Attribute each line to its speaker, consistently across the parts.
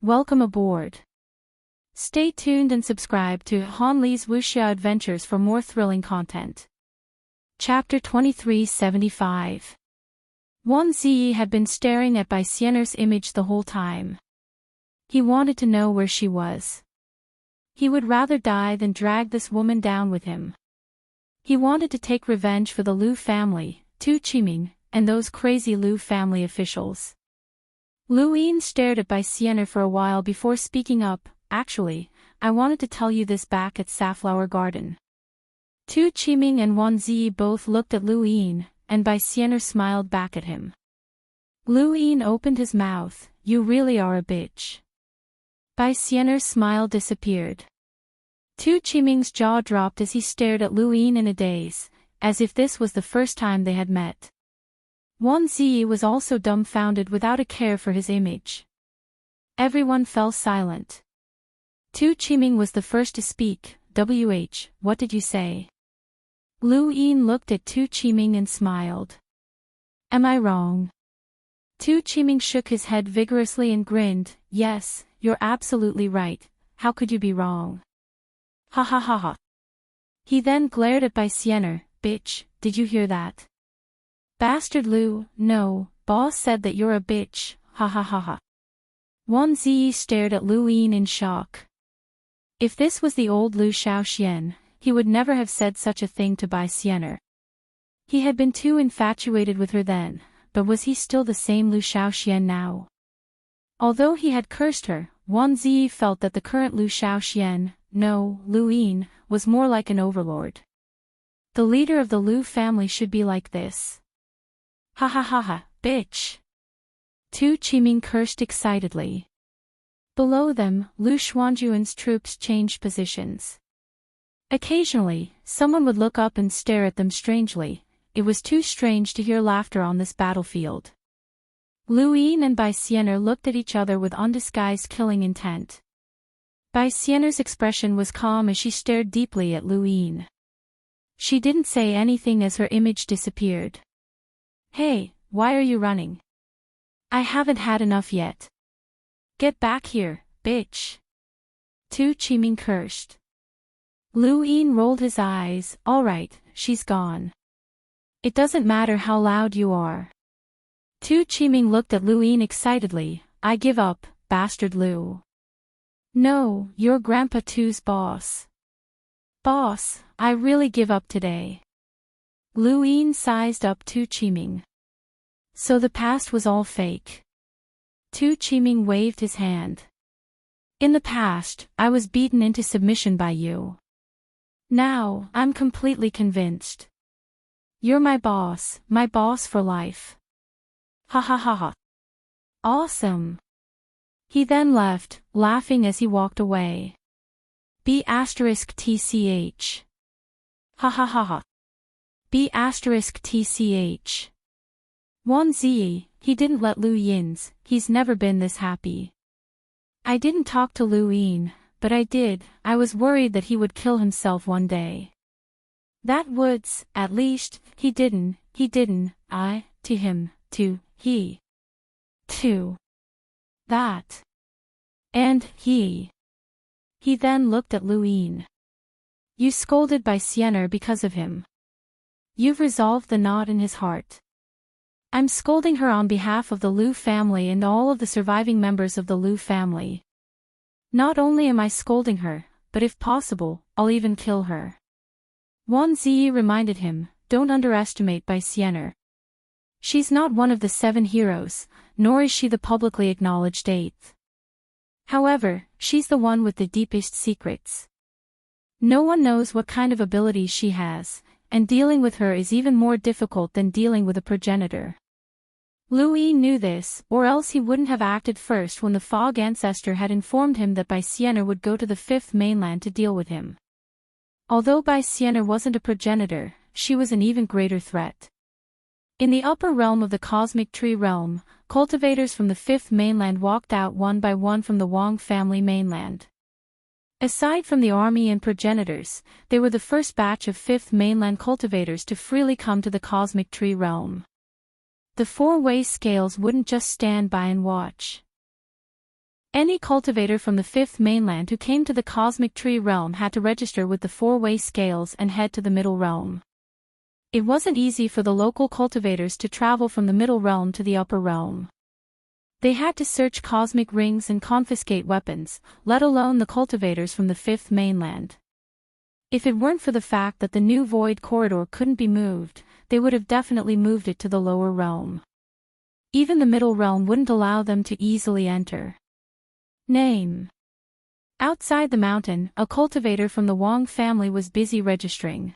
Speaker 1: Welcome aboard. Stay tuned and subscribe to Han Li's Wuxia Adventures for more thrilling content. Chapter 2375. Wan Ziyi had been staring at Bai Xian'er's image the whole time. He wanted to know where she was. He would rather die than drag this woman down with him. He wanted to take revenge for the Liu family, Tu Qiming, and those crazy Liu family officials. Lu Yin stared at Bai Xian'er for a while before speaking up. Actually, I wanted to tell you this back at Safflower Garden. Tu Qiming and Wan Ziyi both looked at Lu Yin, and Bai Xian'er smiled back at him. Lu Yin opened his mouth. You really are a bitch. Bai Xian'er's smile disappeared. Tu Qiming's jaw dropped as he stared at Lu Yin in a daze, as if this was the first time they had met. Wan Ziyi was also dumbfounded without a care for his image. Everyone fell silent. Tu Qiming was the first to speak. What did you say? Lu Yin looked at Tu Qiming and smiled. Am I wrong? Tu Qiming shook his head vigorously and grinned. Yes, you're absolutely right. How could you be wrong? Ha ha ha ha. He then glared at Bai Xian'er. Bitch, did you hear that? Bastard Lu, no, boss said that you're a bitch, ha ha ha ha. Wan Ziyi stared at Lu Yin in shock. If this was the old Liu Shaoxian, he would never have said such a thing to Bai Xian'er. He had been too infatuated with her then, but was he still the same Liu Shaoxian now? Although he had cursed her, Wan Ziyi felt that the current Liu Shaoxian, no, Lu Yin, was more like an overlord. The leader of the Liu family should be like this. Ha ha ha ha, bitch. Tu Qiming cursed excitedly. Below them, Liu Xuanjuan's troops changed positions. Occasionally, someone would look up and stare at them strangely. It was too strange to hear laughter on this battlefield. Lu Yin and Bai Xian'er looked at each other with undisguised killing intent. Bai Xian'er's expression was calm as she stared deeply at Lu Yin. She didn't say anything as her image disappeared. Hey, why are you running? I haven't had enough yet. Get back here, bitch. Tu Qiming cursed. Lu Yin rolled his eyes. Alright, she's gone. It doesn't matter how loud you are. Tu Qiming looked at Lu Yin excitedly. I give up, bastard Lu. No, you're Grandpa Tu's boss. Boss, I really give up today. Lu Yin sized up Tu Qiming. So the past was all fake. Tu Qiming waved his hand. In the past, I was beaten into submission by you. Now, I'm completely convinced. You're my boss for life. Ha ha ha ha. Awesome. He then left, laughing as he walked away. B*TCH. Ha ha ha ha. B*TCH. Wan Ziyi, he didn't let Lu Yin's, he's never been this happy. I didn't talk to Lu Yin, but I did, I was worried that he would kill himself one day. That woods, at least, he didn't, I, to him, to, he. To. That. And, he. He then looked at Lu Yin. You scolded Bai Xian'er because of him. You've resolved the knot in his heart. I'm scolding her on behalf of the Liu family and all of the surviving members of the Liu family. Not only am I scolding her, but if possible, I'll even kill her. Wan Ziyi reminded him, don't underestimate Bai Xian'er. She's not one of the 7 heroes, nor is she the publicly acknowledged 8th. However, she's the one with the deepest secrets. No one knows what kind of abilities she has, and dealing with her is even more difficult than dealing with a progenitor. Lu Yin knew this, or else he wouldn't have acted first when the Fog ancestor had informed him that Bai Xian'er would go to the 5th mainland to deal with him. Although Bai Xian'er wasn't a progenitor, she was an even greater threat. In the upper realm of the cosmic tree realm, cultivators from the 5th mainland walked out one by one from the Wang family mainland. Aside from the army and progenitors, they were the first batch of 5th mainland cultivators to freely come to the cosmic tree realm. The 4-way scales wouldn't just stand by and watch. Any cultivator from the fifth mainland who came to the cosmic tree realm had to register with the four-way scales and head to the middle realm. It wasn't easy for the local cultivators to travel from the middle realm to the upper realm. They had to search cosmic rings and confiscate weapons, let alone the cultivators from the fifth mainland. If it weren't for the fact that the new void corridor couldn't be moved, they would have definitely moved it to the lower realm. Even the middle realm wouldn't allow them to easily enter. Name. Outside the mountain, a cultivator from the Wang family was busy registering.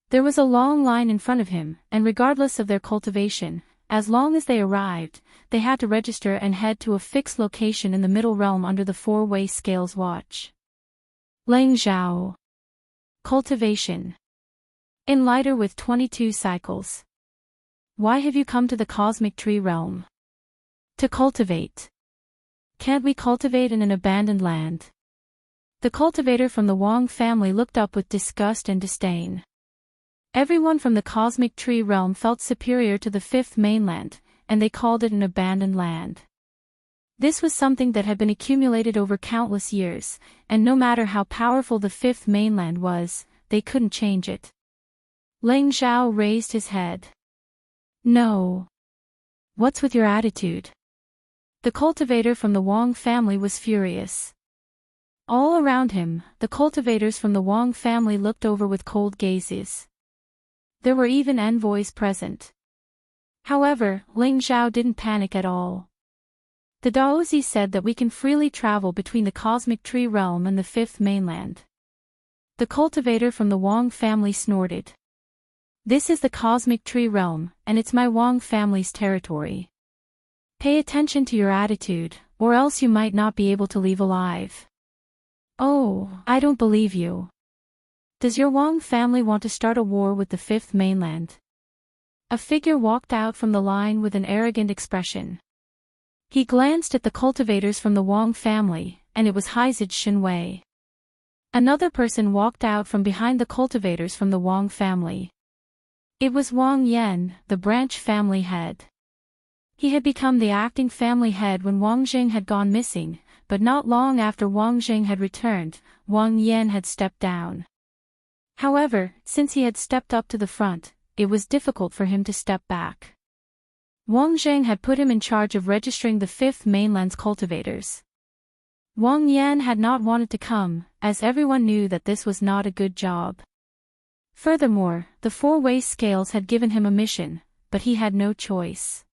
Speaker 1: There was a long line in front of him, and regardless of their cultivation, as long as they arrived, they had to register and head to a fixed location in the middle realm under the four-way scales watch. Lang Zhao. Cultivation. Enlighter with 22 cycles. Why have you come to the cosmic tree realm? To cultivate. Can't we cultivate in an abandoned land? The cultivator from the Wang family looked up with disgust and disdain. Everyone from the cosmic tree realm felt superior to the fifth mainland, and they called it an abandoned land. This was something that had been accumulated over countless years, and no matter how powerful the fifth mainland was, they couldn't change it. Lang Zhao raised his head. No. What's with your attitude? The cultivator from the Wang family was furious. All around him, the cultivators from the Wang family looked over with cold gazes. There were even envoys present. However, Lang Zhao didn't panic at all. The Daozi said that we can freely travel between the cosmic tree realm and the fifth mainland. The cultivator from the Wang family snorted. This is the cosmic tree realm, and it's my Wang family's territory. Pay attention to your attitude, or else you might not be able to leave alive. Oh, I don't believe you. Does your Wang family want to start a war with the fifth mainland? A figure walked out from the line with an arrogant expression. He glanced at the cultivators from the Wang family, and it was Haizid Xinwei. Another person walked out from behind the cultivators from the Wang family. It was Wang Yan, the branch family head. He had become the acting family head when Wang Jing had gone missing, but not long after Wang Jing had returned, Wang Yan had stepped down. However, since he had stepped up to the front, it was difficult for him to step back. Wang Zheng had put him in charge of registering the fifth mainland's cultivators. Wang Yan had not wanted to come, as everyone knew that this was not a good job. Furthermore, the four-way scales had given him a mission, but he had no choice.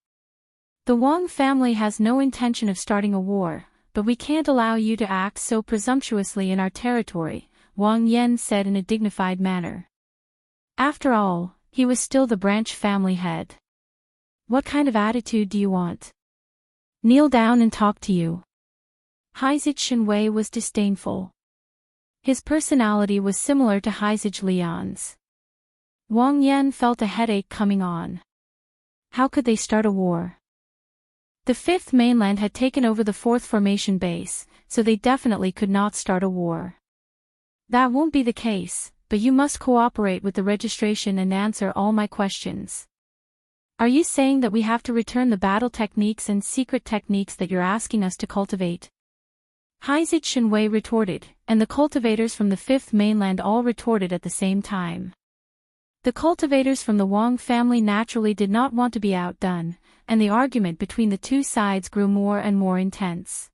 Speaker 1: The Wang family has no intention of starting a war, but we can't allow you to act so presumptuously in our territory, Wang Yan said in a dignified manner. After all, he was still the branch family head. What kind of attitude do you want? Kneel down and talk to you. Haizid Xinwei was disdainful. His personality was similar to Haizid Lian's. Wang Yan felt a headache coming on. How could they start a war? The fifth mainland had taken over the fourth formation base, so they definitely could not start a war. That won't be the case, but you must cooperate with the registration and answer all my questions. Are you saying that we have to return the battle techniques and secret techniques that you're asking us to cultivate? Haizid Xinwei retorted, and the cultivators from the fifth mainland all retorted at the same time. The cultivators from the Wang family naturally did not want to be outdone, and the argument between the two sides grew more and more intense.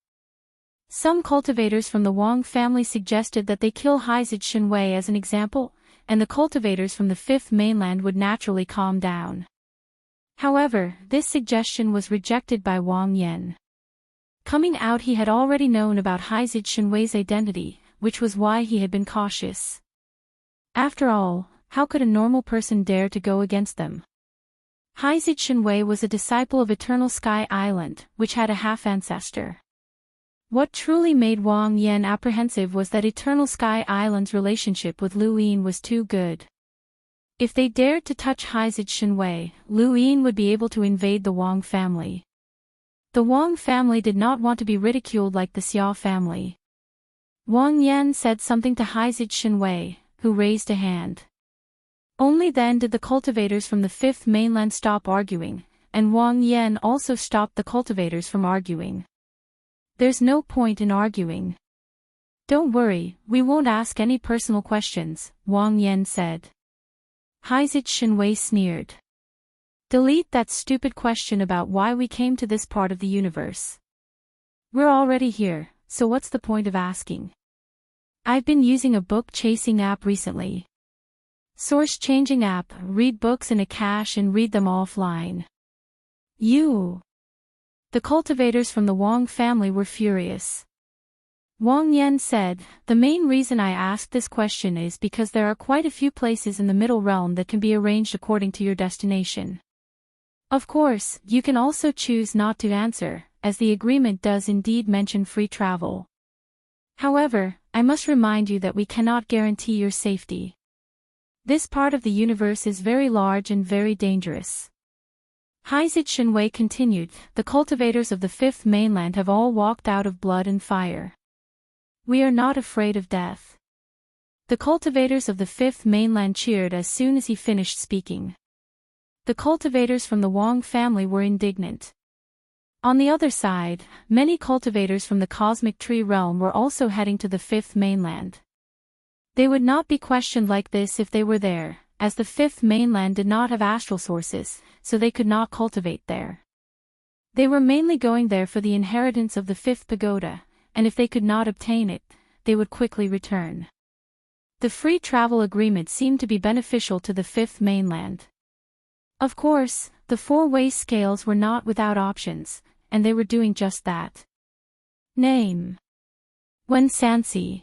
Speaker 1: Some cultivators from the Wang family suggested that they kill Haizid Xinwei as an example, and the cultivators from the fifth mainland would naturally calm down. However, this suggestion was rejected by Wang Yan. Coming out, he had already known about Haizid Xinwei's identity, which was why he had been cautious. After all, how could a normal person dare to go against them? Haizid Xinwei was a disciple of Eternal Sky Island, which had a half-ancestor. What truly made Wang Yan apprehensive was that Eternal Sky Island's relationship with Lu Yin was too good. If they dared to touch Haizid Xinwei, Lu Yin would be able to invade the Wang family. The Wang family did not want to be ridiculed like the Xia family. Wang Yan said something to Haizid Xinwei, who raised a hand. Only then did the cultivators from the fifth mainland stop arguing, and Wang Yan also stopped the cultivators from arguing. There's no point in arguing. Don't worry, we won't ask any personal questions, Wang Yan said. Haizit Shenwei sneered. Delete that stupid question about why we came to this part of the universe. We're already here, so what's the point of asking? I've been using a book-chasing app recently. Source-changing app, read books in a cache and read them offline. You. The cultivators from the Wang family were furious. Wang Yan said, the main reason I asked this question is because there are quite a few places in the middle realm that can be arranged according to your destination. Of course, you can also choose not to answer, as the agreement does indeed mention free travel. However, I must remind you that we cannot guarantee your safety. This part of the universe is very large and very dangerous. Haizit Shenwei continued, the cultivators of the fifth mainland have all walked out of blood and fire. We are not afraid of death. The cultivators of the fifth mainland cheered as soon as he finished speaking. The cultivators from the Wang family were indignant. On the other side, many cultivators from the cosmic tree realm were also heading to the fifth mainland. They would not be questioned like this if they were there, as the fifth mainland did not have astral sources, so they could not cultivate there. They were mainly going there for the inheritance of the fifth pagoda, and if they could not obtain it, they would quickly return. The free travel agreement seemed to be beneficial to the fifth mainland. Of course, the four-way scales were not without options, and they were doing just that. Name. Wen Sansi.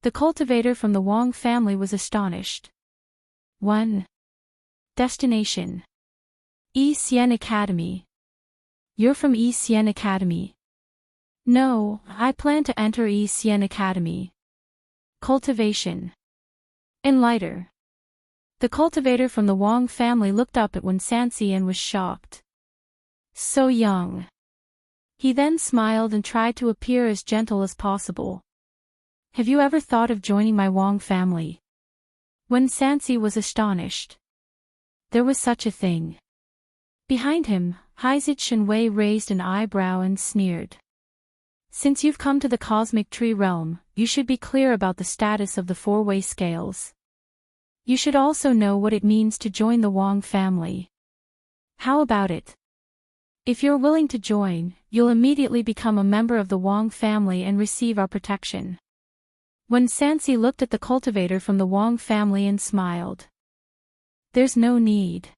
Speaker 1: The cultivator from the Wang family was astonished. 1. Destination. Yi Xian Academy. You're from Yi Xian Academy? No, I plan to enter Yi Xian Academy. Cultivation. Enlighter. The cultivator from the Wang family looked up at Wen Sansi and was shocked. So young. He then smiled and tried to appear as gentle as possible. Have you ever thought of joining my Wang family? Wen Sansi was astonished. There was such a thing. Behind him, Haizit Shenwei raised an eyebrow and sneered. Since you've come to the cosmic tree realm, you should be clear about the status of the four-way scales. You should also know what it means to join the Wang family. How about it? If you're willing to join, you'll immediately become a member of the Wang family and receive our protection. Wen Sansi looked at the cultivator from the Wang family and smiled. There's no need.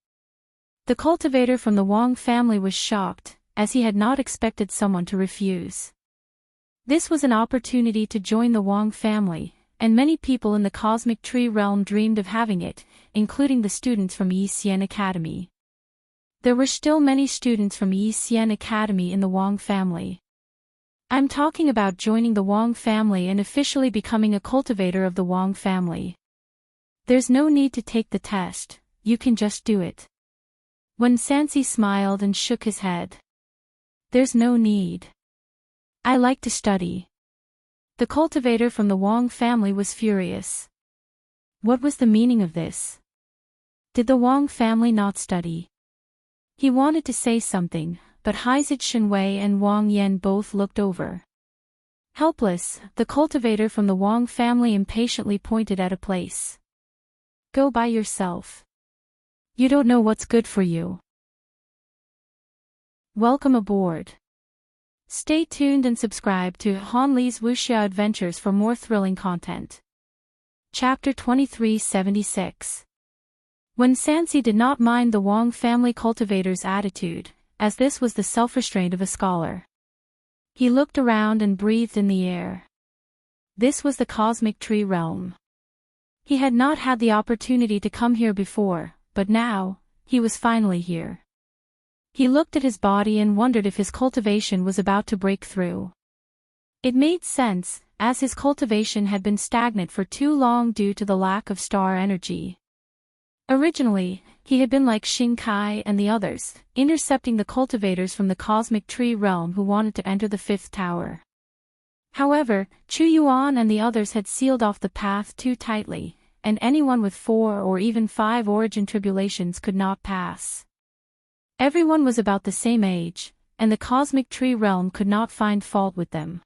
Speaker 1: The cultivator from the Wang family was shocked, as he had not expected someone to refuse. This was an opportunity to join the Wang family, and many people in the cosmic tree realm dreamed of having it, including the students from Yi Xian Academy. There were still many students from Yi Xian Academy in the Wang family. I'm talking about joining the Wang family and officially becoming a cultivator of the Wang family. There's no need to take the test, you can just do it. Wen Sansi smiled and shook his head. There's no need. I like to study. The cultivator from the Wang family was furious. What was the meaning of this? Did the Wang family not study? He wanted to say something, but Haizit Shenwei and Wang Yan both looked over. Helpless, the cultivator from the Wang family impatiently pointed at a place. Go by yourself. You don't know what's good for you. Welcome aboard. Stay tuned and subscribe to Han Li's Wuxia Adventures for more thrilling content. Chapter 2376. Wen Sansi did not mind the Wang family cultivator's attitude, as this was the self-restraint of a scholar. He looked around and breathed in the air. This was the cosmic tree realm. He had not had the opportunity to come here before, but now, he was finally here. He looked at his body and wondered if his cultivation was about to break through. It made sense, as his cultivation had been stagnant for too long due to the lack of star energy. Originally, he had been like Xing Kai and the others, intercepting the cultivators from the cosmic tree realm who wanted to enter the fifth tower. However, Chu Yuan and the others had sealed off the path too tightly, and anyone with 4 or even 5 origin tribulations could not pass. Everyone was about the same age, and the cosmic tree realm could not find fault with them.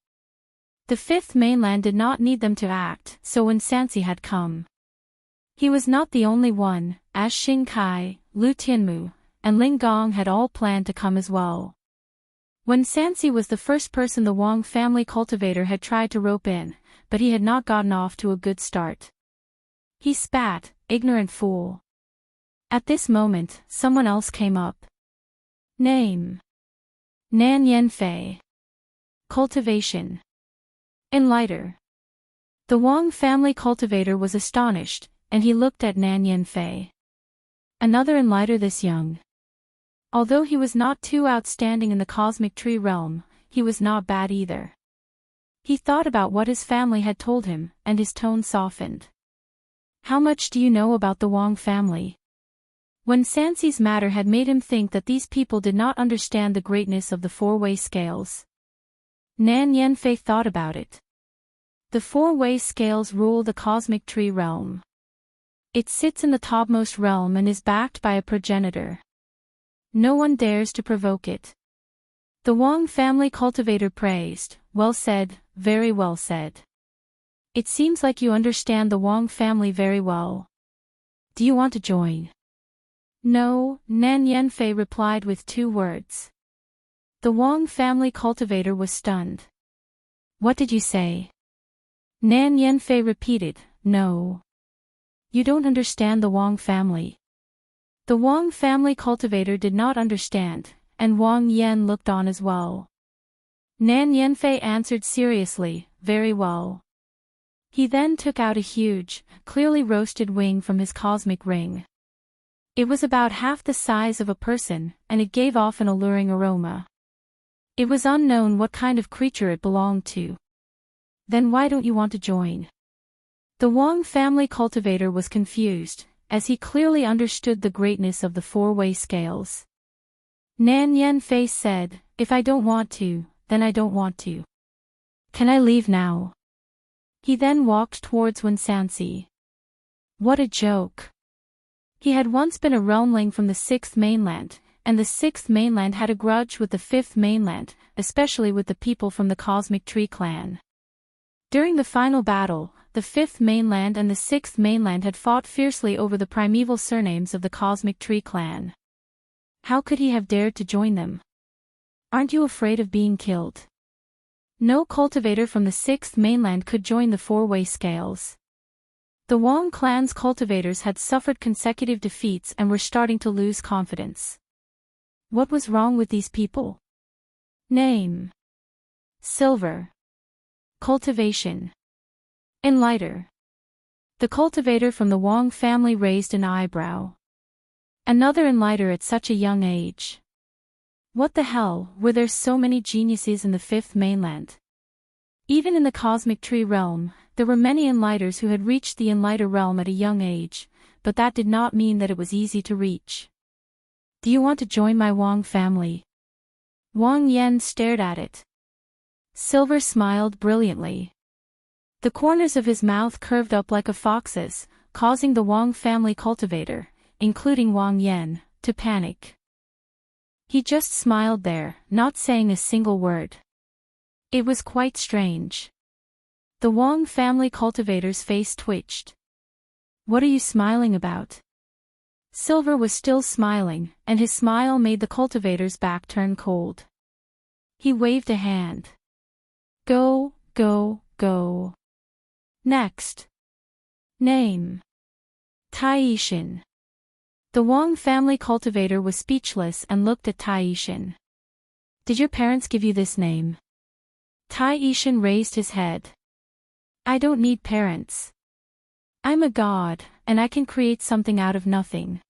Speaker 1: The fifth mainland did not need them to act, so when Sansi had come, he was not the only one, as Xing Kai, Lu Tianmu, and Ling Gong had all planned to come as well. When Sansi was the first person the Wang family cultivator had tried to rope in, but he had not gotten off to a good start. He spat, "Ignorant fool." At this moment, someone else came up. Name: Nan Yanfei. Cultivation: Enlighter. The Wang family cultivator was astonished, and he looked at Nan Yanfei. Another enlighter this young. Although he was not too outstanding in the cosmic tree realm, he was not bad either. He thought about what his family had told him, and his tone softened. How much do you know about the Wang family? When Sansi's matter had made him think that these people did not understand the greatness of the four-way scales. Nan Yanfei thought about it. The four-way scales rule the cosmic tree realm. It sits in the topmost realm and is backed by a progenitor. No one dares to provoke it. The Wang family cultivator praised, "Well said, very well said. It seems like you understand the Wang family very well. Do you want to join?" "No," Nan Yanfei replied with 2 words. The Wang family cultivator was stunned. "What did you say?" Nan Yanfei repeated, "No. You don't understand the Wang family." The Wang family cultivator did not understand, and Wang Yan looked on as well. Nan Yanfei answered seriously, "Very well." He then took out a huge, clearly roasted wing from his cosmic ring. It was about half the size of a person, and it gave off an alluring aroma. It was unknown what kind of creature it belonged to. "Then why don't you want to join?" The Wang family cultivator was confused, as he clearly understood the greatness of the four-way scales. Nan Yanfei said, "If I don't want to, then I don't want to. Can I leave now?" He then walked towards Wen Sansi. What a joke! He had once been a realmling from the 6th mainland, and the 6th mainland had a grudge with the 5th mainland, especially with the people from the Cosmic Tree clan. During the final battle, the 5th mainland and the 6th mainland had fought fiercely over the primeval surnames of the Cosmic Tree clan. How could he have dared to join them? "Aren't you afraid of being killed?" No cultivator from the 6th mainland could join the four-way scales. The Wang clan's cultivators had suffered consecutive defeats and were starting to lose confidence. What was wrong with these people? Name: Silver. Cultivation: Enlighter. The cultivator from the Wang family raised an eyebrow. Another enlighter at such a young age. What the hell, were there so many geniuses in the 5th mainland? Even in the cosmic tree realm, there were many enlighters who had reached the enlighter realm at a young age, but that did not mean that it was easy to reach. "Do you want to join my Wang family?" Wang Yan stared at it. Silver smiled brilliantly. The corners of his mouth curved up like a fox's, causing the Wang family cultivator, including Wang Yan, to panic. He just smiled there, not saying a single word. It was quite strange. The Wang family cultivator's face twitched. "What are you smiling about?" Silver was still smiling, and his smile made the cultivator's back turn cold. He waved a hand. "Go, go, go. Next." Name: Taishin. The Wang family cultivator was speechless and looked at Taishin. "Did your parents give you this name?" Taishin raised his head. "I don't need parents. I'm a god, and I can create something out of nothing."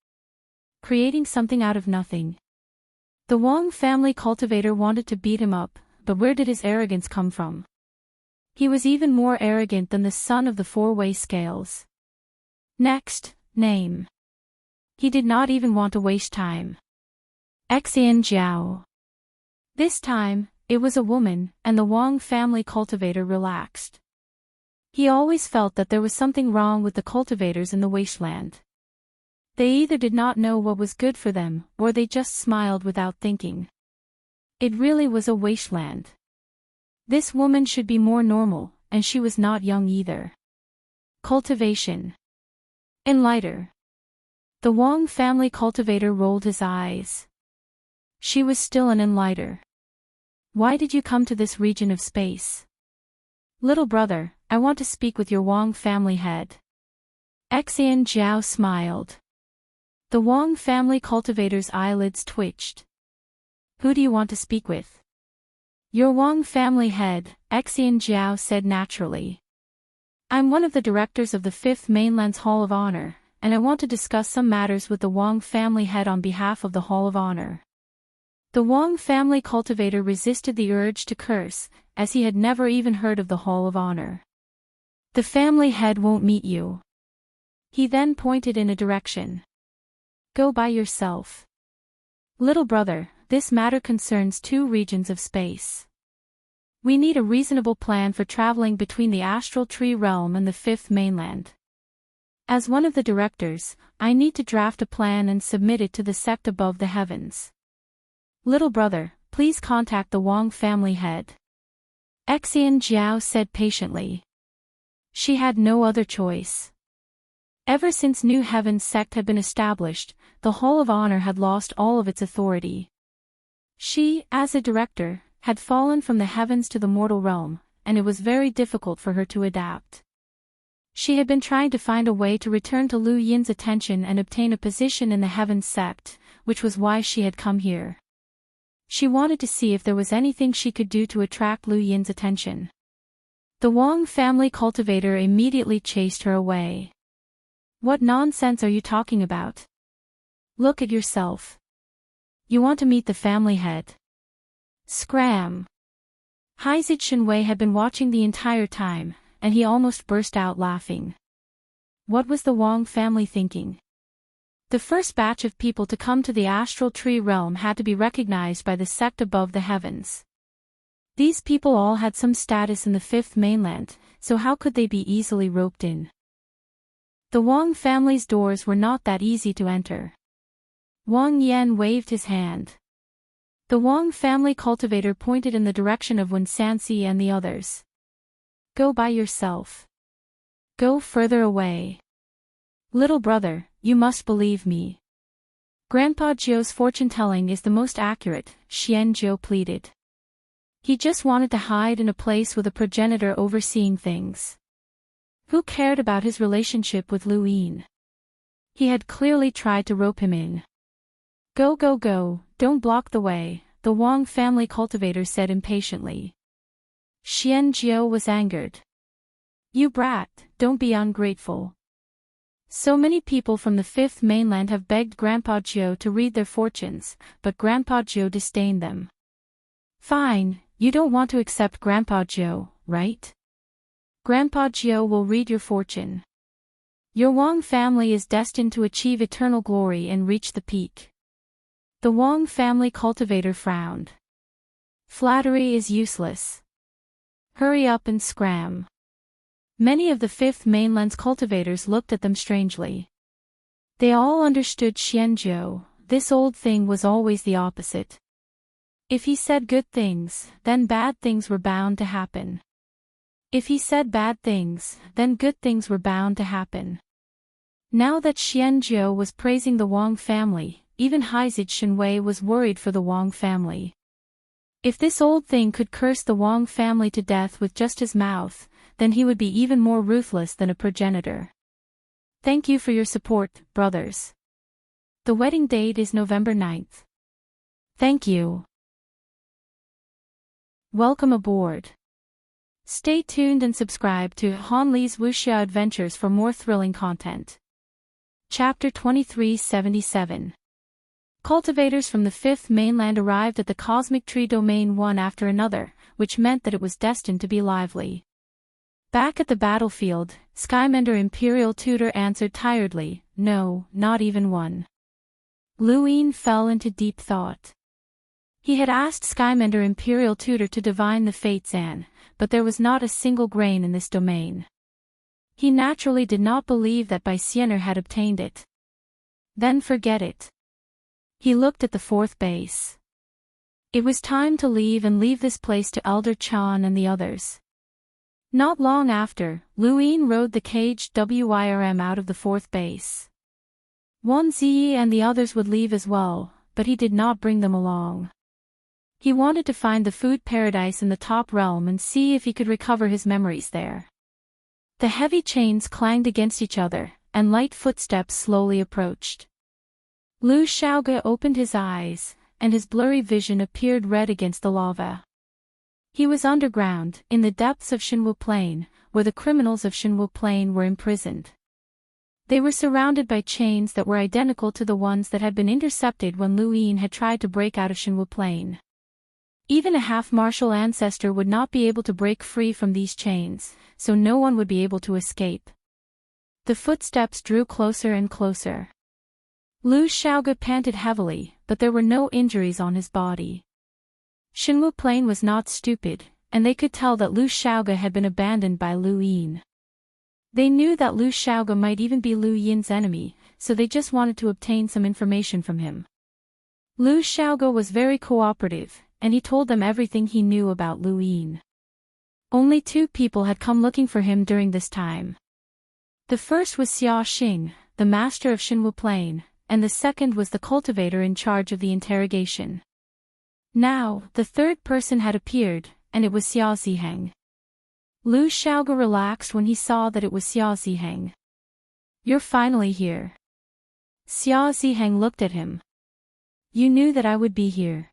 Speaker 1: Creating something out of nothing. The Wang family cultivator wanted to beat him up, but where did his arrogance come from? He was even more arrogant than the son of the four-way scales. Next, name. He did not even want to waste time. Xian Jiao. This time, it was a woman, and the Wang family cultivator relaxed. He always felt that there was something wrong with the cultivators in the wasteland. They either did not know what was good for them, or they just smiled without thinking. It really was a wasteland. This woman should be more normal, and she was not young either. Cultivation. Enlighter. The Wong family cultivator rolled his eyes. She was still an enlighter. Why did you come to this region of space? Little brother, I want to speak with your Wong family head. Xian Jiao smiled. The Wong family cultivator's eyelids twitched. Who do you want to speak with? Your Wong family head, Xian Jiao said naturally. I'm one of the directors of the Fifth Mainland's Hall of Honor, and I want to discuss some matters with the Wong family head on behalf of the Hall of Honor. The Wong family cultivator resisted the urge to curse, as he had never even heard of the Hall of Honor. The family head won't meet you. He then pointed in a direction. Go by yourself. Little brother, this matter concerns 2 regions of space. We need a reasonable plan for traveling between the astral tree realm and the Fifth Mainland. As one of the directors, I need to draft a plan and submit it to the sect above the heavens. Little brother, please contact the Wong family head. Xian Jiao said patiently. She had no other choice. Ever since New Heaven's sect had been established, the Hall of Honor had lost all of its authority. She, as a director, had fallen from the heavens to the mortal realm, and it was very difficult for her to adapt. She had been trying to find a way to return to Lu Yin's attention and obtain a position in the Heavens sect, which was why she had come here. She wanted to see if there was anything she could do to attract Lu Yin's attention. The Wong family cultivator immediately chased her away. What nonsense are you talking about? Look at yourself. You want to meet the family head. Scram. Haizid Shenwei had been watching the entire time, and he almost burst out laughing. What was the Wong family thinking? The first batch of people to come to the astral tree realm had to be recognized by the sect above the heavens. These people all had some status in the Fifth Mainland, so how could they be easily roped in? The Wong family's doors were not that easy to enter. Wang Yan waved his hand. The Wong family cultivator pointed in the direction of Wen Sanxi and the others. Go by yourself. Go further away. Little brother, you must believe me. Grandpa Jiu's fortune-telling is the most accurate, Xian Jiu pleaded. He just wanted to hide in a place with a progenitor overseeing things. Who cared about his relationship with Lu Yin? He had clearly tried to rope him in. Go go go, don't block the way, the Wong family cultivator said impatiently. Xian Jiu was angered. You brat, don't be ungrateful. So many people from the Fifth Mainland have begged Grandpa Jiu to read their fortunes, but Grandpa Jiu disdained them. Fine, you don't want to accept Grandpa Jiu, right? Grandpa Jiu will read your fortune. Your Wong family is destined to achieve eternal glory and reach the peak. The Wong family cultivator frowned. Flattery is useless. Hurry up and scram. Many of the Fifth Mainland's cultivators looked at them strangely. They all understood Xianzhou, this old thing was always the opposite. If he said good things, then bad things were bound to happen. If he said bad things, then good things were bound to happen. Now that Xianzhou was praising the Wong family, even Haizid Shenwei was worried for the Wong family. If this old thing could curse the Wong family to death with just his mouth, then he would be even more ruthless than a progenitor. Thank you for your support, brothers. The wedding date is November 9th. Thank you. Welcome aboard. Stay tuned and subscribe to Han Li's Wuxia Adventures for more thrilling content. Chapter 2377. Cultivators from the Fifth Mainland arrived at the Cosmic Tree Domain one after another, which meant that it was destined to be lively. Back at the battlefield, Skymender Imperial Tutor answered tiredly, no, not even one. Lu Yin fell into deep thought. He had asked Skymender Imperial Tutor to divine the fates but there was not a single grain in this domain. He naturally did not believe that Baisener had obtained it. Then forget it. He looked at the fourth base. It was time to leave this place to Elder Chan and the others. Not long after, Luin rode the caged Wyrm out of the fourth base. Wan Ziyi and the others would leave as well, but he did not bring them along. He wanted to find the food paradise in the top realm and see if he could recover his memories there. The heavy chains clanged against each other, and light footsteps slowly approached. Lu Xiaoge opened his eyes, and his blurry vision appeared red against the lava. He was underground, in the depths of Xinwu Plain, where the criminals of Xinwu Plain were imprisoned. They were surrounded by chains that were identical to the ones that had been intercepted when Luin had tried to break out of Xinwu Plain. Even a half-martial ancestor would not be able to break free from these chains, so no one would be able to escape. The footsteps drew closer and closer. Lu Xiaoge panted heavily, but there were no injuries on his body. Xinwu Plain was not stupid, and they could tell that Lu Xiaoge had been abandoned by Lu Yin. They knew that Lu Xiaoge might even be Lu Yin's enemy, so they just wanted to obtain some information from him. Lu Xiaoge was very cooperative, and he told them everything he knew about Lu Yin. Only 2 people had come looking for him during this time. The first was Xia Xing, the master of Xinwu Plain, and the second was the cultivator in charge of the interrogation. Now, the third person had appeared, and it was Xia Ziheng. Lu Xiaoge relaxed when he saw that it was Xia Ziheng. "You're finally here." Xia Ziheng looked at him. "You knew that I would be here."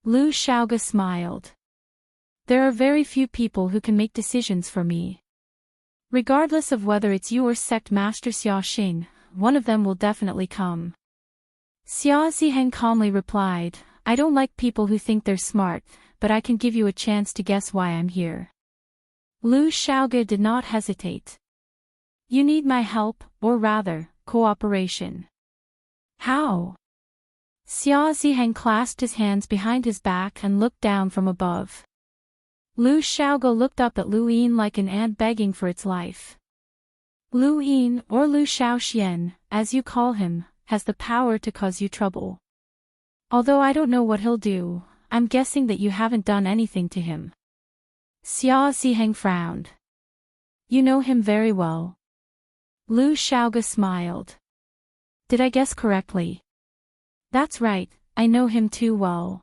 Speaker 1: Lu Xiaoge smiled. "There are very few people who can make decisions for me. Regardless of whether it's you or sect master Xia Xing, one of them will definitely come." Xia Ziheng calmly replied, "I don't like people who think they're smart, but I can give you a chance to guess why I'm here." Lu Xiaoge did not hesitate. "You need my help, or rather, cooperation." "How?" Xia Ziheng clasped his hands behind his back and looked down from above. Lu Xiaoge looked up at Lu Yin like an ant begging for its life. "Lu Yin, or Lu Xiaoxian, as you call him, has the power to cause you trouble. Although I don't know what he'll do, I'm guessing that you haven't done anything to him." Xia Ziheng frowned. "You know him very well." Lu Xiaoge smiled. "Did I guess correctly?" "That's right, I know him too well.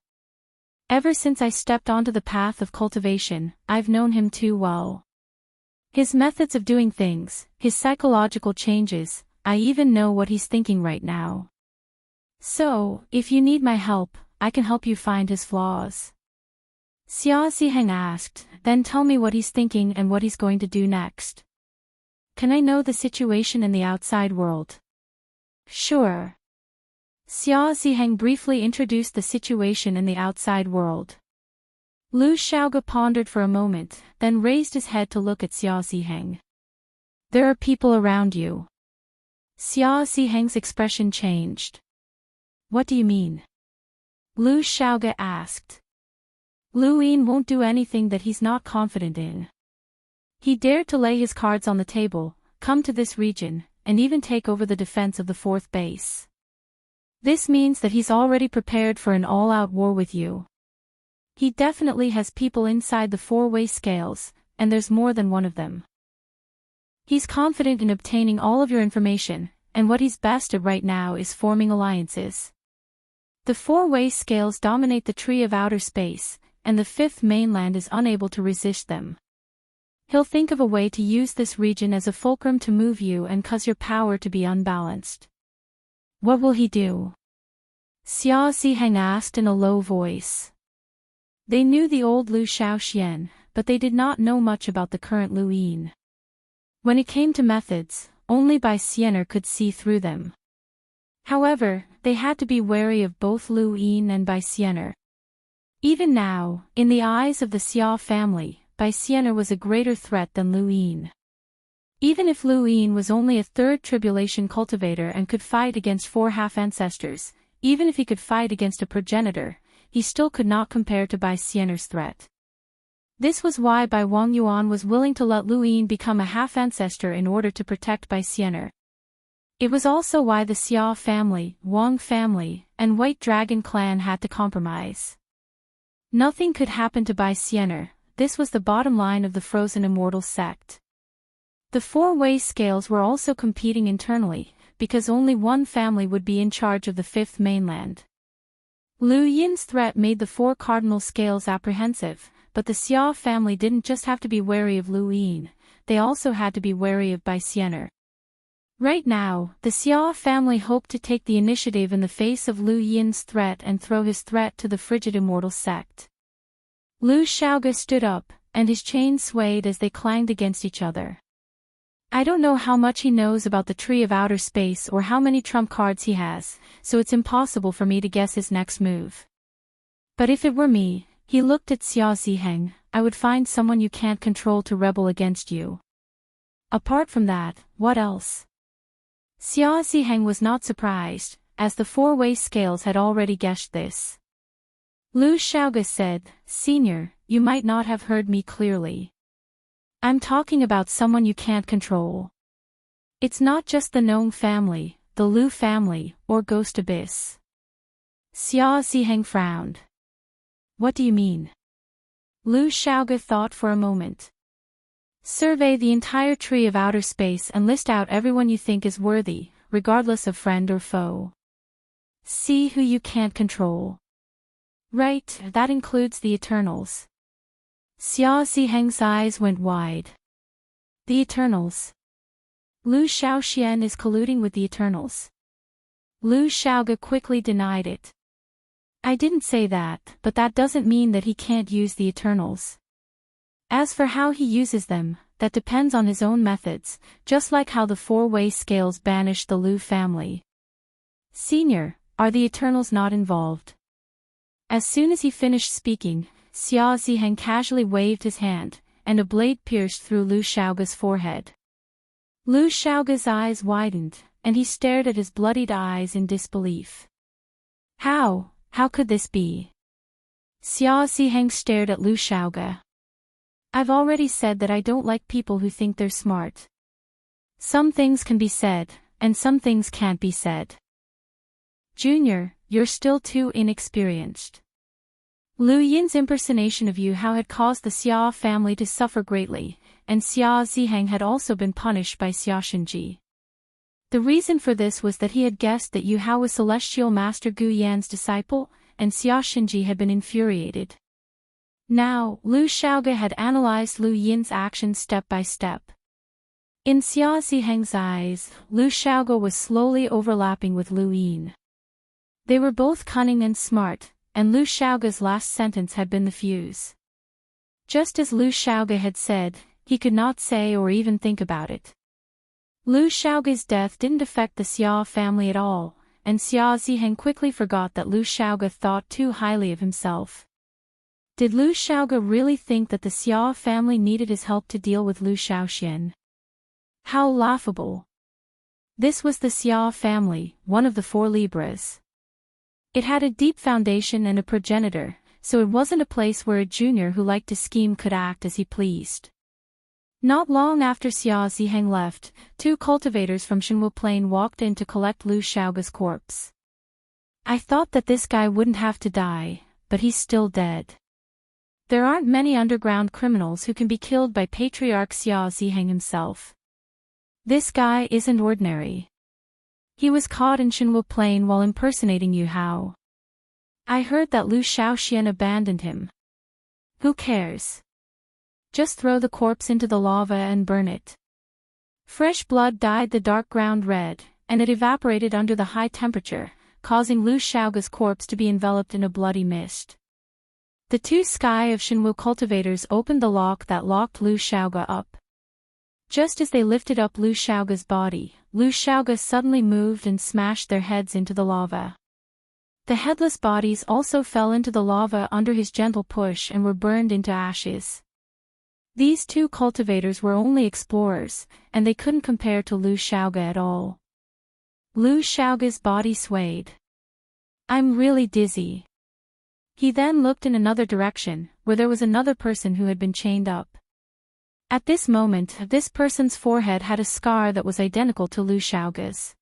Speaker 1: Ever since I stepped onto the path of cultivation, I've known him too well. His methods of doing things, his psychological changes, I even know what he's thinking right now. So, if you need my help, I can help you find his flaws." Xia Ziheng asked, "Then tell me what he's thinking and what he's going to do next. Can I know the situation in the outside world?" "Sure." Xia Ziheng briefly introduced the situation in the outside world. Lu Xiaoge pondered for a moment, then raised his head to look at Xia Ziheng. "There are people around you." Xia Ziheng's expression changed. "What do you mean?" Lu Xiaoge asked. "Lu Yin won't do anything that he's not confident in. He dared to lay his cards on the table, come to this region, and even take over the defense of the fourth base. This means that he's already prepared for an all-out war with you. He definitely has people inside the four-way scales, and there's more than one of them. He's confident in obtaining all of your information, and what he's best at right now is forming alliances. The four-way scales dominate the tree of outer space, and the fifth mainland is unable to resist them. He'll think of a way to use this region as a fulcrum to move you and cause your power to be unbalanced." "What will he do?" Xia Ziheng asked in a low voice. They knew the old Lu Xiaoxian, but they did not know much about the current Lu Yin. When it came to methods, only Bai Xianer could see through them. However, they had to be wary of both Lu Yin and Bai Xianer. Even now, in the eyes of the Xia family, Bai Xianer was a greater threat than Lu Yin. Even if Lu Yin was only a third tribulation cultivator and could fight against 4 half-ancestors, even if he could fight against a progenitor, he still could not compare to Bai Xianer's threat. This was why Bai Wangyuan was willing to let Lu Yin become a half-ancestor in order to protect Bai Xianer. It was also why the Xia family, Wang family, and White Dragon clan had to compromise. Nothing could happen to Bai Xianer. This was the bottom line of the frozen immortal sect. The four-way scales were also competing internally, because only one family would be in charge of the fifth mainland. Lu Yin's threat made the four cardinal scales apprehensive, but the Xia family didn't just have to be wary of Lu Yin, they also had to be wary of Bai Xianer. Right now, the Xia family hoped to take the initiative in the face of Lu Yin's threat and throw his threat to the frigid immortal sect. Lu Xiaoge stood up, and his chains swayed as they clanged against each other. I don't know how much he knows about the Tree of Outer Space or how many trump cards he has, so it's impossible for me to guess his next move. But if it were me, he looked at Xia Ziheng, I would find someone you can't control to rebel against you. Apart from that, what else? Xia Ziheng was not surprised, as the four-way scales had already guessed this. Lu Xiaoge said, Senior, you might not have heard me clearly. I'm talking about someone you can't control. It's not just the Nong family, the Lu family, or Ghost Abyss. Xia Ziheng frowned. What do you mean? Lu Xiaoge thought for a moment. Survey the entire Tree of Outer Space and list out everyone you think is worthy, regardless of friend or foe. See who you can't control. Right, that includes the Eternals. Xia Ziheng's eyes went wide. The Eternals. Lu Xiaoxian is colluding with the Eternals. Lu Xiaoge quickly denied it. I didn't say that, but that doesn't mean that he can't use the Eternals. As for how he uses them, that depends on his own methods, just like how the four-way scales banished the Lu family. Senior, are the Eternals not involved? As soon as he finished speaking, Xia Ziheng casually waved his hand, and a blade pierced through Lu Xiaoge's forehead. Lu Xiaoge's eyes widened, and he stared at his bloodied eyes in disbelief. How could this be? Xia Ziheng stared at Lu Xiaoge. I've already said that I don't like people who think they're smart. Some things can be said, and some things can't be said. Junior, you're still too inexperienced. Lu Yin's impersonation of Yu Hao had caused the Xia family to suffer greatly, and Xia Ziheng had also been punished by Xia Shenji. The reason for this was that he had guessed that Yu Hao was Celestial Master Gu Yan's disciple, and Xia Shenji had been infuriated. Now, Lu Xiaoge had analyzed Lu Yin's actions step by step. In Xia Ziheng's eyes, Lu Xiaoge was slowly overlapping with Lu Yin. They were both cunning and smart, and Lu Xiaoge's last sentence had been the fuse. Just as Lu Xiaoge had said, he could not say or even think about it. Lu Xiaoge's death didn't affect the Xia family at all, and Xia Ziheng quickly forgot that Lu Xiaoge thought too highly of himself. Did Lu Xiaoge really think that the Xia family needed his help to deal with Lu Xiaoxian? How laughable. This was the Xia family, one of the four Libras. It had a deep foundation and a progenitor, so it wasn't a place where a junior who liked to scheme could act as he pleased. Not long after Xia Ziheng left, two cultivators from Shenwu Plain walked in to collect Lu Xiaoge's corpse. I thought that this guy wouldn't have to die, but he's still dead. There aren't many underground criminals who can be killed by Patriarch Xia Ziheng himself. This guy isn't ordinary. He was caught in Shenwu Plain while impersonating Yu Hao. I heard that Lu Xiaoxian abandoned him. Who cares? Just throw the corpse into the lava and burn it. Fresh blood dyed the dark ground red, and it evaporated under the high temperature, causing Lu Xiaoge's corpse to be enveloped in a bloody mist. The two Sky of Shenwu cultivators opened the lock that locked Lu Xiaoge up. Just as they lifted up Lu Xiaoge's body, Lu Xiaoge suddenly moved and smashed their heads into the lava. The headless bodies also fell into the lava under his gentle push and were burned into ashes. These two cultivators were only explorers, and they couldn't compare to Lu Xiaoge at all. Lu Xiaoge's body swayed. I'm really dizzy. He then looked in another direction, where there was another person who had been chained up. At this moment, this person's forehead had a scar that was identical to Lu Xiaoge's.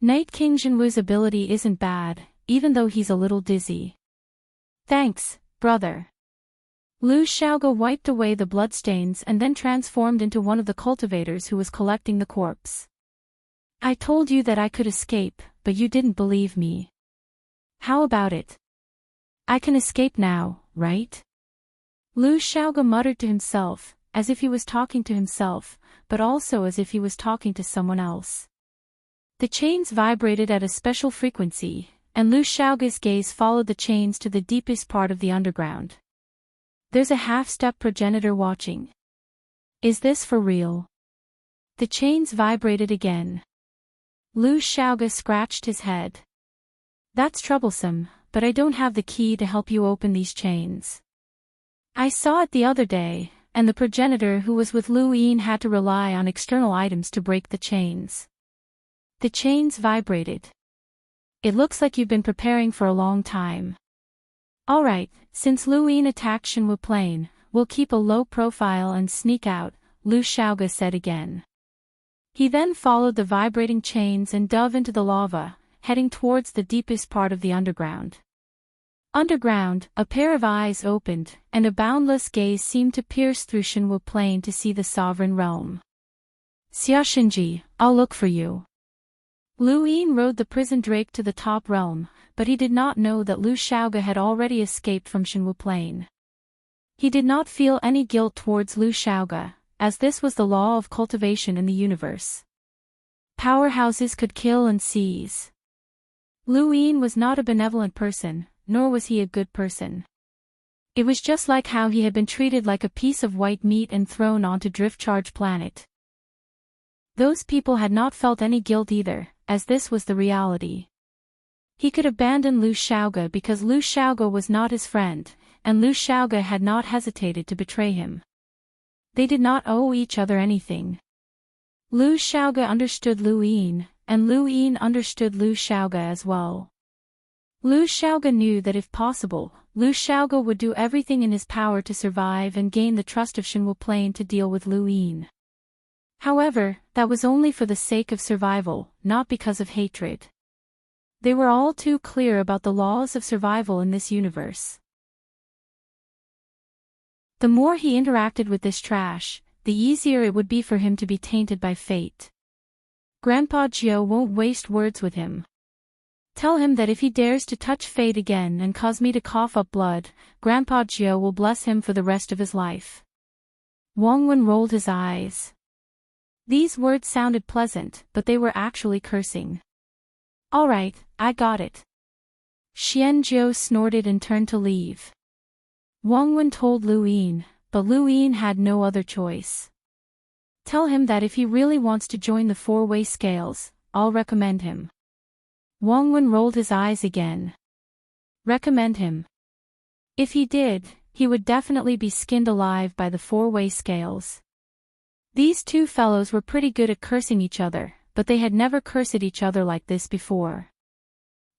Speaker 1: Night King Jinwu's ability isn't bad, even though he's a little dizzy. Thanks, brother. Lu Xiaoge wiped away the bloodstains and then transformed into one of the cultivators who was collecting the corpse. I told you that I could escape, but you didn't believe me. How about it? I can escape now, right? Lu Xiaoge muttered to himself, as if he was talking to himself, but also as if he was talking to someone else. The chains vibrated at a special frequency, and Lu Xiaoge's gaze followed the chains to the deepest part of the underground. There's a half-step progenitor watching. Is this for real? The chains vibrated again. Lu Xiaoge scratched his head. That's troublesome, but I don't have the key to help you open these chains. I saw it the other day, and the progenitor who was with Lu Yin had to rely on external items to break the chains. The chains vibrated. It looks like you've been preparing for a long time. Alright, since Lu Yin attacked Shenwu Plain, we'll keep a low profile and sneak out, Lu Xiaoge said again. He then followed the vibrating chains and dove into the lava, heading towards the deepest part of the underground. Underground, a pair of eyes opened, and a boundless gaze seemed to pierce through Shenwu Plain to see the sovereign realm. Xia Xinji, I'll look for you. Lu Yin rode the prison drake to the top realm, but he did not know that Lu Xiaoge had already escaped from Shenwu Plain. He did not feel any guilt towards Lu Xiaoge, as this was the law of cultivation in the universe. Powerhouses could kill and seize. Lu Yin was not a benevolent person, nor was he a good person. It was just like how he had been treated like a piece of white meat and thrown onto Driftcharge Planet. Those people had not felt any guilt either, as this was the reality. He could abandon Lu Xiaoge because Lu Xiaoge was not his friend, and Lu Xiaoge had not hesitated to betray him. They did not owe each other anything. Lu Xiaoge understood Lu Yin, and Lu Yin understood Lu Xiaoge as well. Lu Xiaoge knew that if possible, Lu Xiaoge would do everything in his power to survive and gain the trust of Shenwu Plain to deal with Lu Yin. However, that was only for the sake of survival, not because of hatred. They were all too clear about the laws of survival in this universe. The more he interacted with this trash, the easier it would be for him to be tainted by fate. Grandpa Jiao won't waste words with him. Tell him that if he dares to touch fate again and cause me to cough up blood, Grandpa Jiao will bless him for the rest of his life. Wang Wen rolled his eyes. These words sounded pleasant, but they were actually cursing. Alright, I got it. Xian Jiao snorted and turned to leave. Wang Wen told Lu Yin, but Lu Yin had no other choice. Tell him that if he really wants to join the four-way scales, I'll recommend him. Wang Wen rolled his eyes again. Recommend him. If he did, he would definitely be skinned alive by the four-way scales. These two fellows were pretty good at cursing each other, but they had never cursed each other like this before.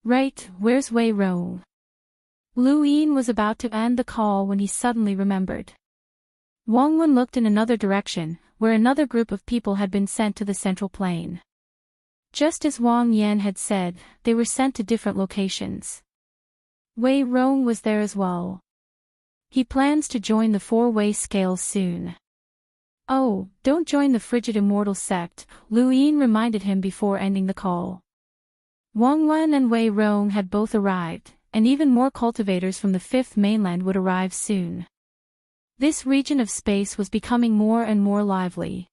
Speaker 1: Right, where's Wei Rong? Lu Yin was about to end the call when he suddenly remembered. Wang Wen looked in another direction, where another group of people had been sent to the central plain. Just as Wang Yan had said, they were sent to different locations. Wei Rong was there as well. He plans to join the four-way scales soon. Oh, don't join the frigid immortal sect, Lu Yin reminded him before ending the call. Wang Wen and Wei Rong had both arrived, and even more cultivators from the fifth mainland would arrive soon. This region of space was becoming more and more lively.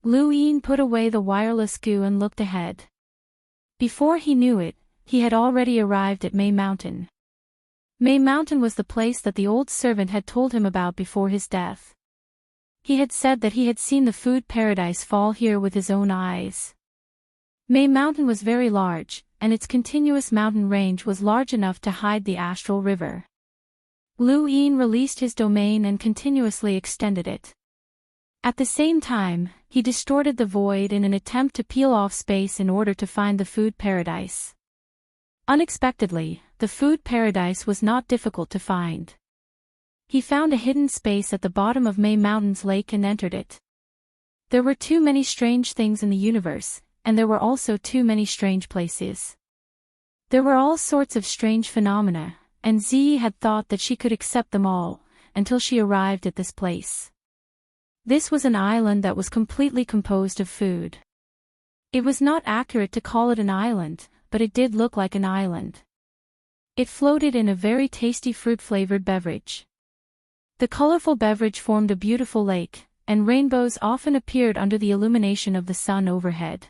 Speaker 1: Lu Yin put away the wireless goo and looked ahead. Before he knew it, he had already arrived at May Mountain. May Mountain was the place that the old servant had told him about before his death. He had said that he had seen the food paradise fall here with his own eyes. May Mountain was very large, and its continuous mountain range was large enough to hide the astral river. Lu Yin released his domain and continuously extended it. At the same time, he distorted the void in an attempt to peel off space in order to find the food paradise. Unexpectedly, the food paradise was not difficult to find. He found a hidden space at the bottom of May Mountain's lake and entered it. There were too many strange things in the universe, and there were also too many strange places. There were all sorts of strange phenomena, and Ziyi had thought that she could accept them all, until she arrived at this place. This was an island that was completely composed of food. It was not accurate to call it an island, but it did look like an island. It floated in a very tasty fruit-flavored beverage. The colorful beverage formed a beautiful lake, and rainbows often appeared under the illumination of the sun overhead.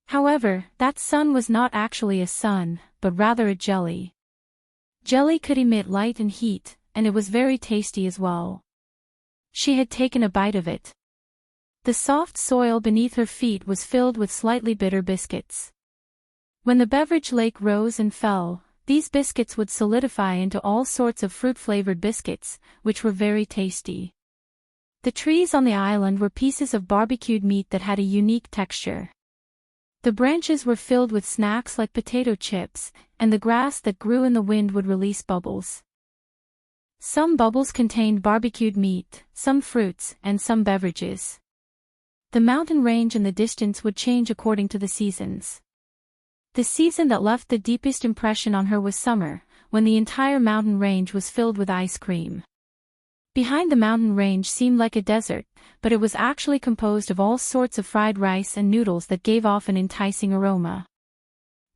Speaker 1: However, that sun was not actually a sun, but rather a jelly. Jelly could emit light and heat, and it was very tasty as well. She had taken a bite of it. The soft soil beneath her feet was filled with slightly bitter biscuits. When the beverage lake rose and fell, these biscuits would solidify into all sorts of fruit-flavored biscuits, which were very tasty. The trees on the island were pieces of barbecued meat that had a unique texture. The branches were filled with snacks like potato chips, and the grass that grew in the wind would release bubbles. Some bubbles contained barbecued meat, some fruits, and some beverages. The mountain range in the distance would change according to the seasons. The season that left the deepest impression on her was summer, when the entire mountain range was filled with ice cream. Behind the mountain range seemed like a desert, but it was actually composed of all sorts of fried rice and noodles that gave off an enticing aroma.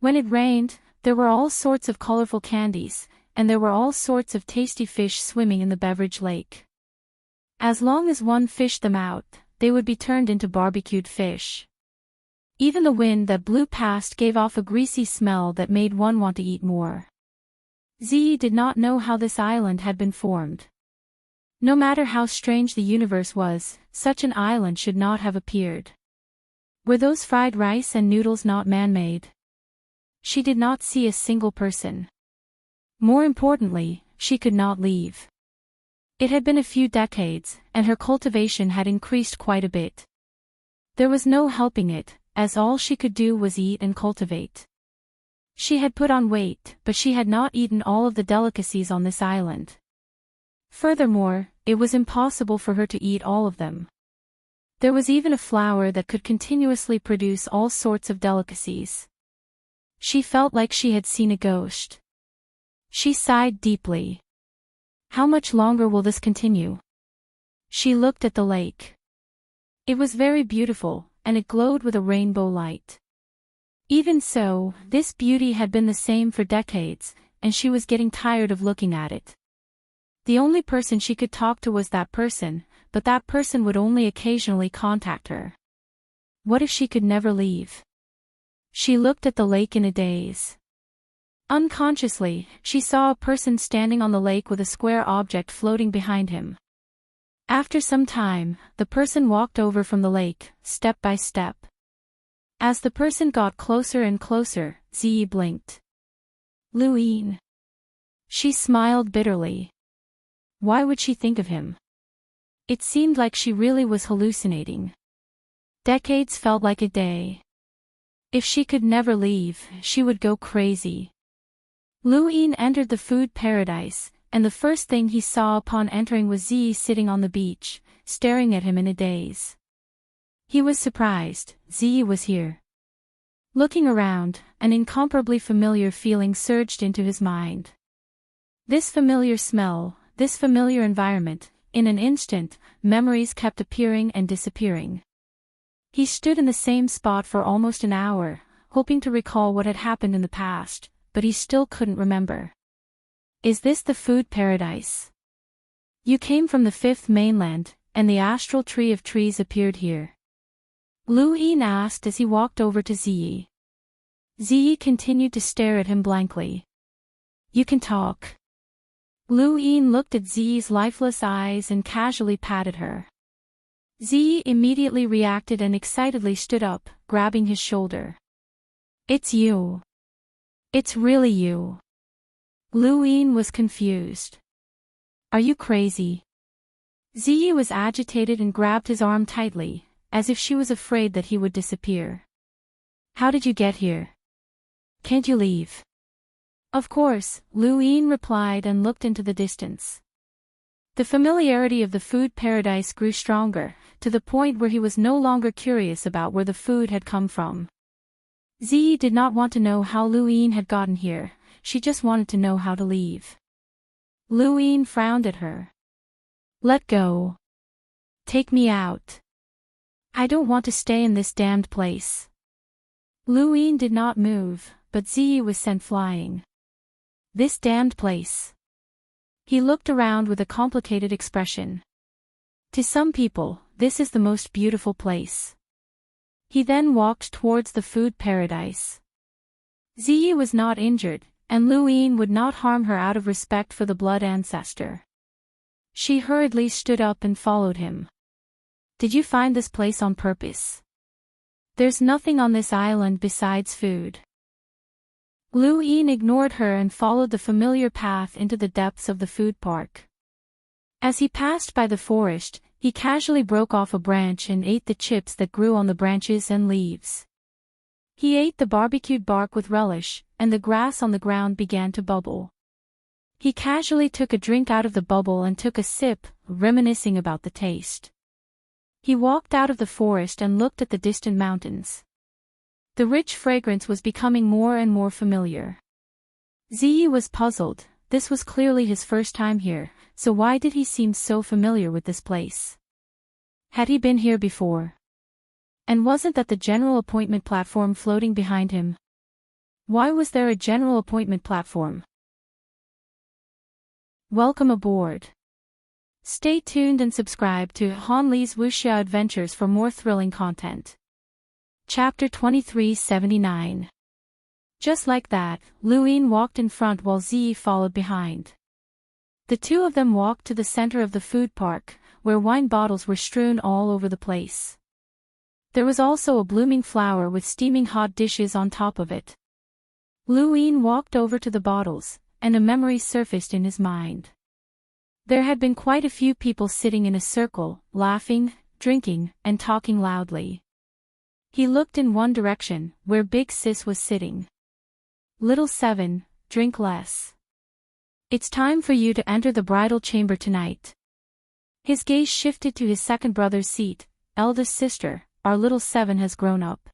Speaker 1: When it rained, there were all sorts of colorful candies, and there were all sorts of tasty fish swimming in the beverage lake. As long as one fished them out, they would be turned into barbecued fish. Even the wind that blew past gave off a greasy smell that made one want to eat more. Ziyi did not know how this island had been formed. No matter how strange the universe was, such an island should not have appeared. Were those fried rice and noodles not man-made? She did not see a single person. More importantly, she could not leave. It had been a few decades, and her cultivation had increased quite a bit. There was no helping it, as all she could do was eat and cultivate. She had put on weight, but she had not eaten all of the delicacies on this island. Furthermore, it was impossible for her to eat all of them. There was even a flower that could continuously produce all sorts of delicacies. She felt like she had seen a ghost. She sighed deeply. How much longer will this continue? She looked at the lake. It was very beautiful, and it glowed with a rainbow light. Even so, this beauty had been the same for decades, and she was getting tired of looking at it. The only person she could talk to was that person, but that person would only occasionally contact her. What if she could never leave? She looked at the lake in a daze. Unconsciously, she saw a person standing on the lake with a square object floating behind him. After some time, the person walked over from the lake, step by step. As the person got closer and closer, Ziyi blinked. Luin. She smiled bitterly. Why would she think of him? It seemed like she really was hallucinating. Decades felt like a day. If she could never leave, she would go crazy. Luin entered the food paradise, and the first thing he saw upon entering was Ziyi sitting on the beach, staring at him in a daze. He was surprised. Ziyi was here. Looking around, an incomparably familiar feeling surged into his mind. This familiar smell, this familiar environment, in an instant, memories kept appearing and disappearing. He stood in the same spot for almost an hour, hoping to recall what had happened in the past, but he still couldn't remember. Is this the food paradise? You came from the fifth mainland, and the astral tree of trees appeared here. Luin asked as he walked over to Ziyi. Ziyi continued to stare at him blankly. You can talk. Luin looked at Ziyi's lifeless eyes and casually patted her. Ziyi immediately reacted and excitedly stood up, grabbing his shoulder. It's you. It's really you. Luin was confused. Are you crazy? Ziyi was agitated and grabbed his arm tightly, as if she was afraid that he would disappear. How did you get here? Can't you leave? Of course, Luin replied and looked into the distance. The familiarity of the food paradise grew stronger, to the point where he was no longer curious about where the food had come from. Ziyi did not want to know how Luin had gotten here. she just wanted to know how to leave. Lu Yin frowned at her. Let go. Take me out. I don't want to stay in this damned place. Lu Yin did not move, but Ziyi was sent flying. This damned place. He looked around with a complicated expression. To some people, this is the most beautiful place. He then walked towards the food paradise. Ziyi was not injured, and Lu Yin would not harm her out of respect for the blood ancestor. She hurriedly stood up and followed him. Did you find this place on purpose? There's nothing on this island besides food. Lu Yin ignored her and followed the familiar path into the depths of the food park. As he passed by the forest, he casually broke off a branch and ate the chips that grew on the branches and leaves. He ate the barbecued bark with relish, and the grass on the ground began to bubble. He casually took a drink out of the bubble and took a sip, reminiscing about the taste. He walked out of the forest and looked at the distant mountains. The rich fragrance was becoming more and more familiar. Ziyi was puzzled. This was clearly his first time here, so why did he seem so familiar with this place? Had he been here before? And wasn't that the general appointment platform floating behind him? Why was there a general appointment platform? Welcome aboard. Stay tuned and subscribe to Han Li's Wuxia Adventures for more thrilling content. Chapter 2379. Just like that, Lu Yin walked in front while Ziyi followed behind. The two of them walked to the center of the food park, where wine bottles were strewn all over the place. There was also a blooming flower with steaming hot dishes on top of it. Lu Yin walked over to the bottles, and a memory surfaced in his mind. There had been quite a few people sitting in a circle, laughing, drinking, and talking loudly. He looked in one direction, where Big Sis was sitting. Little Seven, drink less. It's time for you to enter the bridal chamber tonight. His gaze shifted to his second brother's seat. Eldest sister, our little Seven has grown up.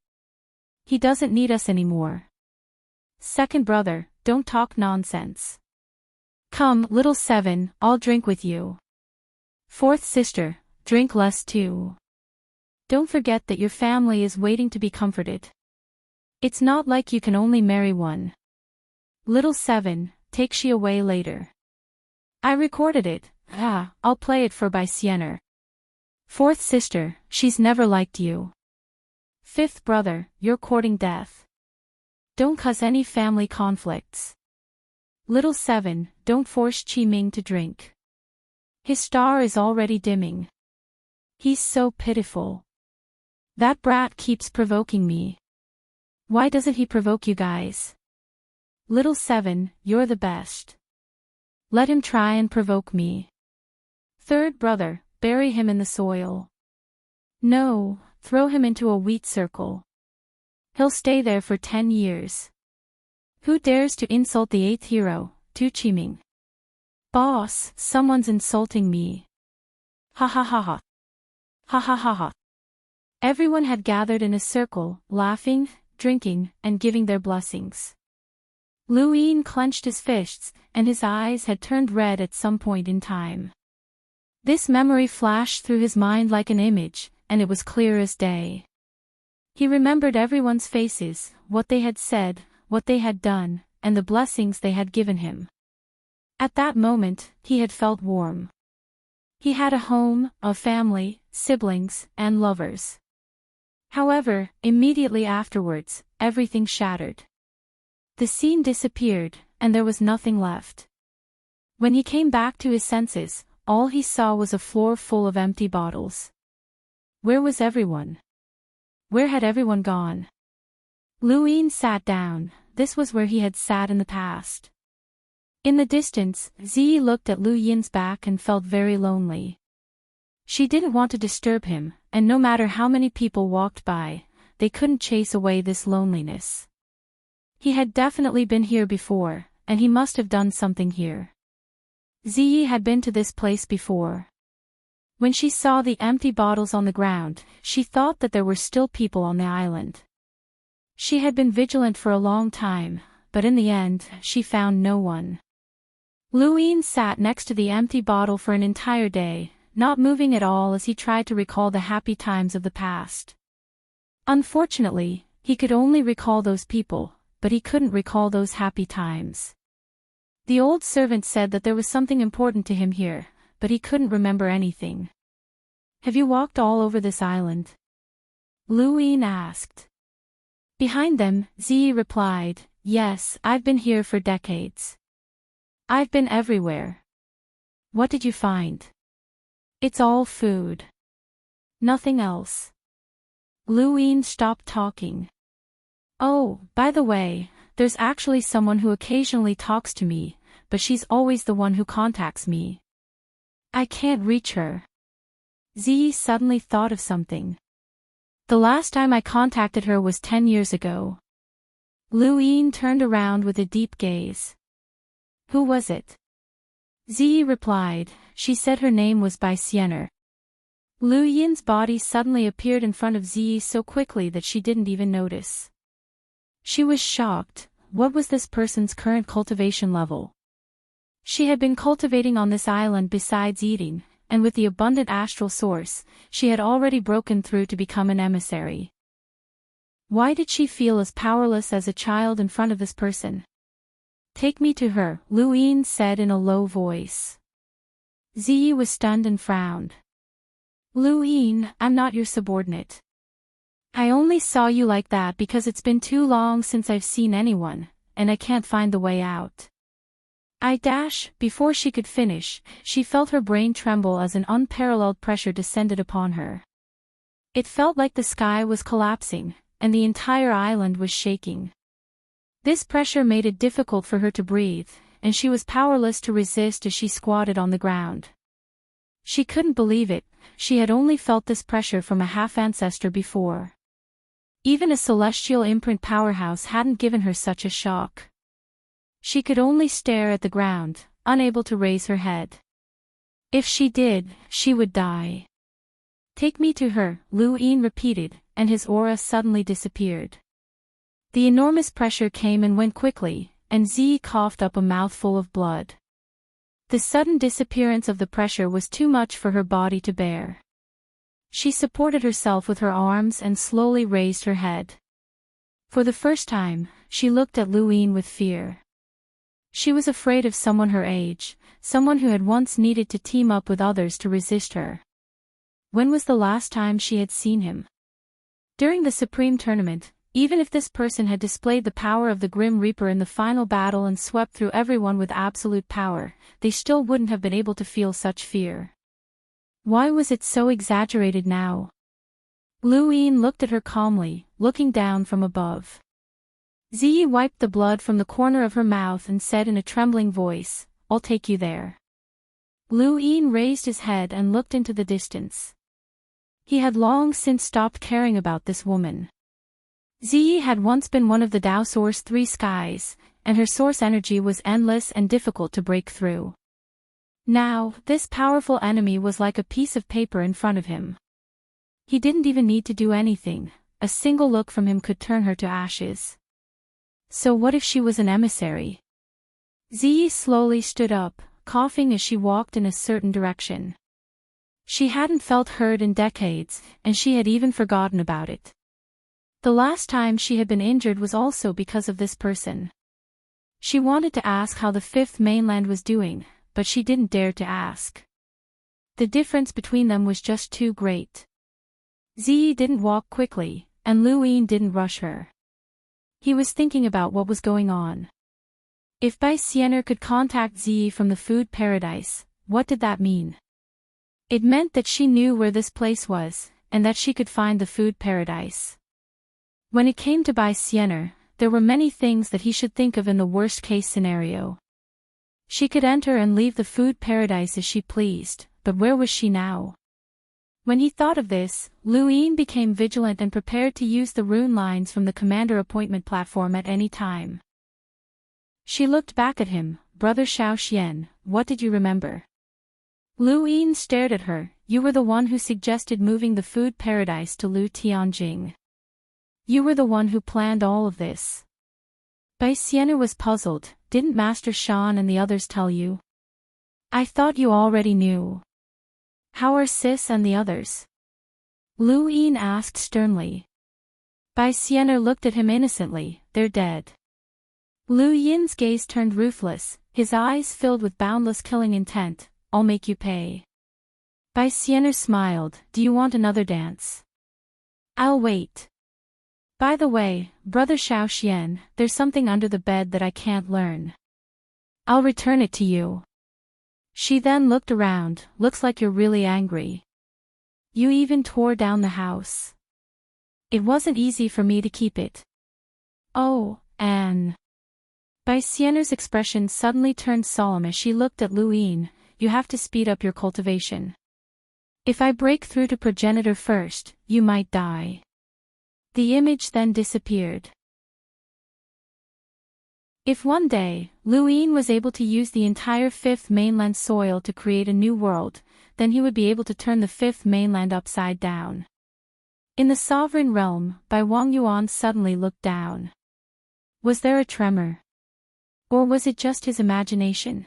Speaker 1: He doesn't need us anymore. Second brother, don't talk nonsense. Come, little Seven, I'll drink with you. Fourth sister, drink less too. Don't forget that your family is waiting to be comforted. It's not like you can only marry one. Little Seven, take she away later. I recorded it. I'll play it for by Siener. Fourth sister, she's never liked you. Fifth brother, you're courting death. Don't cause any family conflicts. Little Seven, don't force Qi Ming to drink. His star is already dimming. He's so pitiful. That brat keeps provoking me. Why doesn't he provoke you guys? Little Seven, you're the best. Let him try and provoke me. Third brother, bury him in the soil. No, throw him into a wheat circle. He'll stay there for 10 years. Who dares to insult the eighth hero, Tu Qiming? Boss, someone's insulting me. Ha ha ha ha. Ha ha ha ha. Everyone had gathered in a circle, laughing, drinking, and giving their blessings. Lu Yin clenched his fists, and his eyes had turned red at some point in time. This memory flashed through his mind like an image, and it was clear as day. He remembered everyone's faces, what they had said, what they had done, and the blessings they had given him. At that moment, he had felt warm. He had a home, a family, siblings, and lovers. However, immediately afterwards, everything shattered. The scene disappeared, and there was nothing left. When he came back to his senses, all he saw was a floor full of empty bottles. Where was everyone? Where had everyone gone? Lu Yin sat down. This was where he had sat in the past. In the distance, Ziyi looked at Lu Yin's back and felt very lonely. She didn't want to disturb him, and no matter how many people walked by, they couldn't chase away this loneliness. He had definitely been here before, and he must have done something here. Ziyi had been to this place before. When she saw the empty bottles on the ground, she thought that there were still people on the island. She had been vigilant for a long time, but in the end, she found no one. Luin sat next to the empty bottle for an entire day, not moving at all as he tried to recall the happy times of the past. Unfortunately, he could only recall those people, but he couldn't recall those happy times. The old servant said that there was something important to him here, but he couldn't remember anything. "Have you walked all over this island?" Luin asked. Behind them, Zi replied, "Yes, I've been here for decades. I've been everywhere." "What did you find?" "It's all food. Nothing else." Luin stopped talking. "Oh, by the way, there's actually someone who occasionally talks to me, but she's always the one who contacts me. I can't reach her." Zi suddenly thought of something. "The last time I contacted her was 10 years ago." Luin turned around with a deep gaze. "Who was it?" Zi replied, "She said her name was Bai Siener." Lu Yin's body suddenly appeared in front of Zi so quickly that she didn't even notice. She was shocked. What was this person's current cultivation level? She had been cultivating on this island besides eating, and with the abundant astral source, she had already broken through to become an emissary. Why did she feel as powerless as a child in front of this person? "Take me to her," Lu Yin said in a low voice. Zi was stunned and frowned. "Lu Yin, I'm not your subordinate. I only saw you like that because it's been too long since I've seen anyone, and I can't find the way out." Before she could finish, she felt her brain tremble as an unparalleled pressure descended upon her. It felt like the sky was collapsing, and the entire island was shaking. This pressure made it difficult for her to breathe, and she was powerless to resist as she squatted on the ground. She couldn't believe it, she had only felt this pressure from a half-ancestor before. Even a celestial imprint powerhouse hadn't given her such a shock. She could only stare at the ground, unable to raise her head. If she did, she would die. "Take me to her," Lu Yin repeated, and his aura suddenly disappeared. The enormous pressure came and went quickly, and Zi coughed up a mouthful of blood. The sudden disappearance of the pressure was too much for her body to bear. She supported herself with her arms and slowly raised her head. For the first time, she looked at Lu Yin with fear. She was afraid of someone her age, someone who had once needed to team up with others to resist her. When was the last time she had seen him? During the Supreme Tournament, even if this person had displayed the power of the Grim Reaper in the final battle and swept through everyone with absolute power, they still wouldn't have been able to feel such fear. Why was it so exaggerated now? Lu Yin looked at her calmly, looking down from above. Zi wiped the blood from the corner of her mouth and said in a trembling voice, "I'll take you there." Lu Yin raised his head and looked into the distance. He had long since stopped caring about this woman. Zi had once been one of the Tao Source Three Skies, and her source energy was endless and difficult to break through. Now, this powerful enemy was like a piece of paper in front of him. He didn't even need to do anything, a single look from him could turn her to ashes. So what if she was an emissary? Zi slowly stood up, coughing as she walked in a certain direction. She hadn't felt heard in decades, and she had even forgotten about it. The last time she had been injured was also because of this person. She wanted to ask how the Fifth Mainland was doing, but she didn't dare to ask. The difference between them was just too great. Zi didn't walk quickly, and Lu Yin didn't rush her. He was thinking about what was going on. If Bai Siener could contact Zi from the food paradise, what did that mean? It meant that she knew where this place was, and that she could find the food paradise. When it came to Bai Siener, there were many things that he should think of in the worst-case scenario. She could enter and leave the food paradise as she pleased, but where was she now? When he thought of this, Lu Yin became vigilant and prepared to use the rune lines from the commander appointment platform at any time. She looked back at him. "Brother Xiao Xian, what did you remember?" Lu Yin stared at her. "You were the one who suggested moving the food paradise to Lu Tianjing. You were the one who planned all of this." Sienna was puzzled. Didn't Master Shan and the others tell you? I thought you already knew. How are Sis and the others? Lu Yin asked sternly. Sienna looked at him innocently. They're dead. Lu Yin's gaze turned ruthless, his eyes filled with boundless killing intent. I'll make you pay. Sienna smiled. Do you want another dance? I'll wait. By the way, Brother Xiaoxian, there's something under the bed that I can't learn. I'll return it to you. She then looked around. Looks like you're really angry. You even tore down the house. It wasn't easy for me to keep it. Oh, Anne. Sienna's expression suddenly turned solemn as she looked at Lu Yin. You have to speed up your cultivation. If I break through to progenitor first, you might die. The image then disappeared. If one day, Lu Yin was able to use the entire fifth mainland soil to create a new world, then he would be able to turn the fifth mainland upside down. In the sovereign realm, Wang Yuan suddenly looked down. Was there a tremor? Or was it just his imagination?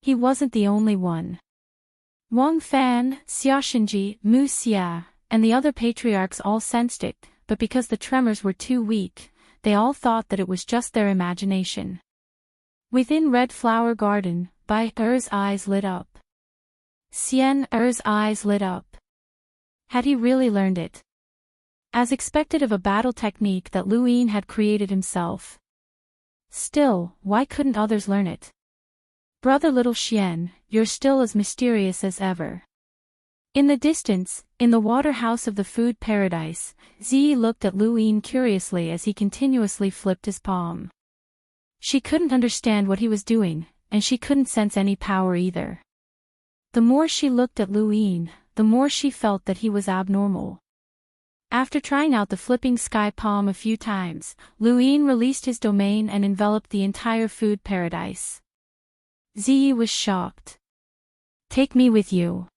Speaker 1: He wasn't the only one. Wang Fan, Xiaoxinji, Mu Xia, and the other patriarchs all sensed it, but because the tremors were too weak, they all thought that it was just their imagination. Within Red Flower Garden, Bai Er's eyes lit up. Xian Er's eyes lit up. Had he really learned it? As expected of a battle technique that Lu Yin had created himself. Still, why couldn't others learn it? Brother Little Xian, you're still as mysterious as ever. In the distance, in the water house of the food paradise, Ziyi looked at Lu Yin curiously as he continuously flipped his palm. She couldn't understand what he was doing, and she couldn't sense any power either. The more she looked at Lu Yin, the more she felt that he was abnormal. After trying out the flipping sky palm a few times, Lu Yin released his domain and enveloped the entire food paradise. Ziyi was shocked. Take me with you.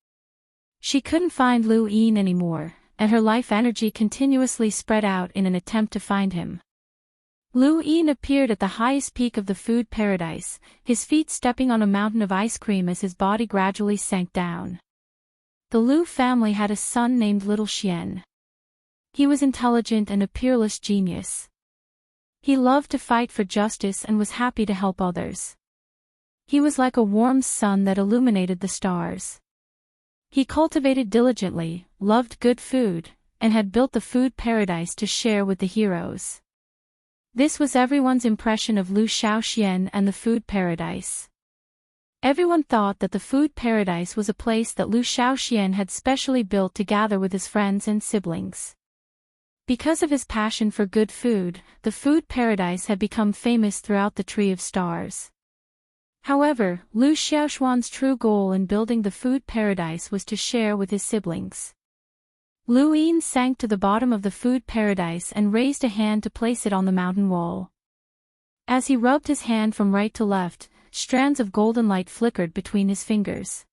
Speaker 1: She couldn't find Lu Yin anymore, and her life energy continuously spread out in an attempt to find him. Lu Yin appeared at the highest peak of the food paradise, his feet stepping on a mountain of ice cream as his body gradually sank down. The Lu family had a son named Little Xian. He was intelligent and a peerless genius. He loved to fight for justice and was happy to help others. He was like a warm sun that illuminated the stars. He cultivated diligently, loved good food, and had built the food paradise to share with the heroes. This was everyone's impression of Lu Xiaoxian and the food paradise. Everyone thought that the food paradise was a place that Lu Xiaoxian had specially built to gather with his friends and siblings. Because of his passion for good food, the food paradise had become famous throughout the Tree of Stars. However, Lu Xiaoxuan's true goal in building the food paradise was to share with his siblings. Lu Yin sank to the bottom of the food paradise and raised a hand to place it on the mountain wall. As he rubbed his hand from right to left, strands of golden light flickered between his fingers.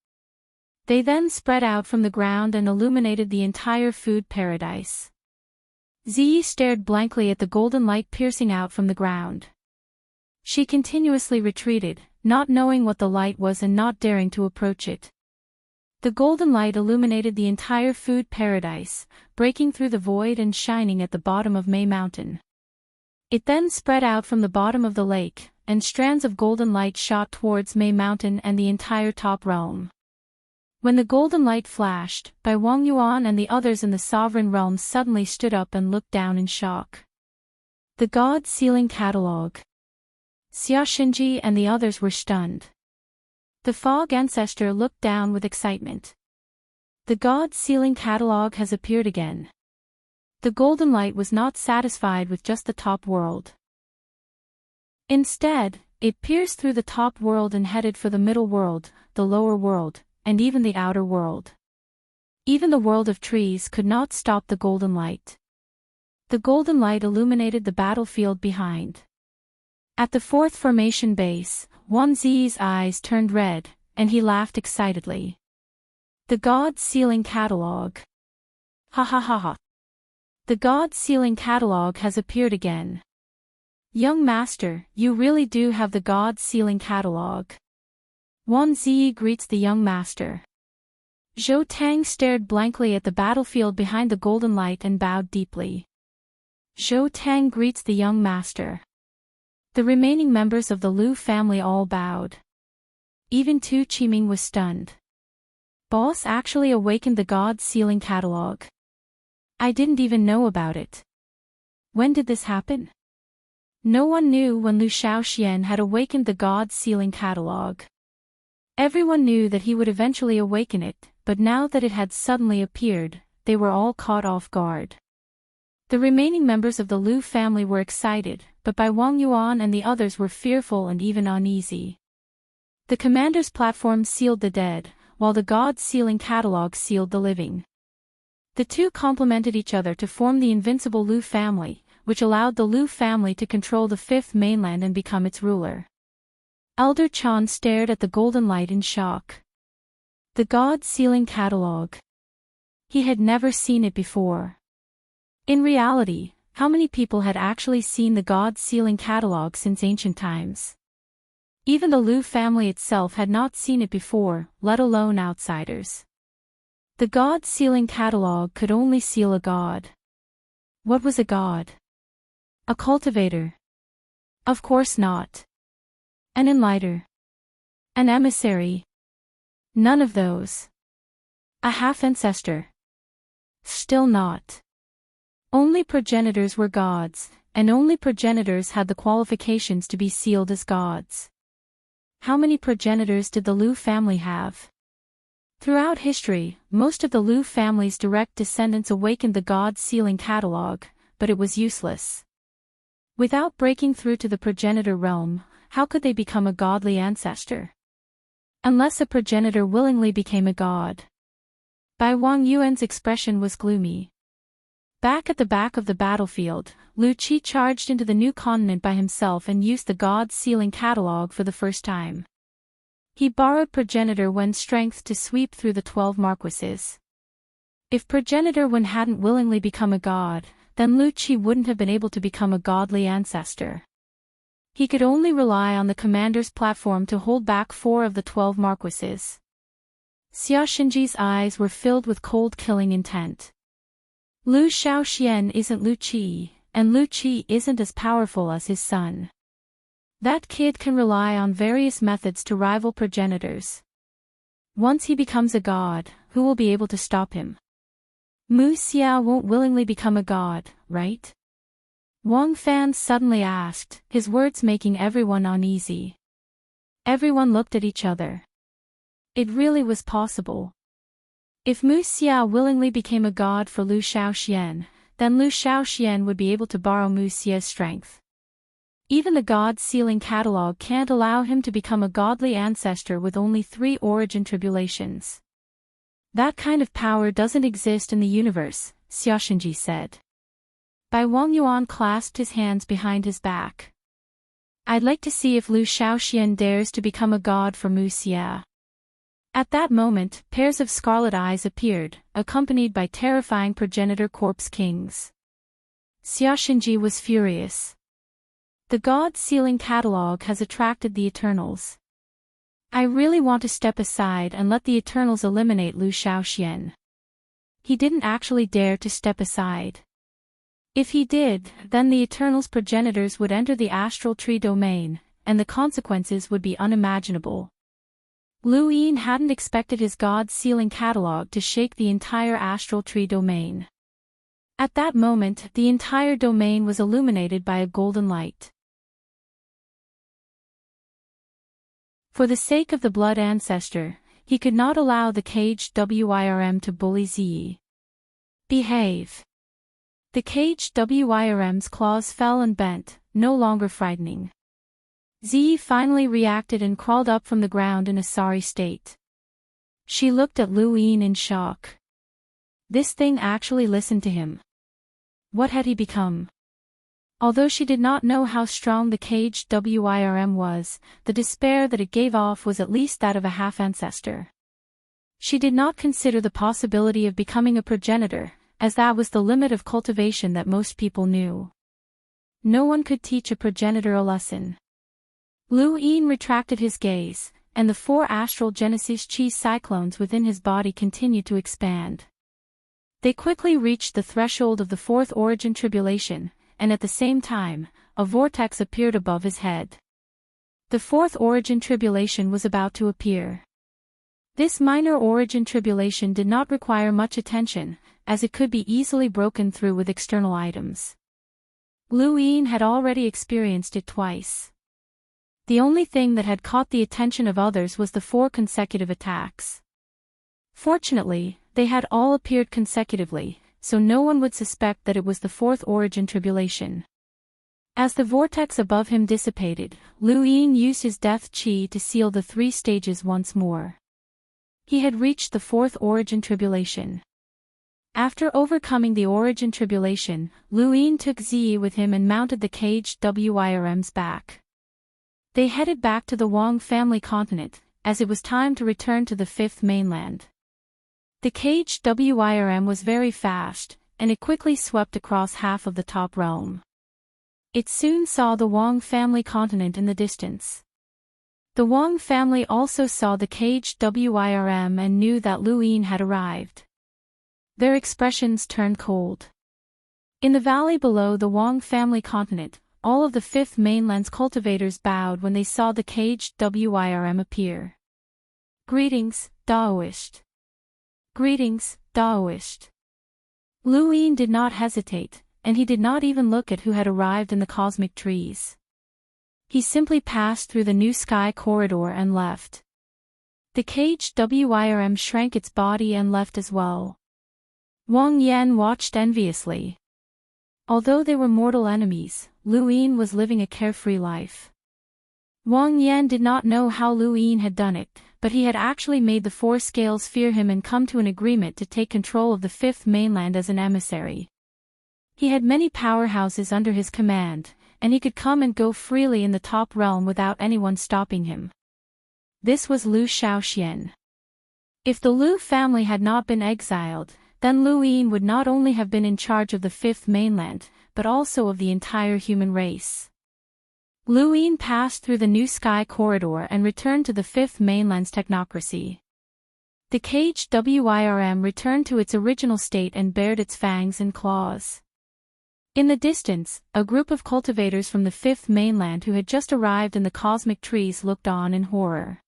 Speaker 1: They then spread out from the ground and illuminated the entire food paradise. Ziyi stared blankly at the golden light piercing out from the ground. She continuously retreated, not knowing what the light was and not daring to approach it. The golden light illuminated the entire food paradise, breaking through the void and shining at the bottom of May Mountain. It then spread out from the bottom of the lake, and strands of golden light shot towards May Mountain and the entire top realm. When the golden light flashed, Wang Yuan and the others in the sovereign realm suddenly stood up and looked down in shock. The God Sealing Catalogue. Xiaoxinji and the others were stunned. The Fog Ancestor looked down with excitement. The God Sealing Catalogue has appeared again. The golden light was not satisfied with just the top world. Instead, it pierced through the top world and headed for the middle world, the lower world, and even the outer world. Even the world of trees could not stop the golden light. The golden light illuminated the battlefield behind. At the fourth formation base, Wan Zi's eyes turned red, and he laughed excitedly. The God Sealing Catalogue. Ha ha ha ha. The God Sealing Catalogue has appeared again. Young master, you really do have the God-sealing catalog. Wan Ziyi greets the young master. Zhou Tang stared blankly at the battlefield behind the golden light and bowed deeply. Zhou Tang greets the young master. The remaining members of the Lu family all bowed. Even Tu Qiming was stunned. Boss actually awakened the God-sealing catalog. I didn't even know about it. When did this happen? No one knew when Lu Shaoxian had awakened the God-sealing catalog. Everyone knew that he would eventually awaken it, but now that it had suddenly appeared, they were all caught off guard. The remaining members of the Lu family were excited, but Bai Wang Yuan and the others were fearful and even uneasy. The commander's platform sealed the dead, while the God-sealing catalog sealed the living. The two complemented each other to form the invincible Lu family, which allowed the Lu family to control the fifth mainland and become its ruler. Elder Chan stared at the golden light in shock. The God-sealing catalog. He had never seen it before. In reality, how many people had actually seen the God-sealing catalog since ancient times? Even the Lu family itself had not seen it before, let alone outsiders. The God-sealing catalog could only seal a god. What was a god? A cultivator? Of course not. An enlighter? An emissary? None of those. A half-ancestor? Still not. Only progenitors were gods, and only progenitors had the qualifications to be sealed as gods. How many progenitors did the Lu family have? Throughout history, most of the Lu family's direct descendants awakened the God-sealing catalog, but it was useless. Without breaking through to the progenitor realm, how could they become a godly ancestor? Unless a progenitor willingly became a god. Bai Wang Yuan's expression was gloomy. Back at the back of the battlefield, Lu Qi charged into the new continent by himself and used the God-sealing catalog for the first time. He borrowed progenitor Wen's strength to sweep through the 12 marquises. If progenitor Wen hadn't willingly become a god, then Lu Qi wouldn't have been able to become a godly ancestor. He could only rely on the commander's platform to hold back 4 of the 12 marquises. Xia Xinji's eyes were filled with cold killing intent. Lu Shaoxian isn't Lu Qi, and Lu Qi isn't as powerful as his son. That kid can rely on various methods to rival progenitors. Once he becomes a god, who will be able to stop him? Mu Xia won't willingly become a god, right? Wang Fan suddenly asked, his words making everyone uneasy. Everyone looked at each other. It really was possible. If Mu Xia willingly became a god for Lu Shaoxian, then Lu Shaoxian would be able to borrow Mu Xia's strength. Even the God-sealing catalog can't allow him to become a godly ancestor with only 3 origin tribulations. That kind of power doesn't exist in the universe, Xia Xinji said. Bai Wang Yuan clasped his hands behind his back. I'd like to see if Lu Shaoxian dares to become a god for Mu Xia. At that moment, pairs of scarlet eyes appeared, accompanied by terrifying progenitor corpse kings. Xia Xinji was furious. The God-sealing catalog has attracted the Eternals. I really want to step aside and let the Eternals eliminate Lu Shaoxian. He didn't actually dare to step aside. If he did, then the Eternals' progenitors would enter the astral tree domain, and the consequences would be unimaginable. Lu Yin hadn't expected his God-sealing catalog to shake the entire astral tree domain. At that moment, the entire domain was illuminated by a golden light. For the sake of the blood ancestor, he could not allow the caged WIRM to bully Ziyi. Behave. The caged WIRM's claws fell and bent, no longer frightening. Ziyi finally reacted and crawled up from the ground in a sorry state. She looked at Lu Yin in shock. This thing actually listened to him. What had he become? Although she did not know how strong the caged WIRM was, the despair that it gave off was at least that of a half-ancestor. She did not consider the possibility of becoming a progenitor, as that was the limit of cultivation that most people knew. no one could teach a progenitor a lesson. Lu Yin retracted his gaze, and the 4 astral Genesis chi cyclones within his body continued to expand. They quickly reached the threshold of the 4th origin tribulation, and at the same time, a vortex appeared above his head. The 4th origin tribulation was about to appear. This minor origin tribulation did not require much attention, as it could be easily broken through with external items. Lu Yin had already experienced it twice. The only thing that had caught the attention of others was the 4 consecutive attacks. Fortunately, they had all appeared consecutively, so no one would suspect that it was the 4th origin tribulation. As the vortex above him dissipated, Lu Yin used his death chi to seal the 3 stages once more. He had reached the 4th origin tribulation. After overcoming the origin tribulation, Lu Yin took Ziyi with him and mounted the caged Wirm's back. They headed back to the Wang family continent, as it was time to return to the 5th mainland. The caged Wirm was very fast, and it quickly swept across half of the top realm. It soon saw the Wang family continent in the distance. The Wang family also saw the caged Wirm and knew that Lu Yin had arrived. Their expressions turned cold. In the valley below the Wang family continent, all of the 5th mainland's cultivators bowed when they saw the caged Wirm appear. Greetings, Daoist. Greetings, Daoist. Lu Yin did not hesitate, and he did not even look at who had arrived in the cosmic trees. He simply passed through the new sky corridor and left. The caged Wirm shrank its body and left as well. Wang Yan watched enviously. Although they were mortal enemies, Lu Yin was living a carefree life. Wang Yan did not know how Lu Yin had done it, but he had actually made the 4 scales fear him and come to an agreement to take control of the 5th mainland as an emissary. He had many powerhouses under his command, and he could come and go freely in the top realm without anyone stopping him. This was Lu Shaoxian. If the Lu family had not been exiled, then Lu Yin would not only have been in charge of the 5th mainland, but also of the entire human race. Lu Yin passed through the new sky corridor and returned to the 5th mainland's technocracy. The caged Wirm returned to its original state and bared its fangs and claws. In the distance, a group of cultivators from the 5th mainland who had just arrived in the cosmic trees looked on in horror.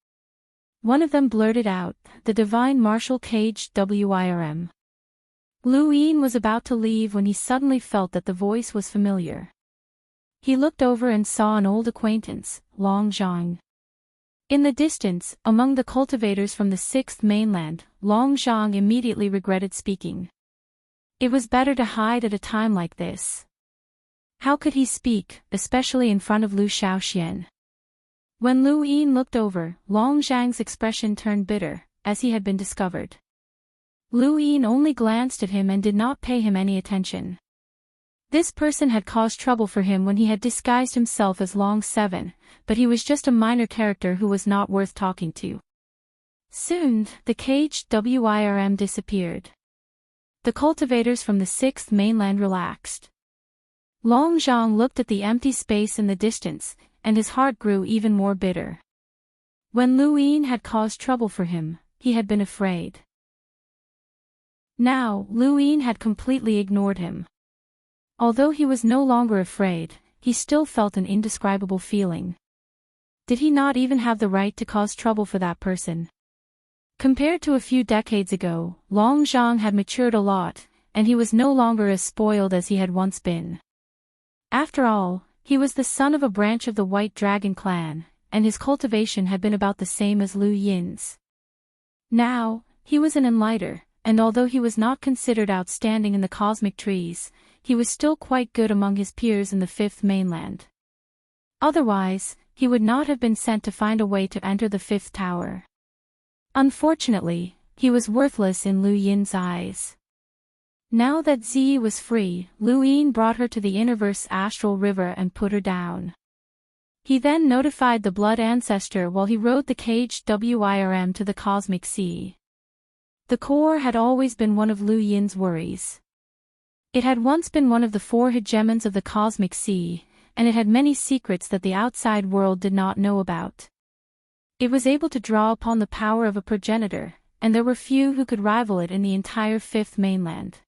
Speaker 1: One of them blurted out, "The divine martial caged Wirm." Lu Yin was about to leave when he suddenly felt that the voice was familiar. He looked over and saw an old acquaintance, Long Zhang. In the distance, among the cultivators from the 6th mainland, Long Zhang immediately regretted speaking. It was better to hide at a time like this. How could he speak, especially in front of Lu Shaoxian? When Lu Yin looked over, Long Zhang's expression turned bitter, as he had been discovered. Lu Yin only glanced at him and did not pay him any attention. This person had caused trouble for him when he had disguised himself as Long 7, but he was just a minor character who was not worth talking to. Soon, the caged Wirm disappeared. The cultivators from the 6th mainland relaxed. Long Zhang looked at the empty space in the distance, and his heart grew even more bitter. When Lu Yin had caused trouble for him, he had been afraid. Now, Lu Yin had completely ignored him. Although he was no longer afraid, he still felt an indescribable feeling. Did he not even have the right to cause trouble for that person? Compared to a few decades ago, Long Zhang had matured a lot, and he was no longer as spoiled as he had once been. After all, he was the son of a branch of the White Dragon clan, and his cultivation had been about the same as Lu Yin's. Now, he was an enlighter, and although he was not considered outstanding in the cosmic trees, he was still quite good among his peers in the 5th mainland. Otherwise, he would not have been sent to find a way to enter the 5th tower. Unfortunately, he was worthless in Lu Yin's eyes. Now that Ziyi was free, Lu Yin brought her to the Innerverse astral river and put her down. He then notified the blood ancestor while he rode the caged Wirm to the cosmic sea. The core had always been one of Lu Yin's worries. It had once been one of the 4 hegemons of the cosmic sea, and it had many secrets that the outside world did not know about. It was able to draw upon the power of a progenitor, and there were few who could rival it in the entire fifth mainland.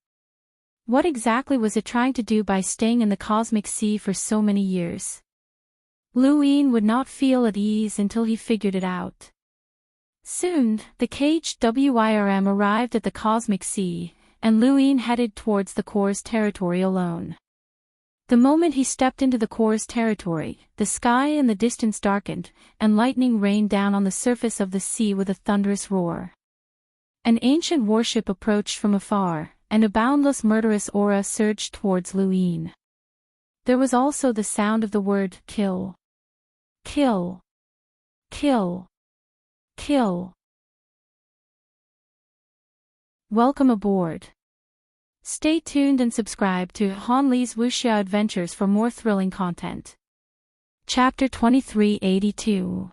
Speaker 1: What exactly was it trying to do by staying in the cosmic sea for so many years? Lu Yin would not feel at ease until he figured it out. Soon, the caged WIRM arrived at the cosmic sea, and Lu Yin headed towards the core's territory alone. The moment he stepped into the core's territory, the sky in the distance darkened, and lightning rained down on the surface of the sea with a thunderous roar. An ancient warship approached from afar, and a boundless murderous aura surged towards Lu Yin. There was also the sound of the word kill. Kill. Kill. Kill. Welcome aboard. Stay tuned and subscribe to Han Li's Wuxia Adventures for more thrilling content. Chapter 2382.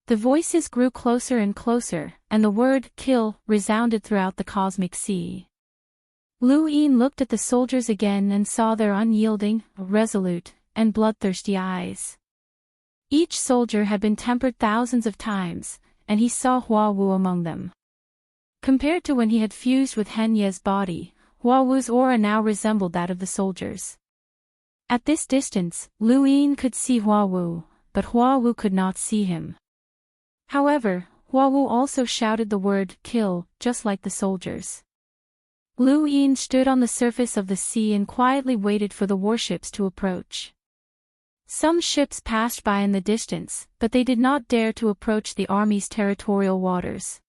Speaker 1: The voices grew closer and closer, and the word kill resounded throughout the cosmic sea. Lu Yin looked at the soldiers again and saw their unyielding, resolute, and bloodthirsty eyes. Each soldier had been tempered thousands of times, and he saw Hua Wu among them. Compared to when he had fused with Hen Ye's body, Hua Wu's aura now resembled that of the soldiers. At this distance, Lu Yin could see Hua Wu, but Hua Wu could not see him. However, Hua Wu also shouted the word kill, just like the soldiers. Lu Yin stood on the surface of the sea and quietly waited for the warships to approach. Some ships passed by in the distance, but they did not dare to approach the army's territorial waters.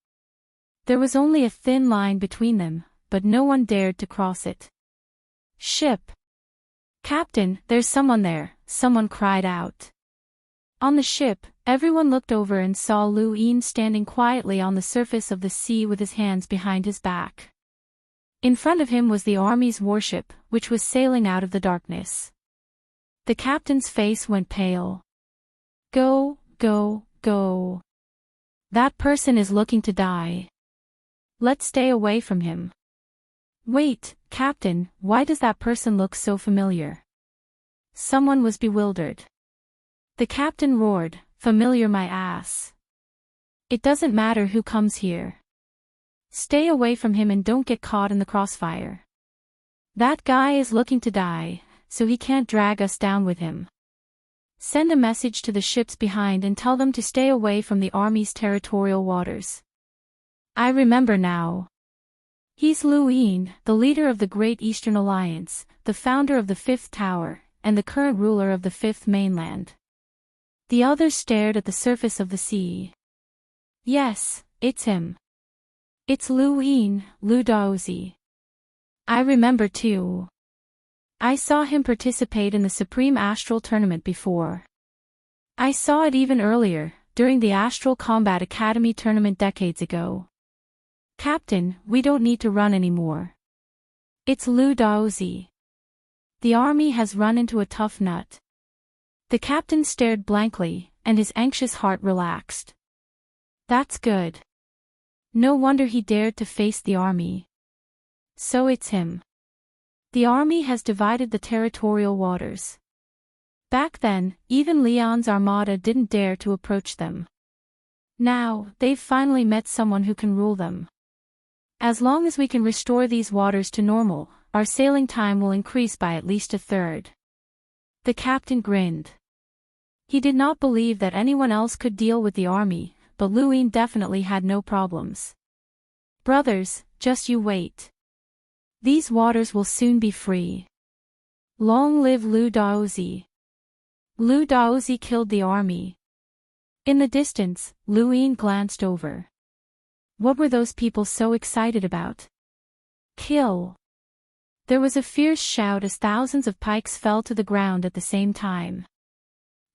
Speaker 1: There was only a thin line between them, but no one dared to cross it. Ship. Captain, there's someone there, someone cried out. On the ship, everyone looked over and saw Lu Yin standing quietly on the surface of the sea with his hands behind his back. In front of him was the army's warship, which was sailing out of the darkness. The captain's face went pale. Go, go, go. That person is looking to die. Let's stay away from him. Wait, Captain, why does that person look so familiar? Someone was bewildered. The captain roared, familiar my ass. It doesn't matter who comes here. Stay away from him and don't get caught in the crossfire. That guy is looking to die, so he can't drag us down with him. Send a message to the ships behind and tell them to stay away from the army's territorial waters. I remember now. He's Lu Yin, the leader of the Great Eastern Alliance, the founder of the Fifth Tower, and the current ruler of the Fifth Mainland. The others stared at the surface of the sea. Yes, it's him. It's Lu Yin, Lu Daozi. I remember too. I saw him participate in the Supreme Astral Tournament before. I saw it even earlier, during the Astral Combat Academy tournament decades ago. Captain, we don't need to run anymore. It's Lu Daozi. The army has run into a tough nut. The captain stared blankly, and his anxious heart relaxed. That's good. No wonder he dared to face the army. So it's him. The army has divided the territorial waters. Back then, even Leon's armada didn't dare to approach them. Now, they've finally met someone who can rule them. As long as we can restore these waters to normal, our sailing time will increase by at least a third. The captain grinned. He did not believe that anyone else could deal with the army, but Lu Yin definitely had no problems. Brothers, just you wait. These waters will soon be free. Long live Lu Daozi. Lu Daozi killed the army. In the distance, Lu Yin glanced over. What were those people so excited about? Kill. There was a fierce shout as thousands of pikes fell to the ground at the same time.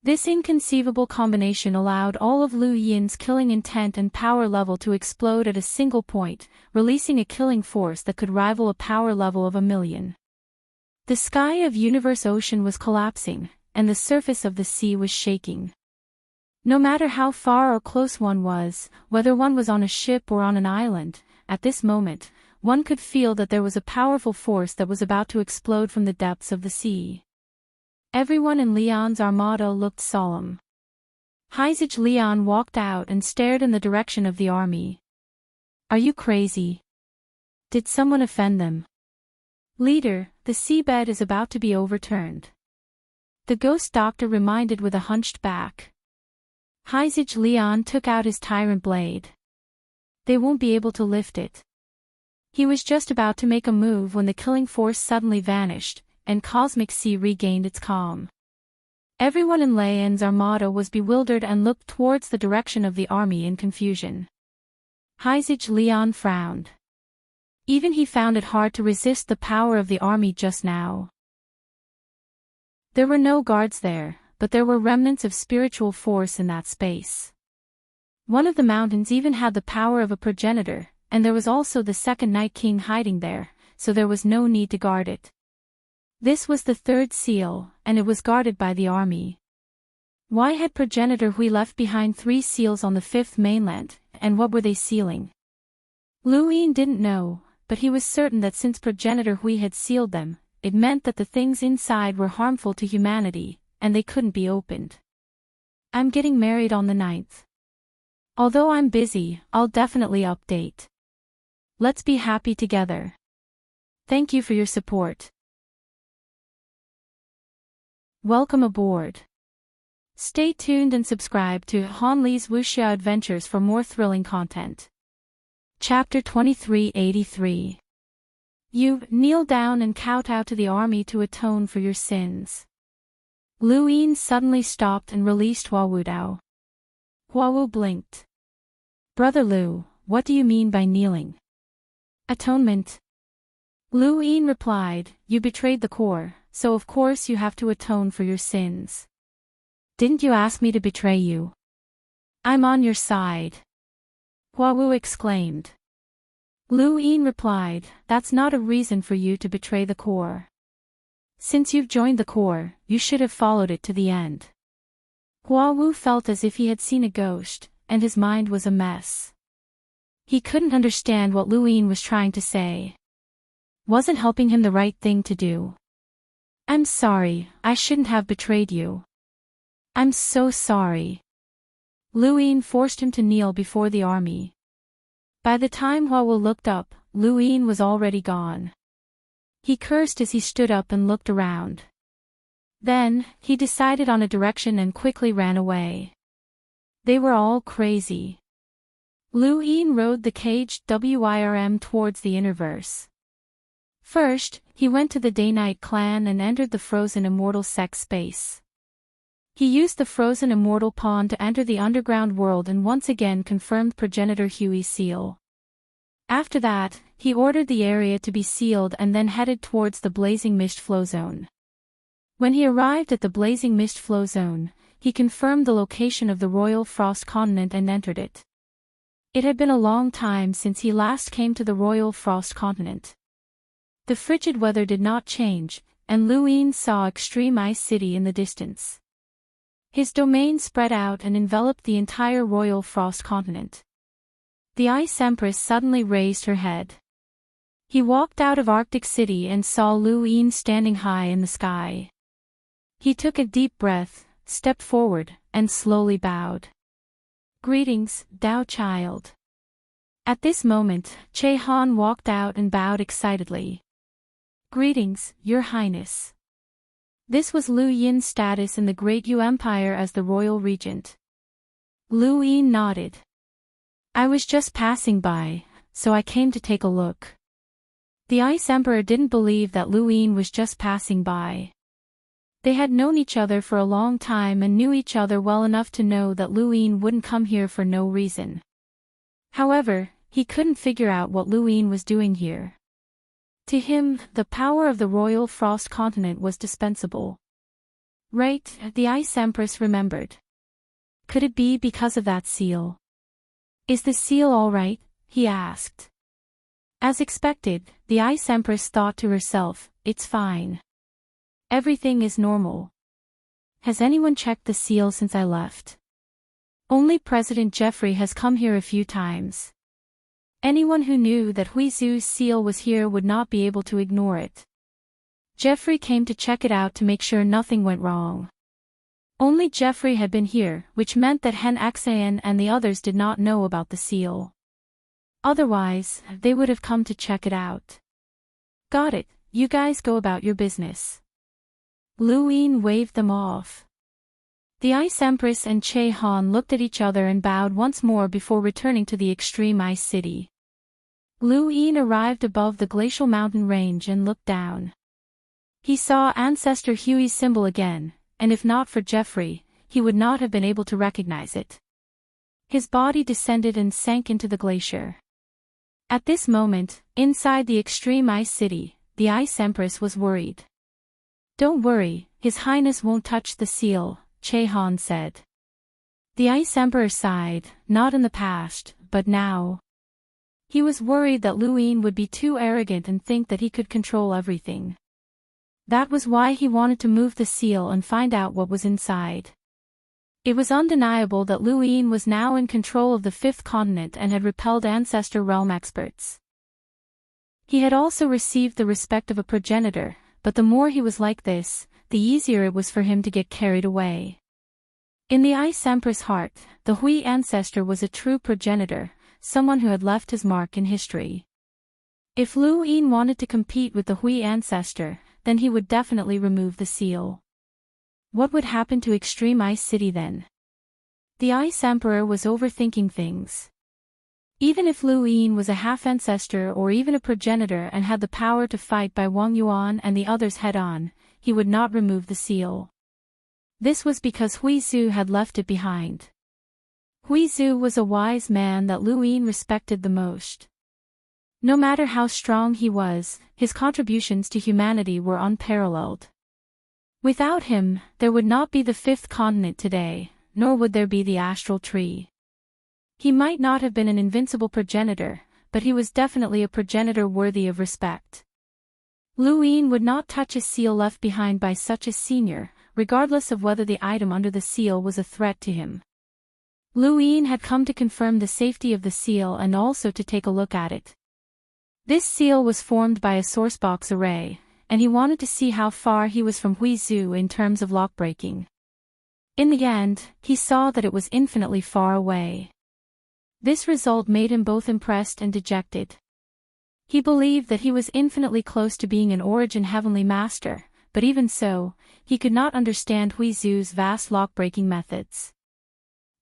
Speaker 1: This inconceivable combination allowed all of Lu Yin's killing intent and power level to explode at a single point, releasing a killing force that could rival a power level of 1,000,000. The sky of Universe Ocean was collapsing, and the surface of the sea was shaking. No matter how far or close one was, whether one was on a ship or on an island, at this moment, one could feel that there was a powerful force that was about to explode from the depths of the sea. Everyone in Leon's armada looked solemn. Heizage Leon walked out and stared in the direction of the army. Are you crazy? Did someone offend them? Leader, the seabed is about to be overturned. The ghost doctor reminded with a hunched back. Heizage Leon took out his tyrant blade. They won't be able to lift it. He was just about to make a move when the killing force suddenly vanished, and cosmic sea regained its calm. Everyone in Leon's armada was bewildered and looked towards the direction of the army in confusion. Heizage Leon frowned. Even he found it hard to resist the power of the army just now. There were no guards there, but there were remnants of spiritual force in that space. One of the mountains even had the power of a progenitor, and there was also the second Night King hiding there, so there was no need to guard it. This was the third seal, and it was guarded by the army. Why had progenitor Hui left behind 3 seals on the 5th mainland, and what were they sealing? Lu Yin didn't know, but he was certain that since progenitor Hui had sealed them, it meant that the things inside were harmful to humanity, and they couldn't be opened. I'm getting married on the 9th. Although I'm busy, I'll definitely update. Let's be happy together. Thank you for your support. Welcome aboard. Stay tuned and subscribe to Han Li's Wuxia Adventures for more thrilling content. Chapter 2383. You kneel down and kowtow to the army to atone for your sins. Lu Yin suddenly stopped and released Hua Wudao. Hua Wu blinked. Brother Lu, what do you mean by kneeling? Atonement. Lu Yin replied, you betrayed the core, so of course you have to atone for your sins. Didn't you ask me to betray you? I'm on your side. Hua Wu exclaimed. Lu Yin replied, that's not a reason for you to betray the core. Since you've joined the core, you should have followed it to the end. Hua Wu felt as if he had seen a ghost, and his mind was a mess. He couldn't understand what Lu Yin was trying to say. Wasn't helping him the right thing to do. I'm sorry, I shouldn't have betrayed you. I'm so sorry. Lu Yin forced him to kneel before the army. By the time Hua Wu looked up, Lu Yin was already gone. He cursed as he stood up and looked around. Then, he decided on a direction and quickly ran away. They were all crazy. Lu Yin rode the caged WIRM towards the Innerverse. First, he went to the Day-Night clan and entered the frozen immortal sex space. He used the frozen immortal pawn to enter the underground world and once again confirmed progenitor Hui's seal. After that, he ordered the area to be sealed and then headed towards the blazing mist flow zone. When he arrived at the blazing mist flow zone, he confirmed the location of the Royal Frost Continent and entered it. It had been a long time since he last came to the Royal Frost Continent. The frigid weather did not change, and Lu Yin saw Extreme Ice City in the distance. His domain spread out and enveloped the entire Royal Frost Continent. The Ice Empress suddenly raised her head. He walked out of Arctic City and saw Lu Yin standing high in the sky. He took a deep breath, stepped forward, and slowly bowed. Greetings, Dao child. At this moment, Che Han walked out and bowed excitedly. Greetings, Your Highness. This was Lu Yin's status in the Great Yu Empire as the royal regent. Lu Yin nodded. I was just passing by, so I came to take a look. The Ice Emperor didn't believe that Lu Yin was just passing by. They had known each other for a long time and knew each other well enough to know that Lu Yin wouldn't come here for no reason. However, he couldn't figure out what Lu Yin was doing here. To him, the power of the Royal Frost Continent was dispensable. Right, the Ice Empress remembered. Could it be because of that seal? Is the seal all right? He asked. As expected, the Ice Empress thought to herself, it's fine. Everything is normal. Has anyone checked the seal since I left? Only President Jeffrey has come here a few times. Anyone who knew that Huizu's seal was here would not be able to ignore it. Jeffrey came to check it out to make sure nothing went wrong. Only Jeffrey had been here, which meant that Hen Xan and the others did not know about the seal. Otherwise, they would have come to check it out. Got it, you guys go about your business. Lu Yin waved them off. The Ice Empress and Che Han looked at each other and bowed once more before returning to the extreme ice city. Lu Yin arrived above the glacial mountain range and looked down. He saw Ancestor Huey's symbol again, and if not for Jeffrey, he would not have been able to recognize it. His body descended and sank into the glacier. At this moment, inside the extreme ice city, the Ice Empress was worried. Don't worry, His Highness won't touch the seal, Che Han said. The Ice Emperor sighed, not in the past, but now. He was worried that Lu Yin would be too arrogant and think that he could control everything. That was why he wanted to move the seal and find out what was inside. It was undeniable that Lu Yin was now in control of the fifth continent and had repelled Ancestor Realm experts. He had also received the respect of a progenitor, but the more he was like this, the easier it was for him to get carried away. In the Ice Empress' heart, the Hui ancestor was a true progenitor, someone who had left his mark in history. If Lu Yin wanted to compete with the Hui ancestor, then he would definitely remove the seal. What would happen to Extreme Ice City then? The Ice Emperor was overthinking things. Even if Lu Yin was a half-ancestor or even a progenitor and had the power to fight by Wang Yuan and the others head-on, he would not remove the seal. This was because Hui Zhu had left it behind. Hui Zhu was a wise man that Lu Yin respected the most. No matter how strong he was, his contributions to humanity were unparalleled. Without him, there would not be the fifth continent today, nor would there be the astral tree. He might not have been an invincible progenitor, but he was definitely a progenitor worthy of respect. Lu Yin would not touch a seal left behind by such a senior, regardless of whether the item under the seal was a threat to him. Lu Yin had come to confirm the safety of the seal and also to take a look at it. This seal was formed by a sourcebox array, and he wanted to see how far he was from Hui Zhu in terms of lock-breaking. In the end, he saw that it was infinitely far away. This result made him both impressed and dejected. He believed that he was infinitely close to being an origin heavenly master, but even so, he could not understand Hui Zhu's vast lock-breaking methods.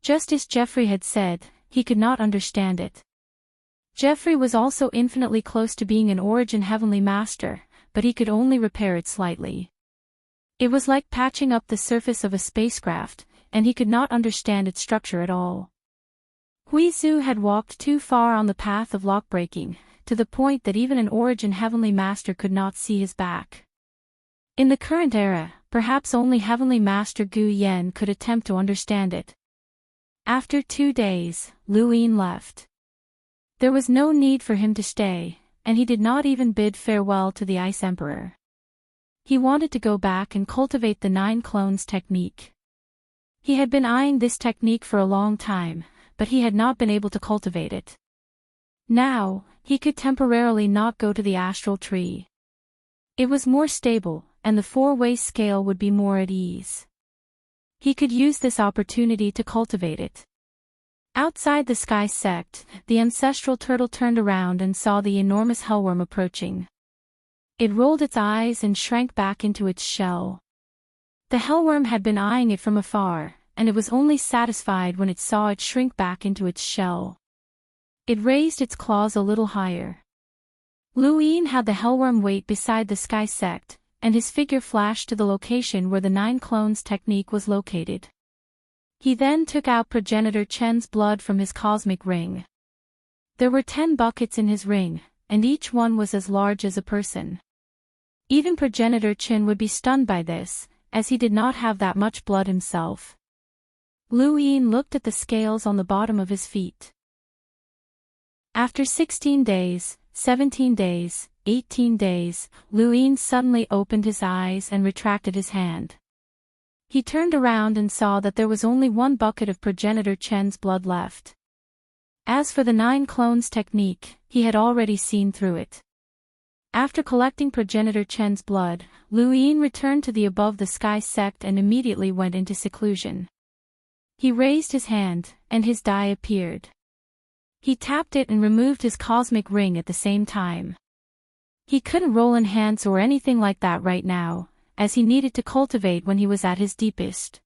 Speaker 1: Just as Jeffrey had said, he could not understand it. Jeffrey was also infinitely close to being an origin heavenly master, but he could only repair it slightly. It was like patching up the surface of a spacecraft, and he could not understand its structure at all. Hui Zhu had walked too far on the path of lock-breaking, to the point that even an origin heavenly master could not see his back. In the current era, perhaps only Heavenly Master Gu Yen could attempt to understand it. After 2 days, Lu Yin left. There was no need for him to stay, and he did not even bid farewell to the Ice Emperor. He wanted to go back and cultivate the 9 clones technique. He had been eyeing this technique for a long time, but he had not been able to cultivate it. Now, he could temporarily not go to the astral tree. It was more stable, and the 4-way scale would be more at ease. He could use this opportunity to cultivate it. Outside the sky sect, the ancestral turtle turned around and saw the enormous hellworm approaching. It rolled its eyes and shrank back into its shell. The hellworm had been eyeing it from afar, and it was only satisfied when it saw it shrink back into its shell. It raised its claws a little higher. Lu Yin had the hellworm wait beside the sky sect, and his figure flashed to the location where the 9 clones technique was located. He then took out Progenitor Chen's blood from his cosmic ring. There were 10 buckets in his ring, and each one was as large as a person. Even Progenitor Chen would be stunned by this, as he did not have that much blood himself. Lu Yin looked at the scales on the bottom of his feet. After 16 days, 17 days, 18 days, Lu Yin suddenly opened his eyes and retracted his hand. He turned around and saw that there was only 1 bucket of Progenitor Chen's blood left. As for the 9 clones technique, he had already seen through it. After collecting progenitor Chen's blood, Lu Yin returned to the above-the-sky sect and immediately went into seclusion. He raised his hand, and his die appeared. He tapped it and removed his cosmic ring at the same time. He couldn't roll enhance or anything like that right now, as he needed to cultivate when he was at his deepest.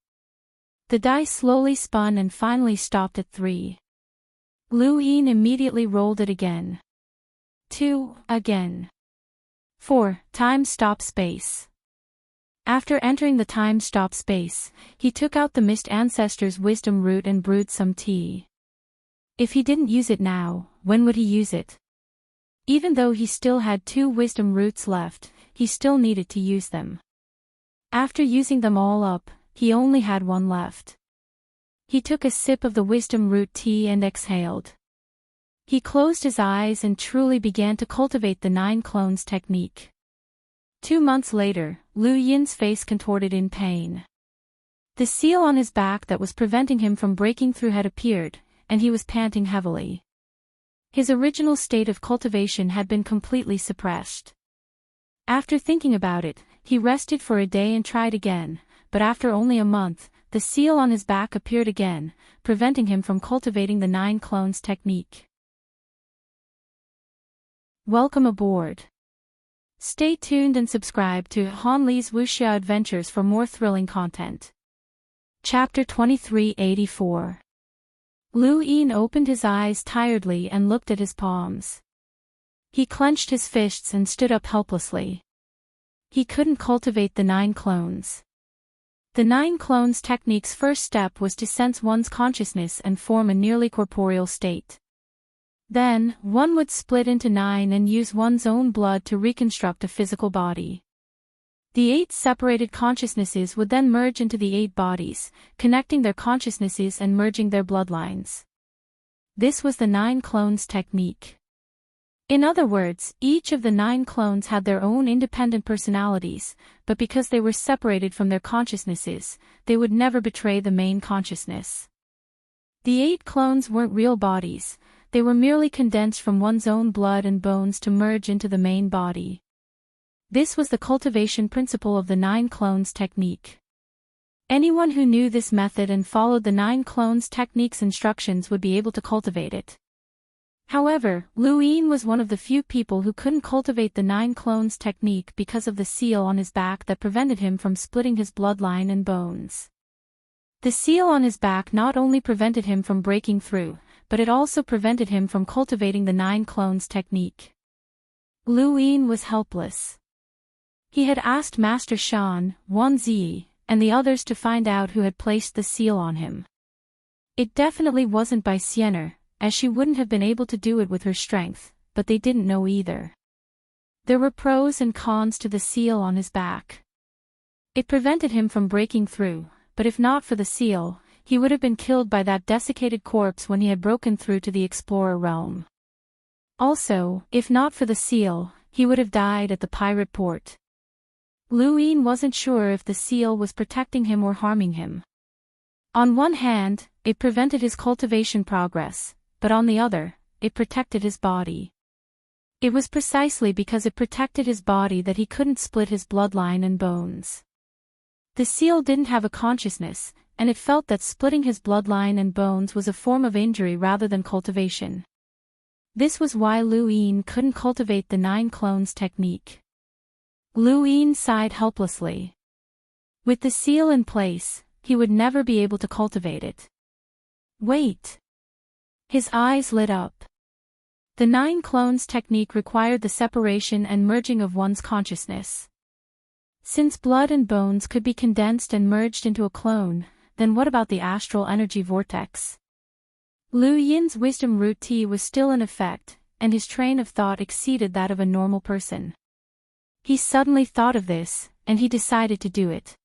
Speaker 1: The die slowly spun and finally stopped at 3. Lu Yin immediately rolled it again. 2, again. 4, time stop space. After entering the time stop space, he took out the missed ancestor's wisdom root and brewed some tea. If he didn't use it now, when would he use it? Even though he still had 2 wisdom roots left, he still needed to use them. After using them all up, he only had 1 left. He took a sip of the wisdom root tea and exhaled. He closed his eyes and truly began to cultivate the 9 clones technique. 2 months later, Lu Yin's face contorted in pain. The seal on his back that was preventing him from breaking through had appeared, and he was panting heavily. His original state of cultivation had been completely suppressed. After thinking about it, he rested for a day and tried again, but after only a month, the seal on his back appeared again, preventing him from cultivating the 9 clones technique. Welcome aboard. Stay tuned and subscribe to Han Li's Wuxia Adventures for more thrilling content. Chapter 2384. Lu Yin opened his eyes tiredly and looked at his palms. He clenched his fists and stood up helplessly. He couldn't cultivate the 9 clones. The 9 clones technique's first step was to sense one's consciousness and form a nearly corporeal state. Then, one would split into 9 and use one's own blood to reconstruct a physical body. The 8 separated consciousnesses would then merge into the 8 bodies, connecting their consciousnesses and merging their bloodlines. This was the 9 clones technique. In other words, each of the 9 clones had their own independent personalities, but because they were separated from their consciousnesses, they would never betray the main consciousness. The 8 clones weren't real bodies, they were merely condensed from one's own blood and bones to merge into the main body. This was the cultivation principle of the 9 clones technique. Anyone who knew this method and followed the 9 clones technique's instructions would be able to cultivate it. However, Lu Yin was one of the few people who couldn't cultivate the 9 clones technique because of the seal on his back that prevented him from splitting his bloodline and bones. The seal on his back not only prevented him from breaking through, but it also prevented him from cultivating the 9 clones technique. Lu Yin was helpless. He had asked Master Shan, Wan Zi, and the others to find out who had placed the seal on him. It definitely wasn't by Sienna, as she wouldn't have been able to do it with her strength, but they didn't know either. There were pros and cons to the seal on his back. It prevented him from breaking through, but if not for the seal, he would have been killed by that desiccated corpse when he had broken through to the explorer realm. Also, if not for the seal, he would have died at the pirate port. Lu Yin wasn't sure if the seal was protecting him or harming him. On one hand, it prevented his cultivation progress, but on the other, it protected his body. It was precisely because it protected his body that he couldn't split his bloodline and bones. The seal didn't have a consciousness, and it felt that splitting his bloodline and bones was a form of injury rather than cultivation. This was why Lu Yin couldn't cultivate the 9 clones technique. Lu Yin sighed helplessly. With the seal in place, he would never be able to cultivate it. Wait! His eyes lit up. The 9 clones technique required the separation and merging of one's consciousness. Since blood and bones could be condensed and merged into a clone, then what about the astral energy vortex? Lu Yin's wisdom root tea was still in effect, and his train of thought exceeded that of a normal person. He suddenly thought of this, and he decided to do it.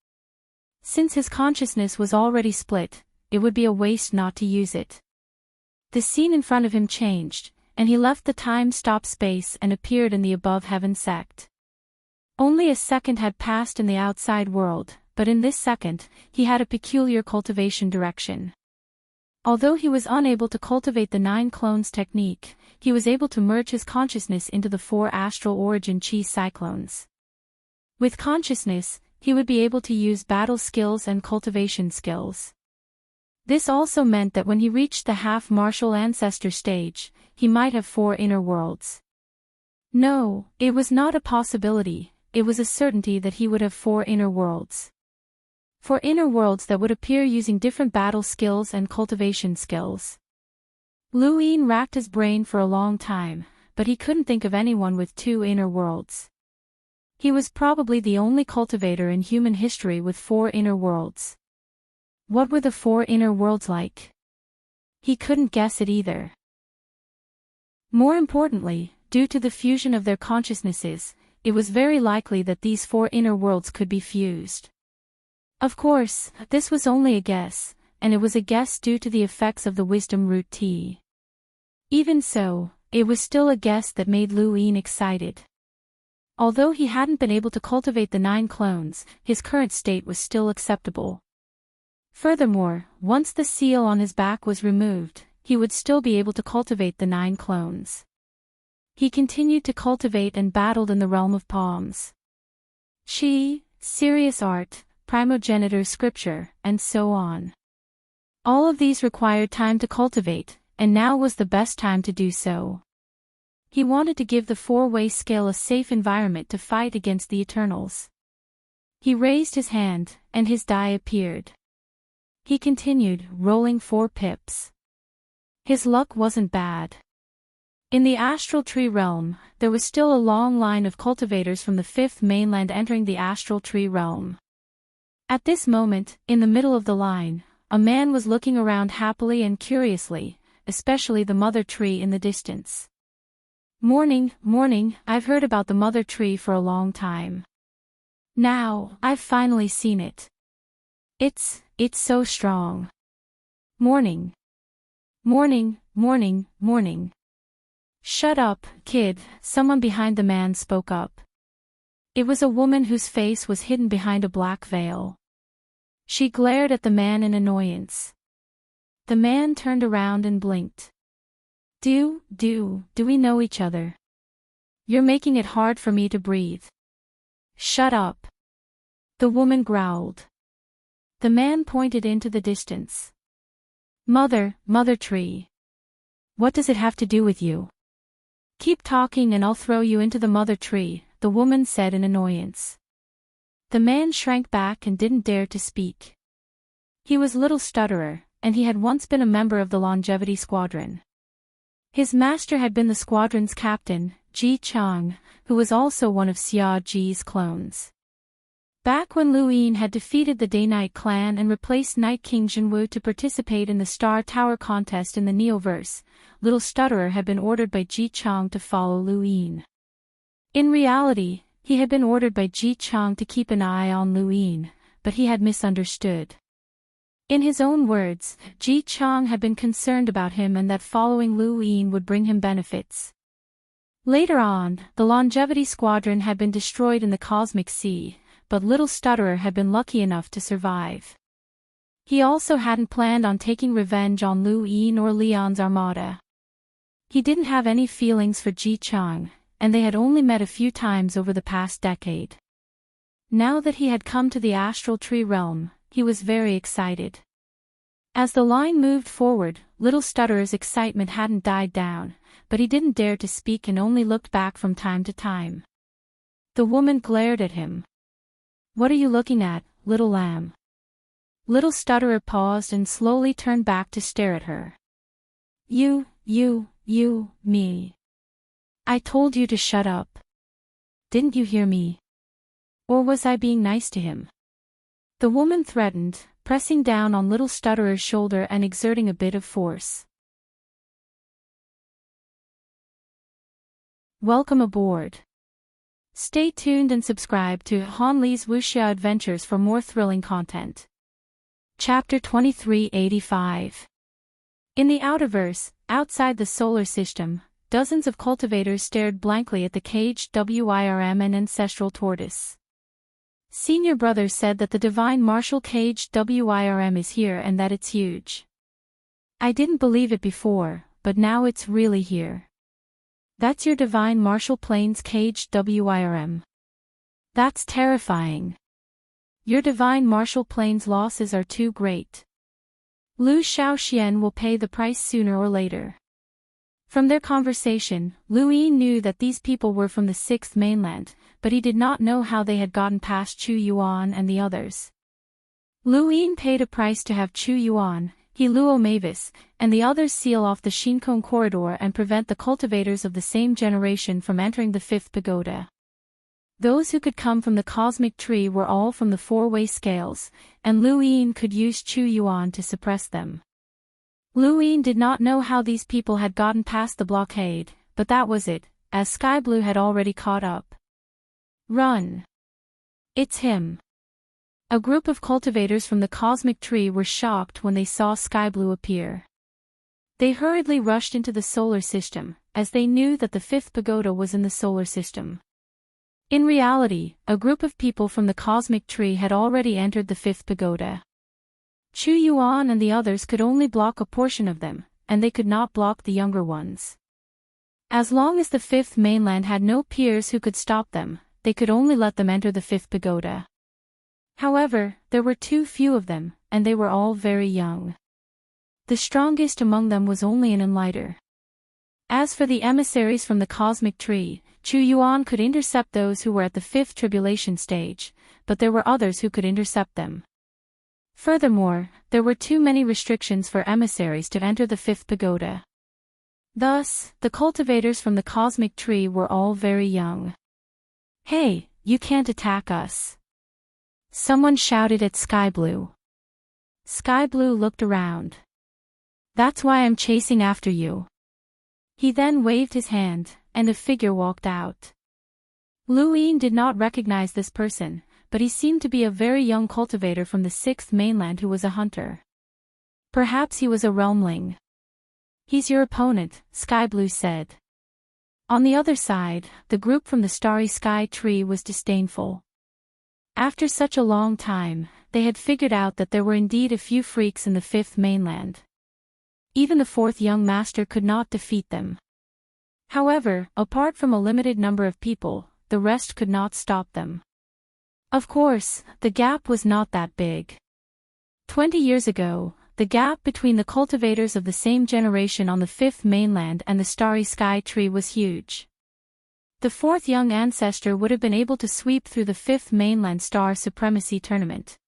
Speaker 1: Since his consciousness was already split, it would be a waste not to use it. The scene in front of him changed, and he left the time-stop space and appeared in the above heaven sect. Only a second had passed in the outside world, but in this second, he had a peculiar cultivation direction. Although he was unable to cultivate the 9 clones technique, he was able to merge his consciousness into the 4 astral origin chi cyclones. With consciousness, he would be able to use battle skills and cultivation skills. This also meant that when he reached the half-martial ancestor stage, he might have 4 inner worlds. No, it was not a possibility, it was a certainty that he would have 4 inner worlds. 4 inner worlds that would appear using different battle skills and cultivation skills. Lu Yin racked his brain for a long time, but he couldn't think of anyone with 2 inner worlds. He was probably the only cultivator in human history with 4 inner worlds. What were the 4 inner worlds like? He couldn't guess it either. More importantly, due to the fusion of their consciousnesses, it was very likely that these 4 inner worlds could be fused. Of course, this was only a guess, and it was a guess due to the effects of the wisdom root T. Even so, it was still a guess that made Lu Yin excited. Although he hadn't been able to cultivate the 9 clones, his current state was still acceptable. Furthermore, once the seal on his back was removed, he would still be able to cultivate the 9 clones. He continued to cultivate and battled in the realm of palms. Qi, serious art, primogenitor scripture, and so on. All of these required time to cultivate, and now was the best time to do so. He wanted to give the 4-way scale a safe environment to fight against the Eternals. He raised his hand, and his die appeared. He continued, rolling 4 pips. His luck wasn't bad. In the astral tree realm, there was still a long line of cultivators from the 5th mainland entering the astral tree realm. At this moment, in the middle of the line, a man was looking around happily and curiously, especially the mother tree in the distance. Morning, I've heard about the mother tree for a long time. Now, I've finally seen it. It's so strong. Morning. Shut up, kid, someone behind the man spoke up. It was a woman whose face was hidden behind a black veil. She glared at the man in annoyance. The man turned around and blinked. Do we know each other? You're making it hard for me to breathe. Shut up. The woman growled. The man pointed into the distance. Mother tree. What does it have to do with you? Keep talking and I'll throw you into the mother tree, the woman said in annoyance. The man shrank back and didn't dare to speak. He was Little Stutterer, and he had once been a member of the Longevity Squadron. His master had been the squadron's captain, Ji Chang, who was also one of Xia Ji's clones. Back when Lu Yin had defeated the Day-Night clan and replaced Night King Jinwu to participate in the Star Tower contest in the Neoverse, Little Stutterer had been ordered by Ji Chang to follow Lu Yin. In reality, he had been ordered by Ji Chang to keep an eye on Lu Yin, but he had misunderstood. In his own words, Ji Chang had been concerned about him and that following Lu Yin would bring him benefits. Later on, the Longevity Squadron had been destroyed in the Cosmic Sea, but Little Stutterer had been lucky enough to survive. He also hadn't planned on taking revenge on Lu Yin or Leon's armada. He didn't have any feelings for Ji Chang, and they had only met a few times over the past decade. Now that he had come to the astral tree realm, he was very excited. As the line moved forward, Little Stutterer's excitement hadn't died down, but he didn't dare to speak and only looked back from time to time. The woman glared at him. What are you looking at, little lamb? Little Stutterer paused and slowly turned back to stare at her. You, me. I told you to shut up. Didn't you hear me? Or was I being nice to him? The woman threatened, pressing down on Little Stutterer's shoulder and exerting a bit of force. Welcome aboard. Stay tuned and subscribe to Han Li's Wuxia Adventures for more thrilling content. Chapter 2385. In the Outerverse, outside the solar system, dozens of cultivators stared blankly at the caged WIRM and ancestral tortoise. Senior Brother said that the divine martial caged WIRM is here and that it's huge. I didn't believe it before, but now it's really here. That's your divine martial planes caged WIRM. That's terrifying. Your divine martial planes losses are too great. Lu Shaoxian will pay the price sooner or later. From their conversation, Lu Yi knew that these people were from the sixth mainland, but he did not know how they had gotten past Chu Yuan and the others. Lu Yi paid a price to have Chu Yuan, He Luo Mavis, and the others seal off the Shinkong corridor and prevent the cultivators of the same generation from entering the fifth pagoda. Those who could come from the cosmic tree were all from the four-way scales, and Lu Yin could use Chu Yuan to suppress them. Lu Yin did not know how these people had gotten past the blockade, but that was it, as Sky Blue had already caught up. Run! It's him! A group of cultivators from the cosmic tree were shocked when they saw Sky Blue appear. They hurriedly rushed into the solar system, as they knew that the fifth pagoda was in the solar system. In reality, a group of people from the cosmic tree had already entered the fifth pagoda. Chu Yuan and the others could only block a portion of them, and they could not block the younger ones. As long as the fifth mainland had no peers who could stop them, they could only let them enter the fifth pagoda. However, there were too few of them, and they were all very young. The strongest among them was only an enlighter. As for the emissaries from the cosmic tree, Chu Yuan could intercept those who were at the fifth tribulation stage, but there were others who could intercept them. Furthermore, there were too many restrictions for emissaries to enter the fifth pagoda. Thus, the cultivators from the cosmic tree were all very young. "Hey, you can't attack us!" Someone shouted at Sky Blue. Sky Blue looked around. "That's why I'm chasing after you." He then waved his hand, and a figure walked out. Lu Yin did not recognize this person, but he seemed to be a very young cultivator from the sixth mainland who was a hunter. Perhaps he was a realmling. "He's your opponent," Sky Blue said. On the other side, the group from the starry sky tree was disdainful. After such a long time, they had figured out that there were indeed a few freaks in the fifth mainland. Even the fourth young master could not defeat them. However, apart from a limited number of people, the rest could not stop them. Of course, the gap was not that big. 20 years ago, the gap between the cultivators of the same generation on the fifth mainland and the starry sky tree was huge. The fourth young ancestor would have been able to sweep through the fifth mainland star supremacy tournament.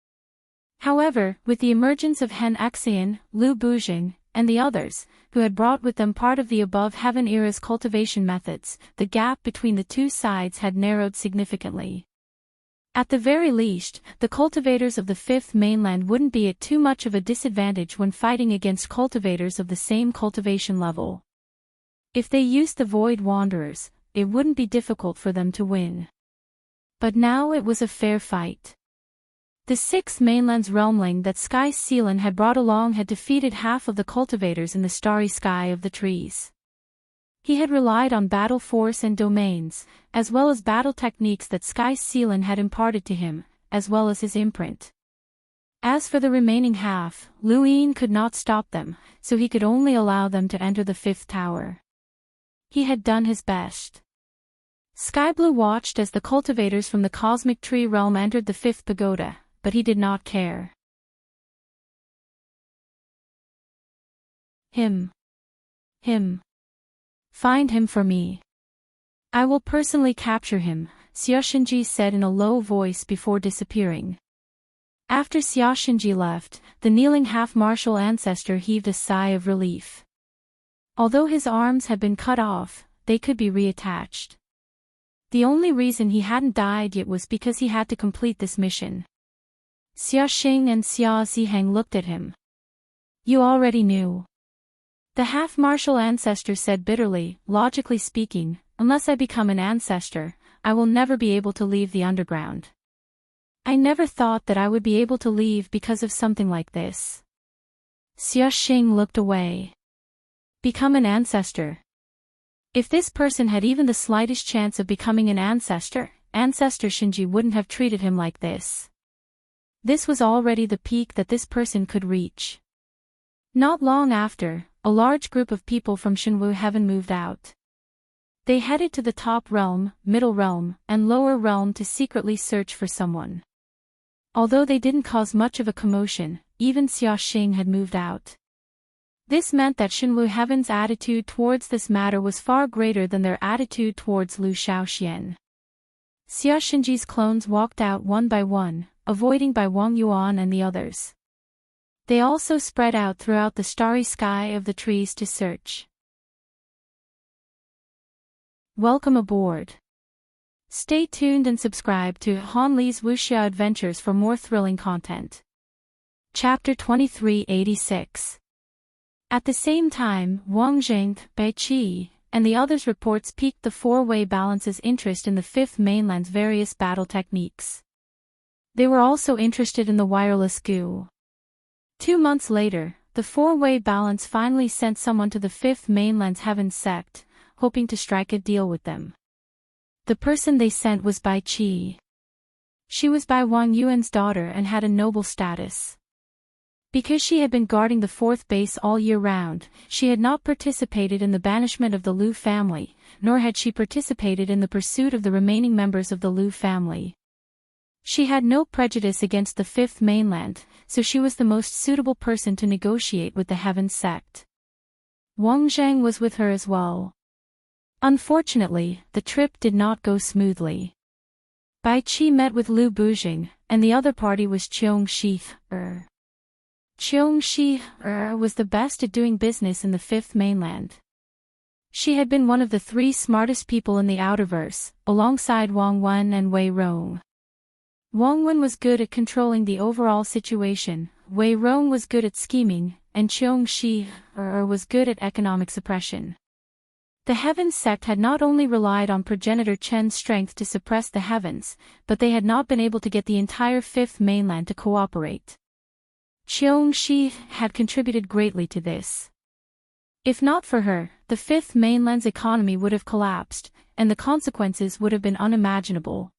Speaker 1: However, with the emergence of Hen Xian, Lu Bujing, and the others, who had brought with them part of the above heaven era's cultivation methods, the gap between the two sides had narrowed significantly. At the very least, the cultivators of the fifth mainland wouldn't be at too much of a disadvantage when fighting against cultivators of the same cultivation level. If they used the Void Wanderers, it wouldn't be difficult for them to win. But now it was a fair fight. The sixth mainland's realmling that Sky Sealan had brought along had defeated half of the cultivators in the starry sky of the trees. He had relied on battle force and domains, as well as battle techniques that Sky Sealan had imparted to him, as well as his imprint. As for the remaining half, Lu Yin could not stop them, so he could only allow them to enter the fifth tower. He had done his best. Sky Blue watched as the cultivators from the cosmic tree realm entered the fifth pagoda, but he did not care. Him. Find him for me. I will personally capture him, Xiaoshenji said in a low voice before disappearing. After Xiaoshenji left, the kneeling half-martial ancestor heaved a sigh of relief. Although his arms had been cut off, they could be reattached. The only reason he hadn't died yet was because he had to complete this mission. Xia Xing and Xia Ziheng looked at him. "You already knew." The half-martial ancestor said bitterly, "Logically speaking, unless I become an ancestor, I will never be able to leave the underground. I never thought that I would be able to leave because of something like this." Xia Xing looked away. Become an ancestor. If this person had even the slightest chance of becoming an ancestor, Ancestor Shinji wouldn't have treated him like this. This was already the peak that this person could reach. Not long after, a large group of people from Shenwu heaven moved out. They headed to the top realm, middle realm, and lower realm to secretly search for someone. Although they didn't cause much of a commotion, even Xia Xing had moved out. This meant that Shenwu heaven's attitude towards this matter was far greater than their attitude towards Lu Shaoxian. Xia Xinji's clones walked out one by one, avoiding by Wang Yuan and the others. They also spread out throughout the starry sky of the trees to search. Welcome aboard. Stay tuned and subscribe to Han Li's Wuxia Adventures for more thrilling content. Chapter 2386. At the same time, Wang Jing, Bai Qi, and the others' reports piqued the four-way balance's interest in the Fifth Mainland's various battle techniques. They were also interested in the wireless goo. 2 months later, the four-way balance finally sent someone to the Fifth Mainland's Heaven sect, hoping to strike a deal with them. The person they sent was Bai Qi. She was Bai Wang Yuan's daughter and had a noble status. Because she had been guarding the fourth base all year round, she had not participated in the banishment of the Lu family, nor had she participated in the pursuit of the remaining members of the Lu family. She had no prejudice against the Fifth Mainland, so she was the most suitable person to negotiate with the Heaven sect. Wang Zhang was with her as well. Unfortunately, the trip did not go smoothly. Bai Qi met with Lu Bujing, and the other party was Qiong Shi. Qiong Shi was the best at doing business in the Fifth Mainland. She had been one of the 3 smartest people in the Outerverse, alongside Wang Wen and Wei Rong. Wang Wen was good at controlling the overall situation, Wei Rong was good at scheming, and Qiong Shi was good at economic suppression. The Heavens sect had not only relied on progenitor Chen's strength to suppress the heavens, but they had not been able to get the entire Fifth Mainland to cooperate. Qiong Shi had contributed greatly to this. If not for her, the Fifth Mainland's economy would have collapsed, and the consequences would have been unimaginable.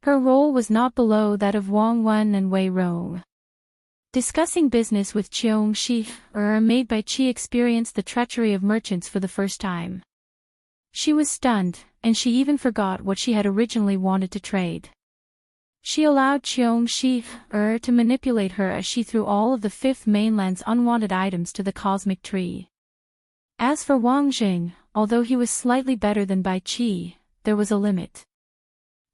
Speaker 1: Her role was not below that of Wang Wen and Wei Rong. Discussing business with Qiong Shi made Bai Qi experience the treachery of merchants for the first time. She was stunned, and she even forgot what she had originally wanted to trade. She allowed Qiong Shi to manipulate her as she threw all of the Fifth Mainland's unwanted items to the cosmic tree. As for Wang Jing, although he was slightly better than Bai Qi, there was a limit.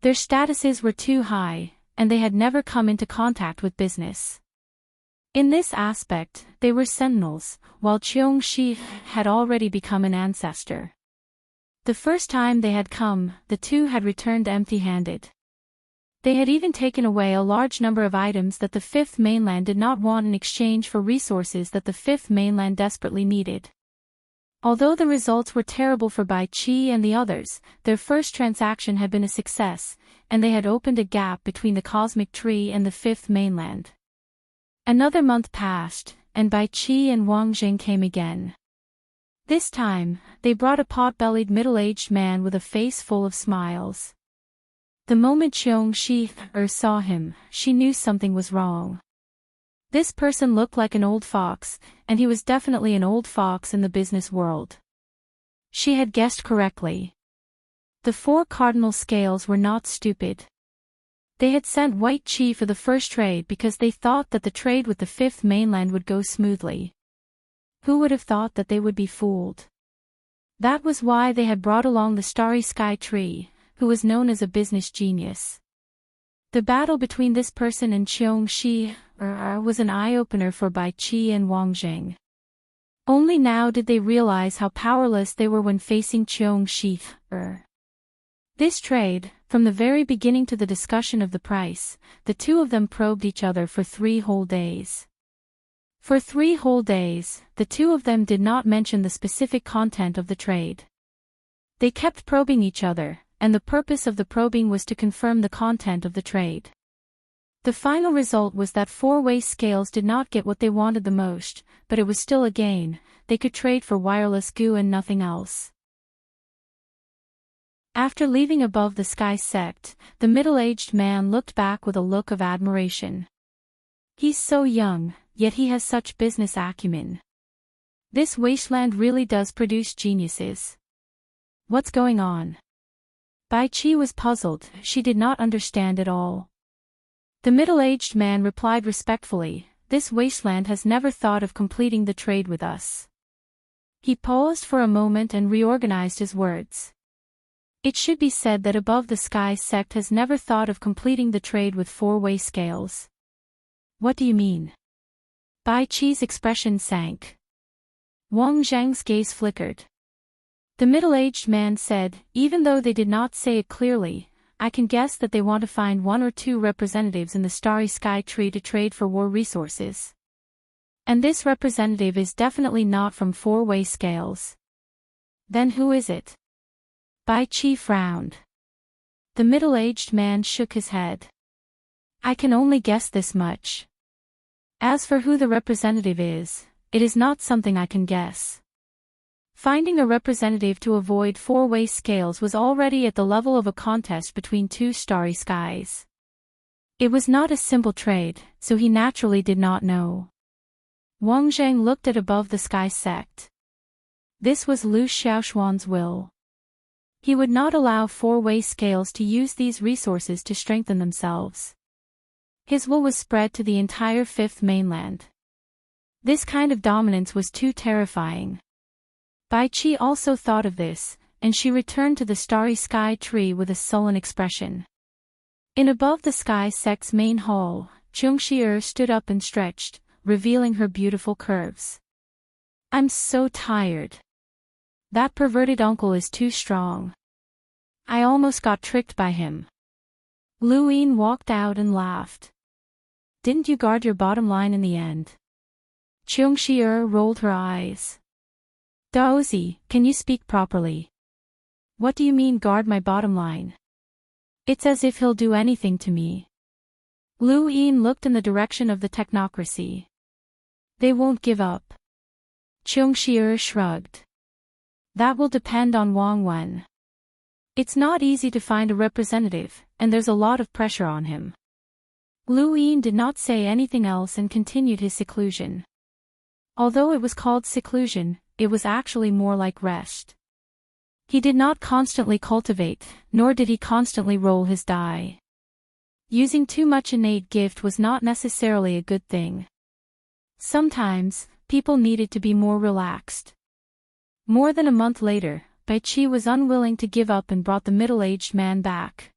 Speaker 1: Their statuses were too high, and they had never come into contact with business. In this aspect, they were sentinels, while Qiong Shi had already become an ancestor. The first time they had come, the two had returned empty-handed. They had even taken away a large number of items that the Fifth Mainland did not want in exchange for resources that the Fifth Mainland desperately needed. Although the results were terrible for Bai Qi and the others, their first transaction had been a success, and they had opened a gap between the cosmic tree and the Fifth Mainland. Another month passed, and Bai Qi and Wang Jing came again. This time, they brought a pot-bellied middle-aged man with a face full of smiles. The moment Qiong Shi saw him, she knew something was wrong. This person looked like an old fox, and he was definitely an old fox in the business world. She had guessed correctly. The 4 cardinal scales were not stupid. They had sent White Qi for the first trade because they thought that the trade with the Fifth Mainland would go smoothly. Who would have thought that they would be fooled? That was why they had brought along the Starry Sky Tree, who was known as a business genius. The battle between this person and Qiong Shi was an eye-opener for Bai Qi and Wang Jing. Only now did they realize how powerless they were when facing Qiong Shi. This trade, from the very beginning to the discussion of the price, the two of them probed each other for 3 whole days. For 3 whole days, the two of them did not mention the specific content of the trade. They kept probing each other, and the purpose of the probing was to confirm the content of the trade. The final result was that 4-way scales did not get what they wanted the most, but it was still a gain. They could trade for wireless goo and nothing else. After leaving Above the Sky sect, the middle-aged man looked back with a look of admiration. "He's so young, yet he has such business acumen. This wasteland really does produce geniuses. What's going on? Bai Qi was puzzled, she did not understand at all. The middle-aged man replied respectfully, this wasteland has never thought of completing the trade with us. He paused for a moment and reorganized his words. It should be said that Above the Sky sect has never thought of completing the trade with four-way scales. What do you mean? Bai Qi's expression sank. Wang Zhang's gaze flickered. The middle-aged man said, even though they did not say it clearly, I can guess that they want to find one or two representatives in the starry sky tree to trade for war resources. And this representative is definitely not from four-way scales. Then who is it? Bai Qi frowned. The middle-aged man shook his head. I can only guess this much. As for who the representative is, it is not something I can guess. Finding a representative to avoid four-way scales was already at the level of a contest between two starry skies. It was not a simple trade, so he naturally did not know. Wang Zhang looked at Above the Sky sect. This was Lu Xiaoshuan's will. He would not allow four-way scales to use these resources to strengthen themselves. His will was spread to the entire Fifth Mainland. This kind of dominance was too terrifying. Bai Qi also thought of this, and she returned to the starry sky tree with a sullen expression. In Above the Sky sect's main hall, Chung Shi'er stood up and stretched, revealing her beautiful curves. I'm so tired. That perverted uncle is too strong. I almost got tricked by him. Lu Yin walked out and laughed. Didn't you guard your bottom line in the end? Chung Shi'er rolled her eyes. Daozi, can you speak properly? What do you mean guard my bottom line? It's as if he'll do anything to me. Lu Yin looked in the direction of the technocracy. They won't give up. Chung Shi'er shrugged. That will depend on Wang Wen. It's not easy to find a representative, and there's a lot of pressure on him. Lu Yin did not say anything else and continued his seclusion. Although it was called seclusion, it was actually more like rest. He did not constantly cultivate, nor did he constantly roll his die. Using too much innate gift was not necessarily a good thing. Sometimes, people needed to be more relaxed. More than a month later, Bai Qi was unwilling to give up and brought the middle-aged man back.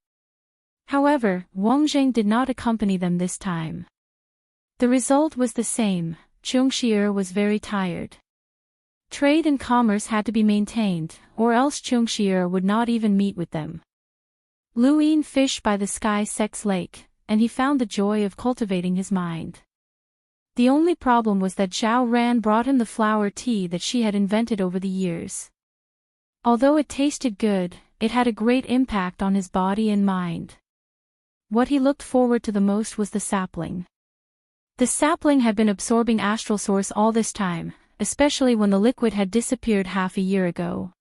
Speaker 1: However, Wang Zheng did not accompany them this time. The result was the same, Chung Shi'er was very tired. Trade and commerce had to be maintained, or else Chung Shi'er would not even meet with them. Lu Yin fished by the Sky Sect's lake, and he found the joy of cultivating his mind. The only problem was that Zhao Ran brought him the flower tea that she had invented over the years. Although it tasted good, it had a great impact on his body and mind. What he looked forward to the most was the sapling. The sapling had been absorbing astral source all this time, especially when the liquid had disappeared half a year ago.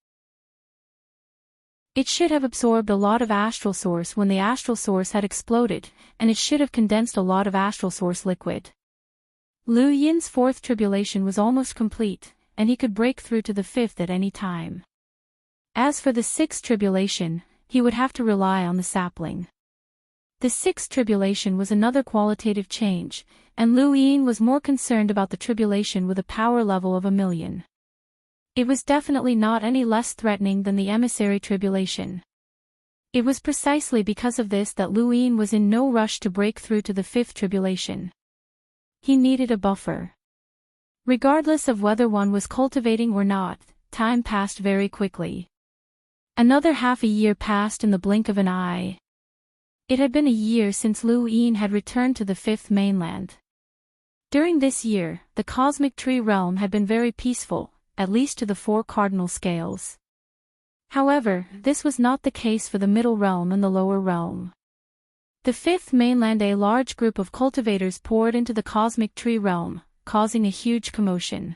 Speaker 1: It should have absorbed a lot of astral source when the astral source had exploded, and it should have condensed a lot of astral source liquid. Lu Yin's fourth tribulation was almost complete, and he could break through to the fifth at any time. As for the sixth tribulation, he would have to rely on the sapling. The sixth tribulation was another qualitative change, and Lu Yin was more concerned about the tribulation with a power level of 1,000,000. It was definitely not any less threatening than the emissary tribulation. It was precisely because of this that Lu Yin was in no rush to break through to the fifth tribulation. He needed a buffer. Regardless of whether one was cultivating or not, time passed very quickly. Another half a year passed in the blink of an eye. It had been a year since Lu Yin had returned to the Fifth Mainland. During this year, the cosmic tree realm had been very peaceful, at least to the four cardinal scales. However, this was not the case for the middle realm and the lower realm. The Fifth Mainland, a large group of cultivators poured into the cosmic tree realm, causing a huge commotion.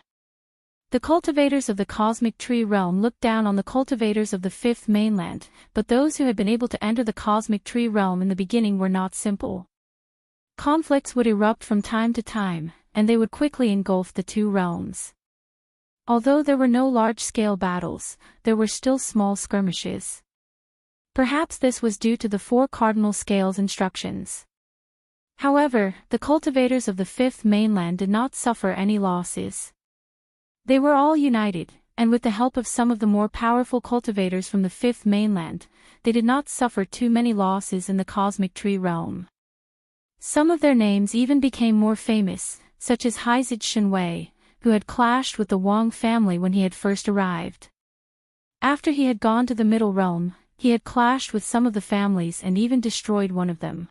Speaker 1: The cultivators of the cosmic tree realm looked down on the cultivators of the Fifth Mainland, but those who had been able to enter the cosmic tree realm in the beginning were not simple. Conflicts would erupt from time to time, and they would quickly engulf the two realms. Although there were no large-scale battles, there were still small skirmishes. Perhaps this was due to the four cardinal scales instructions. However, the cultivators of the fifth mainland did not suffer any losses. They were all united, and with the help of some of the more powerful cultivators from the fifth mainland, they did not suffer too many losses in the cosmic tree realm. Some of their names even became more famous, such as Haizid Shenwei, who had clashed with the Wang family when he had first arrived. After he had gone to the middle realm, he had clashed with some of the families and even destroyed one of them.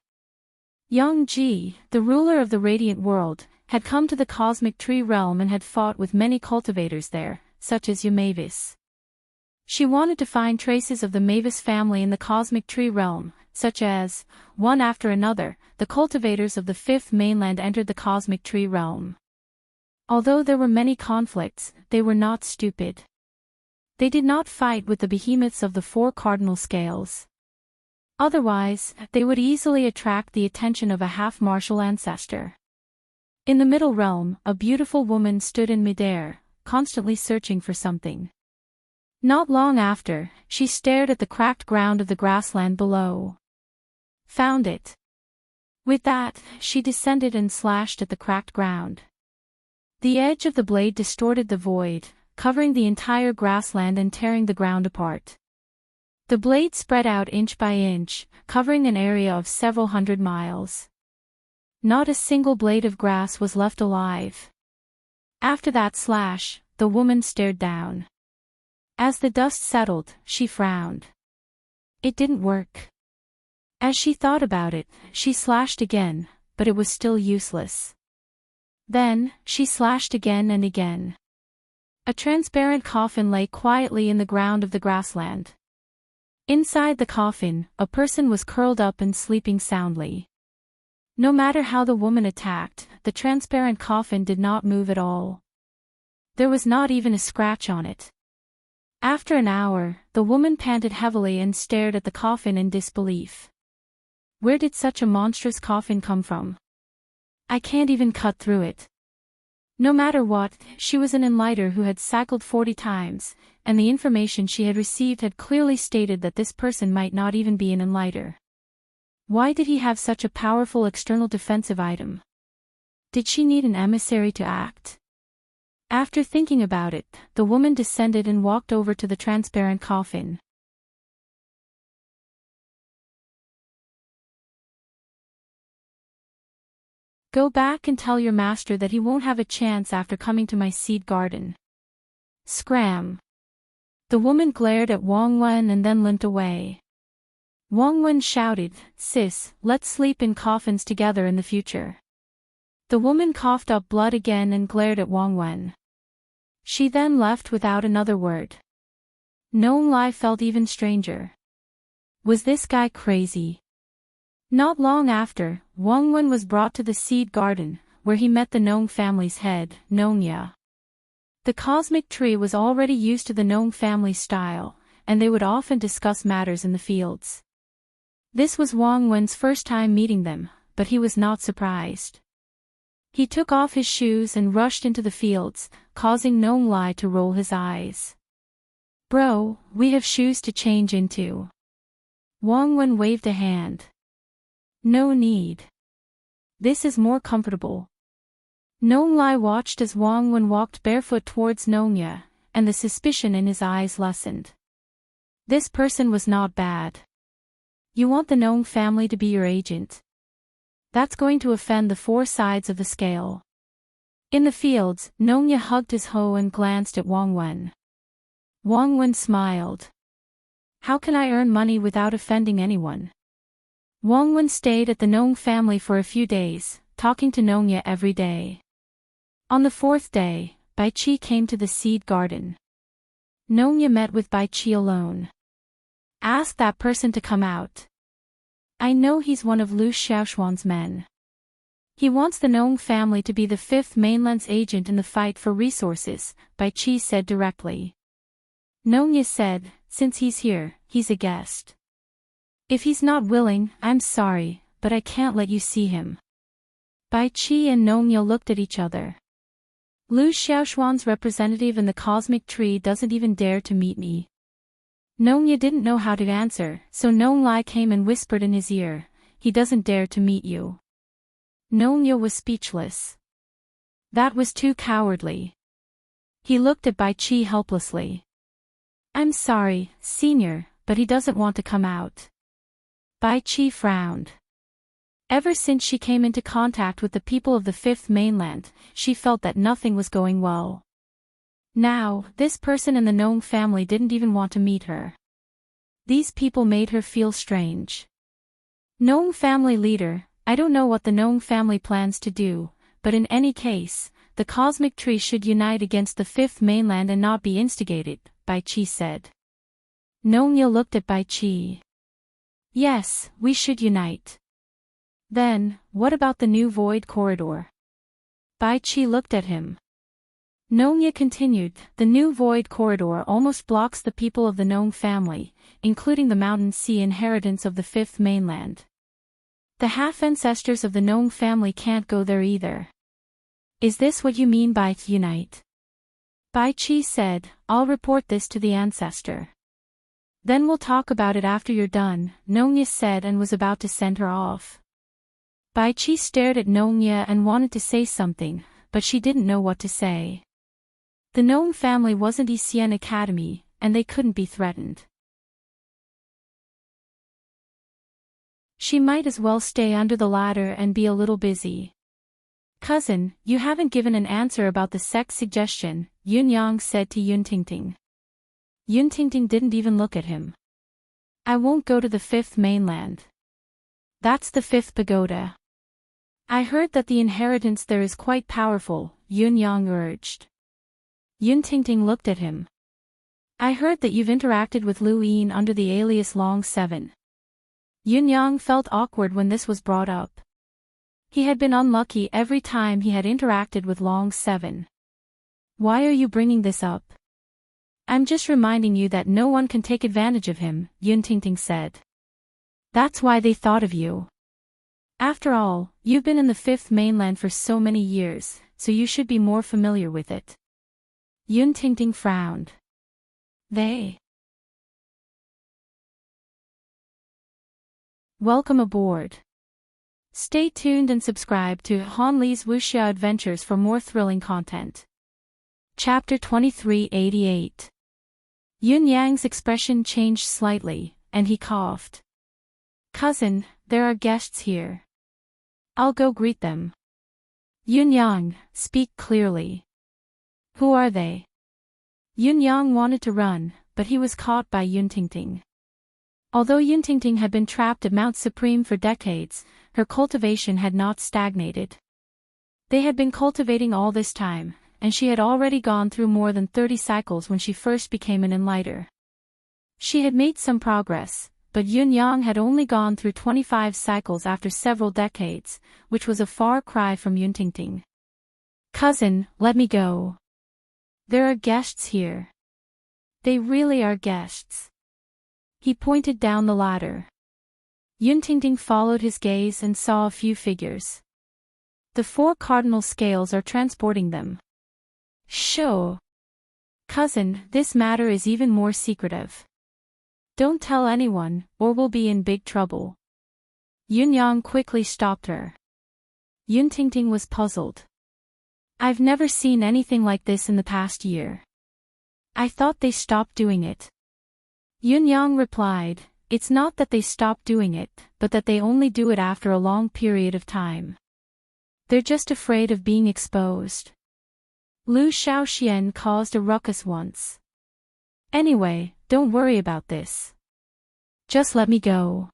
Speaker 1: Yang Ji, the ruler of the radiant world, had come to the cosmic tree realm and had fought with many cultivators there, such as Mavis. She wanted to find traces of the Mavis family in the cosmic tree realm, such as, one after another, the cultivators of the fifth mainland entered the cosmic tree realm. Although there were many conflicts, they were not stupid. They did not fight with the behemoths of the four cardinal scales. Otherwise, they would easily attract the attention of a half-martial ancestor. In the middle realm, a beautiful woman stood in midair, constantly searching for something. Not long after, she stared at the cracked ground of the grassland below. Found it. With that, she descended and slashed at the cracked ground. The edge of the blade distorted the void, covering the entire grassland and tearing the ground apart. The blade spread out inch by inch, covering an area of several hundred miles. Not a single blade of grass was left alive. After that slash, the woman stared down. As the dust settled, she frowned. It didn't work. As she thought about it, she slashed again, but it was still useless. Then, she slashed again and again. A transparent coffin lay quietly in the ground of the grassland. Inside the coffin, a person was curled up and sleeping soundly. No matter how the woman attacked, the transparent coffin did not move at all. There was not even a scratch on it. After an hour, the woman panted heavily and stared at the coffin in disbelief. Where did such a monstrous coffin come from? I can't even cut through it. No matter what, she was an enlighter who had cycled 40 times, and the information she had received had clearly stated that this person might not even be an enlighter. Why did he have such a powerful external defensive item? Did she need an emissary to act? After thinking about it, the woman descended and walked over to the transparent coffin. Go back and tell your master that he won't have a chance after coming to my seed garden. Scram. The woman glared at Wang Wen and then limped away. Wang Wen shouted, "Sis, let's sleep in coffins together in the future." The woman coughed up blood again and glared at Wang Wen. She then left without another word. Nong Lai felt even stranger. Was this guy crazy? Not long after, Wang Wen was brought to the seed garden, where he met the Nong family's head, Nongya. The cosmic tree was already used to the Nong family style, and they would often discuss matters in the fields. This was Wang Wen's first time meeting them, but he was not surprised. He took off his shoes and rushed into the fields, causing Nong Lai to roll his eyes. "Bro, we have shoes to change into." Wang Wen waved a hand. "No need. This is more comfortable." Nong Lai watched as Wang Wen walked barefoot towards Nongya, and the suspicion in his eyes lessened. This person was not bad. You want the Nong family to be your agent? That's going to offend the four sides of the scale. In the fields, Nongya hugged his hoe and glanced at Wang Wen. Wang Wen smiled. How can I earn money without offending anyone? Wang Wen stayed at the Nong family for a few days, talking to Nongya every day. On the fourth day, Bai Qi came to the seed garden. Nongya met with Bai Qi alone. Ask that person to come out. I know he's one of Lu Xiaoshuan's men. He wants the Nong family to be the fifth mainland's agent in the fight for resources, Bai Qi said directly. Nongya said, since he's here, he's a guest. If he's not willing, I'm sorry, but I can't let you see him. Bai Qi and Nongya looked at each other. Lu Xiaoshuan's representative in the cosmic tree doesn't even dare to meet me. Nongya didn't know how to answer, so Nong Lai came and whispered in his ear, he doesn't dare to meet you. Nongya was speechless. That was too cowardly. He looked at Bai Qi helplessly. I'm sorry, senior, but he doesn't want to come out. Bai Qi frowned. Ever since she came into contact with the people of the Fifth Mainland, she felt that nothing was going well. Now, this person in the Nong family didn't even want to meet her. These people made her feel strange. Nong family leader, I don't know what the Nong family plans to do, but in any case, the cosmic tree should unite against the Fifth Mainland and not be instigated, Bai Qi said. Nongya looked at Bai Qi. Yes, we should unite. Then, what about the new void corridor? Bai Qi looked at him. Nongya continued, the new void corridor almost blocks the people of the Nong family, including the mountain sea inheritance of the Fifth Mainland. The half-ancestors of the Nong family can't go there either. Is this what you mean by unite? Bai Qi said, I'll report this to the ancestor. Then we'll talk about it after you're done, Nongya said and was about to send her off. Bai Qi stared at Nongya and wanted to say something, but she didn't know what to say. The Nong family wasn't Isian Academy, and they couldn't be threatened. She might as well stay under the ladder and be a little busy. Cousin, you haven't given an answer about the sex suggestion, Yun Yang said to Yun Tingting. Yun Tingting didn't even look at him. I won't go to the Fifth Mainland. That's the fifth pagoda. I heard that the inheritance there is quite powerful, Yun Yang urged. Yun Tingting looked at him. I heard that you've interacted with Lu Yin under the alias Long 7. Yun Yang felt awkward when this was brought up. He had been unlucky every time he had interacted with Long 7. Why are you bringing this up? I'm just reminding you that no one can take advantage of him, Yun Tingting said. That's why they thought of you. After all, you've been in the Fifth Mainland for so many years, so you should be more familiar with it. Yun Tingting frowned. They. Welcome aboard. Stay tuned and subscribe to Han Li's Wuxia Adventures for more thrilling content. Chapter 2388. Yun Yang's expression changed slightly, and he coughed. Cousin, there are guests here. I'll go greet them. Yun Yang, speak clearly. Who are they? Yun Yang wanted to run, but he was caught by Yun Tingting. Although Yun Tingting had been trapped at Mount Supreme for decades, her cultivation had not stagnated. They had been cultivating all this time, and she had already gone through more than 30 cycles when she first became an enlighter. She had made some progress, but Yun Yang had only gone through 25 cycles after several decades, which was a far cry from Yun Tingting. Cousin, let me go. There are guests here. They really are guests. He pointed down the ladder. Yun Tingting followed his gaze and saw a few figures. The 4 cardinal scales are transporting them. Show. Cousin, this matter is even more secretive. Don't tell anyone, or we'll be in big trouble. Yun Yang quickly stopped her. Yun Tingting was puzzled. I've never seen anything like this in the past year. I thought they stopped doing it. Yun Yang replied, it's not that they stopped doing it, but that they only do it after a long period of time. They're just afraid of being exposed. Lu Shaoxian caused a ruckus once. Anyway, don't worry about this. Just let me go.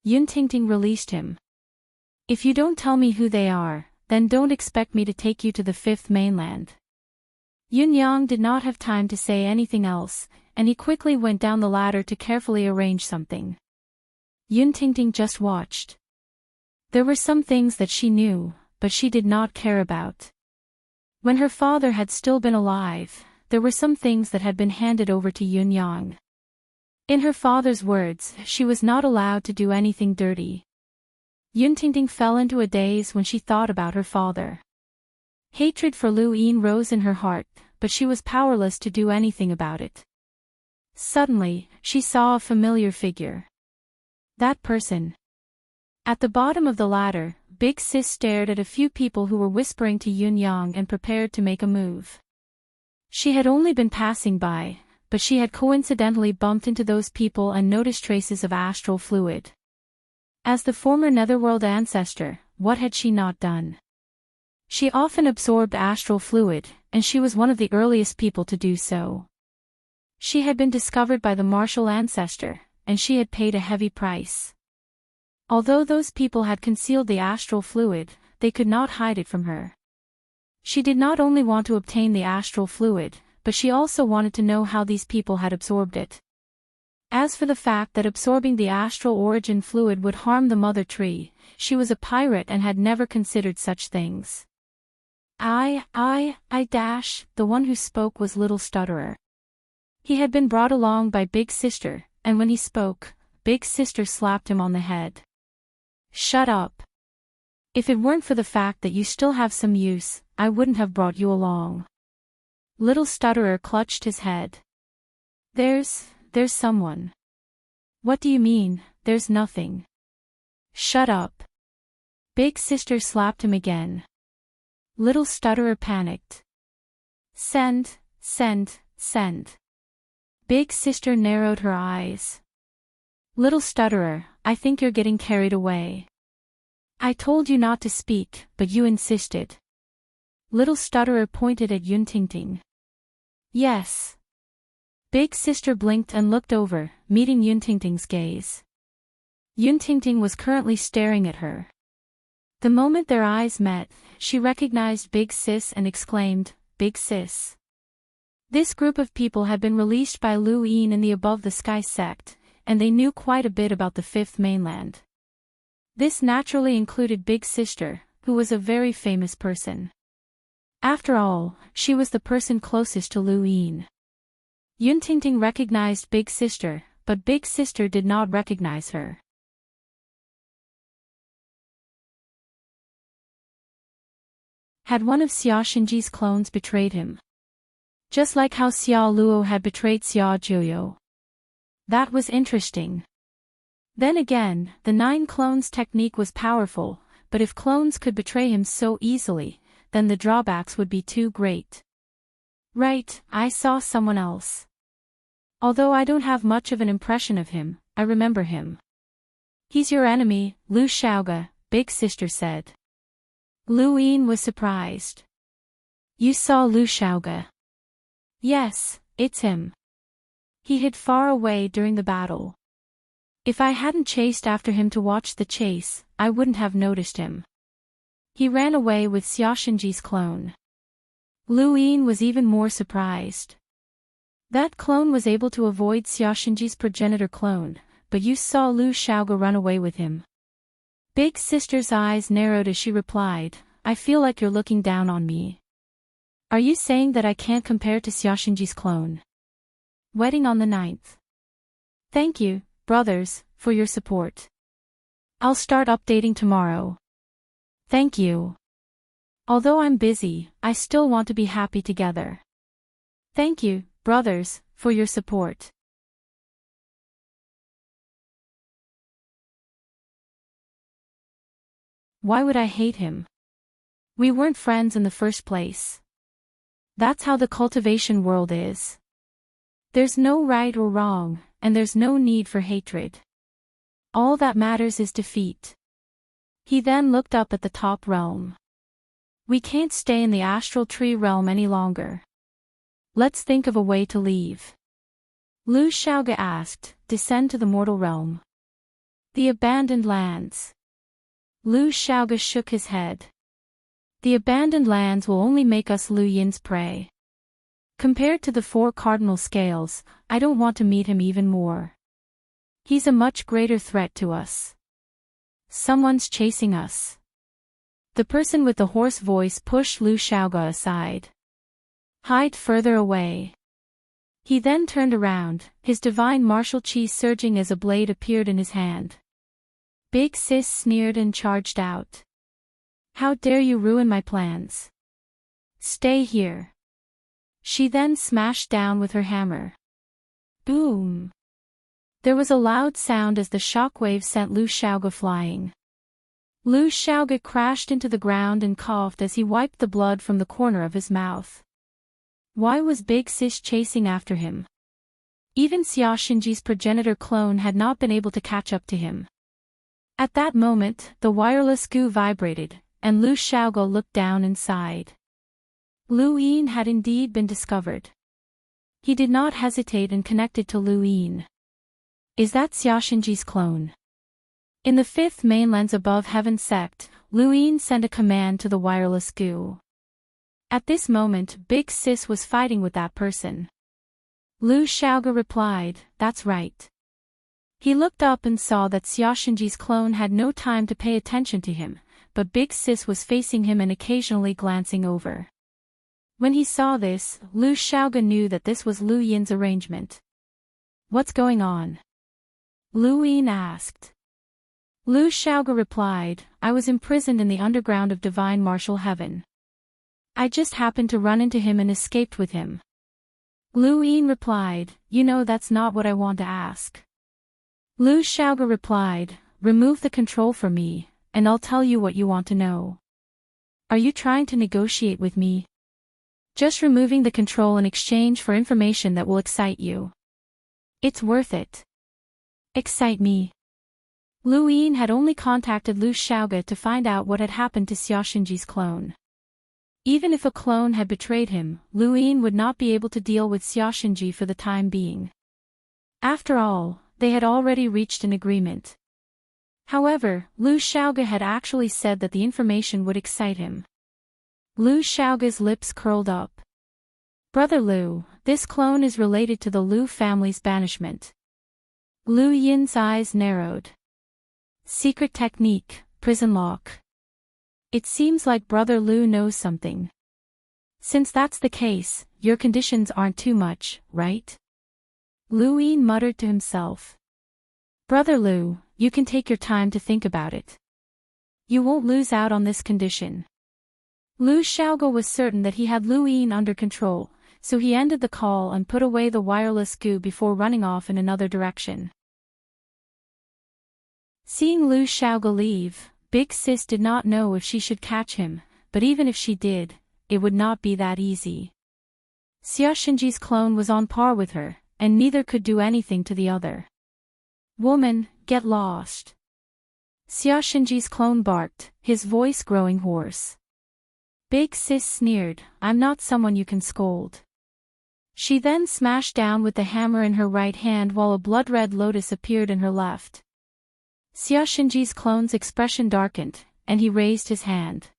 Speaker 1: Yun Tingting released him. If you don't tell me who they are, then don't expect me to take you to the Fifth Mainland. Yun Yang did not have time to say anything else, and he quickly went down the ladder to carefully arrange something. Yun Tingting just watched. There were some things that she knew, but she did not care about. When her father had still been alive, there were some things that had been handed over to Yun Yang. In her father's words, she was not allowed to do anything dirty. Yuntingting fell into a daze when she thought about her father. Hatred for Lu Yin rose in her heart, but she was powerless to do anything about it. Suddenly, she saw a familiar figure. That person. At the bottom of the ladder, Big Sis stared at a few people who were whispering to Yun Yang and prepared to make a move. She had only been passing by, but she had coincidentally bumped into those people and noticed traces of astral fluid. As the former netherworld ancestor, what had she not done? She often absorbed astral fluid, and she was one of the earliest people to do so. She had been discovered by the martial ancestor, and she had paid a heavy price. Although those people had concealed the astral fluid, they could not hide it from her. She did not only want to obtain the astral fluid, but she also wanted to know how these people had absorbed it. As for the fact that absorbing the astral origin fluid would harm the mother tree, she was a pirate and had never considered such things. The one who spoke was Little Stutterer. He had been brought along by Big Sister, and when he spoke, Big Sister slapped him on the head. Shut up. If it weren't for the fact that you still have some use, I wouldn't have brought you along. Little Stutterer clutched his head. There's someone. What do you mean, there's nothing? Shut up. Big Sister slapped him again. Little Stutterer panicked. Send. Big Sister narrowed her eyes. Little Stutterer, I think you're getting carried away. I told you not to speak, but you insisted. Little Stutterer pointed at Yuntingting. Yes. Big Sister blinked and looked over, meeting Yuntingting's gaze. Yuntingting was currently staring at her. The moment their eyes met, she recognized Big Sis and exclaimed, Big Sis. This group of people had been released by Lu Yin in the Above the Sky sect, and they knew quite a bit about the Fifth Mainland. This naturally included Big Sister, who was a very famous person. After all, she was the person closest to Lu Yin. Yuntingting recognized Big Sister, but Big Sister did not recognize her. Had one of Xia Xinji's clones betrayed him? Just like how Xia Luo had betrayed Xia Jiuyo. That was interesting. Then again, the 9 clones technique was powerful, but if clones could betray him so easily, then the drawbacks would be too great. Right, I saw someone else. Although I don't have much of an impression of him, I remember him. He's your enemy, Lu Xiaoge, Big Sister said. Lu Yin was surprised. You saw Lu Xiaoge? Yes, it's him. He hid far away during the battle. If I hadn't chased after him to watch the chase, I wouldn't have noticed him. He ran away with Xia Xinji's clone. Lu Yin was even more surprised. That clone was able to avoid Xia Xinji's progenitor clone, but you saw Lu Xiaoge run away with him. Big Sister's eyes narrowed as she replied, I feel like you're looking down on me. Are you saying that I can't compare to Xia Xinji's clone? Wedding on the 9th. Thank you, brothers, for your support. I'll start updating tomorrow. Thank you. Although I'm busy, I still want to be happy together. Thank you, brothers, for your support. Why would I hate him? We weren't friends in the first place. That's how the cultivation world is. There's no right or wrong, and there's no need for hatred. All that matters is defeat. He then looked up at the top realm. We can't stay in the astral tree realm any longer. Let's think of a way to leave. Lu Xiaoge asked, descend to the mortal realm. The abandoned lands. Lu Xiaoge shook his head. The abandoned lands will only make us Lu Yin's prey. Compared to the 4 cardinal scales, I don't want to meet him even more. He's a much greater threat to us. Someone's chasing us. The person with the hoarse voice pushed Lu Xiaoge aside. Hide further away. He then turned around, his divine martial chi surging as a blade appeared in his hand. Big Sis sneered and charged out. How dare you ruin my plans? Stay here. She then smashed down with her hammer. Boom! There was a loud sound as the shockwave sent Lu Xiaoge flying. Lu Xiaoge crashed into the ground and coughed as he wiped the blood from the corner of his mouth. Why was Big Sis chasing after him? Even Xia Xinji's progenitor clone had not been able to catch up to him. At that moment, the wireless goo vibrated, and Lu Xiaoge looked down and sighed. Lu Yin had indeed been discovered. He did not hesitate and connected to Lu Yin. Is that Xia Xinji's clone? In the fifth mainlands above heaven sect, Lu Yin sent a command to the wireless goo. At this moment, Big Sis was fighting with that person. Lu Xiaoge replied, that's right. He looked up and saw that Xia Xinji's clone had no time to pay attention to him, but Big Sis was facing him and occasionally glancing over. When he saw this, Lu Xiaoge knew that this was Lu Yin's arrangement. What's going on? Lu Yin asked. Lu Xiaoge replied, I was imprisoned in the underground of divine martial heaven. I just happened to run into him and escaped with him. Lu Yin replied, you know that's not what I want to ask. Lu Xiaoge replied, remove the control from me, and I'll tell you what you want to know. Are you trying to negotiate with me? Just removing the control in exchange for information that will excite you. It's worth it. Excite me. Lu Yin had only contacted Lu Xiaoge to find out what had happened to Xia Xinji's clone. Even if a clone had betrayed him, Lu Yin would not be able to deal with Xia Xinji for the time being. After all, they had already reached an agreement. However, Lu Xiaoge had actually said that the information would excite him. Lu Xiaoge's lips curled up. Brother Lu, this clone is related to the Lu family's banishment. Lu Yin's eyes narrowed. Secret technique, prison lock. It seems like Brother Lu knows something. Since that's the case, your conditions aren't too much, right? Lu Yin muttered to himself. Brother Lu, you can take your time to think about it. You won't lose out on this condition. Lu Xiaoge was certain that he had Lu Yin under control, so he ended the call and put away the wireless goo before running off in another direction. Seeing Lu Xiaoge leave, Big Sis did not know if she should catch him, but even if she did, it would not be that easy. Xia Xinji's clone was on par with her, and neither could do anything to the other. Woman, get lost. Xia Xinji's clone barked, his voice growing hoarse. Big Sis sneered, I'm not someone you can scold. She then smashed down with the hammer in her right hand while a blood-red lotus appeared in her left. Xia Xinji's clone's expression darkened, and he raised his hand.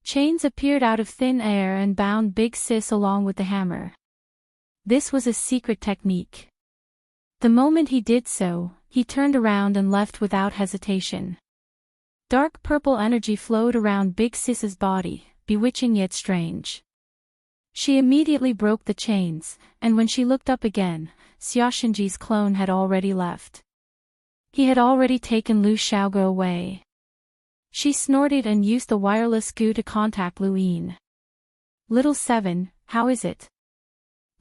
Speaker 1: Chains appeared out of thin air and bound Big Sis along with the hammer. This was a secret technique. The moment he did so, he turned around and left without hesitation. Dark purple energy flowed around Big Sis's body, bewitching yet strange. She immediately broke the chains, and when she looked up again, Xia Xinji's clone had already left. He had already taken Lu Xiaoge away. She snorted and used the wireless goo to contact Lu Yin. Little 7, how is it?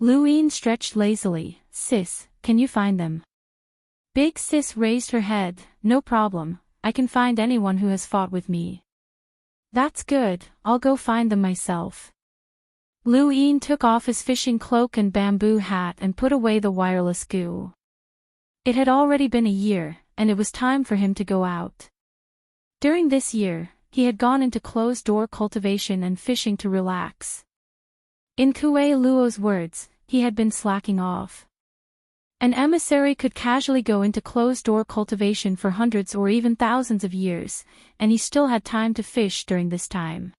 Speaker 1: Lu Yin stretched lazily, Sis, can you find them? Big Sis raised her head, no problem, I can find anyone who has fought with me. That's good, I'll go find them myself. Lu Yin took off his fishing cloak and bamboo hat and put away the wireless goo. It had already been a year, and it was time for him to go out. During this year, he had gone into closed-door cultivation and fishing to relax. In Kuei Luo's words, he had been slacking off. An emissary could casually go into closed-door cultivation for hundreds or even thousands of years, and he still had time to fish during this time.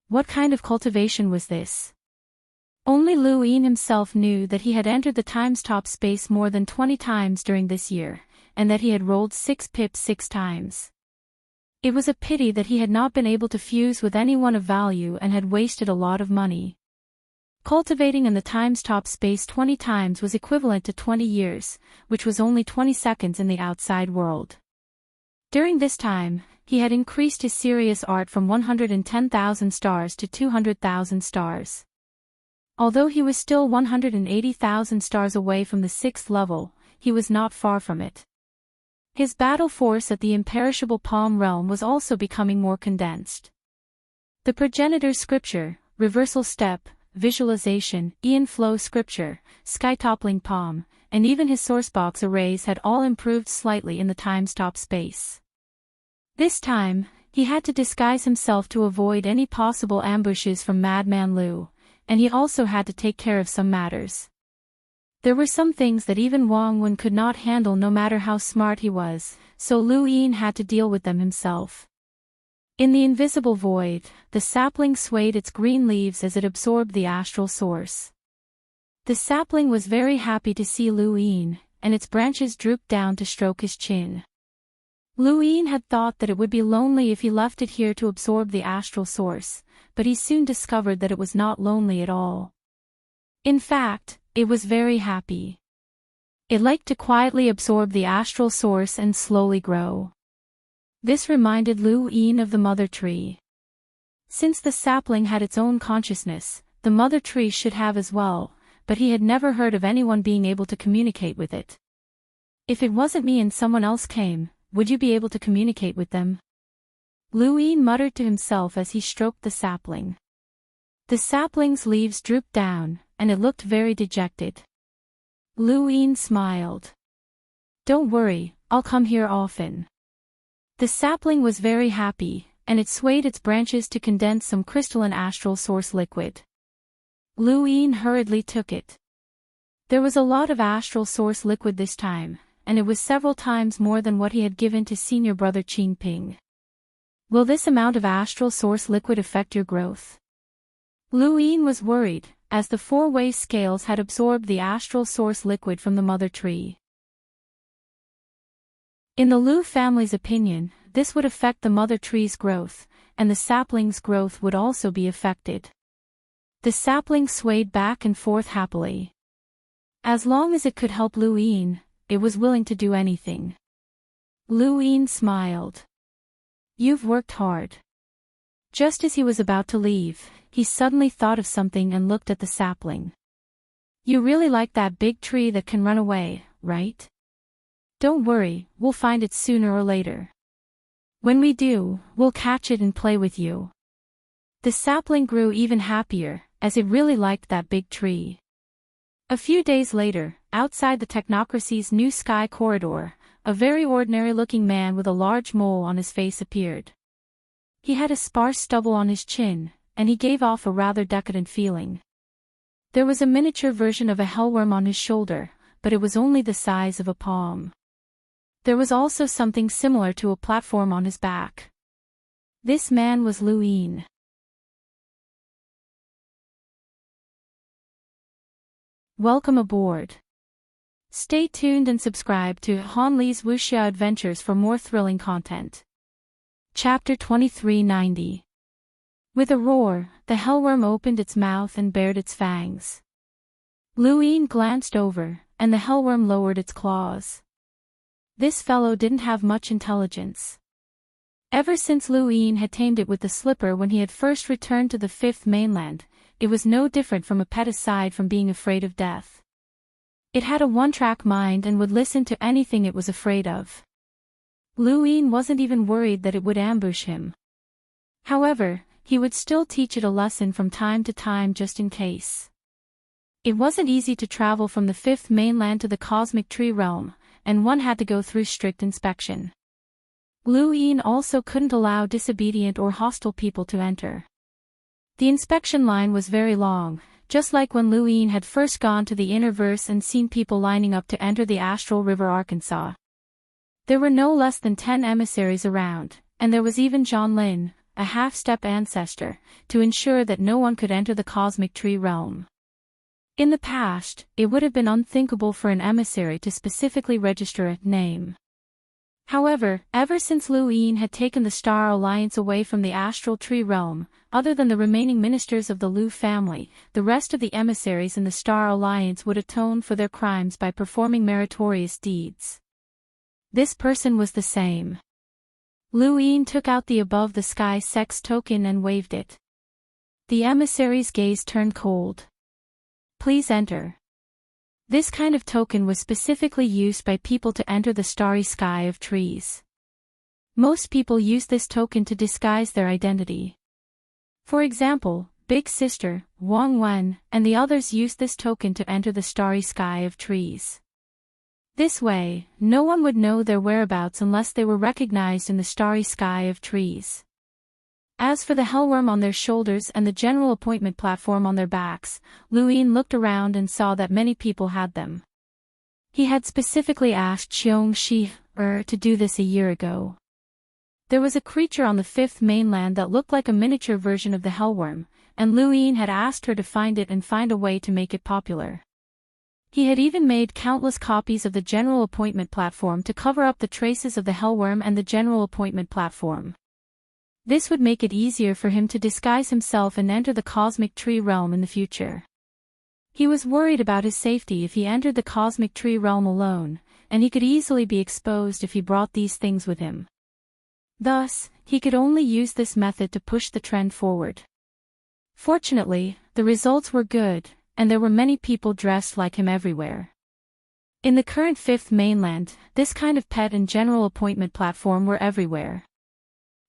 Speaker 1: What kind of cultivation was this? Only Lu Yin himself knew that he had entered the time-stop space more than 20 times during this year, and that he had rolled 6 pips 6 times. It was a pity that he had not been able to fuse with anyone of value and had wasted a lot of money. Cultivating in the time-stop space 20 times was equivalent to 20 years, which was only 20 seconds in the outside world. During this time, he had increased his serious art from 110,000 stars to 200,000 stars. Although he was still 180,000 stars away from the 6th level, he was not far from it. His battle force at the imperishable palm realm was also becoming more condensed. The progenitor scripture, reversal step, visualization, Ian flow scripture, sky-toppling palm, and even his sourcebox arrays had all improved slightly in the time-stop space. This time, he had to disguise himself to avoid any possible ambushes from Madman Lu, and he also had to take care of some matters. There were some things that even Wang Wen could not handle no matter how smart he was, so Lu Yin had to deal with them himself. In the invisible void, the sapling swayed its green leaves as it absorbed the astral source. The sapling was very happy to see Lu Yin, and its branches drooped down to stroke his chin. Lu Yin had thought that it would be lonely if he left it here to absorb the astral source, but he soon discovered that it was not lonely at all. In fact, it was very happy. It liked to quietly absorb the astral source and slowly grow. This reminded Lu Yin of the mother tree. Since the sapling had its own consciousness, the mother tree should have as well, but he had never heard of anyone being able to communicate with it. If it wasn't me and someone else came, would you be able to communicate with them? Lu Yin muttered to himself as he stroked the sapling. The sapling's leaves drooped down, and it looked very dejected. Lu Yin smiled. Don't worry, I'll come here often. The sapling was very happy, and it swayed its branches to condense some crystalline astral source liquid. Lu Yin hurriedly took it. There was a lot of astral source liquid this time, and it was several times more than what he had given to senior brother Qin Ping. Will this amount of astral source liquid affect your growth? Lu Yin was worried, as the 4-way scales had absorbed the astral source liquid from the mother tree. In the Lu family's opinion, this would affect the mother tree's growth, and the sapling's growth would also be affected. The sapling swayed back and forth happily. As long as it could help Lu Yin, it was willing to do anything. Lu Yin smiled. You've worked hard. Just as he was about to leave, he suddenly thought of something and looked at the sapling. You really like that big tree that can run away, right? Don't worry, we'll find it sooner or later. When we do, we'll catch it and play with you. The sapling grew even happier, as it really liked that big tree. A few days later, outside the technocracy's new sky corridor, a very ordinary-looking man with a large mole on his face appeared. He had a sparse stubble on his chin, and he gave off a rather decadent feeling. There was a miniature version of a hellworm on his shoulder, but it was only the size of a palm. There was also something similar to a platform on his back. This man was Lu Yin. Welcome aboard. Stay tuned and subscribe to Han Li's Wuxia Adventures for more thrilling content. Chapter 2390. With a roar, the hellworm opened its mouth and bared its fangs. Lu Yin glanced over, and the hellworm lowered its claws. This fellow didn't have much intelligence. Ever since Lu Yin had tamed it with the slipper when he had first returned to the 5th mainland, it was no different from a pet aside from being afraid of death. It had a one-track mind and would listen to anything it was afraid of. Lu Yin wasn't even worried that it would ambush him. However, he would still teach it a lesson from time to time just in case. It wasn't easy to travel from the 5th mainland to the cosmic tree realm, and one had to go through strict inspection. Lu Yin also couldn't allow disobedient or hostile people to enter. The inspection line was very long, just like when Lu Yin had first gone to the Innerverse and seen people lining up to enter the Astral River Arkansas. There were no less than 10 emissaries around, and there was even John Lin, a half-step ancestor, to ensure that no one could enter the cosmic tree realm. In the past, it would have been unthinkable for an emissary to specifically register a name. However, ever since Lu Yin had taken the Star Alliance away from the astral tree realm, other than the remaining ministers of the Lu family, the rest of the emissaries in the Star Alliance would atone for their crimes by performing meritorious deeds. This person was the same. Lu Yin took out the above-the-sky sex token and waved it. The emissary's gaze turned cold. Please enter. This kind of token was specifically used by people to enter the starry sky of trees. Most people use this token to disguise their identity. For example, Big Sister, Wang Wen, and the others used this token to enter the starry sky of trees. This way, no one would know their whereabouts unless they were recognized in the starry sky of trees. As for the hellworm on their shoulders and the general appointment platform on their backs, Lu Yin looked around and saw that many people had them. He had specifically asked Xiong Shi to do this a year ago. There was a creature on the fifth mainland that looked like a miniature version of the hellworm, and Lu Yin had asked her to find it and find a way to make it popular. He had even made countless copies of the general appointment platform to cover up the traces of the hellworm and the general appointment platform. This would make it easier for him to disguise himself and enter the cosmic tree realm in the future. He was worried about his safety if he entered the cosmic tree realm alone, and he could easily be exposed if he brought these things with him. Thus, he could only use this method to push the trend forward. Fortunately, the results were good, and there were many people dressed like him everywhere. In the current fifth mainland, this kind of pet and general appointment platform were everywhere.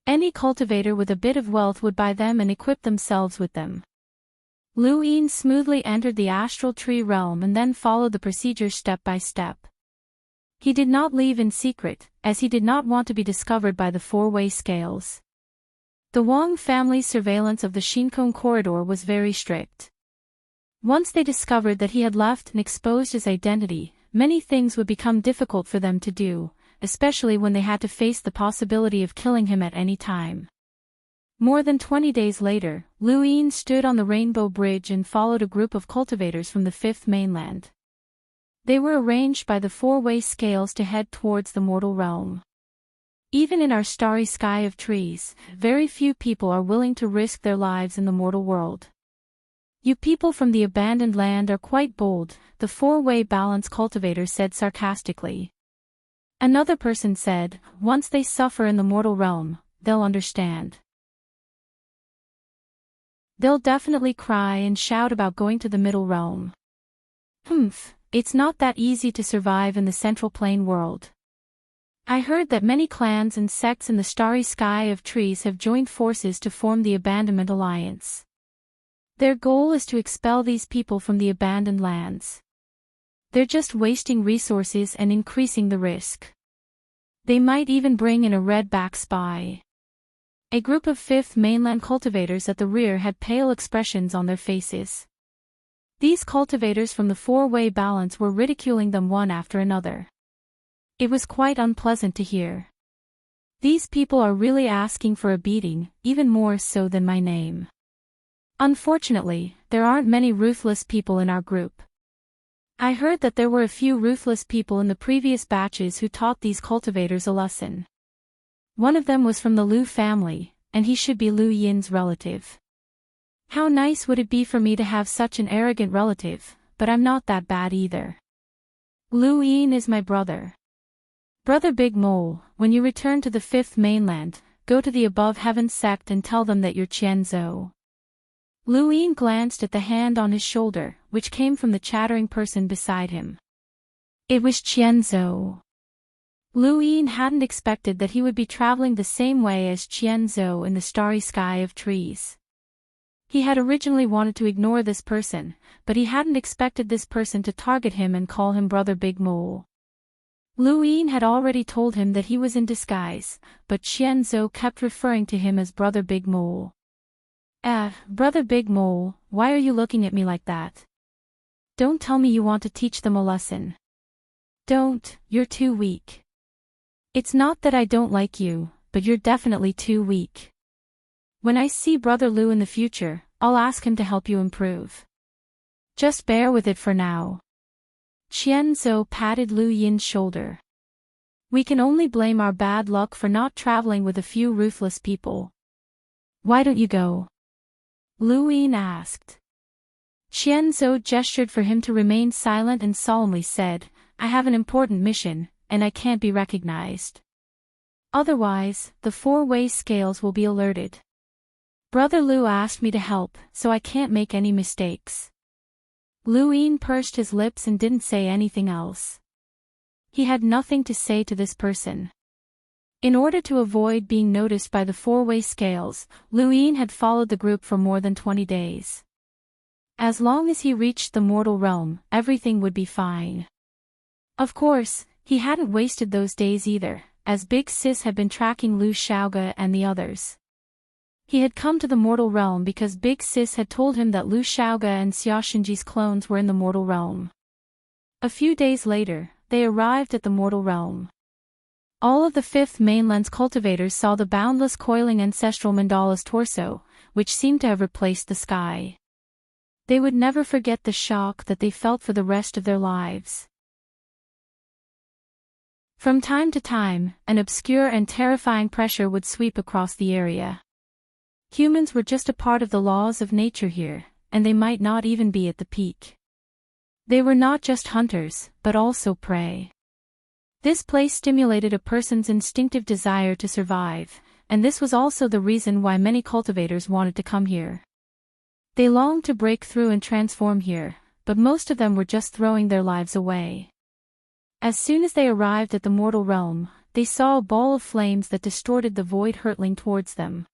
Speaker 1: Any cultivator with a bit of wealth would buy them and equip themselves with them. Lu Yin smoothly entered the astral tree realm and then followed the procedures step by step. He did not leave in secret, as he did not want to be discovered by the four-way scales. The Wang family's surveillance of the Shinkong corridor was very strict. Once they discovered that he had left and exposed his identity, many things would become difficult for them to do, especially when they had to face the possibility of killing him at any time. More than 20 days later, Lu Yin stood on the Rainbow Bridge and followed a group of cultivators from the fifth mainland. They were arranged by the four-way scales to head towards the mortal realm. Even in our starry sky of trees, very few people are willing to risk their lives in the mortal world. You people from the abandoned land are quite bold, the four-way balance cultivator said sarcastically. Another person said, once they suffer in the mortal realm, they'll understand. They'll definitely cry and shout about going to the middle realm. It's not that easy to survive in the central plane world. I heard that many clans and sects in the starry sky of trees have joined forces to form the Abandonment Alliance. Their goal is to expel these people from the abandoned lands. They're just wasting resources and increasing the risk. They might even bring in a red-back spy. A group of fifth mainland cultivators at the rear had pale expressions on their faces. These cultivators from the four-way balance were ridiculing them one after another. It was quite unpleasant to hear. These people are really asking for a beating, even more so than my name. Unfortunately, there aren't many ruthless people in our group. I heard that there were a few ruthless people in the previous batches who taught these cultivators a lesson. One of them was from the Lu family, and he should be Lu Yin's relative. How nice would it be for me to have such an arrogant relative, but I'm not that bad either. Lu Yin is my brother. Brother Big Mole, when you return to the fifth mainland, go to the above heaven sect and tell them that you're Qianzhou. Lu Yin glanced at the hand on his shoulder, which came from the chattering person beside him. It was Qianzhou. Lu Yin hadn't expected that he would be traveling the same way as Qianzhou in the starry sky of trees. He had originally wanted to ignore this person, but he hadn't expected this person to target him and call him Brother Big Mole. Lu Yin had already told him that he was in disguise, but Qianzhou kept referring to him as Brother Big Mole. Brother Big Mole, why are you looking at me like that? Don't tell me you want to teach them a lesson. Don't, you're too weak. It's not that I don't like you, but you're definitely too weak. When I see Brother Lu in the future, I'll ask him to help you improve. Just bear with it for now. Qianzhou patted Lu Yin's shoulder. We can only blame our bad luck for not traveling with a few ruthless people. Why don't you go? Lu Yin asked. Qianzhou gestured for him to remain silent and solemnly said, I have an important mission, and I can't be recognized. Otherwise, the four-way scales will be alerted. Brother Lu asked me to help, so I can't make any mistakes. Lu Yin pursed his lips and didn't say anything else. He had nothing to say to this person. In order to avoid being noticed by the four-way scales, Lu Yin had followed the group for more than 20 days. As long as he reached the mortal realm, everything would be fine. Of course, he hadn't wasted those days either, as Big Sis had been tracking Lu Xiaoge and the others. He had come to the mortal realm because Big Sis had told him that Lu Xiaoge and Xiaoxinji's clones were in the mortal realm. A few days later, they arrived at the mortal realm. All of the fifth mainland's cultivators saw the boundless coiling ancestral mandala's torso, which seemed to have replaced the sky. They would never forget the shock that they felt for the rest of their lives. From time to time, an obscure and terrifying pressure would sweep across the area. Humans were just a part of the laws of nature here, and they might not even be at the peak. They were not just hunters, but also prey. This place stimulated a person's instinctive desire to survive, and this was also the reason why many cultivators wanted to come here. They longed to break through and transform here, but most of them were just throwing their lives away. As soon as they arrived at the mortal realm, they saw a ball of flames that distorted the void hurtling towards them.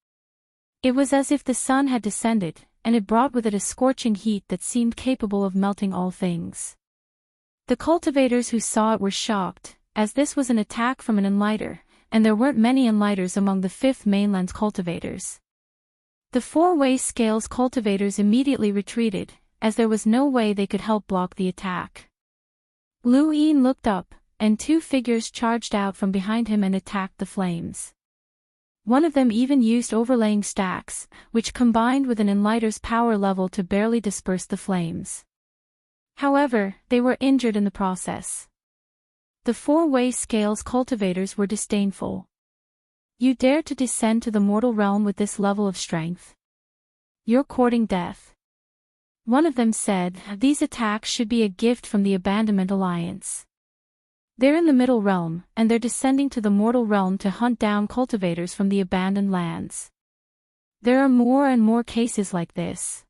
Speaker 1: It was as if the sun had descended, and it brought with it a scorching heat that seemed capable of melting all things. The cultivators who saw it were shocked, as this was an attack from an enlighter, and there weren't many enlighters among the fifth mainland's cultivators. The four-way scales cultivators immediately retreated, as there was no way they could help block the attack. Lu Yin looked up, and two figures charged out from behind him and attacked the flames. One of them even used overlaying stacks, which combined with an enlighter's power level to barely disperse the flames. However, they were injured in the process. The four-way scales cultivators were disdainful. You dare to descend to the mortal realm with this level of strength? You're courting death. One of them said, these attacks should be a gift from the Abandonment Alliance. They're in the middle realm, and they're descending to the mortal realm to hunt down cultivators from the abandoned lands. There are more and more cases like this.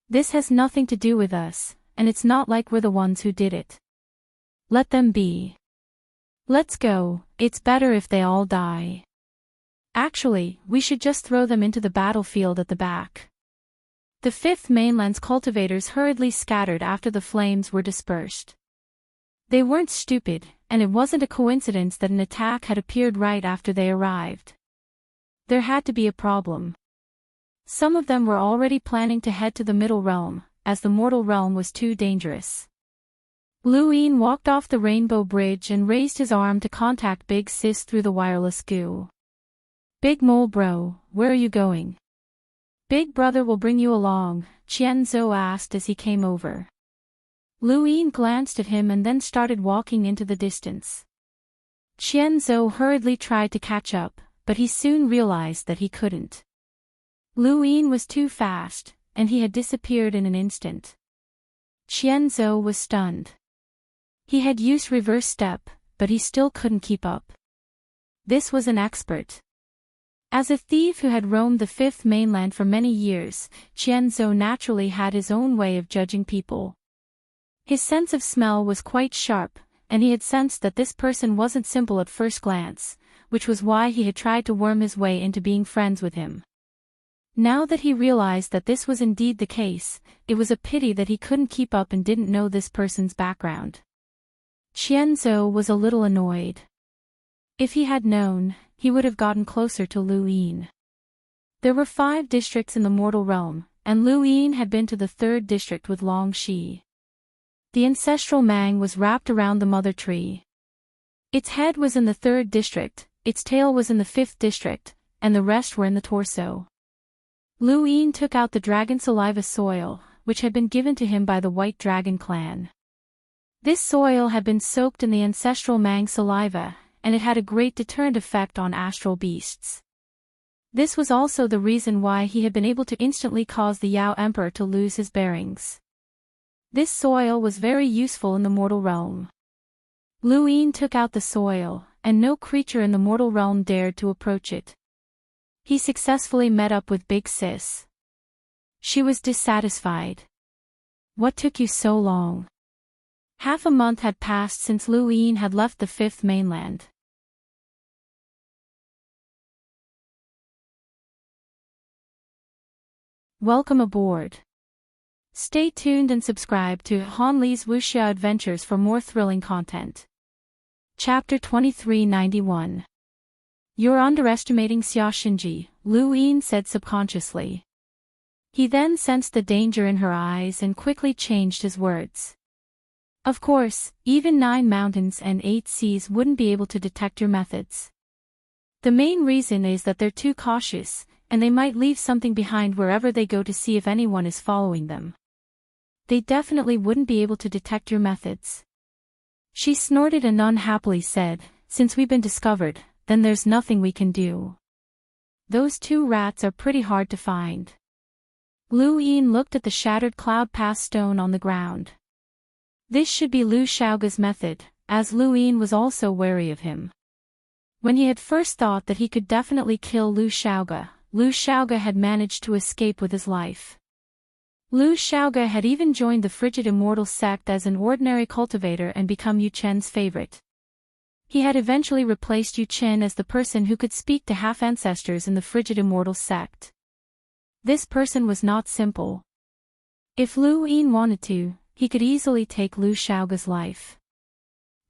Speaker 1: This has nothing to do with us, and it's not like we're the ones who did it. Let them be. Let's go, it's better if they all die. Actually, we should just throw them into the battlefield at the back. The fifth mainland's cultivators hurriedly scattered after the flames were dispersed. They weren't stupid, and it wasn't a coincidence that an attack had appeared right after they arrived. There had to be a problem. Some of them were already planning to head to the middle realm, as the mortal realm was too dangerous. Lu Yin walked off the rainbow bridge and raised his arm to contact Big Sis through the wireless goo. Big Mole Bro, where are you going? Big Brother will bring you along, Qian Zhou asked as he came over. Lu Yin glanced at him and then started walking into the distance. Qian Zhou hurriedly tried to catch up, but he soon realized that he couldn't. Lu Yin was too fast, and he had disappeared in an instant. Qian Zhou was stunned. He had used reverse step, but he still couldn't keep up. This was an expert. As a thief who had roamed the fifth mainland for many years, Qian Zhou naturally had his own way of judging people. His sense of smell was quite sharp, and he had sensed that this person wasn't simple at first glance, which was why he had tried to worm his way into being friends with him. Now that he realized that this was indeed the case, it was a pity that he couldn't keep up and didn't know this person's background. Qian Zhou was a little annoyed. If he had known, he would have gotten closer to Lu Yin. There were 5 districts in the mortal realm, and Lu Yin had been to the 3rd district with Long Shi. The ancestral mang was wrapped around the mother tree. Its head was in the 3rd district, its tail was in the 5th district, and the rest were in the torso. Lu Yin took out the dragon saliva soil, which had been given to him by the White Dragon clan. This soil had been soaked in the ancestral mang saliva, and it had a great deterrent effect on astral beasts. This was also the reason why he had been able to instantly cause the Yao Emperor to lose his bearings. This soil was very useful in the mortal realm. Lu Yin took out the soil, and no creature in the mortal realm dared to approach it. He successfully met up with Big Sis. She was dissatisfied. "What took you so long?" Half a month had passed since Lu Yin had left the fifth mainland. Welcome aboard. Stay tuned and subscribe to Han Li's Wuxia Adventures for more thrilling content. Chapter 2391. "You're underestimating Xiaoxinji," Lu Yin said subconsciously. He then sensed the danger in her eyes and quickly changed his words. "Of course, even 9 mountains and 8 seas wouldn't be able to detect your methods. The main reason is that they're too cautious, and they might leave something behind wherever they go to see if anyone is following them. They definitely wouldn't be able to detect your methods." She snorted and unhappily said, "Since we've been discovered, then there's nothing we can do. Those 2 rats are pretty hard to find." Lu Yin looked at the shattered cloud pass stone on the ground. This should be Lu Xiaoga's method, as Lu Yin was also wary of him. When he had first thought that he could definitely kill Lu Xiaoga had managed to escape with his life. Lu Xiaoga had even joined the Frigid Immortal sect as an ordinary cultivator and become Yu Chen's favorite. He had eventually replaced Yu Chen as the person who could speak to half-ancestors in the Frigid Immortal sect. This person was not simple. If Lu Yin wanted to, he could easily take Lu Xiaoga's life.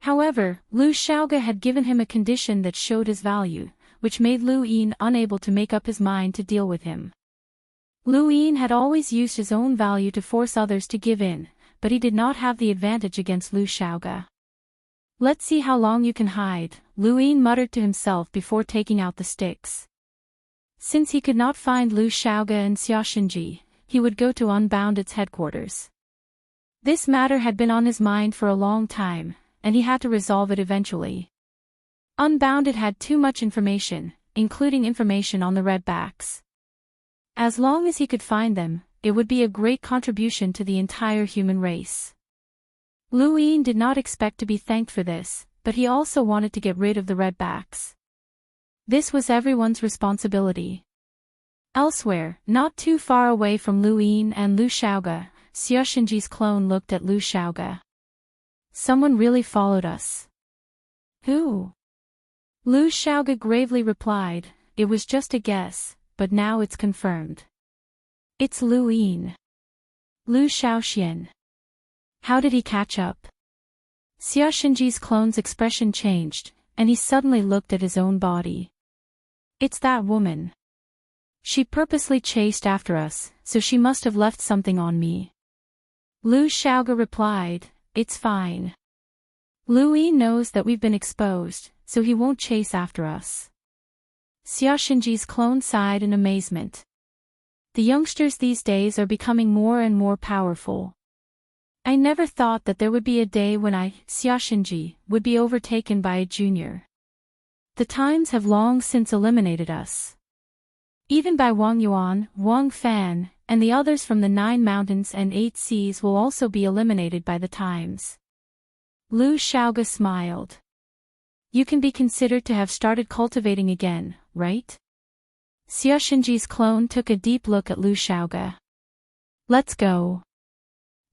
Speaker 1: However, Lu Xiaoga had given him a condition that showed his value, which made Lu Yin unable to make up his mind to deal with him. Lu Yin had always used his own value to force others to give in, but he did not have the advantage against Lu Xiaoga. "Let's see how long you can hide," Lu Yin muttered to himself before taking out the sticks. Since he could not find Lu Xiaoga and Xiaoxinji, he would go to Unbounded's headquarters. This matter had been on his mind for a long time, and he had to resolve it eventually. Unbounded had too much information, including information on the Redbacks. As long as he could find them, it would be a great contribution to the entire human race. Lu Yin did not expect to be thanked for this, but he also wanted to get rid of the Redbacks. This was everyone's responsibility. Elsewhere, not too far away from Lu Yin and Lu Xiaoga, Xiaoxinji's clone looked at Lu Xiaoga. "Someone really followed us." "Who?" Lu Xiaoga gravely replied, "It was just a guess, but now it's confirmed. It's Lu Yin. Lu Xiaoxian. How did he catch up?" Xiaoxinji's clone's expression changed, and he suddenly looked at his own body. "It's that woman. She purposely chased after us, so she must have left something on me." Lu Xiaoga replied, "It's fine. Lu Yin knows that we've been exposed, so he won't chase after us." Xiaoxinji's clone sighed in amazement. The youngsters these days are becoming more and more powerful. "I never thought that there would be a day when I, Xiaoxinji, would be overtaken by a junior. The times have long since eliminated us. Even by Wang Yuan, Wang Fan, and the others from the 9 mountains and 8 seas will also be eliminated by the times." Lu Xiaoga smiled. "You can be considered to have started cultivating again, right?" Xiaoxinji's clone took a deep look at Lu Xiaoga. "Let's go.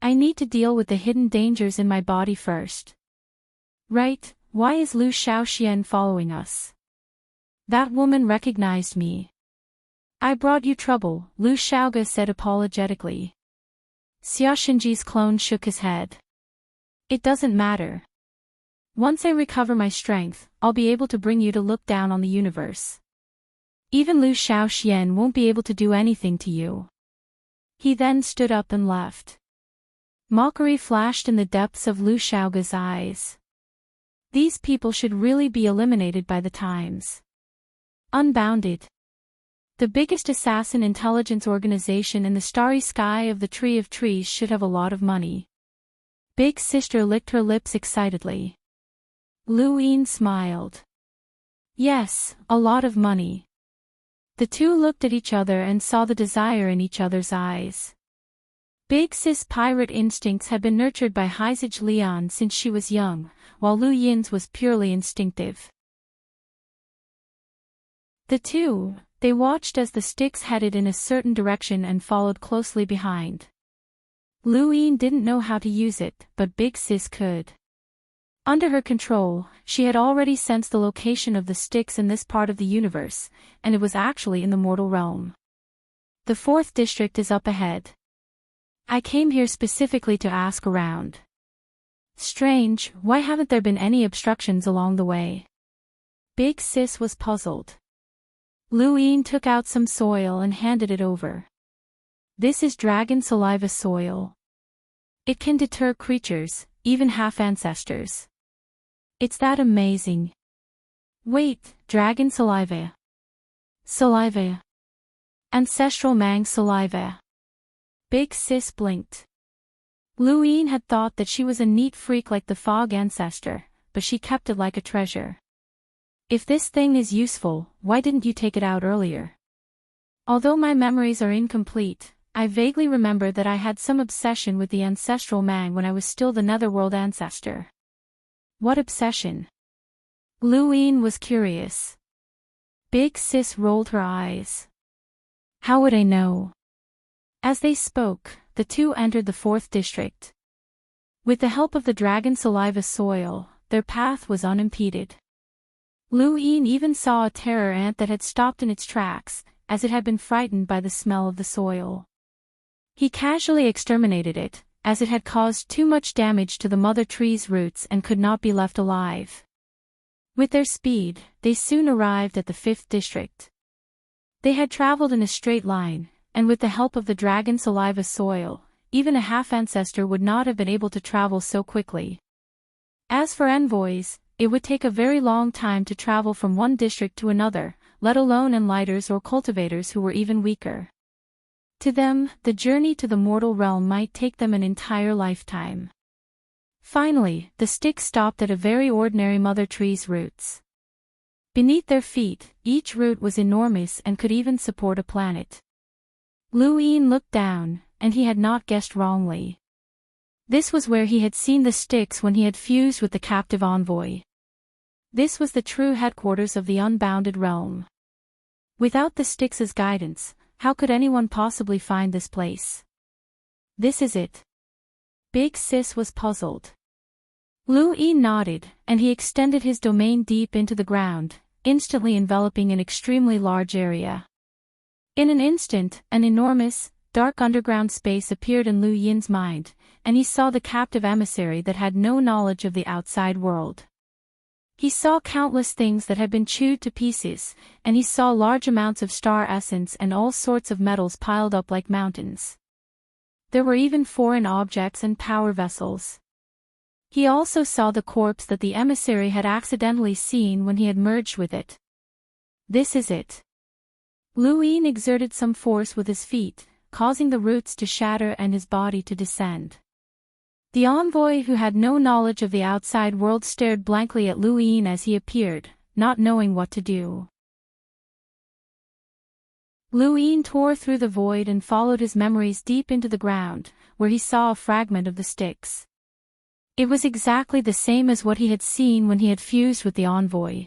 Speaker 1: I need to deal with the hidden dangers in my body first." "Right, why is Lu Xiaoxian following us?" "That woman recognized me." "I brought you trouble," Lu Xiaoga said apologetically. Xiaoxinji's clone shook his head. "It doesn't matter. Once I recover my strength, I'll be able to bring you to look down on the universe. Even Lu Xiaoxian won't be able to do anything to you." He then stood up and left. Mockery flashed in the depths of Lu Xiaoga's eyes. These people should really be eliminated by the times. Unbounded. The biggest assassin intelligence organization in the starry sky of the Tree of Trees should have a lot of money. Big Sister licked her lips excitedly. Lu Yin smiled. "Yes, a lot of money." The two looked at each other and saw the desire in each other's eyes. Big Sis' pirate instincts had been nurtured by Heizage Lian since she was young, while Lu Yin's was purely instinctive. They watched as the sticks headed in a certain direction and followed closely behind. Luyin didn't know how to use it, but Big Sis could. Under her control, she had already sensed the location of the sticks in this part of the universe, and it was actually in the mortal realm. The 4th district is up ahead. I came here specifically to ask around. Strange, why haven't there been any obstructions along the way? Big Sis was puzzled. Luyin took out some soil and handed it over. This is dragon saliva soil. It can deter creatures, even half-ancestors. It's that amazing. Wait, dragon saliva. Saliva. Ancestral mang saliva. Big Sis blinked. Luyin had thought that she was a neat freak like the fog ancestor, but she kept it like a treasure. If this thing is useful, why didn't you take it out earlier? Although my memories are incomplete, I vaguely remember that I had some obsession with the ancestral mang when I was still the netherworld ancestor. What obsession? Luyin was curious. Big Sis rolled her eyes. How would I know? As they spoke, the 2 entered the 4th district. With the help of the dragon saliva soil, their path was unimpeded. Luyin even saw a terror ant that had stopped in its tracks, as it had been frightened by the smell of the soil. He casually exterminated it, as it had caused too much damage to the mother tree's roots and could not be left alive. With their speed, they soon arrived at the 5th district. They had traveled in a straight line, and with the help of the dragon saliva soil, even a half-ancestor would not have been able to travel so quickly. As for envoys, it would take a very long time to travel from one district to another, let alone enlighters or cultivators who were even weaker. To them, the journey to the mortal realm might take them an entire lifetime. Finally, the sticks stopped at a very ordinary mother tree's roots. Beneath their feet, each root was enormous and could even support a planet. Luyin looked down, and he had not guessed wrongly. This was where he had seen the sticks when he had fused with the captive envoy. This was the true headquarters of the unbounded realm. Without the sticks' guidance, how could anyone possibly find this place? This is it. Big Sis was puzzled. Luyin nodded, and he extended his domain deep into the ground, instantly enveloping an extremely large area. In an instant, an enormous, dark underground space appeared in Luyin's mind, and he saw the captive emissary that had no knowledge of the outside world. He saw countless things that had been chewed to pieces, and he saw large amounts of star essence and all sorts of metals piled up like mountains. There were even foreign objects and power vessels. He also saw the corpse that the emissary had accidentally seen when he had merged with it. This is it. Luyin exerted some force with his feet, causing the roots to shatter and his body to descend. The envoy who had no knowledge of the outside world stared blankly at Luyin as he appeared, not knowing what to do. Luyin tore through the void and followed his memories deep into the ground, where he saw a fragment of the sticks. It was exactly the same as what he had seen when he had fused with the envoy.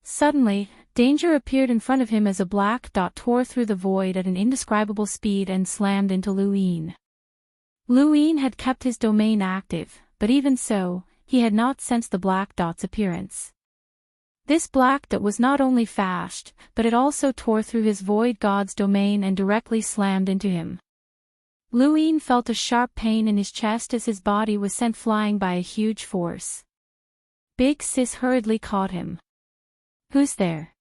Speaker 1: Suddenly, danger appeared in front of him as a black dot tore through the void at an indescribable speed and slammed into Luyin. Luyin had kept his domain active, but even so, he had not sensed the black dot's appearance. This black dot was not only fast, but it also tore through his void god's domain and directly slammed into him. Luyin felt a sharp pain in his chest as his body was sent flying by a huge force. Big Sis hurriedly caught him. Who's there?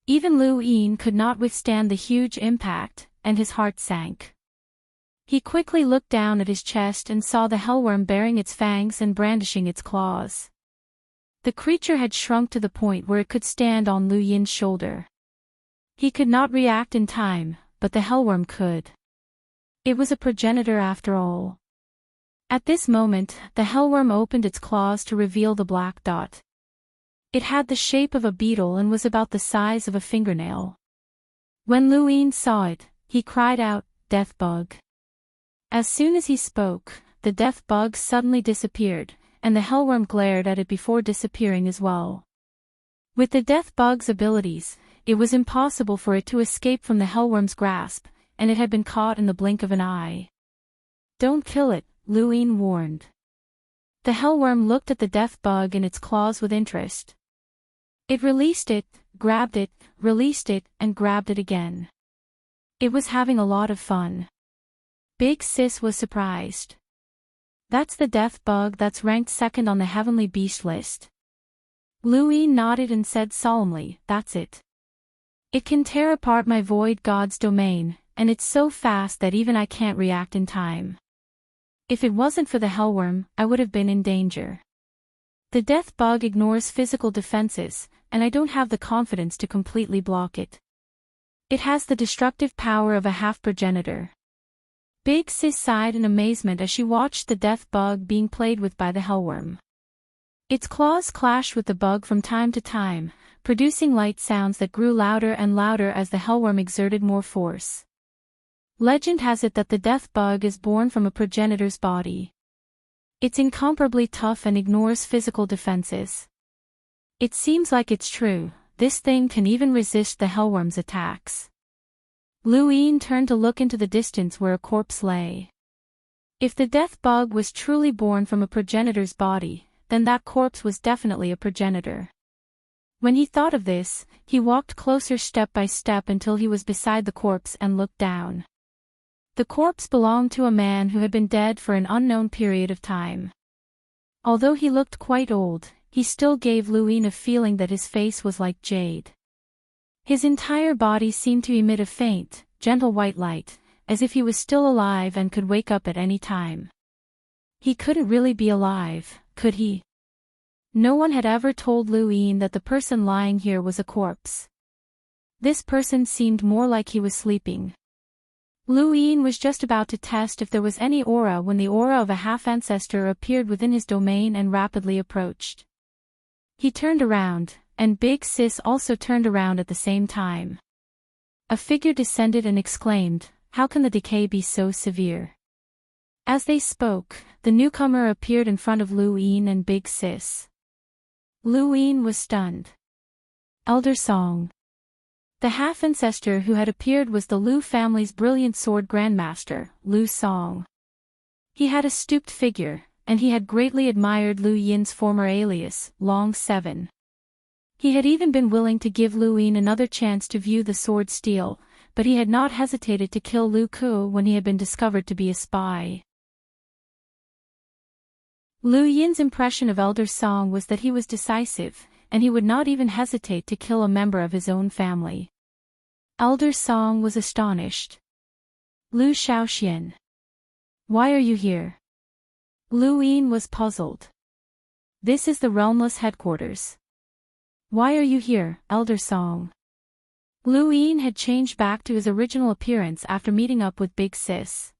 Speaker 1: Even Luyin could not withstand the huge impact, and his heart sank. He quickly looked down at his chest and saw the hellworm baring its fangs and brandishing its claws. The creature had shrunk to the point where it could stand on Luyin's shoulder. He could not react in time, but the hellworm could. It was a progenitor after all. At this moment, the hellworm opened its claws to reveal the black dot. It had the shape of a beetle and was about the size of a fingernail. When Luyin saw it, he cried out, "Death bug." As soon as he spoke, the death bug suddenly disappeared, and the hellworm glared at it before disappearing as well. With the death bug's abilities, it was impossible for it to escape from the hellworm's grasp, and it had been caught in the blink of an eye. "Don't kill it," Luin warned. The hellworm looked at the death bug in its claws with interest. It released it, grabbed it, released it, and grabbed it again. It was having a lot of fun. Big Sis was surprised. "That's the death bug that's ranked second on the heavenly beast list." Luin nodded and said solemnly, "That's it. It can tear apart my void god's domain, and it's so fast that even I can't react in time. If it wasn't for the hellworm, I would have been in danger. The death bug ignores physical defenses, and I don't have the confidence to completely block it. It has the destructive power of a half-progenitor." Big Sis sighed in amazement as she watched the death bug being played with by the hellworm. Its claws clashed with the bug from time to time, producing light sounds that grew louder and louder as the hellworm exerted more force. Legend has it that the death bug is born from a progenitor's body. It's incomparably tough and ignores physical defenses. It seems like it's true, this thing can even resist the hellworm's attacks. Luin turned to look into the distance where a corpse lay. If the death bug was truly born from a progenitor's body, then that corpse was definitely a progenitor. When he thought of this, he walked closer step by step until he was beside the corpse and looked down. The corpse belonged to a man who had been dead for an unknown period of time. Although he looked quite old, he still gave Luin a feeling that his face was like jade. His entire body seemed to emit a faint, gentle white light, as if he was still alive and could wake up at any time. He couldn't really be alive, could he? No one had ever told Luin that the person lying here was a corpse. This person seemed more like he was sleeping. Luin was just about to test if there was any aura when the aura of a half-ancestor appeared within his domain and rapidly approached. He turned around, and Big Sis also turned around at the same time. A figure descended and exclaimed, "How can the decay be so severe?" As they spoke, the newcomer appeared in front of Luin and Big Sis. Luin was stunned. Elder Song. The half-ancestor who had appeared was the Lu family's brilliant sword grandmaster, Lu Song. He had a stooped figure, and he had greatly admired Lu Yin's former alias, Long 7. He had even been willing to give Luin another chance to view the sword steel, but he had not hesitated to kill Lu Ku when he had been discovered to be a spy. Lu Yin's impression of Elder Song was that he was decisive, and he would not even hesitate to kill a member of his own family. Elder Song was astonished. "Lu Shaoxian. Why are you here?" Luin was puzzled. "This is the Realmless headquarters. Why are you here, Elder Song?" Luin had changed back to his original appearance after meeting up with Big Sis.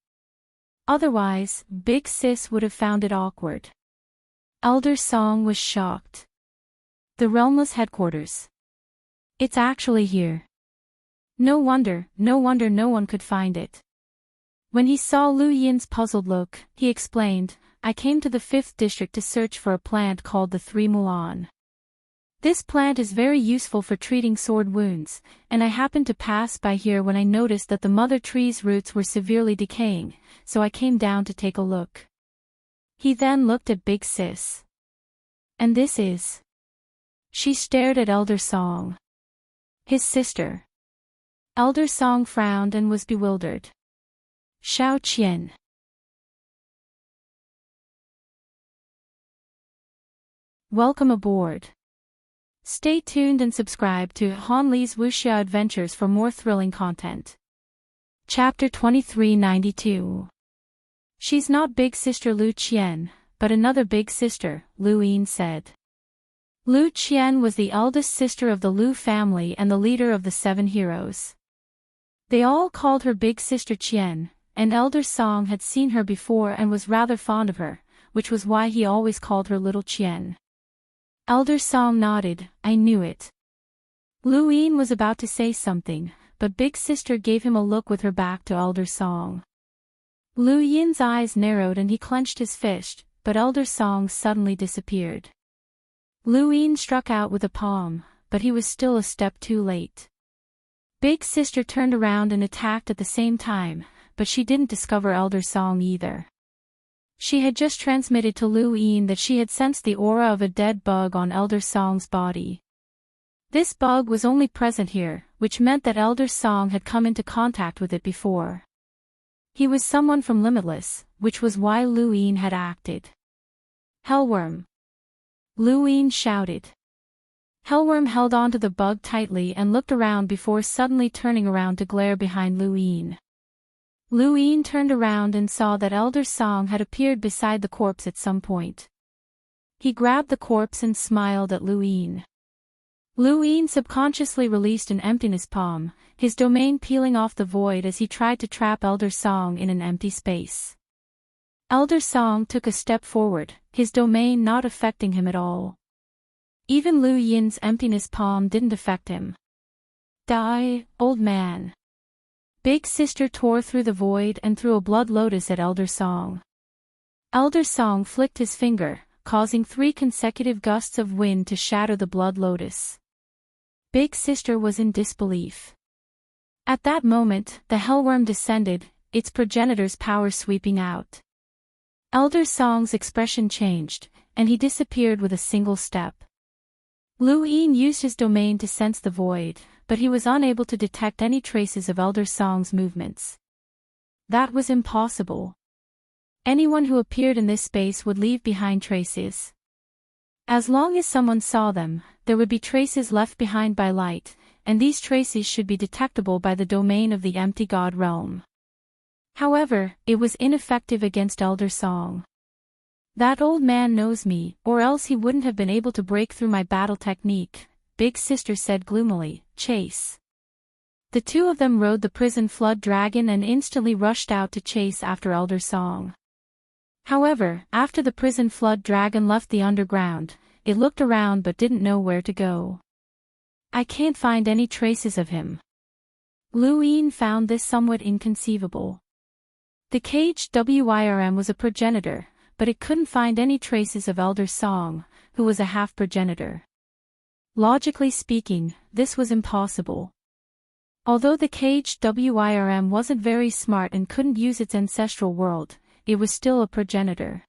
Speaker 1: Otherwise, Big Sis would have found it awkward. Elder Song was shocked. "The Realmless headquarters. It's actually here. No wonder no one could find it." When he saw Lu Yin's puzzled look, he explained, "I came to the 5th district to search for a plant called the Three Mulan. This plant is very useful for treating sword wounds, and I happened to pass by here when I noticed that the mother tree's roots were severely decaying, so I came down to take a look." He then looked at Big Sis. "And this is?" She stared at Elder Song. "His sister." Elder Song frowned and was bewildered. "Shao Qian." Welcome aboard. Stay tuned and subscribe to Han Li's Wuxia Adventures for more thrilling content. Chapter 2392. She's not big sister Lu Qian, but another big sister, Luin said. Lu Qian was the eldest sister of the Lu family and the leader of the 7 heroes. They all called her Big Sister Qian, and Elder Song had seen her before and was rather fond of her, which was why he always called her Little Qian. Elder Song nodded, "I knew it." Luin was about to say something, but Big Sister gave him a look with her back to Elder Song. Lu Yin's eyes narrowed and he clenched his fist, but Elder Song suddenly disappeared. Luin struck out with a palm, but he was still a step too late. Big Sister turned around and attacked at the same time, but she didn't discover Elder Song either. She had just transmitted to Lu Yin that she had sensed the aura of a dead bug on Elder Song's body. This bug was only present here, which meant that Elder Song had come into contact with it before. He was someone from Limitless, which was why Lu Yin had acted. Hellworm! Lu Yin shouted. Hellworm held onto the bug tightly and looked around before suddenly turning around to glare behind Lu Yin. Lu Yin turned around and saw that Elder Song had appeared beside the corpse at some point. He grabbed the corpse and smiled at Lu Yin. Lu Yin subconsciously released an emptiness palm, his domain peeling off the void as he tried to trap Elder Song in an empty space. Elder Song took a step forward, his domain not affecting him at all. Even Lu Yin's emptiness palm didn't affect him. Die, old man. Big Sister tore through the void and threw a blood lotus at Elder Song. Elder Song flicked his finger, causing 3 consecutive gusts of wind to shatter the blood lotus. Big Sister was in disbelief. At that moment, the hellworm descended, its progenitor's power sweeping out. Elder Song's expression changed, and he disappeared with a single step. Lu Yin used his domain to sense the void, but he was unable to detect any traces of Elder Song's movements. That was impossible. Anyone who appeared in this space would leave behind traces. As long as someone saw them, there would be traces left behind by light, and these traces should be detectable by the domain of the empty God realm. However, it was ineffective against Elder Song. That old man knows me, or else he wouldn't have been able to break through my battle technique, Big Sister said gloomily. Chase. The 2 of them rode the prison flood dragon and instantly rushed out to chase after Elder Song. However, after the prison flood dragon left the underground, it looked around but didn't know where to go. I can't find any traces of him. Lu Yin found this somewhat inconceivable. The caged WIRM was a progenitor, but it couldn't find any traces of Elder Song, who was a half-progenitor. Logically speaking, this was impossible. Although the caged WIRM wasn't very smart and couldn't use its ancestral world, it was still a progenitor.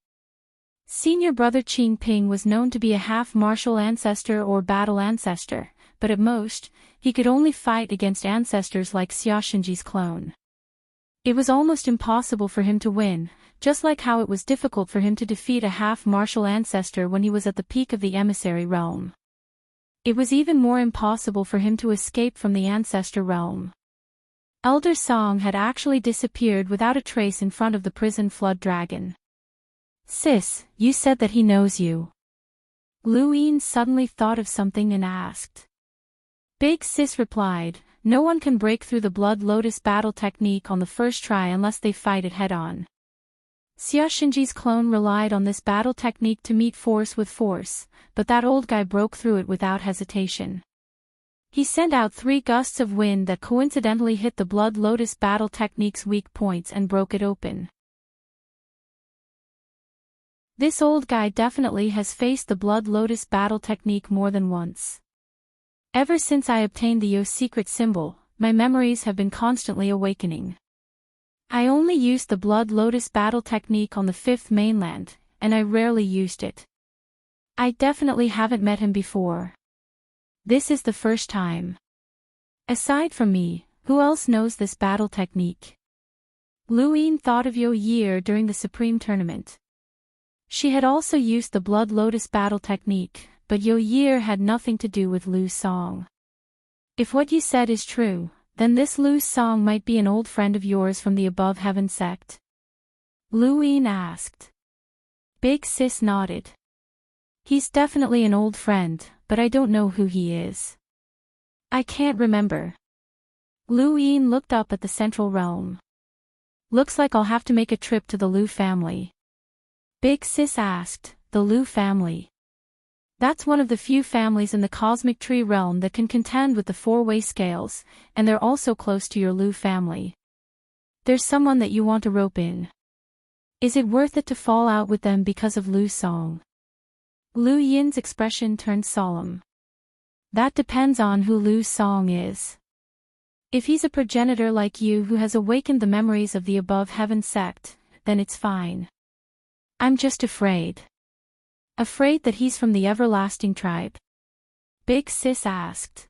Speaker 1: Senior brother Qing Ping was known to be a half-martial ancestor or battle ancestor, but at most, he could only fight against ancestors like Xiaoshenji's clone. It was almost impossible for him to win, just like how it was difficult for him to defeat a half-martial ancestor when he was at the peak of the emissary realm. It was even more impossible for him to escape from the ancestor realm. Elder Song had actually disappeared without a trace in front of the prison flood dragon. Sis, you said that he knows you. Lu Yin suddenly thought of something and asked. Big Sis replied, no one can break through the blood lotus battle technique on the first try unless they fight it head-on. Xiaoshenji's clone relied on this battle technique to meet force with force, but that old guy broke through it without hesitation. He sent out 3 gusts of wind that coincidentally hit the blood lotus battle technique's weak points and broke it open. This old guy definitely has faced the blood lotus battle technique more than once. Ever since I obtained the Yo secret symbol, my memories have been constantly awakening. I only used the blood lotus battle technique on the 5th mainland, and I rarely used it. I definitely haven't met him before. This is the first time. Aside from me, who else knows this battle technique? Lu Yin thought of Yo Year during the Supreme Tournament. She had also used the blood lotus battle technique, but Yo Year had nothing to do with Lu Song. If what you said is true, then this Lu Song might be an old friend of yours from the Above Heaven sect? Lu Yin asked. Big Sis nodded. He's definitely an old friend, but I don't know who he is. I can't remember. Lu Yin looked up at the central realm. Looks like I'll have to make a trip to the Lu family. Big Sis asked, the Lu family. That's one of the few families in the cosmic tree realm that can contend with the 4-way scales, and they're also close to your Lu family. There's someone that you want to rope in. Is it worth it to fall out with them because of Lu Song? Lu Yin's expression turned solemn. That depends on who Lu Song is. If he's a progenitor like you who has awakened the memories of the above heaven sect, then it's fine. I'm just afraid. Afraid that he's from the everlasting tribe? Big Sis asked.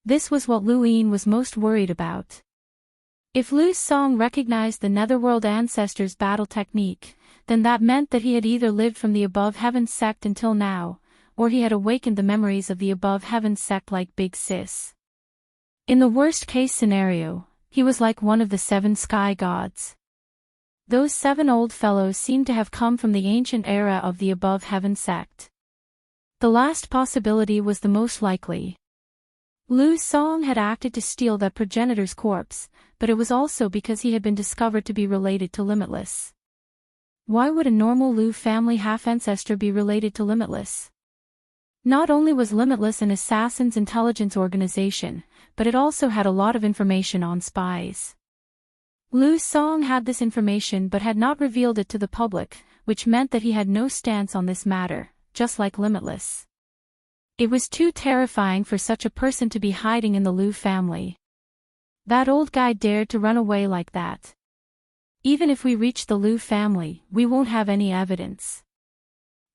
Speaker 1: This was what Luin was most worried about. If Lu's song recognized the netherworld ancestors' battle technique, then that meant that he had either lived from the above heaven sect until now, or he had awakened the memories of the above heaven sect like Big Sis. In the worst case scenario, he was like one of the 7 sky gods. Those 7 old fellows seemed to have come from the ancient era of the above heaven sect. The last possibility was the most likely. Lu's song had acted to steal that progenitor's corpse, but it was also because he had been discovered to be related to Limitless. Why would a normal Lu family half-ancestor be related to Limitless? Not only was Limitless an assassin's intelligence organization, but it also had a lot of information on spies. Lu's song had this information but had not revealed it to the public, which meant that he had no stance on this matter, just like Limitless. It was too terrifying for such a person to be hiding in the Lu family. That old guy dared to run away like that. Even if we reach the Lu family, we won't have any evidence.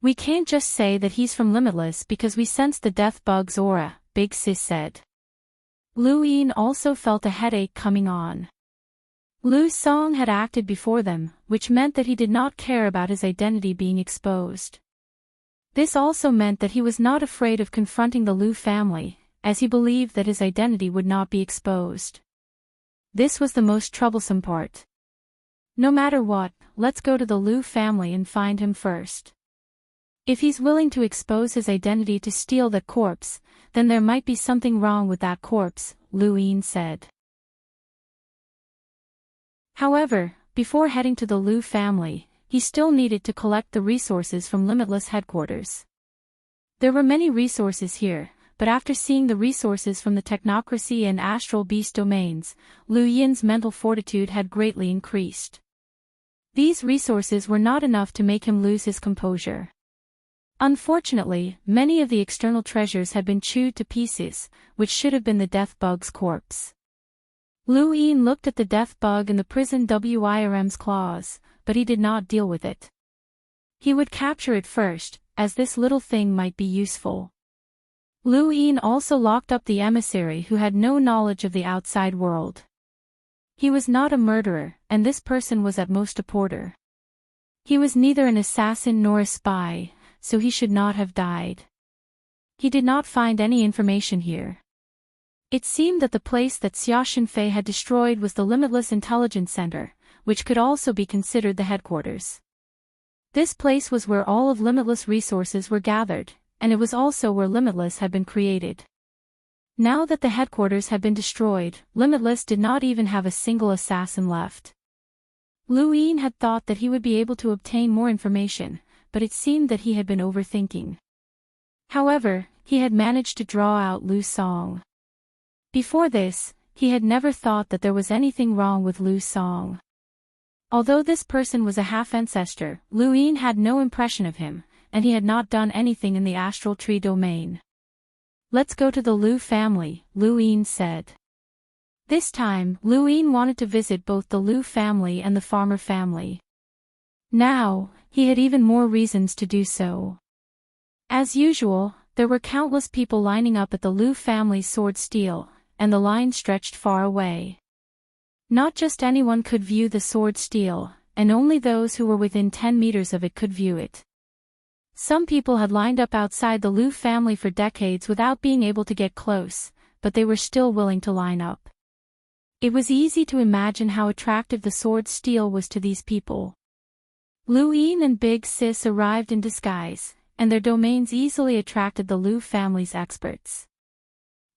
Speaker 1: We can't just say that he's from Limitless because we sense the death bug's aura, Big Sis said. Luin also felt a headache coming on. Lu's song had acted before them, which meant that he did not care about his identity being exposed. This also meant that he was not afraid of confronting the Lu family, as he believed that his identity would not be exposed. This was the most troublesome part. No matter what, let's go to the Lu family and find him first. If he's willing to expose his identity to steal that corpse, then there might be something wrong with that corpse, Luin said. However, before heading to the Lu family, he still needed to collect the resources from Limitless headquarters. There were many resources here, but after seeing the resources from the technocracy and astral beast domains, Lu Yin's mental fortitude had greatly increased. These resources were not enough to make him lose his composure. Unfortunately, many of the external treasures had been chewed to pieces, which should have been the death bug's corpse. Luin looked at the death bug in the prison WIRM's claws, but he did not deal with it. He would capture it first, as this little thing might be useful. Luin also locked up the emissary who had no knowledge of the outside world. He was not a murderer, and this person was at most a porter. He was neither an assassin nor a spy, so he should not have died. He did not find any information here. It seemed that the place that Xia Xinfei had destroyed was the Limitless Intelligence Center, which could also be considered the headquarters. This place was where all of Limitless resources were gathered, and it was also where Limitless had been created. Now that the headquarters had been destroyed, Limitless did not even have a single assassin left. Luin had thought that he would be able to obtain more information, but it seemed that he had been overthinking. However, he had managed to draw out Lu's song. Before this, he had never thought that there was anything wrong with Lu's song. Although this person was a half-ancestor, Luin had no impression of him, and he had not done anything in the astral tree domain. Let's go to the Lu family, Luin said. This time, Luin wanted to visit both the Lu family and the farmer family. Now, he had even more reasons to do so. As usual, there were countless people lining up at the Lu family's sword stele, and the line stretched far away. Not just anyone could view the sword stele, and only those who were within 10 meters of it could view it. Some people had lined up outside the Lu family for decades without being able to get close, but they were still willing to line up. It was easy to imagine how attractive the sword stele was to these people. Luin and Big Sis arrived in disguise, and their domains easily attracted the Lu family's experts.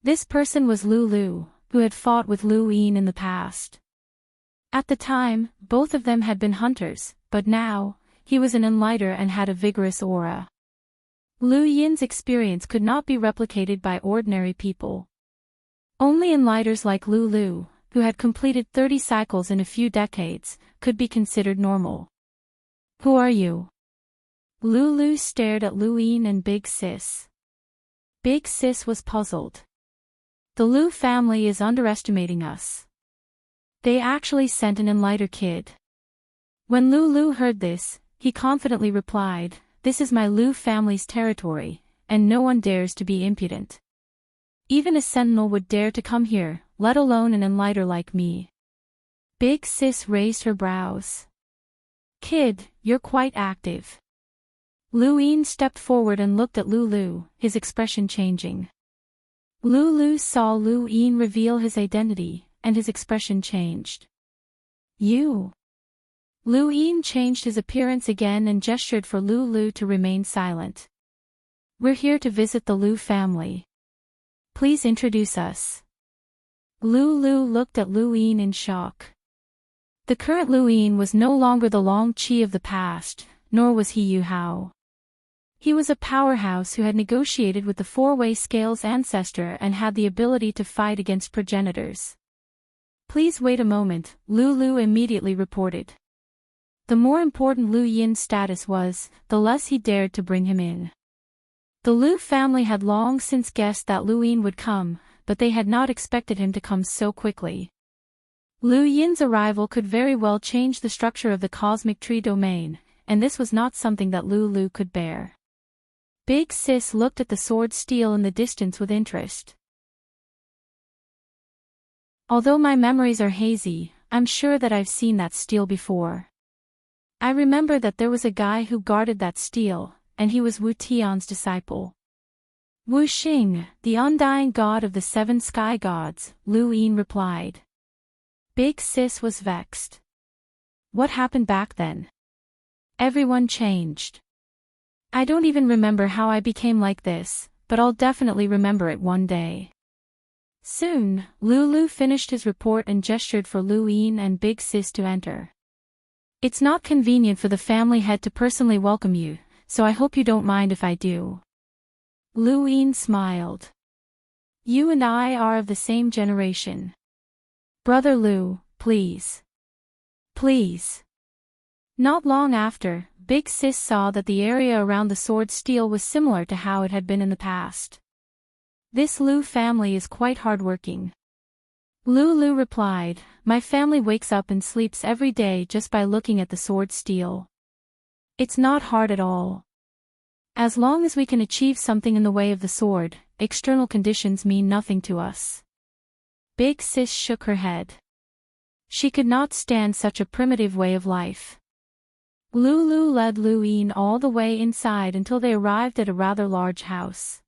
Speaker 1: This person was Lu, who had fought with Luin in the past. At the time, both of them had been hunters, but now, he was an enlighter and had a vigorous aura. Lu Yin's experience could not be replicated by ordinary people. Only enlighters like Lu, who had completed 30 cycles in a few decades, could be considered normal. Who are you? Lu stared at Luin and Big Sis. Big Sis was puzzled. The Lu family is underestimating us. They actually sent an enlightened kid. When Lu heard this, he confidently replied, "This is my Lu family's territory, and no one dares to be impudent. Even a sentinel would dare to come here, let alone an enlightened like me." Big Sis raised her brows. "Kid, you're quite active." Lu stepped forward and looked at Lu, his expression changing. Lu saw Lu reveal his identity, and his expression changed. "You?" Lu changed his appearance again and gestured for Lu to remain silent. "We're here to visit the Lu family. Please introduce us." Lu looked at Lu in shock. The current Lu was no longer the Long Qi of the past, nor was he Yu Hao. He was a powerhouse who had negotiated with the four-way scales ancestor and had the ability to fight against progenitors. "Please wait a moment," Lu immediately reported. The more important Lu Yin's status was, the less he dared to bring him in. The Lu family had long since guessed that Lu would come, but they had not expected him to come so quickly. Lu Yin's arrival could very well change the structure of the cosmic tree domain, and this was not something that Lu could bear. Big Sis looked at the sword steel in the distance with interest. "Although my memories are hazy, I'm sure that I've seen that steel before. I remember that there was a guy who guarded that steel, and he was Wu Tian's disciple." "Wu Xing, the undying god of the seven sky gods," Lu replied. Big Sis was vexed. "What happened back then?" "Everyone changed. I don't even remember how I became like this, but I'll definitely remember it one day." Soon, Lu finished his report and gestured for Lu and Big Sis to enter. "It's not convenient for the family head to personally welcome you, so I hope you don't mind if I do." Lu smiled. "You and I are of the same generation. Brother Lu, please. Please." Not long after, Big Sis saw that the area around the sword steel was similar to how it had been in the past. "This Lu family is quite hardworking." Lu replied, "My family wakes up and sleeps every day just by looking at the sword steel. It's not hard at all. As long as we can achieve something in the way of the sword, external conditions mean nothing to us." Big Sis shook her head. She could not stand such a primitive way of life. Lu led Lu all the way inside until they arrived at a rather large house.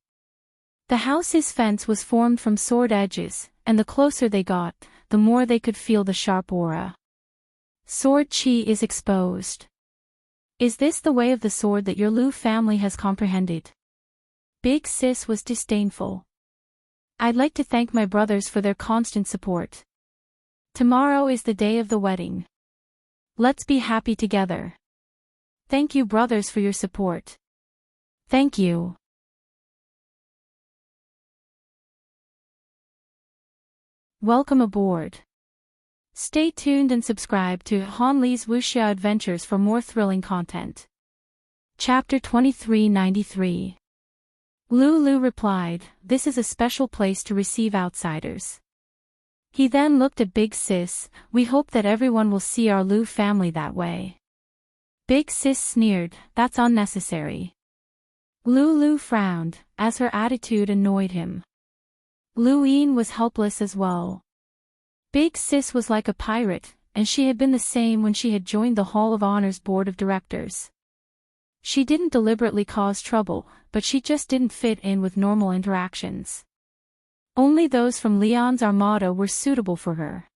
Speaker 1: The house's fence was formed from sword edges, and the closer they got, the more they could feel the sharp aura. "Sword Qi is exposed. Is this the way of the sword that your Lu family has comprehended?" Big Sis was disdainful. "I'd like to thank my brothers for their constant support. Tomorrow is the day of the wedding. Let's be happy together. Thank you, brothers, for your support." "Thank you." Welcome aboard. Stay tuned and subscribe to Han Li's Wuxia Adventures for more thrilling content. Chapter 2393. Lu replied, "This is a special place to receive outsiders." He then looked at Big Sis, "We hope that everyone will see our Lu family that way." Big Sis sneered, "That's unnecessary." Lu frowned, as her attitude annoyed him. Lu was helpless as well. Big Sis was like a pirate, and she had been the same when she had joined the Hall of Honor's board of directors. She didn't deliberately cause trouble, but she just didn't fit in with normal interactions. Only those from Leon's armada were suitable for her.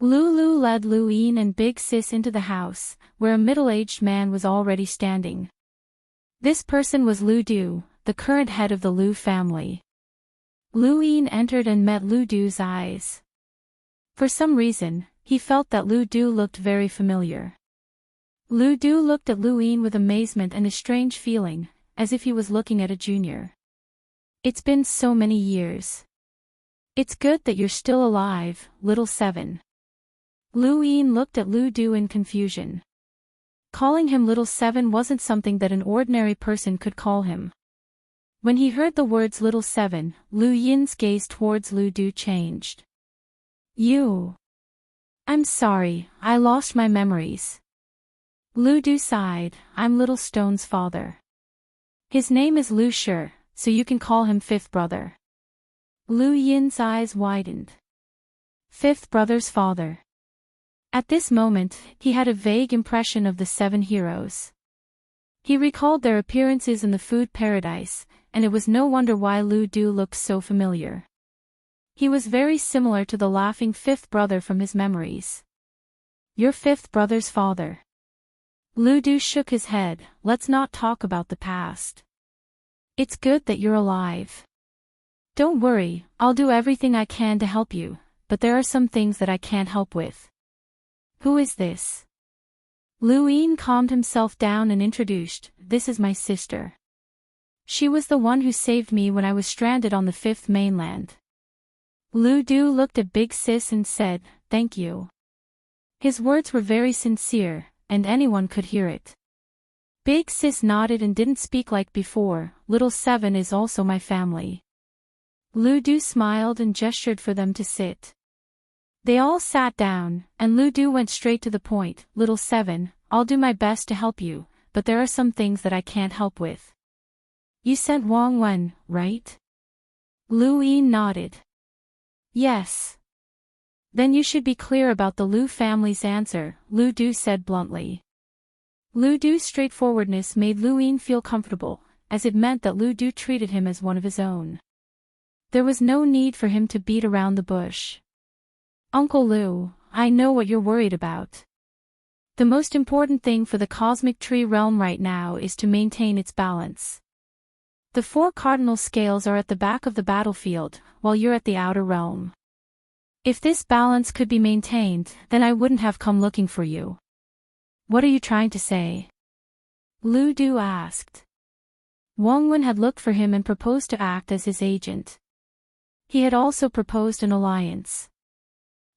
Speaker 1: Lu led Lu and Big Sis into the house, where a middle-aged man was already standing. This person was Lu Du, the current head of the Lu family. Lu entered and met Lu Du's eyes. For some reason, he felt that Lu Du looked very familiar. Lu Du looked at Lu with amazement and a strange feeling, as if he was looking at a junior. "It's been so many years. It's good that you're still alive, little seven." Lu looked at Lu Du in confusion. Calling him little seven wasn't something that an ordinary person could call him. When he heard the words little 7, Lu Yin's gaze towards Lu Du changed. You. I'm sorry, I lost my memories. Lu Du sighed, I'm little Stone's father. His name is Lu Shi, so you can call him fifth brother. Lu Yin's eyes widened. Fifth brother's father. At this moment, he had a vague impression of the 7 heroes. He recalled their appearances in the food paradise, and it was no wonder why Lu Du looked so familiar. He was very similar to the laughing fifth brother from his memories. Your fifth brother's father. Lu Du shook his head, let's not talk about the past. It's good that you're alive. Don't worry, I'll do everything I can to help you, but there are some things that I can't help with. Who is this? Lu Yin calmed himself down and introduced, this is my sister. She was the one who saved me when I was stranded on the 5th mainland. Lu Du looked at Big Sis and said, thank you. His words were very sincere, and anyone could hear it. Big Sis nodded and didn't speak like before, little 7 is also my family. Lu Du smiled and gestured for them to sit. They all sat down, and Lu Du went straight to the point, little 7, I'll do my best to help you, but there are some things that I can't help with. You sent Wang Wen, right? Lu Yin nodded. Yes. Then you should be clear about the Lu family's answer, Lu Du said bluntly. Lu Du's straightforwardness made Lu Yin feel comfortable, as it meant that Lu Du treated him as one of his own. There was no need for him to beat around the bush. Uncle Lu, I know what you're worried about. The most important thing for the cosmic tree realm right now is to maintain its balance. The 4 cardinal scales are at the back of the battlefield, while you're at the outer realm. If this balance could be maintained, then I wouldn't have come looking for you. What are you trying to say? Lu Du asked. Wang Wen had looked for him and proposed to act as his agent. He had also proposed an alliance.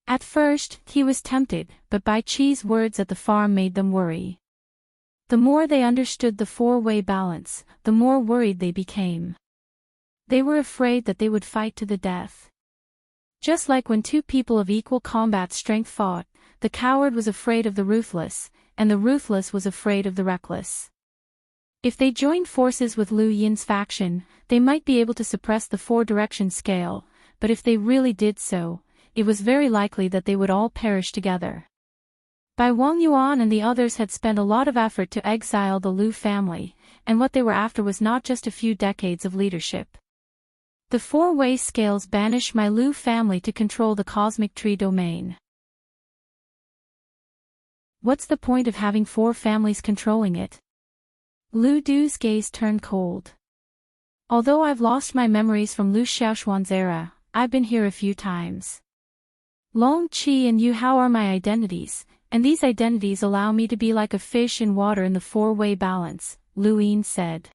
Speaker 1: At first, he was tempted, but Bai Qi's words at the farm made them worry. The more they understood the 4-way balance, the more worried they became. They were afraid that they would fight to the death. Just like when 2 people of equal combat strength fought, the coward was afraid of the ruthless, and the ruthless was afraid of the reckless. If they joined forces with Lu Yin's faction, they might be able to suppress the 4-direction scale, but if they really did so, it was very likely that they would all perish together. Bai Wang Yuan and the others had spent a lot of effort to exile the Lu family, and what they were after was not just a few decades of leadership. The 4-way scales banish my Lu family to control the cosmic tree domain. What's the point of having 4 families controlling it? Lu Du's gaze turned cold. Although I've lost my memories from Lu Xiaoshuan's era, I've been here a few times. Long Qi and Yu Hao are my identities, and these identities allow me to be like a fish in water in the 4-way balance, Lu Yin said.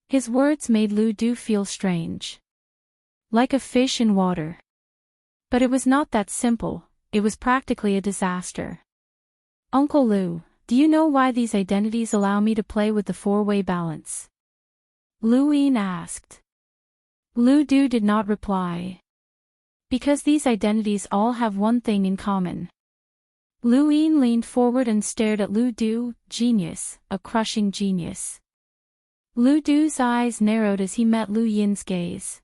Speaker 1: His words made Lu Du feel strange. Like a fish in water. But it was not that simple, it was practically a disaster. Uncle Lu, do you know why these identities allow me to play with the 4-way balance? Lu Yin asked. Lu Du did not reply. Because these identities all have one thing in common. Lu Yin leaned forward and stared at Lu Du, genius, a crushing genius. Lu Du's eyes narrowed as he met Lu Yin's gaze.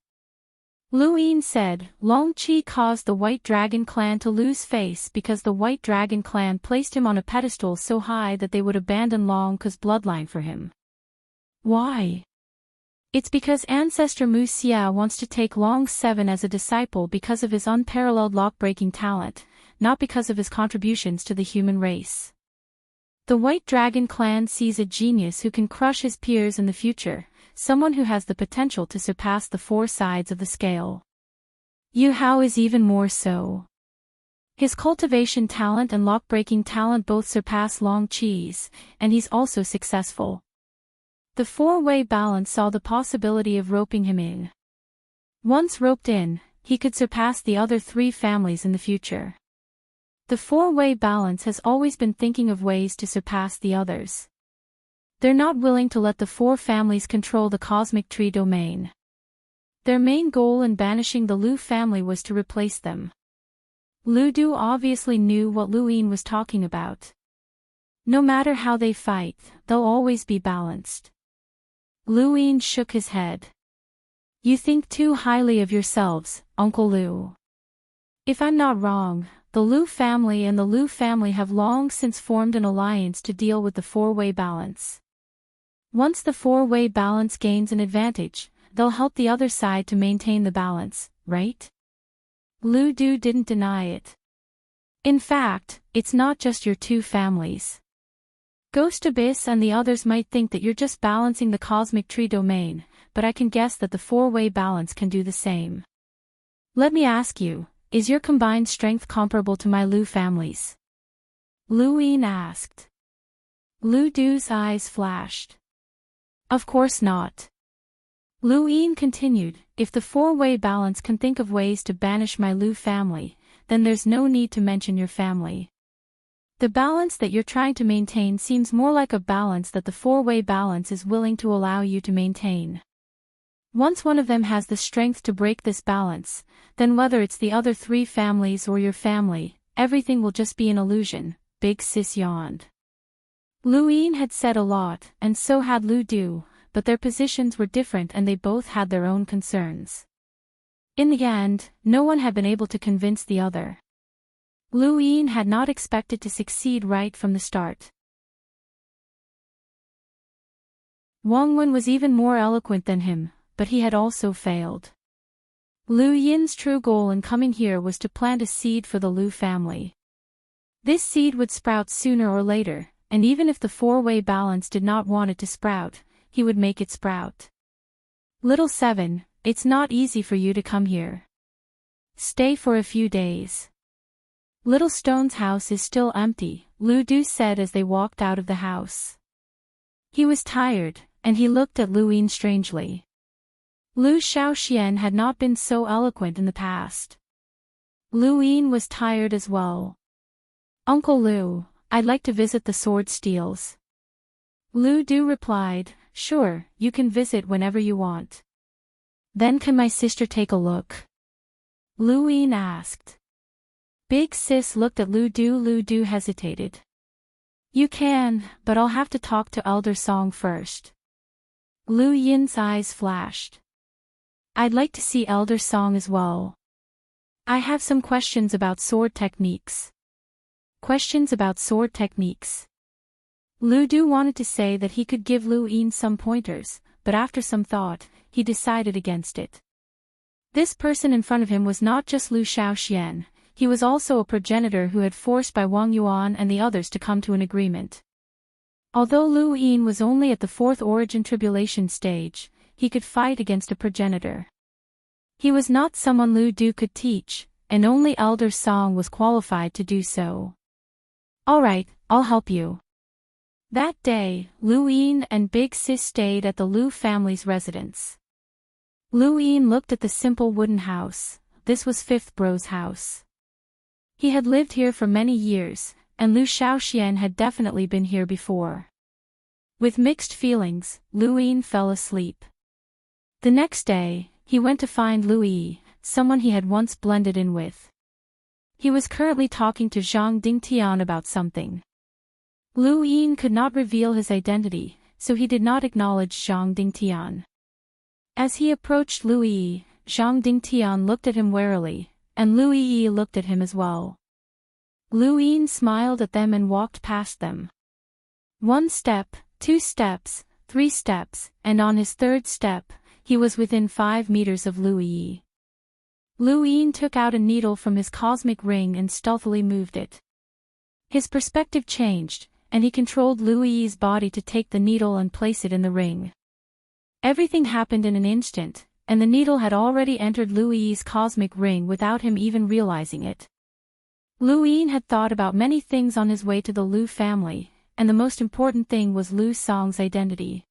Speaker 1: Lu Yin said, Long Qi caused the White Dragon clan to lose face because the White Dragon clan placed him on a pedestal so high that they would abandon Long Ke's bloodline for him. Why? It's because Ancestor Mu Xia wants to take Long 7 as a disciple because of his unparalleled lock-breaking talent, not because of his contributions to the human race. The White Dragon clan sees a genius who can crush his peers in the future, someone who has the potential to surpass the 4 sides of the scale. Yu Hao is even more so. His cultivation talent and lock-breaking talent both surpass Long Qi's, and he's also successful. The 4-way balance saw the possibility of roping him in. Once roped in, he could surpass the other 3 families in the future. The 4-way balance has always been thinking of ways to surpass the others. They're not willing to let the four families control the cosmic tree domain. Their main goal in banishing the Lu family was to replace them. Lu Du obviously knew what Lu Yin was talking about. No matter how they fight, they'll always be balanced. Lu Yin shook his head. You think too highly of yourselves, Uncle Lu. If I'm not wrong, the Lu family and the Lu family have long since formed an alliance to deal with the four-way balance. Once the four-way balance gains an advantage, they'll help the other side to maintain the balance, right? Lu Du didn't deny it. In fact, it's not just your two families. Ghost Abyss and the others might think that you're just balancing the cosmic tree domain, but I can guess that the four-way balance can do the same. Let me ask you, is your combined strength comparable to my Lu family's? Lu Yin asked. Lu Du's eyes flashed. Of course not. Lu Yin continued, if the four-way balance can think of ways to banish my Lu family, then there's no need to mention your family. The balance that you're trying to maintain seems more like a balance that the four-way balance is willing to allow you to maintain. Once one of them has the strength to break this balance, then whether it's the other three families or your family, everything will just be an illusion, Big Sis yawned. Lu Yin had said a lot, and so had Lu Du, but their positions were different and they both had their own concerns. In the end, no one had been able to convince the other. Lu Yin had not expected to succeed right from the start. Wang Wen was even more eloquent than him, but he had also failed. Lu Yin's true goal in coming here was to plant a seed for the Lu family. This seed would sprout sooner or later, and even if the four-way balance did not want it to sprout, he would make it sprout. Little 7, it's not easy for you to come here. Stay for a few days. Little Stone's house is still empty, Lu Du said as they walked out of the house. He was tired, and he looked at Lu Yin strangely. Lu Shaoxian had not been so eloquent in the past. Lu Yin was tired as well. Uncle Lu, I'd like to visit the sword steels. Lu Du replied, sure, you can visit whenever you want. Then can my sister take a look? Lu Yin asked. Big Sis looked at Lu Du. Lu Du hesitated. You can, but I'll have to talk to Elder Song first. Lu Yin's eyes flashed. I'd like to see Elder Song as well. I have some questions about sword techniques. Questions about sword techniques. Lu Du wanted to say that he could give Lu Yin some pointers, but after some thought, he decided against it. This person in front of him was not just Lu Shaoxian, he was also a progenitor who had forced by Wang Yuan and the others to come to an agreement. Although Lu Yin was only at the fourth origin tribulation stage, he could fight against a progenitor. He was not someone Lu Du could teach, and only Elder Song was qualified to do so. Alright, I'll help you. That day, Lu Yin and Big Sis stayed at the Lu family's residence. Lu Yin looked at the simple wooden house. This was Fifth Bro's house. He had lived here for many years, and Lu Shaoxian had definitely been here before. With mixed feelings, Lu Yin fell asleep. The next day, he went to find Lu Yi, someone he had once blended in with. He was currently talking to Zhang Dingtian about something. Lu Yin could not reveal his identity, so he did not acknowledge Zhang Dingtian. As he approached Lu Yi, Zhang Dingtian looked at him warily, and Lu Yi looked at him as well. Lu Yin smiled at them and walked past them. 1 step, 2 steps, 3 steps, and on his third step, he was within 5 meters of Lu Yi. Lu Yin took out a needle from his cosmic ring and stealthily moved it. His perspective changed, and he controlled Lu Yi's body to take the needle and place it in the ring. Everything happened in an instant, and the needle had already entered Lu Yi's cosmic ring without him even realizing it. Lu Yin had thought about many things on his way to the Lu family, and the most important thing was Lu Song's identity.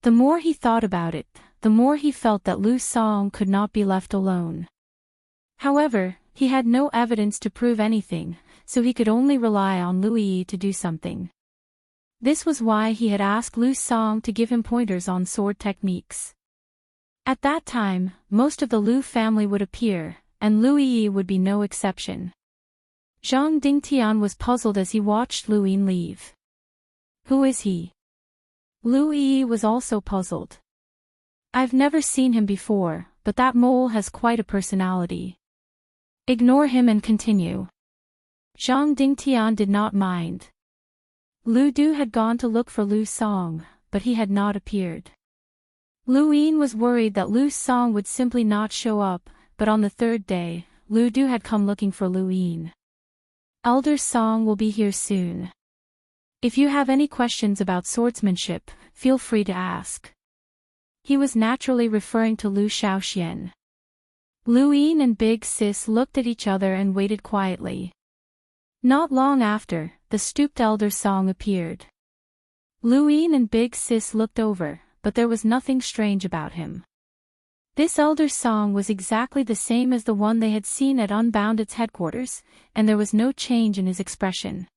Speaker 1: The more he thought about it, the more he felt that Lu Song could not be left alone. However, he had no evidence to prove anything, so he could only rely on Lu Yi to do something. This was why he had asked Lu Song to give him pointers on sword techniques. At that time, most of the Lu family would appear, and Lu Yi would be no exception. Zhang Dingtian was puzzled as he watched Lu Yin leave. Who is he? Lu Yi was also puzzled. I've never seen him before, but that mole has quite a personality. Ignore him and continue. Zhang Dingtian did not mind. Lu Du had gone to look for Lu Song, but he had not appeared. Lu Yin was worried that Lu Song would simply not show up, but on the third day, Lu Du had come looking for Lu Yin. Elder Song will be here soon. If you have any questions about swordsmanship, feel free to ask. He was naturally referring to Lu Shaoxian. Lu Yin and Big Sis looked at each other and waited quietly. Not long after, the stooped Elder Song appeared. Lu Yin and Big Sis looked over, but there was nothing strange about him. This Elder Song was exactly the same as the one they had seen at Unbounded's headquarters, and there was no change in his expression.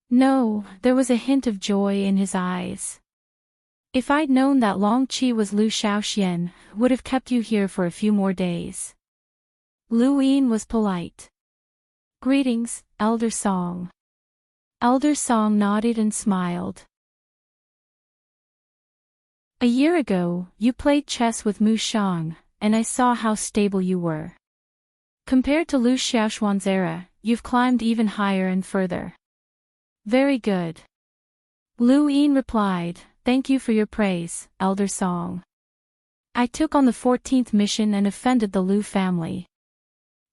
Speaker 1: No, there was a hint of joy in his eyes. If I'd known that Long Qi was Lu Shaoxian, would have kept you here for a few more days. Lu Yin was polite. Greetings, Elder Song. Elder Song nodded and smiled. A year ago, you played chess with Mu Shang, and I saw how stable you were. Compared to Lu Xiaoshuan's era, you've climbed even higher and further. Very good. Lu Yin replied, thank you for your praise, Elder Song. I took on the 14th mission and offended the Lu family.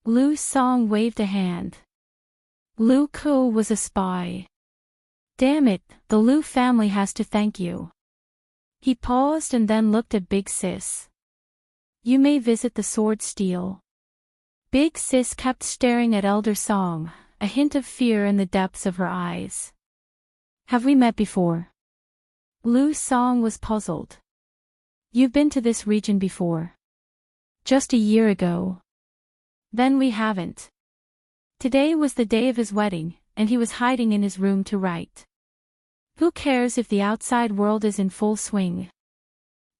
Speaker 1: Lu Song waved a hand. Lu Ku was a spy. Damn it, the Lu family has to thank you. He paused and then looked at Big Sis. You may visit the sword steel. Big Sis kept staring at Elder Song, a hint of fear in the depths of her eyes. Have we met before? Lu Song was puzzled. You've been to this region before. Just a year ago. Then we haven't. Today was the day of his wedding, and he was hiding in his room to write. Who cares if the outside world is in full swing?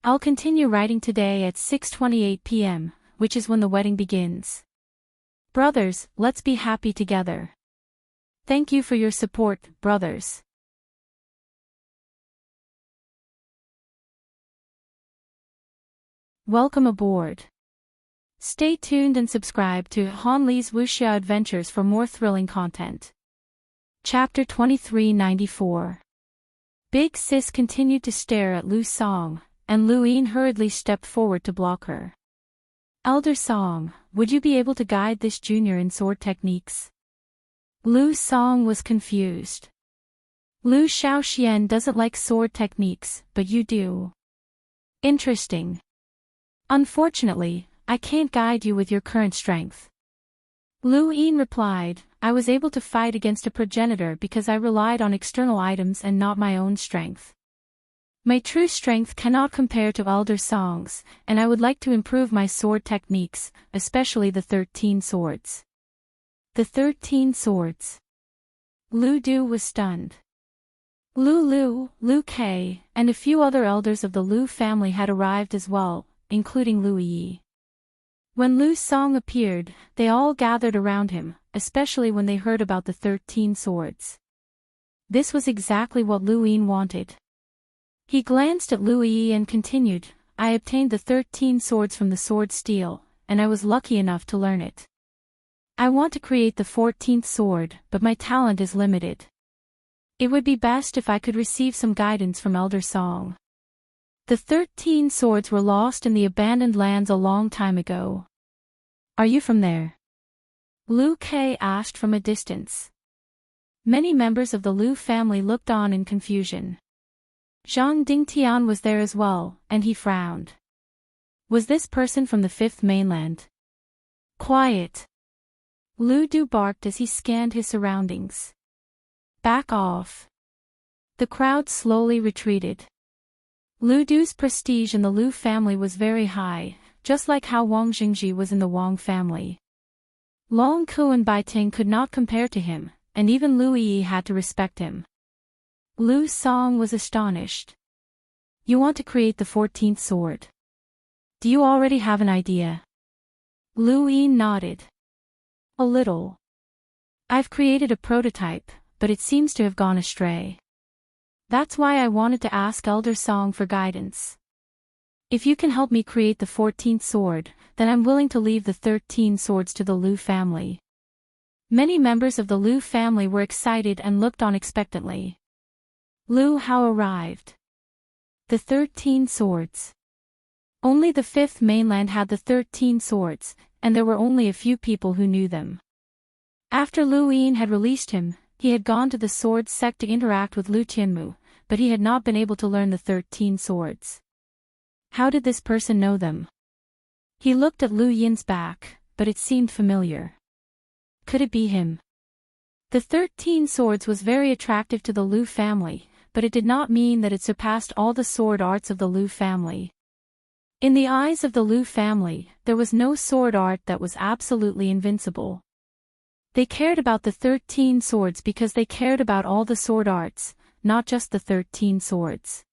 Speaker 1: I'll continue writing today at 6:28 p.m., which is when the wedding begins. Brothers, let's be happy together. Thank you for your support, brothers. Welcome aboard. Stay tuned and subscribe to Han Li's Wuxia Adventures for more thrilling content. Chapter 2394. Big Sis continued to stare at Lu Song, and Lu Yin hurriedly stepped forward to block her. Elder Song, would you be able to guide this junior in sword techniques? Lu Song was confused. Lu Shaoxian doesn't like sword techniques, but you do. Interesting. Unfortunately, I can't guide you with your current strength. Lu Yin replied, I was able to fight against a progenitor because I relied on external items and not my own strength. My true strength cannot compare to Elder Song's, and I would like to improve my sword techniques, especially the 13 swords. The 13 swords. Lu Du was stunned. Lu Kei, and a few other elders of the Lu family had arrived as well, including Lu Yi. When Lu Song appeared, they all gathered around him, especially when they heard about the 13 swords. This was exactly what Lu Yin wanted. He glanced at Lu Yi and continued, I obtained the 13 swords from the sword steel, and I was lucky enough to learn it. I want to create the 14th sword, but my talent is limited. It would be best if I could receive some guidance from Elder Song. The 13 swords were lost in the abandoned lands a long time ago. Are you from there? Lu Kei asked from a distance. Many members of the Lu family looked on in confusion. Zhang Dingtian was there as well, and he frowned. Was this person from the 5th mainland? Quiet. Lu Du barked as he scanned his surroundings. Back off. The crowd slowly retreated. Lu Du's prestige in the Lu family was very high, just like how Wang Jingji was in the Wang family. Long Ku and Bai Ting could not compare to him, and even Lu Yi had to respect him. Lu Song was astonished. You want to create the 14th sword? Do you already have an idea? Lu Yin nodded. A little. I've created a prototype, but it seems to have gone astray. That's why I wanted to ask Elder Song for guidance. If you can help me create the 14th sword, then I'm willing to leave the 13 swords to the Lu family. Many members of the Lu family were excited and looked on expectantly. Lu Hao arrived. The 13 swords. Only the 5th mainland had the 13 swords, and there were only a few people who knew them. After Lu Yin had released him, he had gone to the swords sect to interact with Lu Tianmu, but he had not been able to learn the 13 swords. How did this person know them? He looked at Lu Yin's back, but it seemed familiar. Could it be him? The 13 swords was very attractive to the Lu family, but it did not mean that it surpassed all the sword arts of the Lu family. In the eyes of the Lu family, there was no sword art that was absolutely invincible. They cared about the 13 swords because they cared about all the sword arts, not just the 13 swords.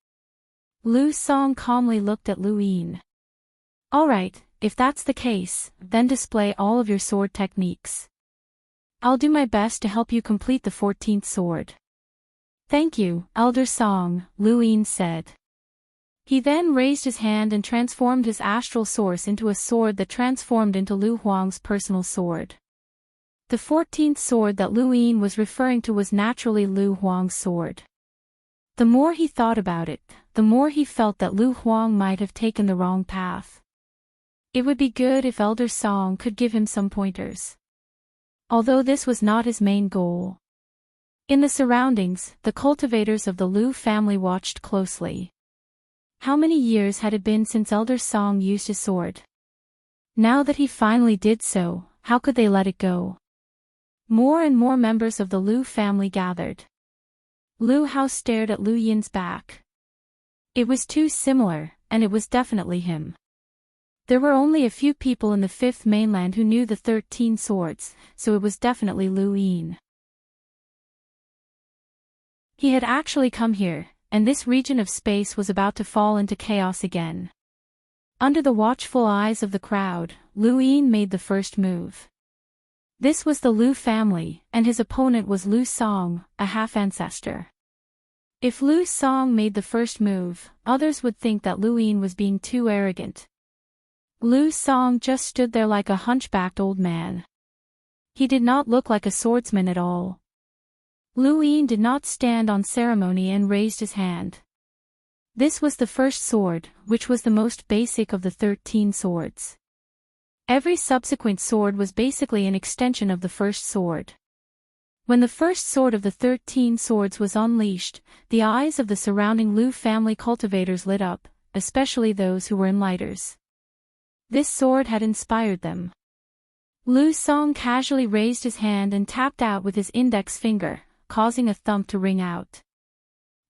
Speaker 1: Lu Song calmly looked at Lu Yin. Alright, if that's the case, then display all of your sword techniques. I'll do my best to help you complete the 14th sword. Thank you, Elder Song, Lu Yin said. He then raised his hand and transformed his astral source into a sword that transformed into Lu Huang's personal sword. The 14th sword that Lu Yin was referring to was naturally Lu Huang's sword. The more he thought about it, the more he felt that Lu Huang might have taken the wrong path. It would be good if Elder Song could give him some pointers. Although this was not his main goal. In the surroundings, the cultivators of the Lu family watched closely. How many years had it been since Elder Song used his sword? Now that he finally did so, how could they let it go? More and more members of the Lu family gathered. Lu Hao stared at Lu Yin's back. It was too similar, and it was definitely him. There were only a few people in the 5th mainland who knew the 13 swords, so it was definitely Lu Yin. He had actually come here, and this region of space was about to fall into chaos again. Under the watchful eyes of the crowd, Lu Yin made the first move. This was the Lu family, and his opponent was Lu Song, a half-ancestor. If Lu Song made the first move, others would think that Lu Yin was being too arrogant. Lu Song just stood there like a hunchbacked old man. He did not look like a swordsman at all. Lu Yin did not stand on ceremony and raised his hand. This was the first sword, which was the most basic of the 13 swords. Every subsequent sword was basically an extension of the first sword. When the first sword of the 13 swords was unleashed, the eyes of the surrounding Lu family cultivators lit up, especially those who were in lighters. This sword had inspired them. Lu Song casually raised his hand and tapped out with his index finger, causing a thump to ring out.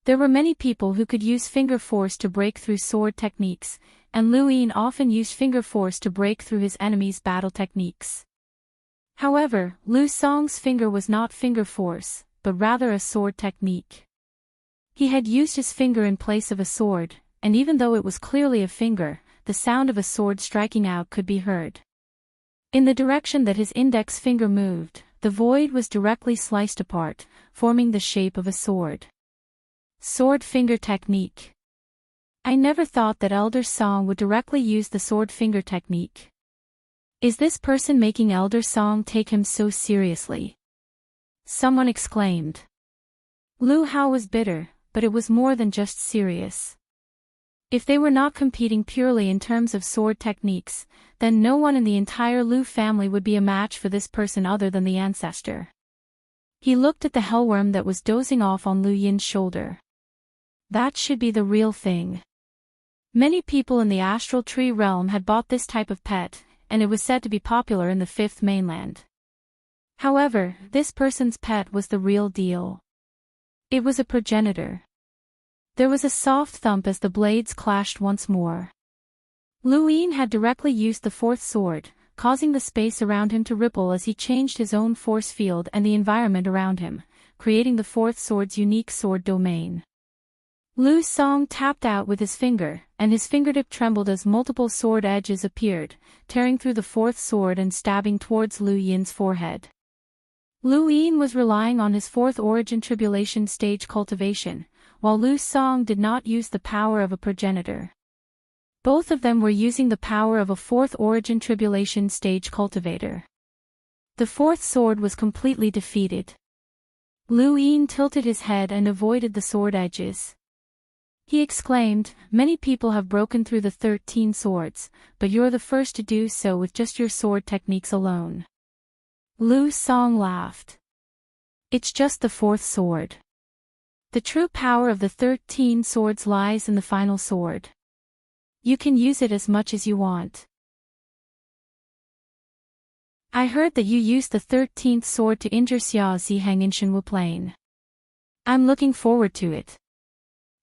Speaker 1: There were many people who could use finger force to break through sword techniques, and Lu Yin often used finger force to break through his enemies' battle techniques. However, Lu Song's finger was not finger force, but rather a sword technique. He had used his finger in place of a sword, and even though it was clearly a finger, the sound of a sword striking out could be heard. In the direction that his index finger moved, the void was directly sliced apart, forming the shape of a sword. Sword finger technique. I never thought that Elder Song would directly use the sword finger technique. Is this person making Elder Song take him so seriously? Someone exclaimed. Lu Hao was bitter, but it was more than just serious. If they were not competing purely in terms of sword techniques, then no one in the entire Lu family would be a match for this person other than the ancestor. He looked at the hellworm that was dozing off on Lu Yin's shoulder. That should be the real thing. Many people in the astral tree realm had bought this type of pet, and it was said to be popular in the 5th mainland. However, this person's pet was the real deal. It was a progenitor. There was a soft thump as the blades clashed once more. Lu Yin had directly used the 4th sword, causing the space around him to ripple as he changed his own force field and the environment around him, creating the fourth sword's unique sword domain. Lu Song tapped out with his finger, and his fingertip trembled as multiple sword edges appeared, tearing through the fourth sword and stabbing towards Lu Yin's forehead. Lu Yin was relying on his fourth origin tribulation stage cultivation, while Lu Song did not use the power of a progenitor. Both of them were using the power of a fourth origin tribulation stage cultivator. The fourth sword was completely defeated. Lu Yin tilted his head and avoided the sword edges. He exclaimed, "Many people have broken through the 13 swords, but you're the first to do so with just your sword techniques alone." Lu Song laughed. "It's just the fourth sword. The true power of the 13 swords lies in the final sword. You can use it as much as you want." "I heard that you used the 13th sword to injure Xia Ziheng in Shenwu Plain. I'm looking forward to it."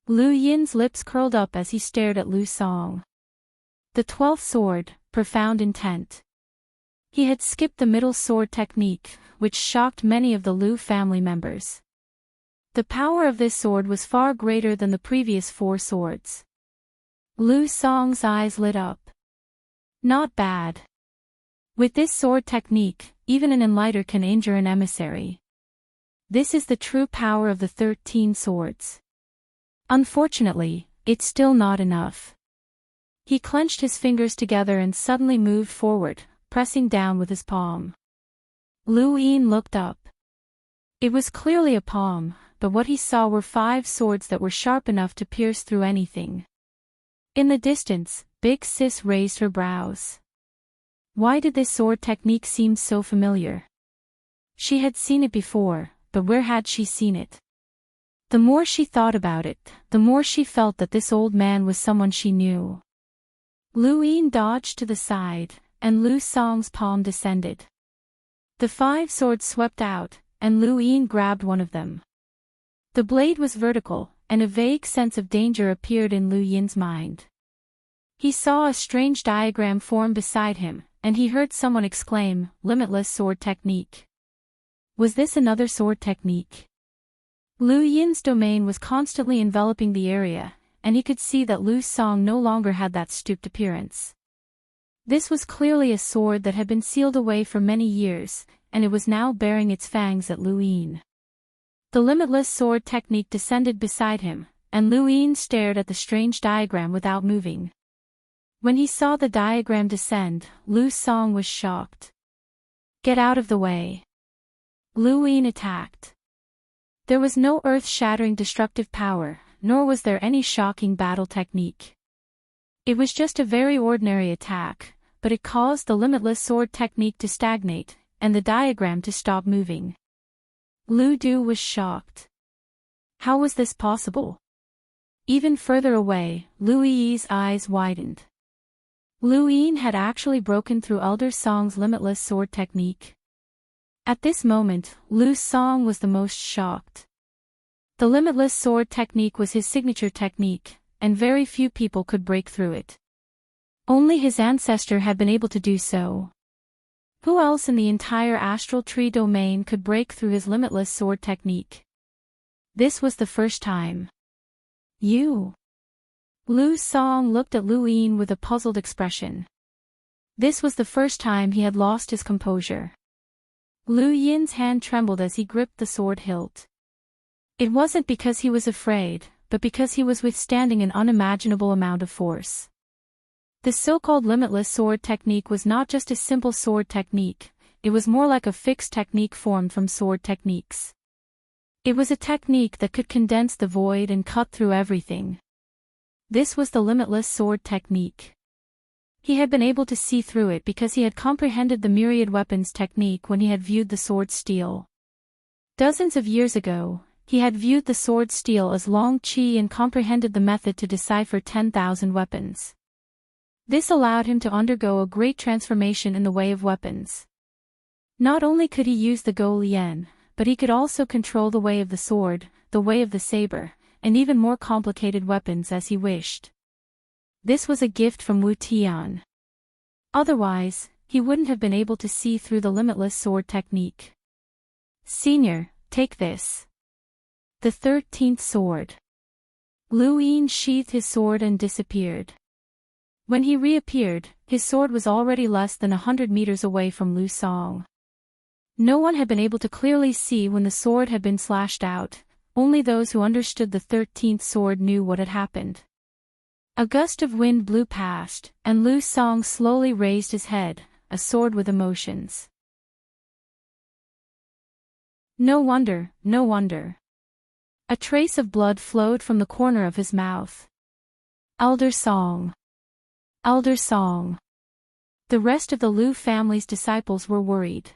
Speaker 1: Lu Yin's lips curled up as he stared at Lu Song. The 12th sword, profound intent. He had skipped the middle sword technique, which shocked many of the Lu family members. The power of this sword was far greater than the previous 4 swords. Lu Song's eyes lit up. Not bad. With this sword technique, even an enlighter can injure an emissary. This is the true power of the 13 swords. Unfortunately, it's still not enough. He clenched his fingers together and suddenly moved forward, pressing down with his palm. Lu Yin looked up. It was clearly a palm, but what he saw were 5 swords that were sharp enough to pierce through anything. In the distance, Big Sis raised her brows. Why did this sword technique seem so familiar? She had seen it before, but where had she seen it? The more she thought about it, the more she felt that this old man was someone she knew. Lu Yin dodged to the side, and Lu Song's palm descended. The 5 swords swept out, and Lu Yin grabbed one of them. The blade was vertical, and a vague sense of danger appeared in Lu Yin's mind. He saw a strange diagram form beside him, and he heard someone exclaim, "Limitless sword technique." Was this another sword technique? Lu Yin's domain was constantly enveloping the area, and he could see that Lu Song no longer had that stooped appearance. This was clearly a sword that had been sealed away for many years, and it was now baring its fangs at Lu Yin. The limitless sword technique descended beside him, and Lu Yin stared at the strange diagram without moving. When he saw the diagram descend, Lu Song was shocked. "Get out of the way." Lu Yin attacked. There was no earth-shattering destructive power, nor was there any shocking battle technique. It was just a very ordinary attack, but it caused the limitless sword technique to stagnate, and the diagram to stop moving. Lu Du was shocked. How was this possible? Even further away, Lu Yi's eyes widened. Lu Yin had actually broken through Elder Song's limitless sword technique. At this moment, Lu Song was the most shocked. The limitless sword technique was his signature technique, and very few people could break through it. Only his ancestor had been able to do so. Who else in the entire astral tree domain could break through his limitless sword technique? This was the first time. You. Lu Song looked at Lu Yin with a puzzled expression. This was the first time he had lost his composure. Lu Yin's hand trembled as he gripped the sword hilt. It wasn't because he was afraid, but because he was withstanding an unimaginable amount of force. The so-called limitless sword technique was not just a simple sword technique, it was more like a fixed technique formed from sword techniques. It was a technique that could condense the void and cut through everything. This was the limitless sword technique. He had been able to see through it because he had comprehended the myriad weapons technique when he had viewed the sword steel. Dozens of years ago, he had viewed the sword steel as long qi and comprehended the method to decipher 10,000 weapons. This allowed him to undergo a great transformation in the way of weapons. Not only could he use the Go Lian, but he could also control the way of the sword, the way of the saber, and even more complicated weapons as he wished. This was a gift from Wu Tian. Otherwise, he wouldn't have been able to see through the limitless sword technique. "Senior, take this." The 13th sword. Lu Yin sheathed his sword and disappeared. When he reappeared, his sword was already less than 100 meters away from Lu Song. No one had been able to clearly see when the sword had been slashed out, only those who understood the 13th sword knew what had happened. A gust of wind blew past, and Lu Song slowly raised his head, a sword with emotions. No wonder, no wonder. A trace of blood flowed from the corner of his mouth. Elder Song. Elder Song. The rest of the Lu family's disciples were worried.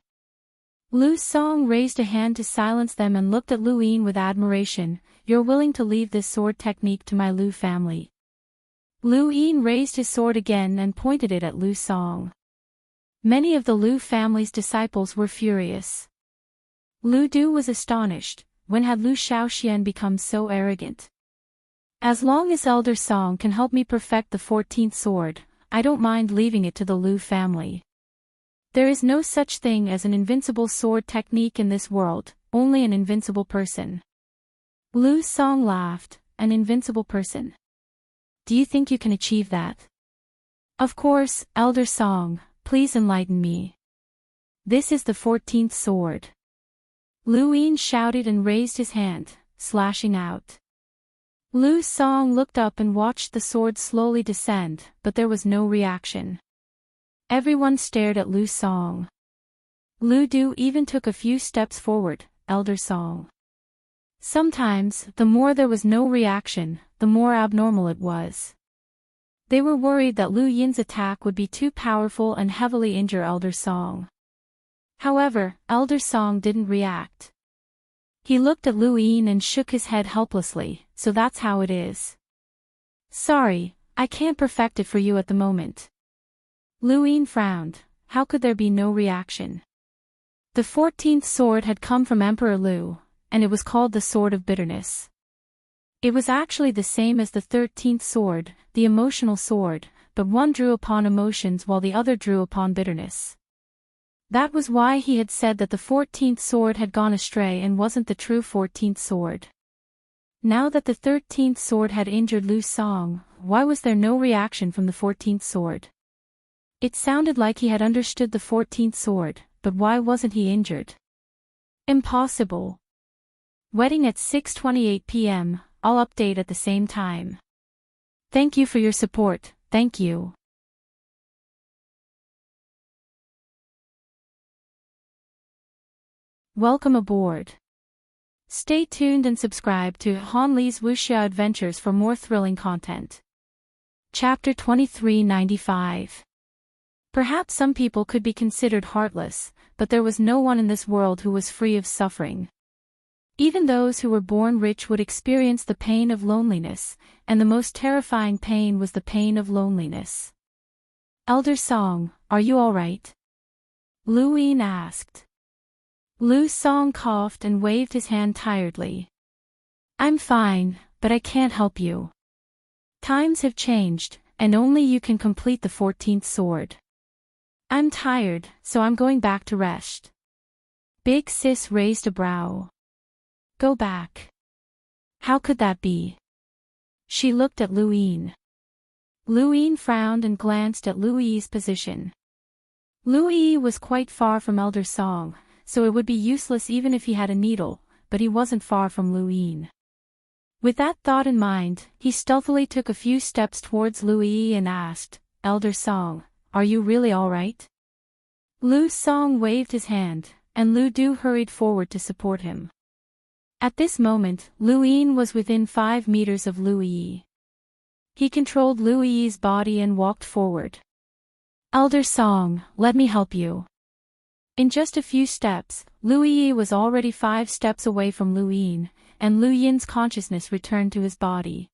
Speaker 1: Lu Song raised a hand to silence them and looked at Lu Yin with admiration. You're willing to leave this sword technique to my Lu family. Lu Yin raised his sword again and pointed it at Lu Song. Many of the Lu family's disciples were furious. Lu Du was astonished. When had Lu Shaoxian become so arrogant? As long as Elder Song can help me perfect the 14th sword, I don't mind leaving it to the Lu family. There is no such thing as an invincible sword technique in this world, only an invincible person. Lu Song laughed. An invincible person. Do you think you can achieve that? Of course, Elder Song, please enlighten me. This is the 14th sword. Lu Yin shouted and raised his hand, slashing out. Lu Song looked up and watched the sword slowly descend, but there was no reaction. Everyone stared at Lu Song. Lu Du even took a few steps forward. Elder Song. Sometimes, the more there was no reaction, the more abnormal it was. They were worried that Lu Yin's attack would be too powerful and heavily injure Elder Song. However, Elder Song didn't react. He looked at Lu Yin and shook his head helplessly. So that's how it is. Sorry, I can't perfect it for you at the moment. Lu Yin frowned. How could there be no reaction? The 14th sword had come from Emperor Lu, and it was called the Sword of Bitterness. It was actually the same as the 13th sword, the emotional sword, but one drew upon emotions while the other drew upon bitterness. That was why he had said that the 14th sword had gone astray and wasn't the true 14th sword. Now that the 13th sword had injured Lu Song, why was there no reaction from the 14th sword? It sounded like he had understood the 14th sword, but why wasn't he injured? Impossible. Wedding at 6:28 p.m., I'll update at the same time. Thank you for your support, thank you. Welcome aboard. Stay tuned and subscribe to Han Li's Wuxia Adventures for more thrilling content. Chapter 2395. Perhaps some people could be considered heartless, but there was no one in this world who was free of suffering. Even those who were born rich would experience the pain of loneliness, and the most terrifying pain was the pain of loneliness. Elder Song, are you all right? Lu Yin asked. Lu Song coughed and waved his hand tiredly. I'm fine, but I can't help you. Times have changed, and only you can complete the 14th sword. I'm tired, so I'm going back to rest. Big Sis raised a brow. Go back. How could that be? She looked at Lu Yin. Lu Yin frowned and glanced at Lu Yi's position. Lu Yi was quite far from Elder Song, so it would be useless even if he had a needle, but he wasn't far from Lu Yin. With that thought in mind, he stealthily took a few steps towards Lu Yi and asked, Elder Song, are you really all right? Lu Song waved his hand, and Lu Du hurried forward to support him. At this moment, Lu Yin was within 5 meters of Lu Yi. He controlled Lu Yi's body and walked forward. Elder Song, let me help you. In just a few steps, Lu Yi was already 5 steps away from Lu Yin, and Lu Yin's consciousness returned to his body.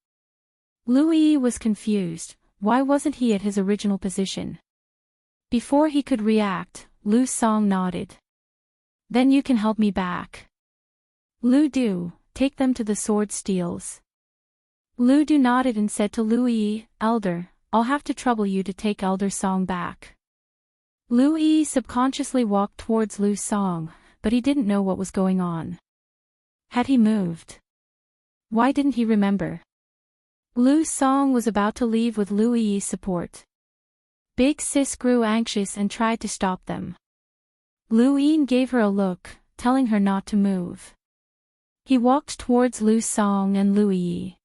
Speaker 1: Lu Yi was confused. Why wasn't he at his original position? Before he could react, Lu Song nodded. Then you can help me back. Lu Du, take them to the sword steels. Lu Du nodded and said to Lu Yi, Elder, I'll have to trouble you to take Elder Song back. Lu Yi subconsciously walked towards Lu Song, but he didn't know what was going on. Had he moved? Why didn't he remember? Lu Song was about to leave with Lu Yi's support. Big Sis grew anxious and tried to stop them. Lu Yin gave her a look, telling her not to move. He walked towards Lu Song and Lu Yi.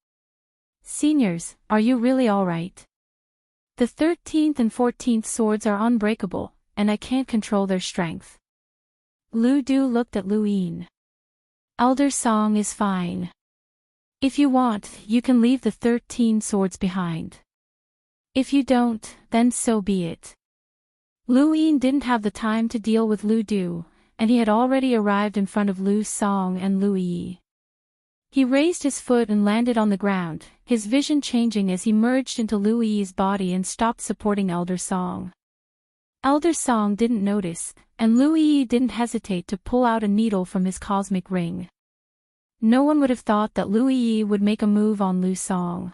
Speaker 1: Seniors, are you really alright? The 13th and 14th swords are unbreakable, and I can't control their strength. Lu Du looked at Lu Yin. Elder Song is fine. If you want, you can leave the 13 swords behind. If you don't, then so be it. Lu Yin didn't have the time to deal with Lu Du, and he had already arrived in front of Lu Song and Lu Yi. He raised his foot and landed on the ground, his vision changing as he merged into Lu Yi's body and stopped supporting Elder Song. Elder Song didn't notice, and Lu Yi didn't hesitate to pull out a needle from his cosmic ring. No one would have thought that Lu Yi would make a move on Lu Song.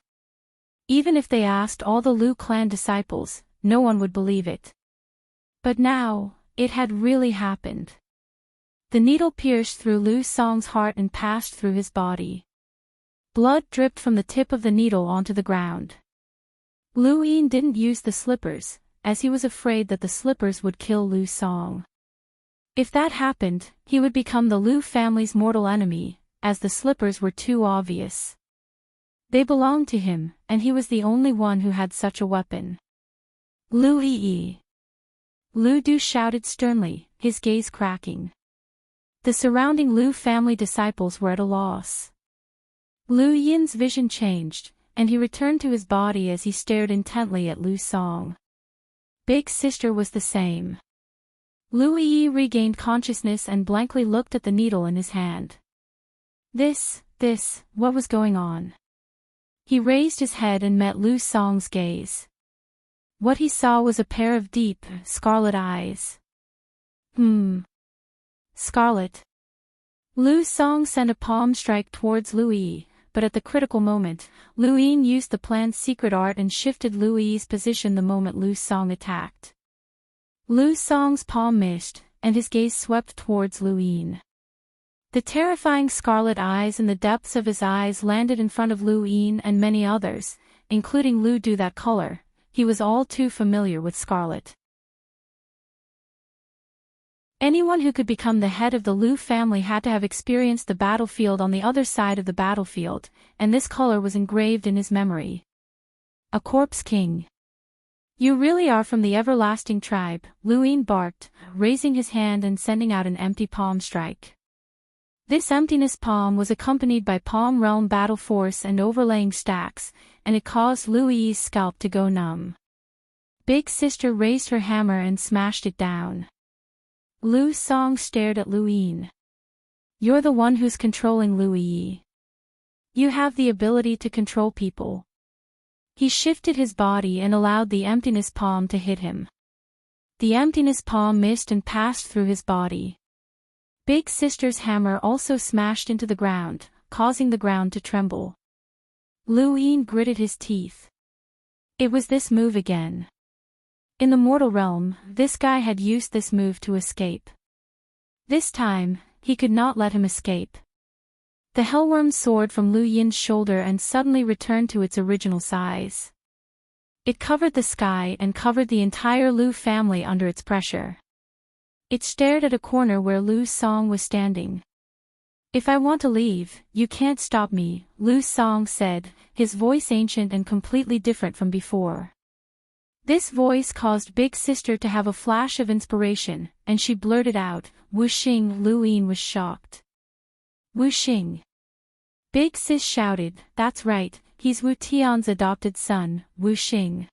Speaker 1: Even if they asked all the Lu clan disciples, no one would believe it. But now, it had really happened. The needle pierced through Lu Song's heart and passed through his body. Blood dripped from the tip of the needle onto the ground. Lu Yin didn't use the slippers, as he was afraid that the slippers would kill Lu Song. If that happened, he would become the Lu family's mortal enemy, as the slippers were too obvious. They belonged to him, and he was the only one who had such a weapon. Lu Yi. Lu Du shouted sternly, his gaze cracking. The surrounding Lu family disciples were at a loss. Lu Yin's vision changed, and he returned to his body as he stared intently at Lu Song. Big Sister was the same. Lu Yi regained consciousness and blankly looked at the needle in his hand. What was going on? He raised his head and met Lu Song's gaze. What he saw was a pair of deep, scarlet eyes. Scarlet. Lu Song sent a palm strike towards Lu Yi, but at the critical moment, Lu Yin used the plan's secret art and shifted Lu Yi's position the moment Lu Song attacked. Lu Song's palm missed, and his gaze swept towards Lu Yin. The terrifying scarlet eyes and the depths of his eyes landed in front of Lu Yin and many others, including Lu Du. That color, he was all too familiar with scarlet. Anyone who could become the head of the Lu family had to have experienced the battlefield on the other side of the battlefield, and this color was engraved in his memory. A corpse king. You really are from the everlasting tribe, Lu Yin barked, raising his hand and sending out an empty palm strike. This emptiness palm was accompanied by palm realm battle force and overlaying stacks, and it caused Lu Yi's scalp to go numb. Big Sister raised her hammer and smashed it down. Lu Song stared at Lu Yin. You're the one who's controlling Lu Yi. You have the ability to control people. He shifted his body and allowed the emptiness palm to hit him. The emptiness palm missed and passed through his body. Big Sister's hammer also smashed into the ground, causing the ground to tremble. Lu Yin gritted his teeth. It was this move again. In the mortal realm, this guy had used this move to escape. This time, he could not let him escape. The Hellworm soared from Lu Yin's shoulder and suddenly returned to its original size. It covered the sky and covered the entire Lu family under its pressure. It stared at a corner where Lu Song was standing. If I want to leave, you can't stop me, Lu Song said, his voice ancient and completely different from before. This voice caused Big Sister to have a flash of inspiration, and she blurted out, Wuxing. Lu Yin was shocked. Wuxing. Big Sis shouted, that's right, he's Wu Tian's adopted son, Wuxing.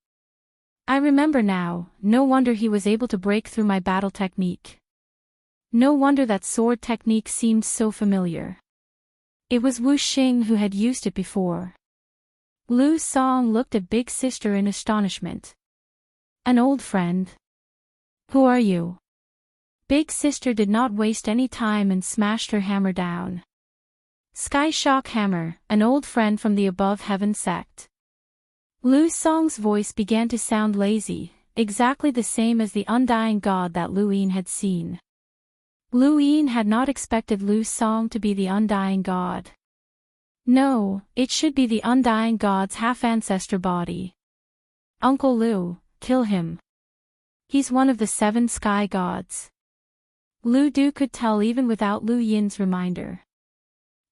Speaker 1: I remember now, no wonder he was able to break through my battle technique. No wonder that sword technique seemed so familiar. It was Wuxing who had used it before. Lu Song looked at Big Sister in astonishment. An old friend? Who are you? Big Sister did not waste any time and smashed her hammer down. Sky Shock Hammer, an old friend from the Above Heaven sect. Lu Song's voice began to sound lazy, exactly the same as the undying god that Lu Yin had seen. Lu Yin had not expected Lu Song to be the undying god. No, it should be the undying god's half-ancestor body. Uncle Lu, kill him. He's one of the 7 sky gods. Lu Du could tell even without Lu Yin's reminder.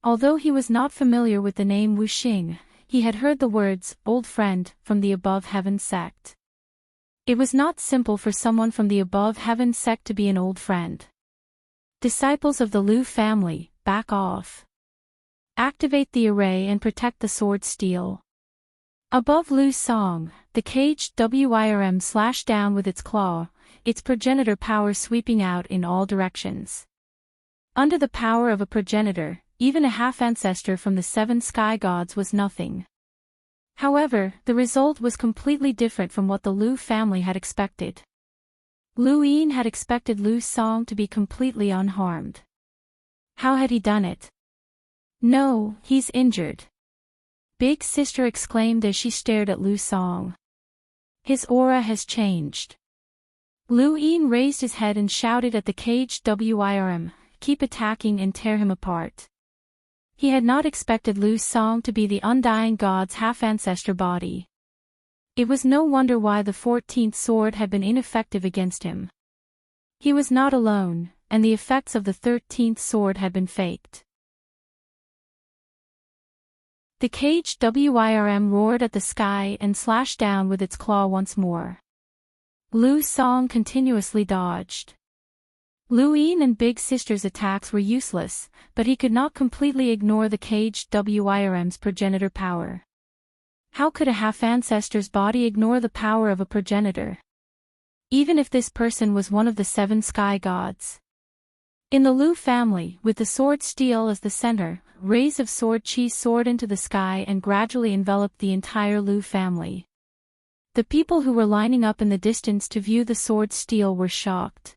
Speaker 1: Although he was not familiar with the name Wu Xing, he had heard the words, old friend, from the above heaven sect. It was not simple for someone from the above heaven sect to be an old friend. Disciples of the Lu family, back off. Activate the array and protect the sword steel. Above Lu's song, the caged WIRM slashed down with its claw, its progenitor power sweeping out in all directions. Under the power of a progenitor, even a half-ancestor from the 7 sky gods was nothing. However, the result was completely different from what the Lu family had expected. Lu Yin had expected Lu's song to be completely unharmed. How had he done it? No, he's injured. Big sister exclaimed as she stared at Lu's song. His aura has changed. Lu Yin raised his head and shouted at the caged WIRM, keep attacking and tear him apart. He had not expected Lu's song to be the undying god's half-ancestor body. It was no wonder why the 14th sword had been ineffective against him. He was not alone, and the effects of the 13th sword had been faked. The caged WIRM roared at the sky and slashed down with its claw once more. Lu's song continuously dodged. Lu Yin and Big Sister's attacks were useless, but he could not completely ignore the caged WIRM's progenitor power. How could a half-ancestor's body ignore the power of a progenitor? Even if this person was one of the 7 sky gods. In the Lu family, with the sword steel as the center, rays of sword chi soared into the sky and gradually enveloped the entire Lu family. The people who were lining up in the distance to view the sword steel were shocked.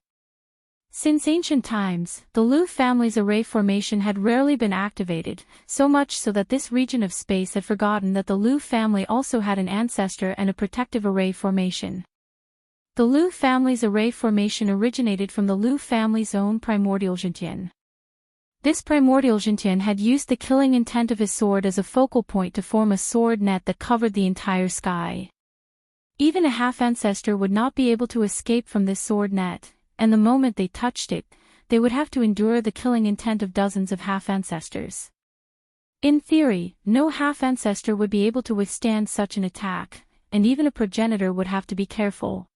Speaker 1: Since ancient times, the Lu family's array formation had rarely been activated, so much so that this region of space had forgotten that the Lu family also had an ancestor and a protective array formation. The Lu family's array formation originated from the Lu family's own primordial Zhentian. This primordial Zhentian had used the killing intent of his sword as a focal point to form a sword net that covered the entire sky. Even a half-ancestor would not be able to escape from this sword net, and the moment they touched it, they would have to endure the killing intent of dozens of half-ancestors. In theory, no half-ancestor would be able to withstand such an attack, and even a progenitor would have to be careful.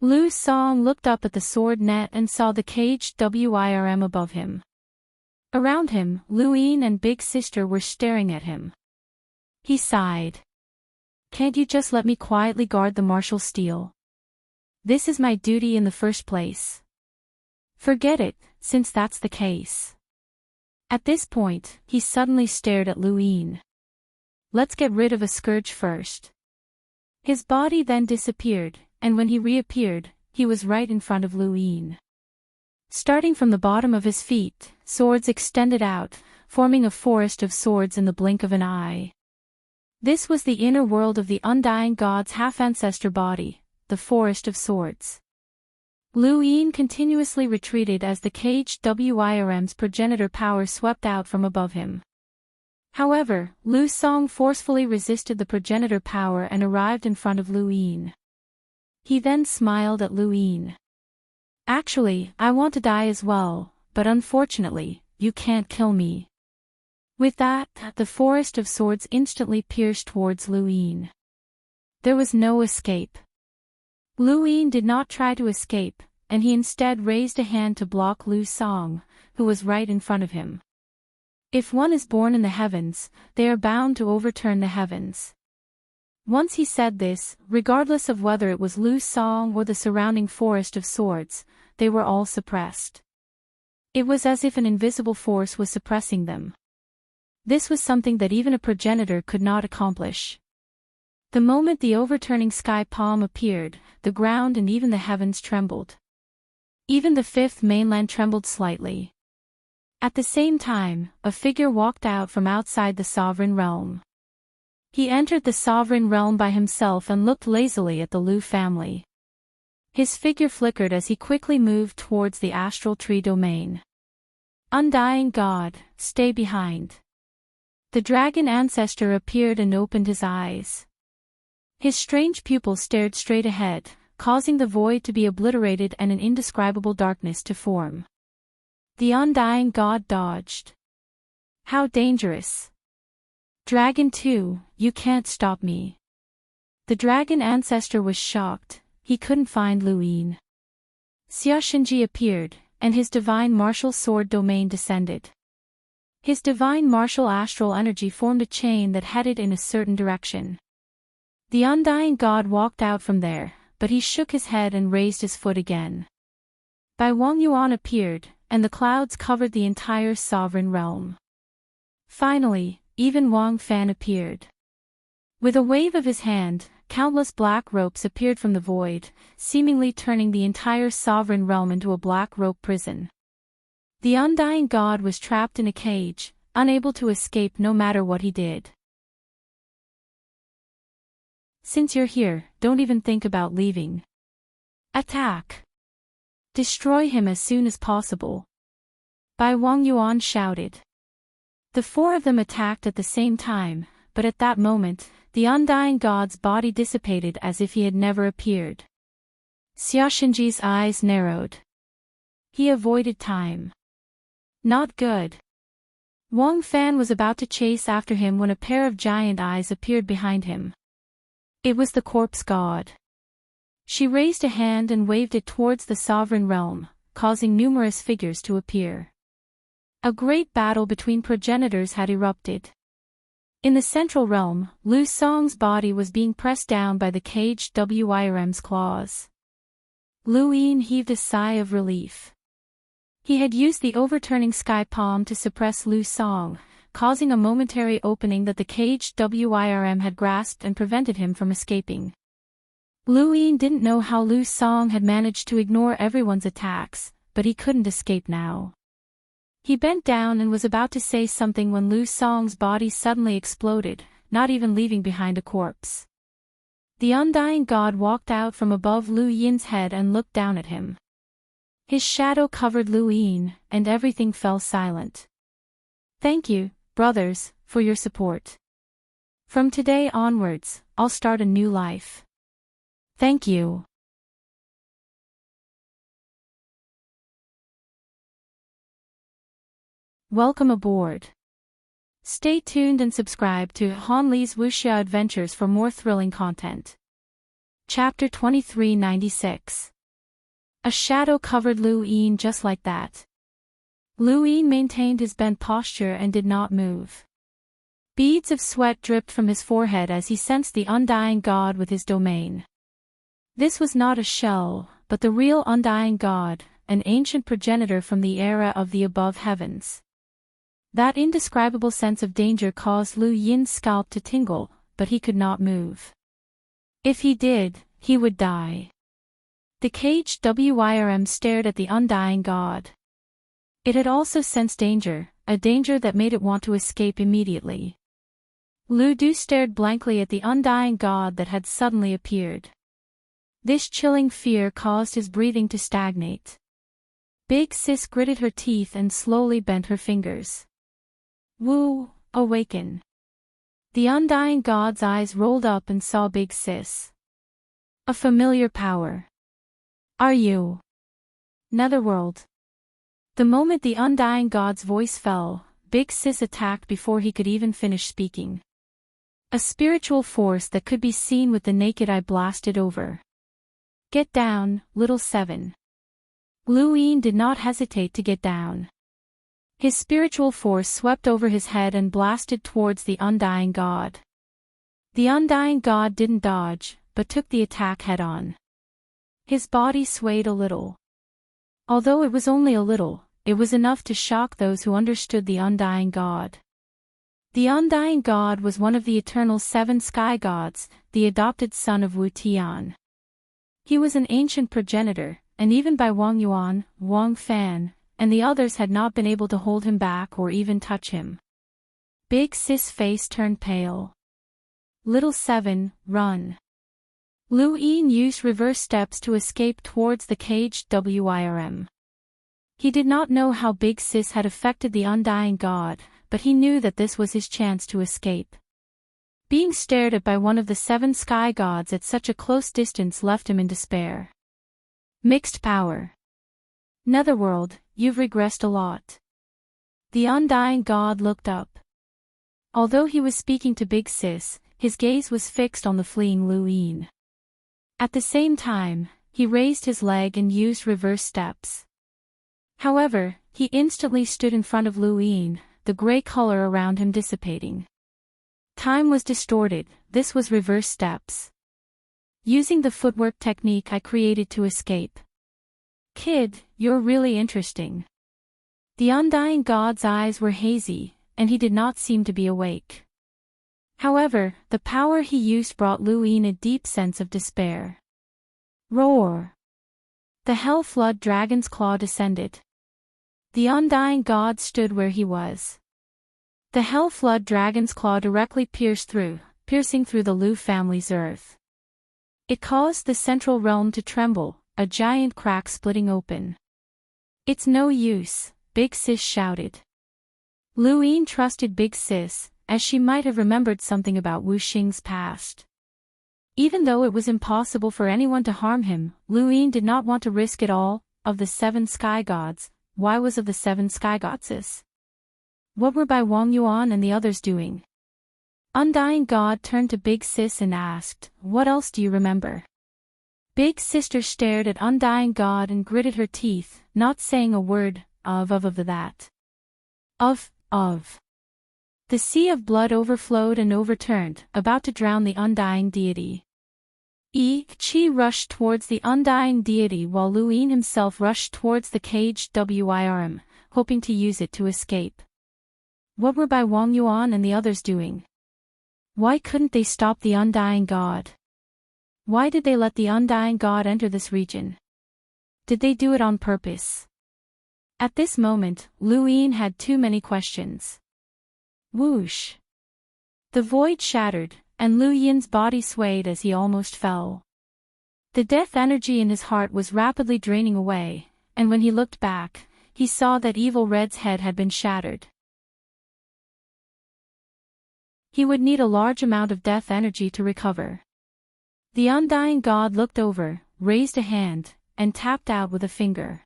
Speaker 1: Lu's song looked up at the sword net and saw the caged WIRM above him. Around him, Lu Yin and Big Sister were staring at him. He sighed. Can't you just let me quietly guard the martial steel? This is my duty in the first place. Forget it, since that's the case. At this point, he suddenly stared at Lu Yin. Let's get rid of a scourge first. His body then disappeared, and when he reappeared, he was right in front of Lu Yin. Starting from the bottom of his feet, swords extended out, forming a forest of swords in the blink of an eye. This was the inner world of the undying god's half-ancestor body, the forest of swords. Lu Yin continuously retreated as the caged WIRM's progenitor power swept out from above him. However, Lu's song forcefully resisted the progenitor power and arrived in front of Lu Yin. He then smiled at Lu Yin. Actually, I want to die as well, but unfortunately, you can't kill me. With that, the forest of swords instantly pierced towards Lu Yin. There was no escape. Lu Yin did not try to escape, and he instead raised a hand to block Lu's song, who was right in front of him. If one is born in the heavens, they are bound to overturn the heavens. Once he said this, regardless of whether it was Lu's song or the surrounding forest of swords, they were all suppressed. It was as if an invisible force was suppressing them. This was something that even a progenitor could not accomplish. The moment the overturning sky palm appeared, the ground and even the heavens trembled. Even the fifth mainland trembled slightly. At the same time, a figure walked out from outside the sovereign realm. He entered the sovereign realm by himself and looked lazily at the Lu family. His figure flickered as he quickly moved towards the astral tree domain. Undying God, stay behind. The dragon ancestor appeared and opened his eyes. His strange pupils stared straight ahead, causing the void to be obliterated and an indescribable darkness to form. The undying god dodged. How dangerous! Dragon 2, you can't stop me. The dragon ancestor was shocked, he couldn't find Luin. Xiaoshenji appeared, and his divine martial sword domain descended. His divine martial astral energy formed a chain that headed in a certain direction. The undying god walked out from there, but he shook his head and raised his foot again. Bai Wang Yuan appeared, and the clouds covered the entire sovereign realm. Finally, even Wang Fan appeared. With a wave of his hand, countless black ropes appeared from the void, seemingly turning the entire sovereign realm into a black rope prison. The undying god was trapped in a cage, unable to escape no matter what he did. Since you're here, don't even think about leaving. Attack! Destroy him as soon as possible. Bai Wang Yuan shouted. The four of them attacked at the same time, but at that moment, the undying god's body dissipated as if he had never appeared. Xiaoshenji's eyes narrowed. He avoided time. Not good. Wang Fan was about to chase after him when a pair of giant eyes appeared behind him. It was the corpse god. She raised a hand and waved it towards the sovereign realm, causing numerous figures to appear. A great battle between progenitors had erupted. In the central realm, Lu Song's body was being pressed down by the caged Wirm's claws. Lu Yin heaved a sigh of relief. He had used the overturning sky palm to suppress Lu Song, causing a momentary opening that the caged Wirm had grasped and prevented him from escaping. Lu Yin didn't know how Lu Song had managed to ignore everyone's attacks, but he couldn't escape now. He bent down and was about to say something when Lu Song's body suddenly exploded, not even leaving behind a corpse. The undying god walked out from above Lu Yin's head and looked down at him. His shadow covered Lu Yin, and everything fell silent. Thank you, brothers, for your support. From today onwards, I'll start a new life. Thank you. Welcome aboard. Stay tuned and subscribe to Han Li's Wuxia Adventures for more thrilling content. Chapter 2396. A shadow covered Lu Yin just like that. Lu Yin maintained his bent posture and did not move. Beads of sweat dripped from his forehead as he sensed the undying god with his domain. This was not a shell, but the real undying god, an ancient progenitor from the era of the above heavens. That indescribable sense of danger caused Lu Yin's scalp to tingle, but he could not move. If he did, he would die. The caged Wirm stared at the undying god. It had also sensed danger, a danger that made it want to escape immediately. Lu Du stared blankly at the undying god that had suddenly appeared. This chilling fear caused his breathing to stagnate. Big Sis gritted her teeth and slowly bent her fingers. Wu, awaken. The undying god's eyes rolled up and saw Big Sis. A familiar power. Are you? Netherworld. The moment the undying god's voice fell, Big Sis attacked before he could even finish speaking. A spiritual force that could be seen with the naked eye blasted over. Get down, little seven. Lu Yin did not hesitate to get down. His spiritual force swept over his head and blasted towards the undying god. The undying god didn't dodge, but took the attack head-on. His body swayed a little. Although it was only a little, it was enough to shock those who understood the undying god. The undying god was one of the eternal 7 sky gods, the adopted son of Wu Tian. He was an ancient progenitor, and even by Wang Yuan, Wang Fan, and the others had not been able to hold him back or even touch him. Big Sis' face turned pale. Little seven, run. Lu Yin used reverse steps to escape towards the caged Wirm. He did not know how Big Sis had affected the undying god, but he knew that this was his chance to escape. Being stared at by one of the 7 sky gods at such a close distance left him in despair. Mixed power. Netherworld, you've regressed a lot. The undying god looked up. Although he was speaking to Big Sis, his gaze was fixed on the fleeing Luin. At the same time, he raised his leg and used reverse steps. However, he instantly stood in front of Luin, the gray color around him dissipating. Time was distorted, this was reverse steps. Using the footwork technique I created to escape. Kid, you're really interesting. The undying god's eyes were hazy, and he did not seem to be awake. However, the power he used brought Luin a deep sense of despair. Roar! The hell flood dragon's claw descended. The undying god stood where he was. The hell flood dragon's claw directly piercing through the Lu family's earth. It caused the central realm to tremble, a giant crack splitting open. It's no use, Big Sis shouted. Luin trusted Big Sis, as she might have remembered something about Wu Xing's past. Even though it was impossible for anyone to harm him, Luin did not want to risk it all. Of the 7 sky gods, why was of the 7 sky goddesses? What were Bai Wang Yuan and the others doing? Undying God turned to Big Sis and asked, "What else do you remember?" Big Sister stared at Undying God and gritted her teeth, not saying a word, of that. The sea of blood overflowed and overturned, about to drown the undying deity. Qi rushed towards the undying deity while Luin himself rushed towards the caged Wirm, hoping to use it to escape. What were Bai Wang Yuan and the others doing? Why couldn't they stop the undying god? Why did they let the undying god enter this region? Did they do it on purpose? At this moment, Luin had too many questions. Whoosh! The void shattered, and Lu Yin's body swayed as he almost fell. The death energy in his heart was rapidly draining away, and when he looked back, he saw that Evil Red's head had been shattered. He would need a large amount of death energy to recover. The undying god looked over, raised a hand, and tapped out with a finger.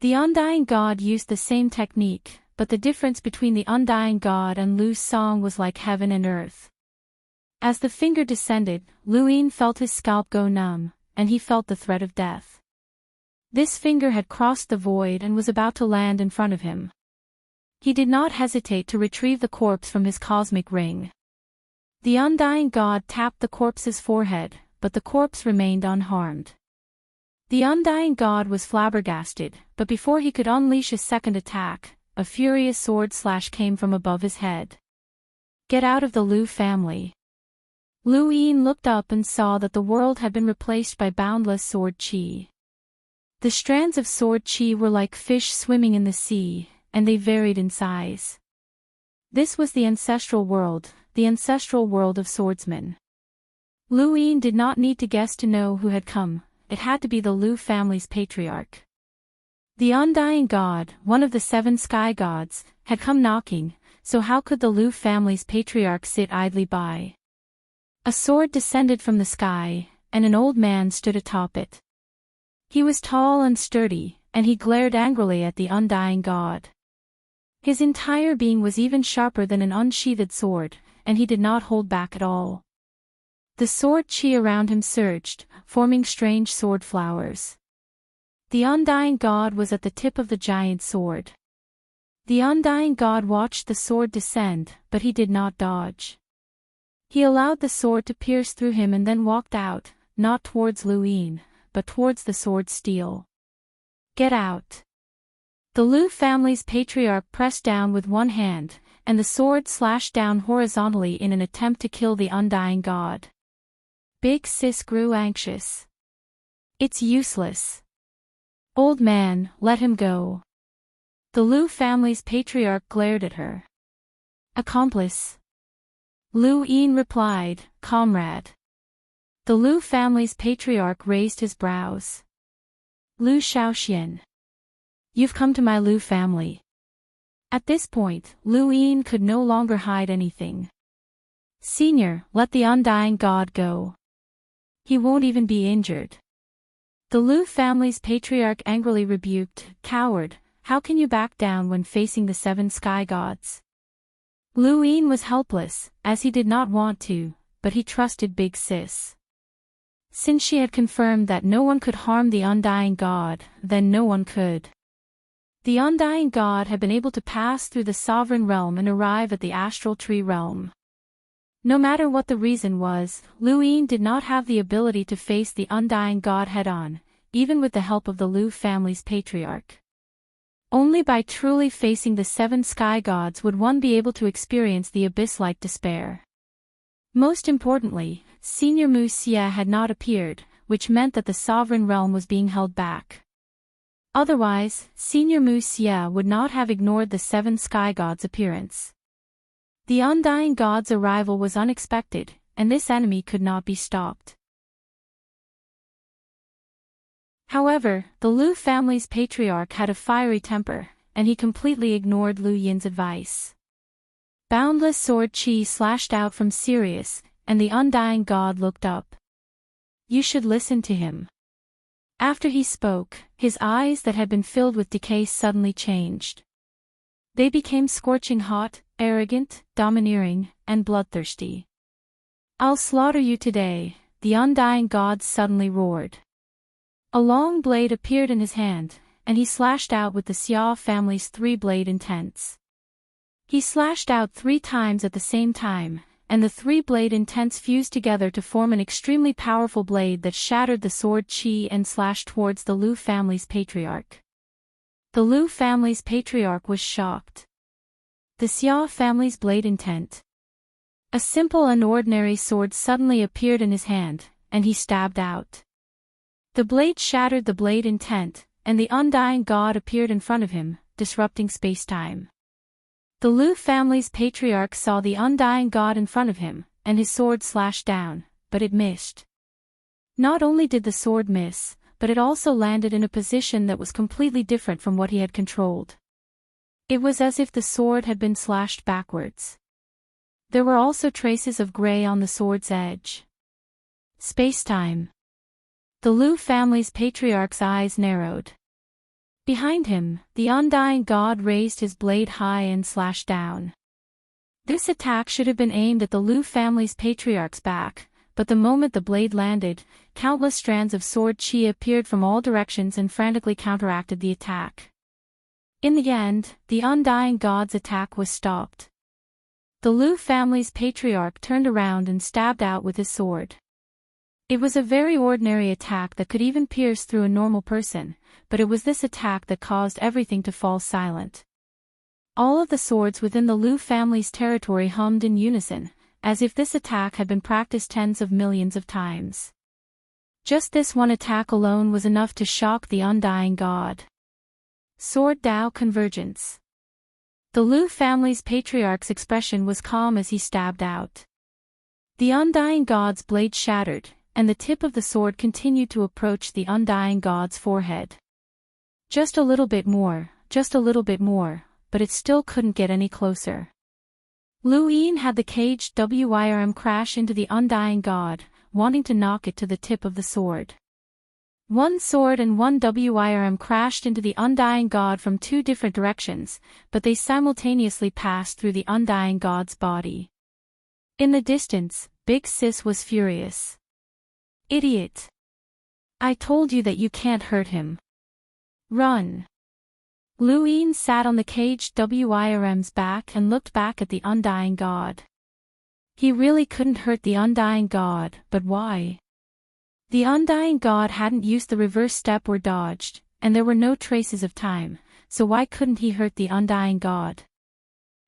Speaker 1: The undying god used the same technique, but the difference between the undying god and Lu's song was like heaven and earth. As the finger descended, Luin felt his scalp go numb, and he felt the threat of death. This finger had crossed the void and was about to land in front of him. He did not hesitate to retrieve the corpse from his cosmic ring. The undying god tapped the corpse's forehead, but the corpse remained unharmed. The undying god was flabbergasted, but before he could unleash a second attack, a furious sword slash came from above his head. Get out of the Lu family. Luin looked up and saw that the world had been replaced by boundless sword chi. The strands of sword chi were like fish swimming in the sea, and they varied in size. This was the ancestral world of swordsmen. Luin did not need to guess to know who had come, it had to be the Lu family's patriarch. The undying god, one of the 7 sky gods, had come knocking, so how could the Lu family's patriarch sit idly by? A sword descended from the sky, and an old man stood atop it. He was tall and sturdy, and he glared angrily at the undying god. His entire being was even sharper than an unsheathed sword, and he did not hold back at all. The sword chi around him surged, forming strange sword flowers. The undying god was at the tip of the giant sword. The undying god watched the sword descend, but he did not dodge. He allowed the sword to pierce through him and then walked out, not towards Luin, but towards the sword's steel. Get out! The Lu family's patriarch pressed down with one hand, and the sword slashed down horizontally in an attempt to kill the undying god. Big Sis grew anxious. It's useless. Old man, let him go. The Lu family's patriarch glared at her. Accomplice. Luin replied, comrade. The Lu family's patriarch raised his brows. Lu Shaoxian. You've come to my Lu family. At this point, Lu Yin could no longer hide anything. "Senior, let the undying god go. He won't even be injured." The Lu family's patriarch angrily rebuked, "Coward, how can you back down when facing the 7 sky gods?" Lu Yin was helpless, as he did not want to, but he trusted Big Sis. Since she had confirmed that no one could harm the undying god, then no one could. The undying god had been able to pass through the sovereign realm and arrive at the astral tree realm. No matter what the reason was, Lu Yin did not have the ability to face the undying god head-on, even with the help of the Lu family's patriarch. Only by truly facing the 7 sky gods would one be able to experience the abyss-like despair. Most importantly, Senior Mu Xia had not appeared, which meant that the sovereign realm was being held back. Otherwise, Senior Mu Xia would not have ignored the 7 sky gods' appearance. The undying god's arrival was unexpected, and this enemy could not be stopped. However, the Lu family's patriarch had a fiery temper, and he completely ignored Lu Yin's advice. Boundless sword chi slashed out from Sirius, and the undying god looked up. "You should listen to him." After he spoke, his eyes that had been filled with decay suddenly changed. They became scorching hot, arrogant, domineering, and bloodthirsty. "I'll slaughter you today," the undying god suddenly roared. A long blade appeared in his hand, and he slashed out with the Xia family's 3-blade intents. He slashed out 3 times at the same time, and the 3-blade intents fused together to form an extremely powerful blade that shattered the sword chi and slashed towards the Lu family's patriarch. The Lu family's patriarch was shocked. The Xia family's blade intent. A simple and ordinary sword suddenly appeared in his hand, and he stabbed out. The blade shattered the blade intent, and the undying god appeared in front of him, disrupting space-time. The Lu family's patriarch saw the undying god in front of him, and his sword slashed down, but it missed. Not only did the sword miss, but it also landed in a position that was completely different from what he had controlled. It was as if the sword had been slashed backwards. There were also traces of gray on the sword's edge. Space-time. The Lu family's patriarch's eyes narrowed. Behind him, the undying god raised his blade high and slashed down. This attack should have been aimed at the Lu family's patriarch's back, but the moment the blade landed, countless strands of sword chi appeared from all directions and frantically counteracted the attack. In the end, the undying god's attack was stopped. The Lu family's patriarch turned around and stabbed out with his sword. It was a very ordinary attack that could even pierce through a normal person, but it was this attack that caused everything to fall silent. All of the swords within the Lu family's territory hummed in unison, as if this attack had been practiced tens of millions of times. Just this one attack alone was enough to shock the undying god. Sword Dao Convergence. The Lu family's patriarch's expression was calm as he stabbed out. The undying god's blade shattered, and the tip of the sword continued to approach the undying god's forehead. Just a little bit more, but it still couldn't get any closer. Lu Yin had the caged WIRM crash into the undying god, wanting to knock it to the tip of the sword. One sword and one WIRM crashed into the undying god from 2 different directions, but they simultaneously passed through the undying god's body. In the distance, Big Sis was furious. "Idiot! I told you that you can't hurt him. Run!" Lu Yin sat on the caged WIRM's back and looked back at the undying god. He really couldn't hurt the undying god, but why? The undying god hadn't used the reverse step or dodged, and there were no traces of time, so why couldn't he hurt the undying god?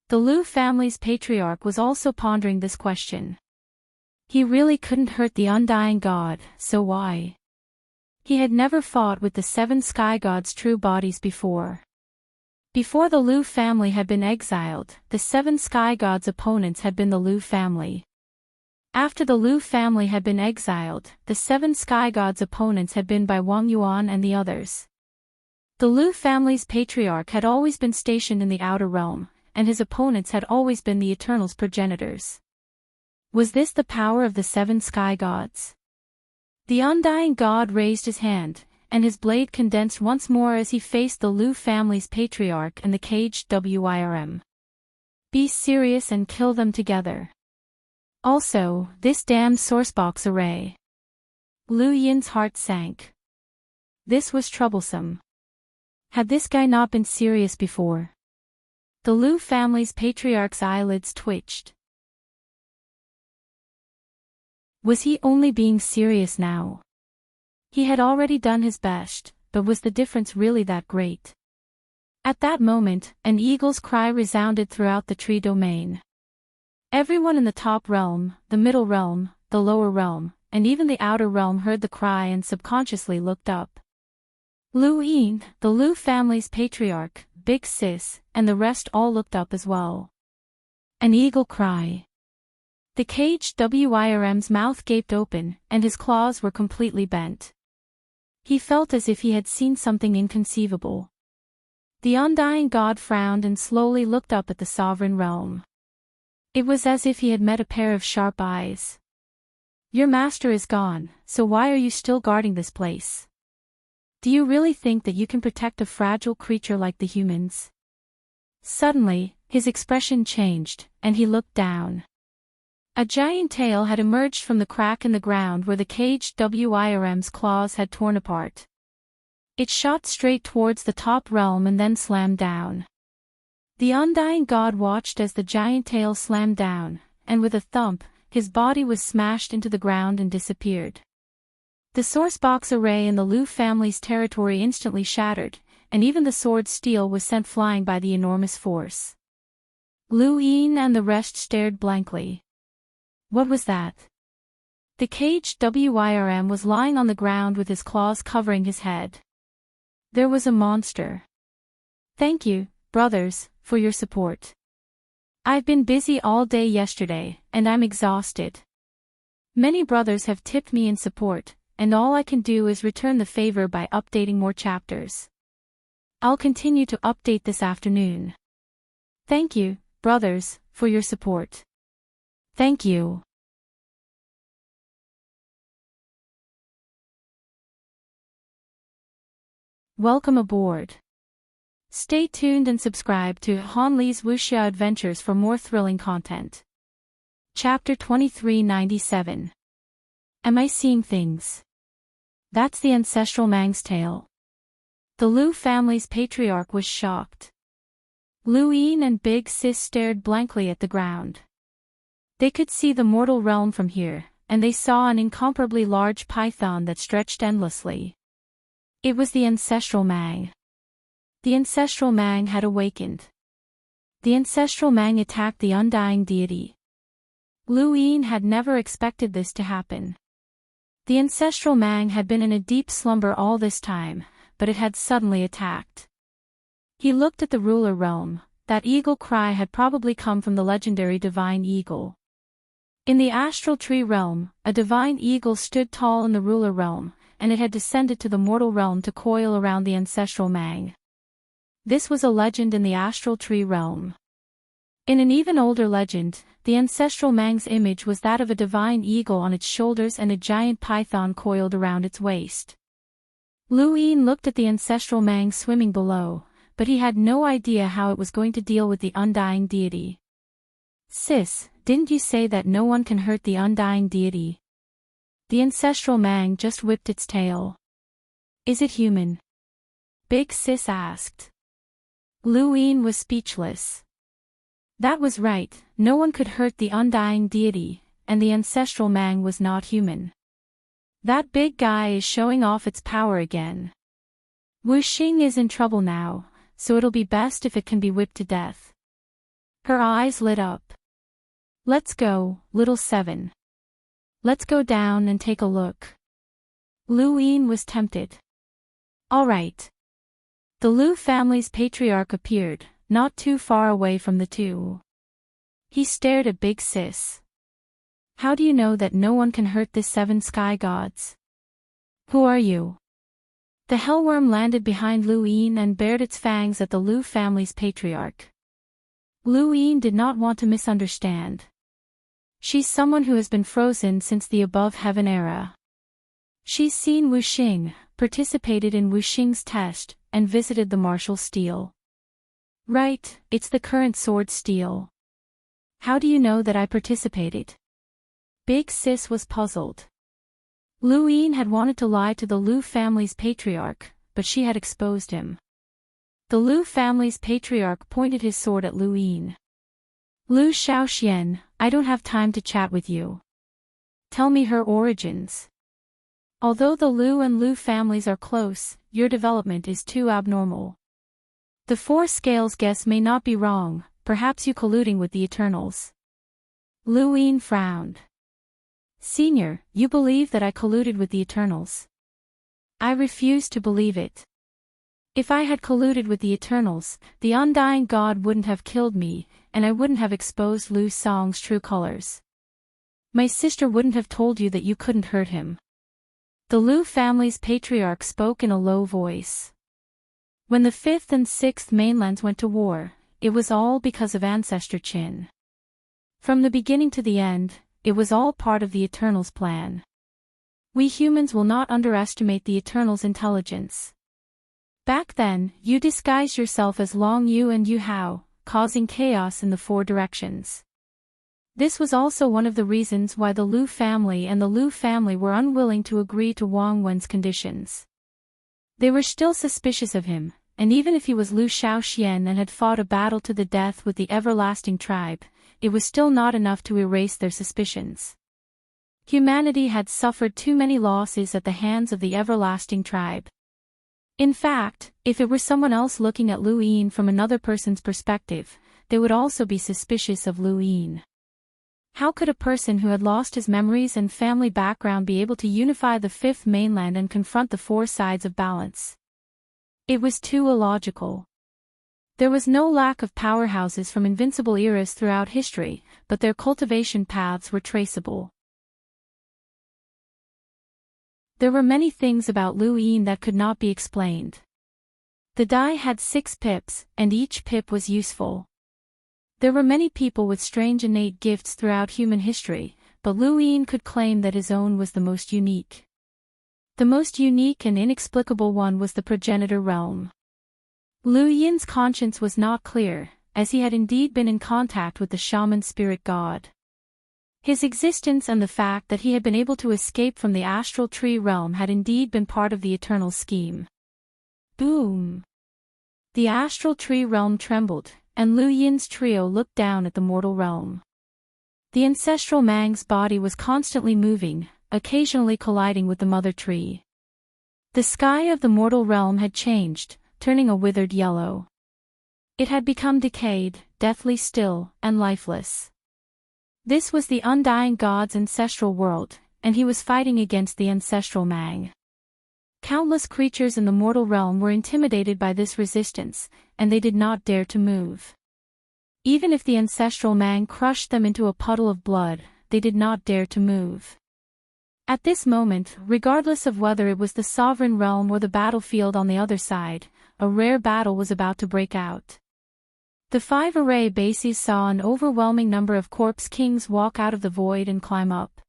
Speaker 1: The Lu family's patriarch was also pondering this question. He really couldn't hurt the undying god, so why? He had never fought with the 7 sky gods' true bodies before. Before the Lu family had been exiled, the 7 sky gods' opponents had been the Lu family. After the Lu family had been exiled, the 7 sky gods' opponents had been by Wang Yuan and the others. The Lu family's patriarch had always been stationed in the outer realm, and his opponents had always been the Eternal's progenitors. Was this the power of the seven sky gods? The undying god raised his hand, and his blade condensed once more as he faced the Lu family's patriarch and the caged Wyrm. Be serious and kill them together. Also, this damned sourcebox array. Lu Yin's heart sank. This was troublesome. Had this guy not been serious before? The Lu family's patriarch's eyelids twitched. Was he only being serious now? He had already done his best, but was the difference really that great? At that moment, an eagle's cry resounded throughout the tree domain. Everyone in the top realm, the middle realm, the lower realm, and even the outer realm heard the cry and subconsciously looked up. Lu Yin, the Lu family's patriarch, Big Sis, and the rest all looked up as well. An eagle cry. The caged Wyrm's mouth gaped open, and his claws were completely bent. He felt as if he had seen something inconceivable. The undying god frowned and slowly looked up at the sovereign realm. It was as if he had met a pair of sharp eyes. Your master is gone, so why are you still guarding this place? Do you really think that you can protect a fragile creature like the humans? Suddenly, his expression changed, and he looked down. A giant tail had emerged from the crack in the ground where the caged Wyrm's claws had torn apart. It shot straight towards the top realm and then slammed down. The undying god watched as the giant tail slammed down, and with a thump, his body was smashed into the ground and disappeared. The sourcebox array in the Lu family's territory instantly shattered, and even the sword steel was sent flying by the enormous force. Lu Yin and the rest stared blankly. What was that? The caged Wyrm was lying on the ground with his claws covering his head. There was a monster. Thank you, brothers, for your support. I've been busy all day yesterday, and I'm exhausted. Many brothers have tipped me in support, and all I can do is return the favor by updating more chapters. I'll continue to update this afternoon. Thank you, brothers, for your support. Thank you. Welcome aboard. Stay tuned and subscribe to Han Li's Wuxia Adventures for more thrilling content. Chapter 2397. Am I seeing things? That's the ancestral Mang's tale. The Lu family's patriarch was shocked. Lu Yin and Big Sis stared blankly at the ground. They could see the mortal realm from here, and they saw an incomparably large python that stretched endlessly. It was the ancestral Mang. The ancestral Mang had awakened. The ancestral Mang attacked the undying deity. Lu Yin had never expected this to happen. The ancestral Mang had been in a deep slumber all this time, but it had suddenly attacked. He looked at the ruler realm. That eagle cry had probably come from the legendary divine eagle. In the astral tree realm, a divine eagle stood tall in the ruler realm, and it had descended to the mortal realm to coil around the ancestral Mang. This was a legend in the astral tree realm. In an even older legend, the ancestral Mang's image was that of a divine eagle on its shoulders and a giant python coiled around its waist. Lu Yin looked at the ancestral Mang swimming below, but he had no idea how it was going to deal with the undying deity. Sis, didn't you say that no one can hurt the undying deity? The ancestral Mang just whipped its tail. Is it human? Big Sis asked. Lu Yin was speechless. That was right, no one could hurt the undying deity, and the ancestral Mang was not human. That big guy is showing off its power again. Wu Xing is in trouble now, so it'll be best if it can be whipped to death. Her eyes lit up. Let's go, little seven. Let's go down and take a look. Lu Yin was tempted. All right. The Lu family's patriarch appeared, not too far away from the two. He stared at Big Sis. How do you know that no one can hurt the seven sky gods? Who are you? The hellworm landed behind Lu Yin and bared its fangs at the Lu family's patriarch. Lu Yin did not want to misunderstand. She's someone who has been frozen since the above heaven era. She's seen Wu Xing, participated in Wu Xing's test, and visited the martial steel. Right, it's the current sword steel. How do you know that I participated? Big Sis was puzzled. Lu Yin had wanted to lie to the Lu family's patriarch, but she had exposed him. The Lu family's patriarch pointed his sword at Lu Yin. Lu Shaoxian, I don't have time to chat with you. Tell me her origins. Although the Lu and Lu families are close, your development is too abnormal. The four scales guess may not be wrong, perhaps you colluding with the Eternals. Lu Yin frowned. Senior, you believe that I colluded with the Eternals? I refuse to believe it. If I had colluded with the Eternals, the undying God wouldn't have killed me, and I wouldn't have exposed Lu Song's true colors. My sister wouldn't have told you that you couldn't hurt him. The Lu family's patriarch spoke in a low voice. When the 5th and 6th mainlands went to war, it was all because of Ancestor Qin. From the beginning to the end, it was all part of the Eternal's plan. We humans will not underestimate the Eternal's intelligence. Back then, you disguised yourself as Long Yu and Yu Hao, causing chaos in the four directions. This was also one of the reasons why the Lu family and the Lu family were unwilling to agree to Wang Wen's conditions. They were still suspicious of him, and even if he was Lu Shaoxian and had fought a battle to the death with the everlasting tribe, it was still not enough to erase their suspicions. Humanity had suffered too many losses at the hands of the everlasting tribe. In fact, if it were someone else looking at Lu Yin from another person's perspective, they would also be suspicious of Lu Yin. How could a person who had lost his memories and family background be able to unify the 5th mainland and confront the four sides of balance? It was too illogical. There was no lack of powerhouses from invincible eras throughout history, but their cultivation paths were traceable. There were many things about Lu Yin that could not be explained. The die had 6 pips, and each pip was useful. There were many people with strange innate gifts throughout human history, but Lu Yin could claim that his own was the most unique. The most unique and inexplicable one was the progenitor realm. Lu Yin's conscience was not clear, as he had indeed been in contact with the shaman spirit god. His existence and the fact that he had been able to escape from the astral tree realm had indeed been part of the eternal scheme. Boom! The astral tree realm trembled, and Lu Yin's trio looked down at the mortal realm. The ancestral Mang's body was constantly moving, occasionally colliding with the mother tree. The sky of the mortal realm had changed, turning a withered yellow. It had become decayed, deathly still, and lifeless. This was the undying god's ancestral world, and he was fighting against the ancestral Mang. Countless creatures in the mortal realm were intimidated by this resistance, and they did not dare to move. Even if the ancestral Mang crushed them into a puddle of blood, they did not dare to move. At this moment, regardless of whether it was the sovereign realm or the battlefield on the other side, a rare battle was about to break out. The 5 array bases saw an overwhelming number of corpse kings walk out of the void and climb up.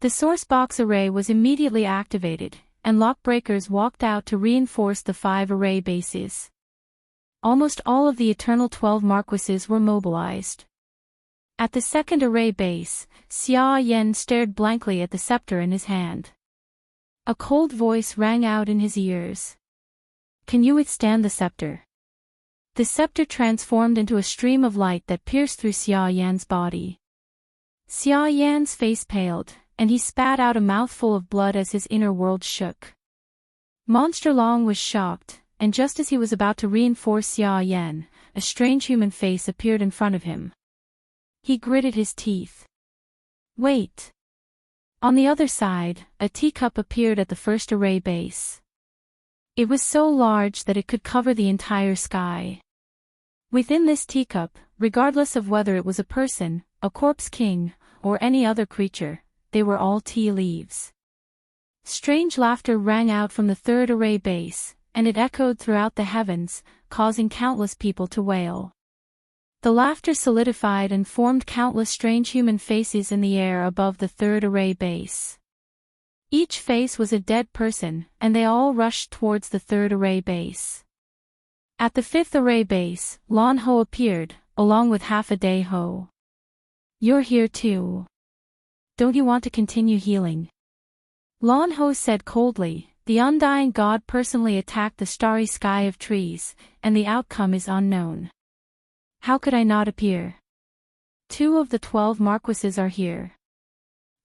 Speaker 1: The sourcebox array was immediately activated, and lockbreakers walked out to reinforce the 5 array bases. Almost all of the Eternal 12 Marquises were mobilized. At the 2nd array base, Xia Yan stared blankly at the scepter in his hand. A cold voice rang out in his ears. Can you withstand the scepter? The scepter transformed into a stream of light that pierced through Xia Yan's body. Xia Yan's face paled, and he spat out a mouthful of blood as his inner world shook. Monster Long was shocked, and just as he was about to reinforce Xia Yan, a strange human face appeared in front of him. He gritted his teeth. Wait. On the other side, a teacup appeared at the 1st array base. It was so large that it could cover the entire sky. Within this teacup, regardless of whether it was a person, a corpse king, or any other creature, they were all tea leaves. Strange laughter rang out from the third array base, and it echoed throughout the heavens, causing countless people to wail. The laughter solidified and formed countless strange human faces in the air above the third array base. Each face was a dead person, and they all rushed towards the third array base. At the fifth array base, Lan Ho appeared, along with half a day Ho. "You're here too. Don't you want to continue healing?" Lan Ho said coldly. "The undying god personally attacked the starry sky of trees, and the outcome is unknown. How could I not appear? 2 of the 12 marquises are here.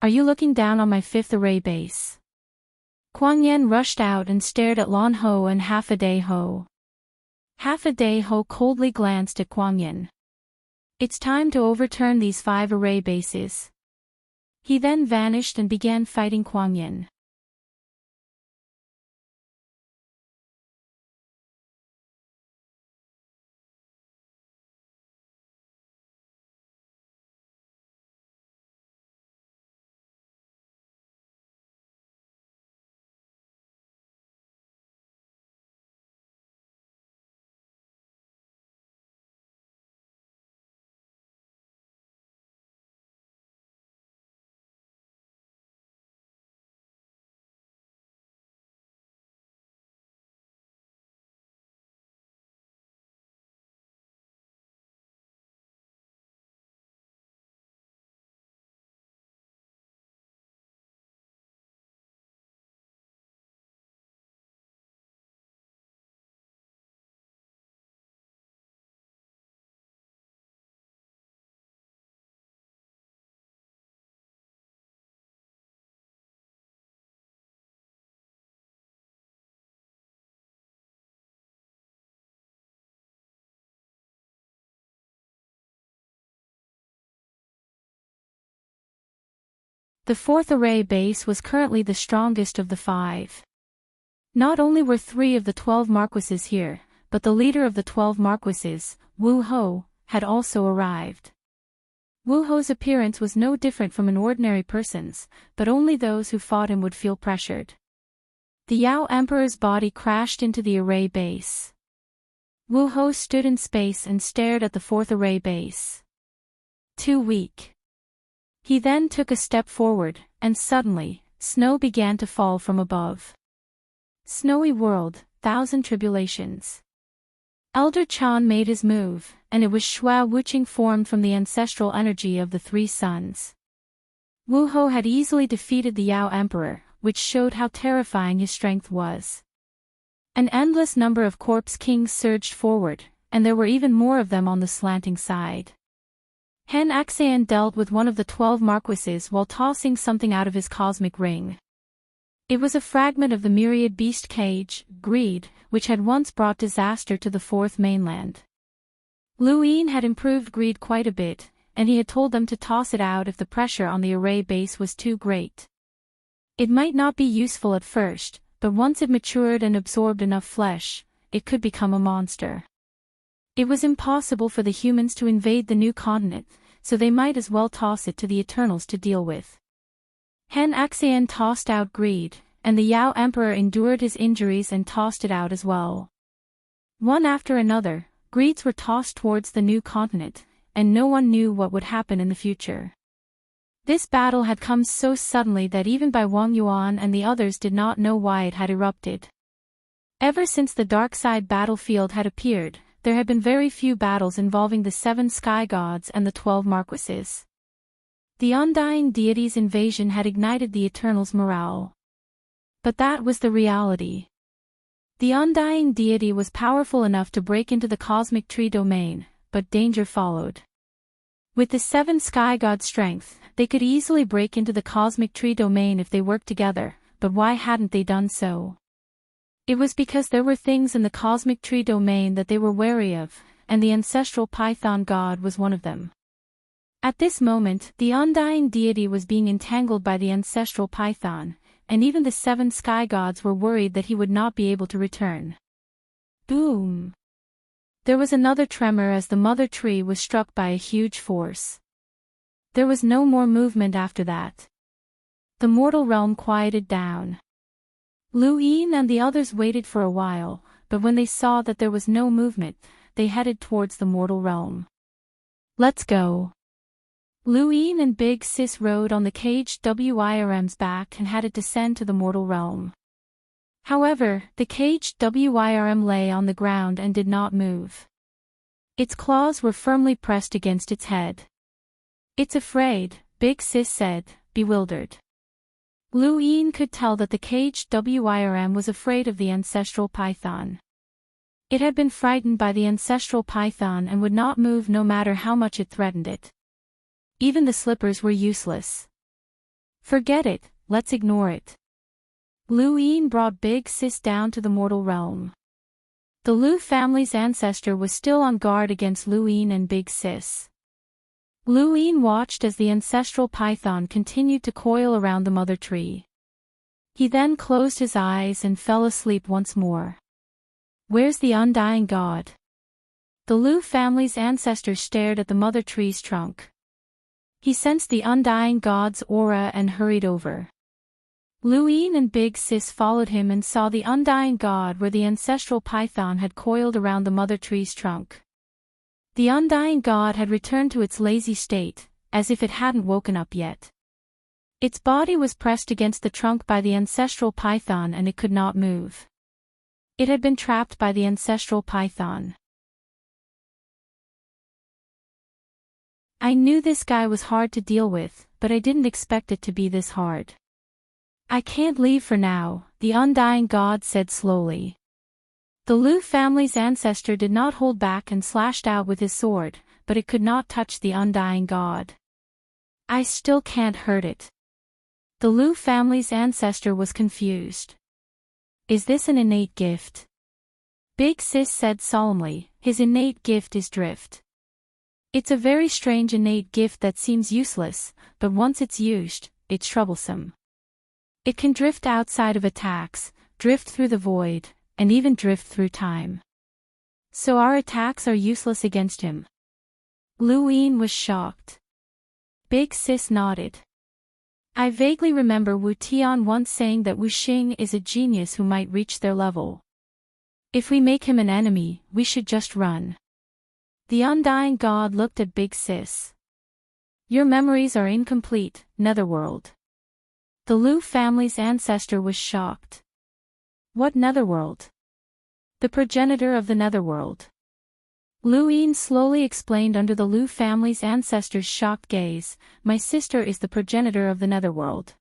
Speaker 1: Are you looking down on my fifth array base?" Kuang Yen rushed out and stared at Lan Ho and half a day Ho. Half a day Ho coldly glanced at Kuang Yen. "It's time to overturn these 5 array bases." He then vanished and began fighting Kuang Yen. The fourth array base was currently the strongest of the 5. Not only were 3 of the 12 marquises here, but the leader of the 12 marquises, Wu Ho, had also arrived. Wu Ho's appearance was no different from an ordinary person's, but only those who fought him would feel pressured. The Yao Emperor's body crashed into the array base. Wu Ho stood in space and stared at the fourth array base. Too weak. He then took a step forward, and suddenly, snow began to fall from above. Snowy world, 1,000 tribulations. Elder Chan made his move, and it was Shua Wuqing formed from the ancestral energy of the 3 suns. Wu Ho had easily defeated the Yao Emperor, which showed how terrifying his strength was. An endless number of corpse kings surged forward, and there were even more of them on the slanting side. Hen Axian dealt with one of the 12 marquises while tossing something out of his cosmic ring. It was a fragment of the myriad beast cage, greed, which had once brought disaster to the 4th mainland. Lu Yin had improved greed quite a bit, and he had told them to toss it out if the pressure on the array base was too great. It might not be useful at first, but once it matured and absorbed enough flesh, it could become a monster. It was impossible for the humans to invade the new continent, so they might as well toss it to the Eternals to deal with. Hen Axian tossed out greed, and the Yao Emperor endured his injuries and tossed it out as well. One after another, greeds were tossed towards the new continent, and no one knew what would happen in the future. This battle had come so suddenly that even Bai Wang Yuan and the others did not know why it had erupted. Ever since the dark side battlefield had appeared, there had been very few battles involving the 7 sky gods and the 12 marquises. The undying deity's invasion had ignited the Eternals' morale. But that was the reality. The undying deity was powerful enough to break into the cosmic tree domain, but danger followed. With the 7 sky gods' strength, they could easily break into the cosmic tree domain if they worked together, but why hadn't they done so? It was because there were things in the cosmic tree domain that they were wary of, and the ancestral python god was one of them. At this moment, the undying deity was being entangled by the ancestral python, and even the 7 sky gods were worried that he would not be able to return. Boom! There was another tremor as the mother tree was struck by a huge force. There was no more movement after that. The mortal realm quieted down. Lu Yin and the others waited for a while, but when they saw that there was no movement, they headed towards the mortal realm. Let's go. Lu Yin and Big Sis rode on the caged WIRM's back and had it descend to the mortal realm. However, the caged WIRM lay on the ground and did not move. Its claws were firmly pressed against its head. It's afraid, Big Sis said, bewildered. Lu Yin could tell that the caged WIRM was afraid of the ancestral python. It had been frightened by the ancestral python and would not move no matter how much it threatened it. Even the slippers were useless. Forget it, let's ignore it. Lu Yin brought Big Sis down to the mortal realm. The Lu family's ancestor was still on guard against Lu Yin and Big Sis. Lu Yin watched as the ancestral python continued to coil around the mother tree. He then closed his eyes and fell asleep once more. Where's the undying god? The Lu family's ancestor stared at the mother tree's trunk. He sensed the undying god's aura and hurried over. Lu Yin and Big Sis followed him and saw the undying god where the ancestral python had coiled around the mother tree's trunk. The undying god had returned to its lazy state, as if it hadn't woken up yet. Its body was pressed against the trunk by the ancestral python and it could not move. It had been trapped by the ancestral python. I knew this guy was hard to deal with, but I didn't expect it to be this hard. I can't leave for now, the undying god said slowly. The Lu family's ancestor did not hold back and slashed out with his sword, but it could not touch the undying god. I still can't hurt it. The Lu family's ancestor was confused. Is this an innate gift? Big Sis said solemnly, his innate gift is drift. It's a very strange innate gift that seems useless, but once it's used, it's troublesome. It can drift outside of attacks, drift through the void, and even drift through time. So our attacks are useless against him. Lu Yin was shocked. Big Sis nodded. I vaguely remember Wu Tian once saying that Wu Xing is a genius who might reach their level. If we make him an enemy, we should just run. The undying god looked at Big Sis. Your memories are incomplete, Netherworld. The Lu family's ancestor was shocked. What Netherworld? The progenitor of the Netherworld. Lu Yin slowly explained under the Lu family's ancestor's shocked gaze, my sister is the progenitor of the Netherworld.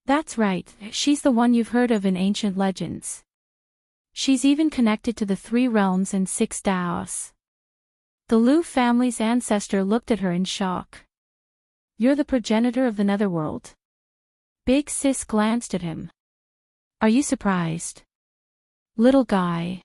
Speaker 1: That's right, she's the one you've heard of in ancient legends. She's even connected to the 3 realms and 6 Daos. The Lu family's ancestor looked at her in shock. You're the progenitor of the Netherworld? Big Sis glanced at him. Are you surprised? Little guy.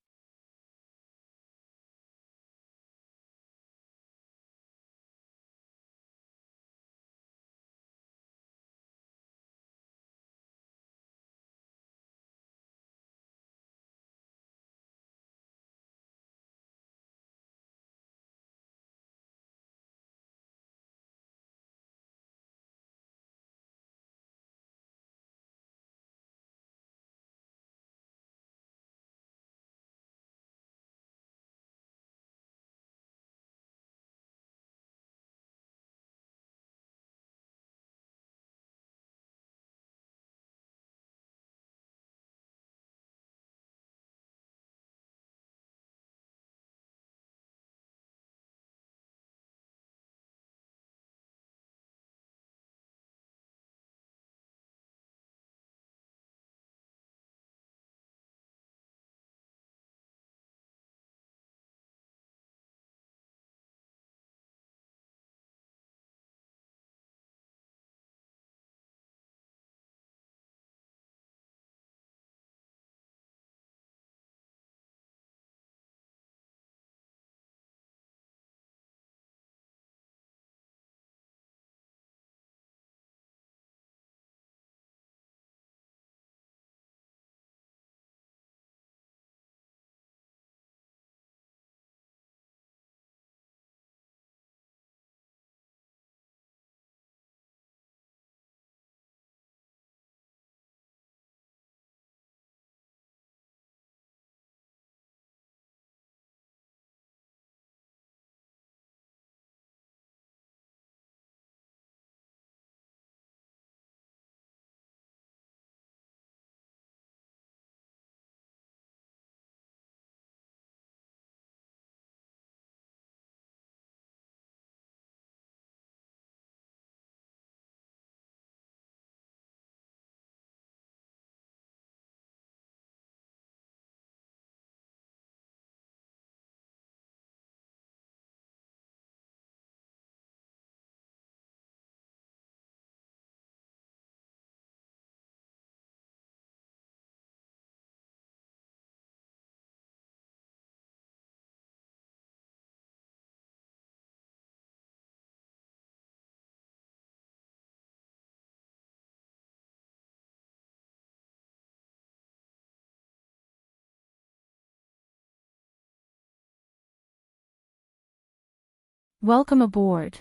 Speaker 1: Welcome aboard.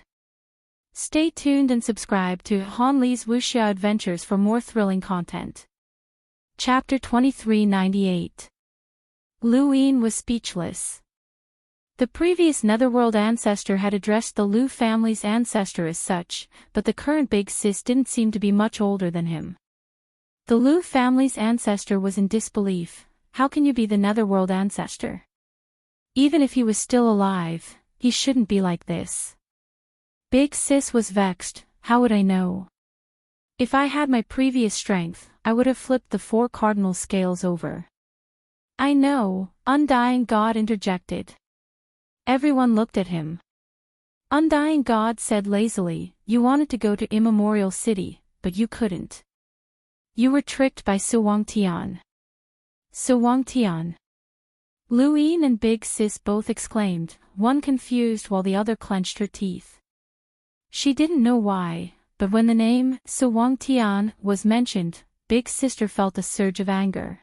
Speaker 1: Stay tuned and subscribe to Han Li's Wuxia Adventures for more thrilling content. Chapter 2398. Lu Yin was speechless. The previous Netherworld ancestor had addressed the Lu family's ancestor as such, but the current Big Sis didn't seem to be much older than him. The Lu family's ancestor was in disbelief. How can you be the Netherworld ancestor? Even if he was still alive, he shouldn't be like this. Big Sis was vexed. How would I know? If I had my previous strength, I would have flipped the 4 cardinal scales over. I know, Undying God interjected. Everyone looked at him. Undying God said lazily, you wanted to go to Immemorial City, but you couldn't. You were tricked by Suwangtian. Suwangtian. Lu Yin and Big Sis both exclaimed, one confused while the other clenched her teeth. She didn't know why, but when the name Suwangtian was mentioned, Big Sister felt a surge of anger.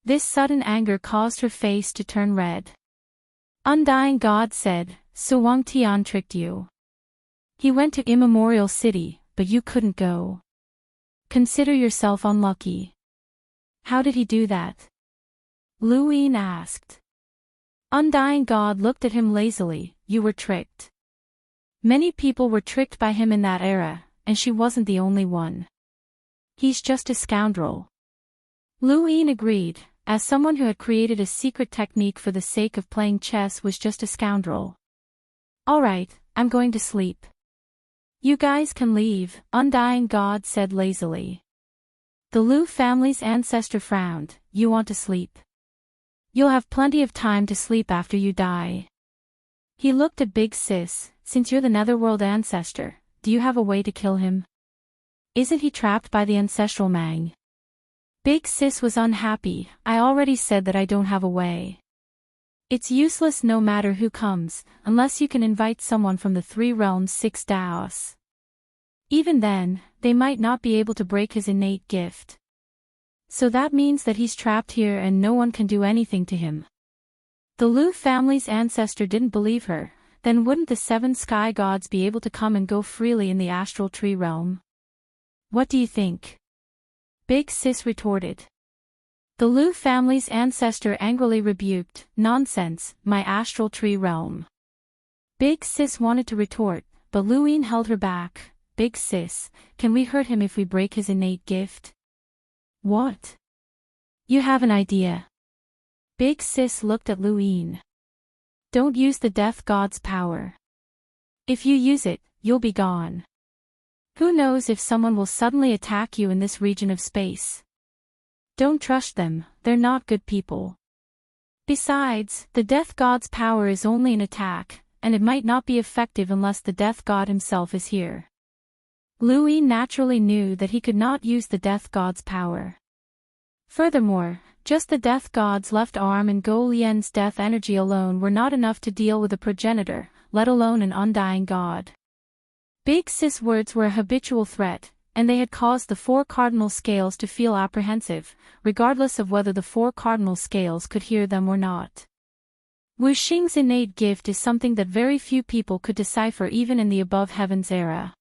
Speaker 1: This sudden anger caused her face to turn red. Undying God said, Suwangtian tricked you. He went to Immemorial City, but you couldn't go. Consider yourself unlucky. How did he do that? Lu Yin asked. Undying God looked at him lazily, you were tricked. Many people were tricked by him in that era, and she wasn't the only one. He's just a scoundrel. Lu Yin agreed, as someone who had created a secret technique for the sake of playing chess was just a scoundrel. Alright, I'm going to sleep. You guys can leave, Undying God said lazily. The Lu family's ancestor frowned, you want to sleep? You'll have plenty of time to sleep after you die. He looked at Big Sis, since you're the Netherworld ancestor, do you have a way to kill him? Isn't he trapped by the ancestral Mang? Big Sis was unhappy, I already said that I don't have a way. It's useless no matter who comes, unless you can invite someone from the 3 realms 6 Daos. Even then, they might not be able to break his innate gift. So that means that he's trapped here and no one can do anything to him. The Lu family's ancestor didn't believe her, then wouldn't the 7 sky gods be able to come and go freely in the astral tree realm? What do you think? Big Sis retorted. The Lu family's ancestor angrily rebuked, nonsense, my astral tree realm. Big Sis wanted to retort, but Lu Yin held her back. Big Sis, can we hurt him if we break his innate gift? What? You have an idea. Big Sis looked at Lu Yin. Don't use the death god's power. If you use it, you'll be gone. Who knows if someone will suddenly attack you in this region of space? Don't trust them, they're not good people. Besides, the death god's power is only an attack, and it might not be effective unless the death god himself is here. Lu Yin naturally knew that he could not use the death god's power. Furthermore, just the death god's left arm and Go Lian's death energy alone were not enough to deal with a progenitor, let alone an undying god. Big Sis' words were a habitual threat, and they had caused the 4 cardinal scales to feel apprehensive, regardless of whether the 4 cardinal scales could hear them or not. Wu Xing's innate gift is something that very few people could decipher even in the above heavens era.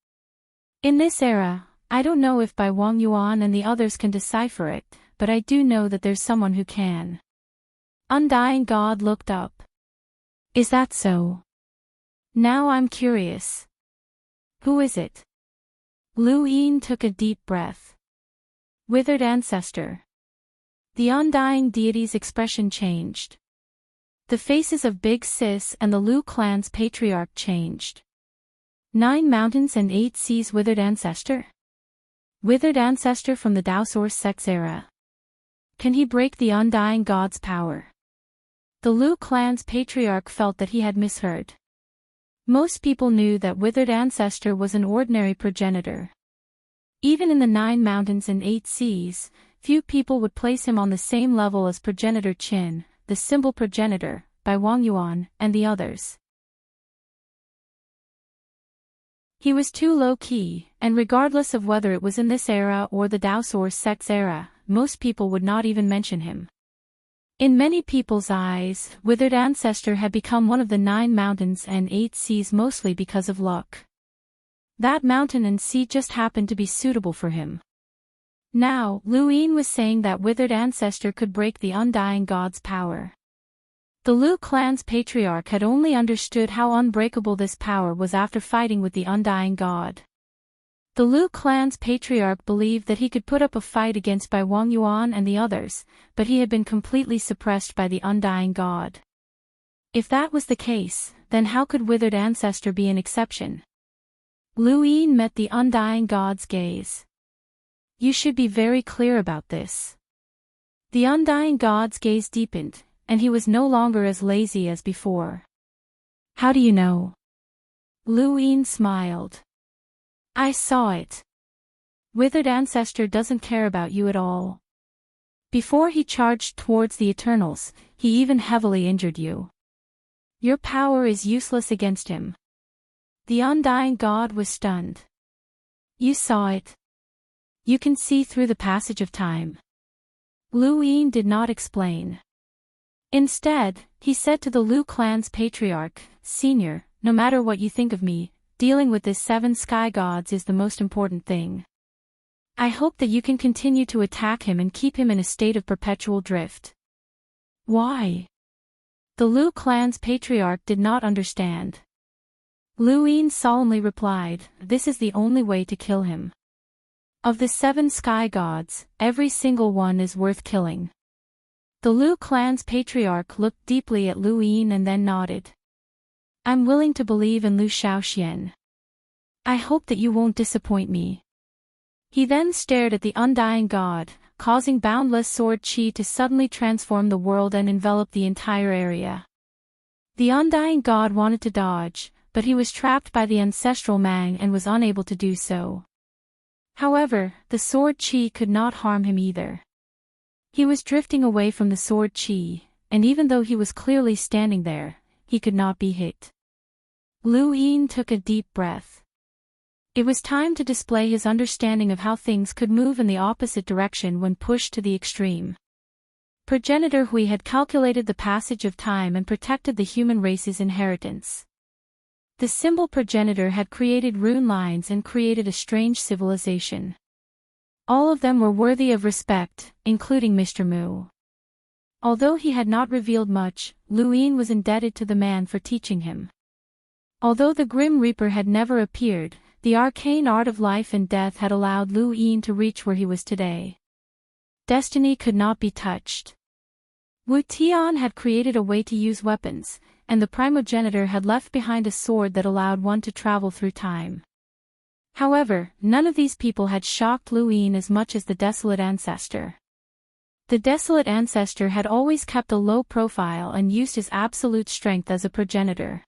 Speaker 1: In this era, I don't know if Bai Wang Yuan and the others can decipher it, but I do know that there's someone who can. Undying God looked up. Is that so? Now I'm curious. Who is it? Lu Yin took a deep breath. Withered ancestor. The undying deity's expression changed. The faces of Big Sis and the Lu clan's patriarch changed. 9 mountains and 8 seas withered ancestor? Withered ancestor from the Daosaur sex era. Can he break the undying god's power? The Lu clan's patriarch felt that he had misheard. Most people knew that withered ancestor was an ordinary progenitor. Even in the 9 mountains and 8 seas, few people would place him on the same level as progenitor Qin, the symbol progenitor, Bai Wang Yuan, and the others. He was too low-key, and regardless of whether it was in this era or the Daosaur sex era, most people would not even mention him. In many people's eyes, Withered Ancestor had become one of the 9 mountains and 8 seas mostly because of luck. That mountain and sea just happened to be suitable for him. Now, Luin was saying that Withered Ancestor could break the Undying God's power. The Lu clan's patriarch had only understood how unbreakable this power was after fighting with the Undying God. The Lu clan's patriarch believed that he could put up a fight against Bai Wang Yuan and the others, but he had been completely suppressed by the Undying God. If that was the case, then how could Withered Ancestor be an exception? Luin met the Undying God's gaze. You should be very clear about this. The Undying God's gaze deepened, and he was no longer as lazy as before. How do you know? Luin smiled. I saw it. Withered Ancestor doesn't care about you at all. Before he charged towards the Eternals, he even heavily injured you. Your power is useless against him. The Undying God was stunned. You saw it. You can see through the passage of time. Luin did not explain. Instead, he said to the Lu clan's patriarch, Senior, no matter what you think of me, dealing with this 7 sky gods is the most important thing. I hope that you can continue to attack him and keep him in a state of perpetual drift. Why? The Lu clan's patriarch did not understand. Luin solemnly replied, This is the only way to kill him. Of the 7 sky gods, every single one is worth killing. The Lu clan's patriarch looked deeply at Luin and then nodded. I'm willing to believe in Lu Shaoxian. I hope that you won't disappoint me. He then stared at the Undying God, causing boundless sword chi to suddenly transform the world and envelop the entire area. The Undying God wanted to dodge, but he was trapped by the ancestral Mang and was unable to do so. However, the sword chi could not harm him either. He was drifting away from the sword chi, and even though he was clearly standing there, he could not be hit. Luin took a deep breath. It was time to display his understanding of how things could move in the opposite direction when pushed to the extreme. Progenitor Hui had calculated the passage of time and protected the human race's inheritance. The symbol progenitor had created rune lines and created a strange civilization. All of them were worthy of respect, including Mr. Mu. Although he had not revealed much, Luin was indebted to the man for teaching him. Although the Grim Reaper had never appeared, the arcane art of life and death had allowed Luin to reach where he was today. Destiny could not be touched. Wu Tian had created a way to use weapons, and the primogenitor had left behind a sword that allowed one to travel through time. However, none of these people had shocked Luin as much as the Desolate Ancestor. The Desolate Ancestor had always kept a low profile and used his absolute strength as a progenitor.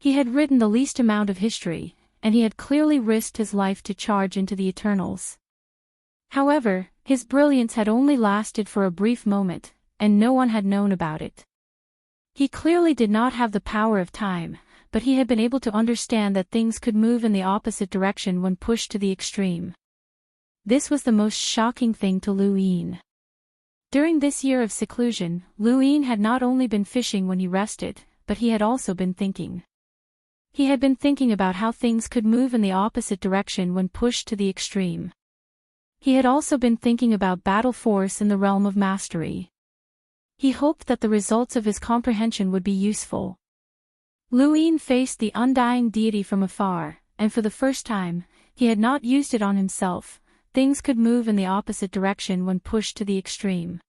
Speaker 1: He had written the least amount of history, and he had clearly risked his life to charge into the Eternals. However, his brilliance had only lasted for a brief moment, and no one had known about it. He clearly did not have the power of time, but he had been able to understand that things could move in the opposite direction when pushed to the extreme. This was the most shocking thing to Lu Yin. During this year of seclusion, Lu Yin had not only been fishing when he rested, but he had also been thinking. He had been thinking about how things could move in the opposite direction when pushed to the extreme. He had also been thinking about battle force in the realm of mastery. He hoped that the results of his comprehension would be useful. Lu Yin faced the undying deity from afar, and for the first time, he had not used it on himself. Things could move in the opposite direction when pushed to the extreme.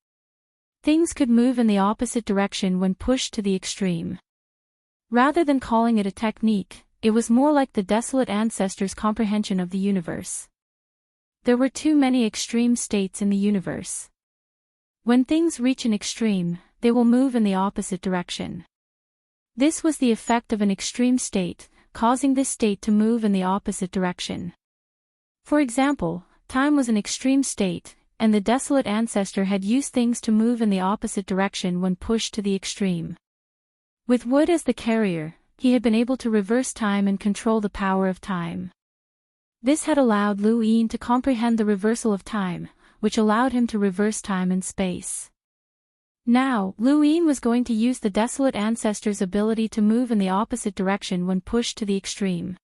Speaker 1: Things could move in the opposite direction when pushed to the extreme. Rather than calling it a technique, it was more like the desolate ancestors' comprehension of the universe. There were too many extreme states in the universe. When things reach an extreme, they will move in the opposite direction. This was the effect of an extreme state, causing this state to move in the opposite direction. For example, time was an extreme state, and the desolate ancestor had used things to move in the opposite direction when pushed to the extreme. With wood as the carrier, he had been able to reverse time and control the power of time. This had allowed Lu Yin to comprehend the reversal of time, which allowed him to reverse time and space. Now, Lu Yin was going to use the desolate ancestor's ability to move in the opposite direction when pushed to the extreme.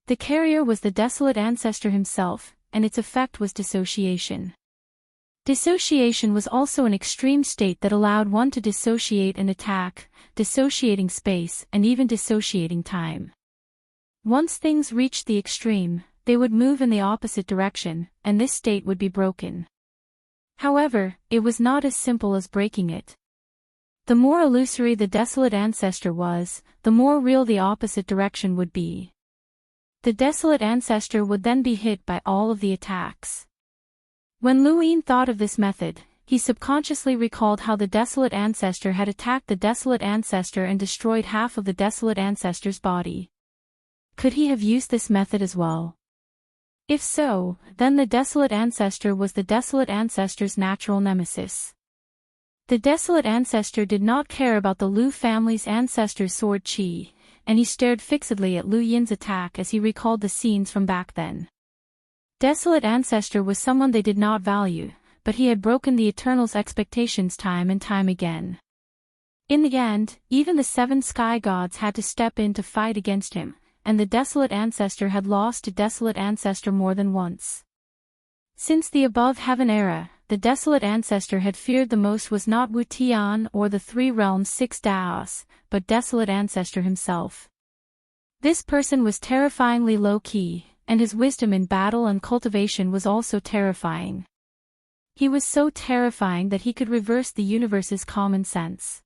Speaker 1: The carrier was the desolate ancestor himself, and its effect was dissociation. Dissociation was also an extreme state that allowed one to dissociate and attack, dissociating space and even dissociating time. Once things reached the extreme, they would move in the opposite direction, and this state would be broken. However, it was not as simple as breaking it. The more illusory the desolate ancestor was, the more real the opposite direction would be. The desolate ancestor would then be hit by all of the attacks. When Lu Yin thought of this method, he subconsciously recalled how the desolate ancestor had attacked the desolate ancestor and destroyed half of the desolate ancestor's body. Could he have used this method as well? If so, then the desolate ancestor was the desolate ancestor's natural nemesis. The desolate ancestor did not care about the Lu family's ancestor's sword qi, and he stared fixedly at Lu Yin's attack as he recalled the scenes from back then. Desolate ancestor was someone they did not value, but he had broken the Eternal's expectations time and time again. In the end, even the 7 sky gods had to step in to fight against him, and the desolate ancestor had lost to desolate ancestor more than once. Since the above heaven era, the desolate ancestor had feared the most was not Wu Tian or the 3 realms 6 Daos, but desolate ancestor himself. This person was terrifyingly low-key, and his wisdom in battle and cultivation was also terrifying. He was so terrifying that he could reverse the universe's common sense.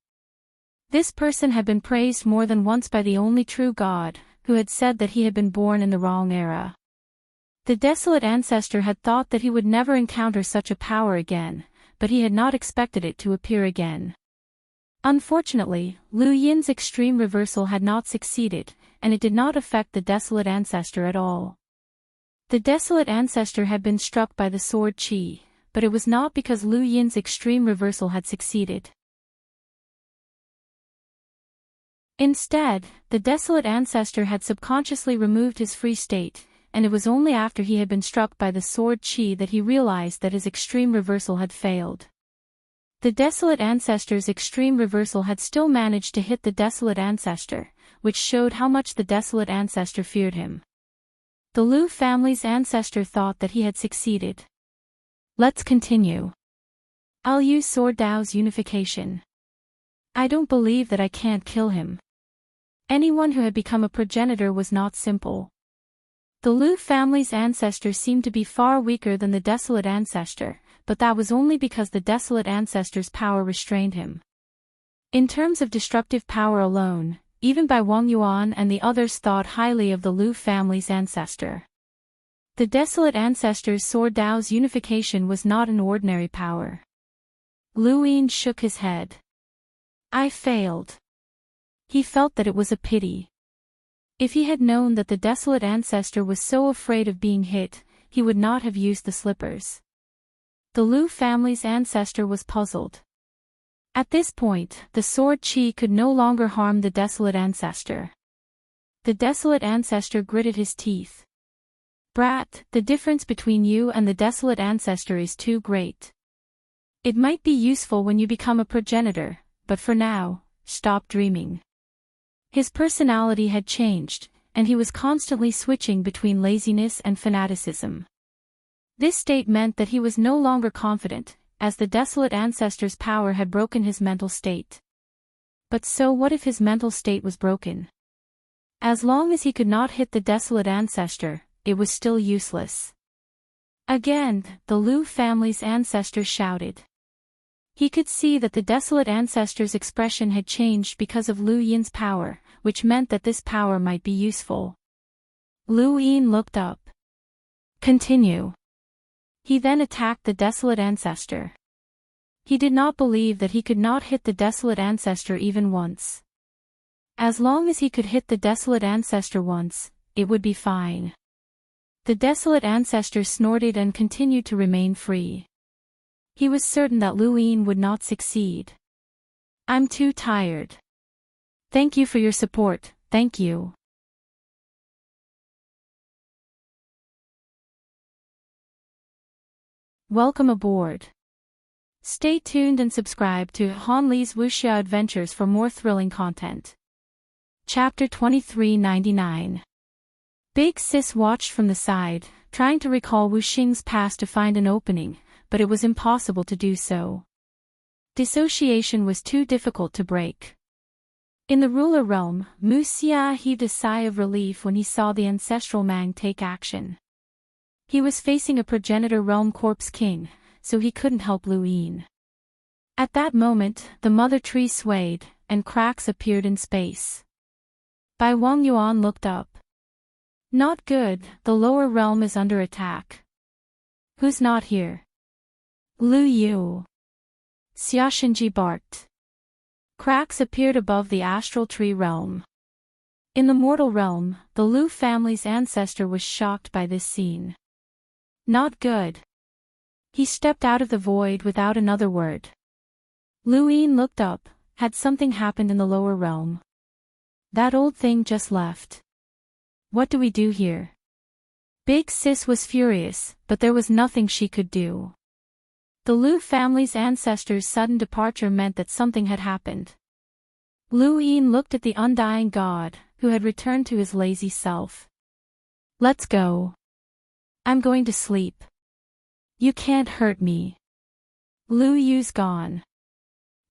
Speaker 1: This person had been praised more than once by the only true God, who had said that he had been born in the wrong era. The desolate ancestor had thought that he would never encounter such a power again, but he had not expected it to appear again. Unfortunately, Lu Yin's extreme reversal had not succeeded, and it did not affect the desolate ancestor at all. The desolate ancestor had been struck by the sword qi, but it was not because Lu Yin's extreme reversal had succeeded. Instead, the desolate ancestor had subconsciously removed his free state, and it was only after he had been struck by the sword qi that he realized that his extreme reversal had failed. The desolate ancestor's extreme reversal had still managed to hit the desolate ancestor, which showed how much the desolate ancestor feared him. The Lu family's ancestor thought that he had succeeded. Let's continue. I'll use Sword Dao's unification. I don't believe that I can't kill him. Anyone who had become a progenitor was not simple. The Lu family's ancestor seemed to be far weaker than the desolate ancestor, but that was only because the desolate ancestor's power restrained him. In terms of destructive power alone, even Bai Wangyuan and the others thought highly of the Lu family's ancestor. The desolate ancestor's Sword Dao's unification was not an ordinary power. Lu Yin shook his head. I failed. He felt that it was a pity. If he had known that the desolate ancestor was so afraid of being hit, he would not have used the slippers. The Lu family's ancestor was puzzled. At this point, the sword qi could no longer harm the desolate ancestor. The desolate ancestor gritted his teeth. Brat, the difference between you and the desolate ancestor is too great. It might be useful when you become a progenitor, but for now, stop dreaming. His personality had changed, and he was constantly switching between laziness and fanaticism. This state meant that he was no longer confident, as the desolate ancestor's power had broken his mental state. But so what if his mental state was broken? As long as he could not hit the desolate ancestor, it was still useless. Again, the Liu family's ancestor shouted. He could see that the desolate ancestor's expression had changed because of Liu Yin's power, which meant that this power might be useful. Liu Yin looked up. Continue. He then attacked the desolate ancestor. He did not believe that he could not hit the desolate ancestor even once. As long as he could hit the desolate ancestor once, it would be fine. The desolate ancestor snorted and continued to remain free. He was certain that Liu Yin would not succeed. I'm too tired. Thank you for your support, thank you. Welcome aboard. Stay tuned and subscribe to Han Li's Wuxia Adventures for more thrilling content. Chapter 2399. Big Sis watched from the side, trying to recall Wu Xing's past to find an opening, but it was impossible to do so. Dissociation was too difficult to break. In the ruler realm, Mu Xia heaved a sigh of relief when he saw the ancestral Mang take action. He was facing a progenitor realm corpse king, so he couldn't help Liu Yin. At that moment, the mother tree swayed, and cracks appeared in space. Bai Wang Yuan looked up. Not good, the lower realm is under attack. Who's not here? Lu Yu. Xia Shinji barked. Cracks appeared above the astral tree realm. In the mortal realm, the Liu family's ancestor was shocked by this scene. Not good. He stepped out of the void without another word. Liu Yin looked up. Had something happened in the lower realm? That old thing just left. What do we do here? Big Sis was furious, but there was nothing she could do. The Liu family's ancestors' sudden departure meant that something had happened. Liu Yin looked at the undying god, who had returned to his lazy self. Let's go. I'm going to sleep. You can't hurt me. Liu Yu's gone.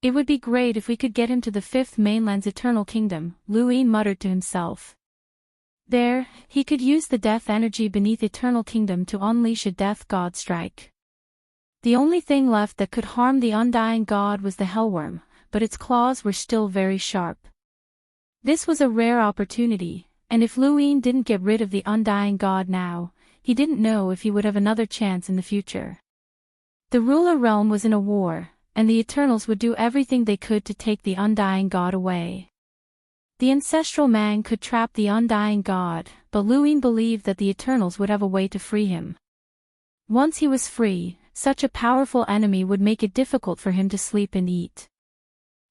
Speaker 1: It would be great if we could get him to the fifth mainland's eternal kingdom, Liu Yin muttered to himself. There, he could use the death energy beneath eternal kingdom to unleash a death god strike. The only thing left that could harm the undying god was the hellworm, but its claws were still very sharp. This was a rare opportunity, and if Liu Yin didn't get rid of the undying god now, he didn't know if he would have another chance in the future. The ruler realm was in a war, and the Eternals would do everything they could to take the undying god away. The ancestral Mang could trap the undying god, but Liu Yin believed that the Eternals would have a way to free him. Once he was free, such a powerful enemy would make it difficult for him to sleep and eat.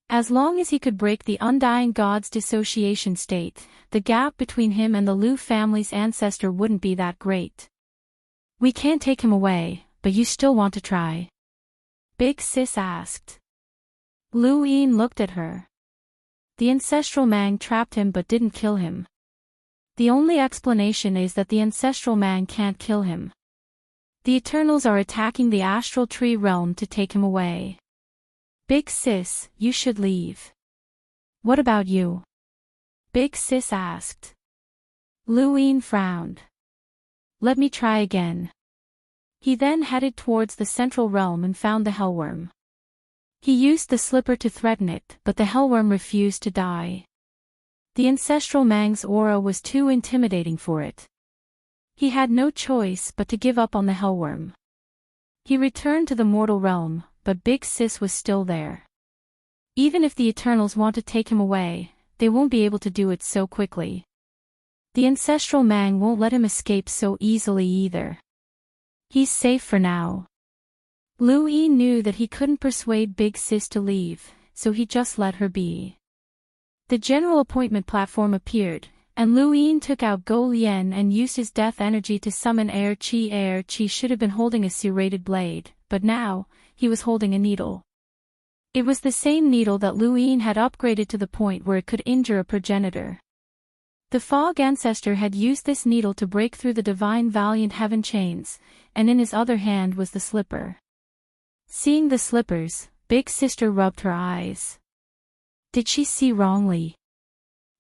Speaker 1: As long as he could break the undying god's dissociation state, the gap between him and the Liu family's ancestor wouldn't be that great. We can't take him away, but you still want to try? Big Sis asked. Liu Yin looked at her. The ancestral Mang trapped him but didn't kill him. The only explanation is that the ancestral Mang can't kill him. The Eternals are attacking the astral tree realm to take him away. Big Sis, you should leave. What about you? Big Sis asked. Liu Yin frowned. Let me try again. He then headed towards the central realm and found the hellworm. He used the slipper to threaten it, but the hellworm refused to die. The ancestral Mang's aura was too intimidating for it. He had no choice but to give up on the hellworm. He returned to the mortal realm, but Big Sis was still there. Even if the Eternals want to take him away, they won't be able to do it so quickly. The ancestral Mang won't let him escape so easily either. He's safe for now. Liu Yin knew that he couldn't persuade Big Sis to leave, so he just let her be. The general appointment platform appeared, and Lu Yin took out Go Lien and used his death energy to summon Air Qi. Air Qi should have been holding a serrated blade, but now, he was holding a needle. It was the same needle that Lu Yin had upgraded to the point where it could injure a progenitor. The Fog ancestor had used this needle to break through the divine valiant heaven chains, and in his other hand was the slipper. Seeing the slippers, Big Sister rubbed her eyes. Did she see wrongly?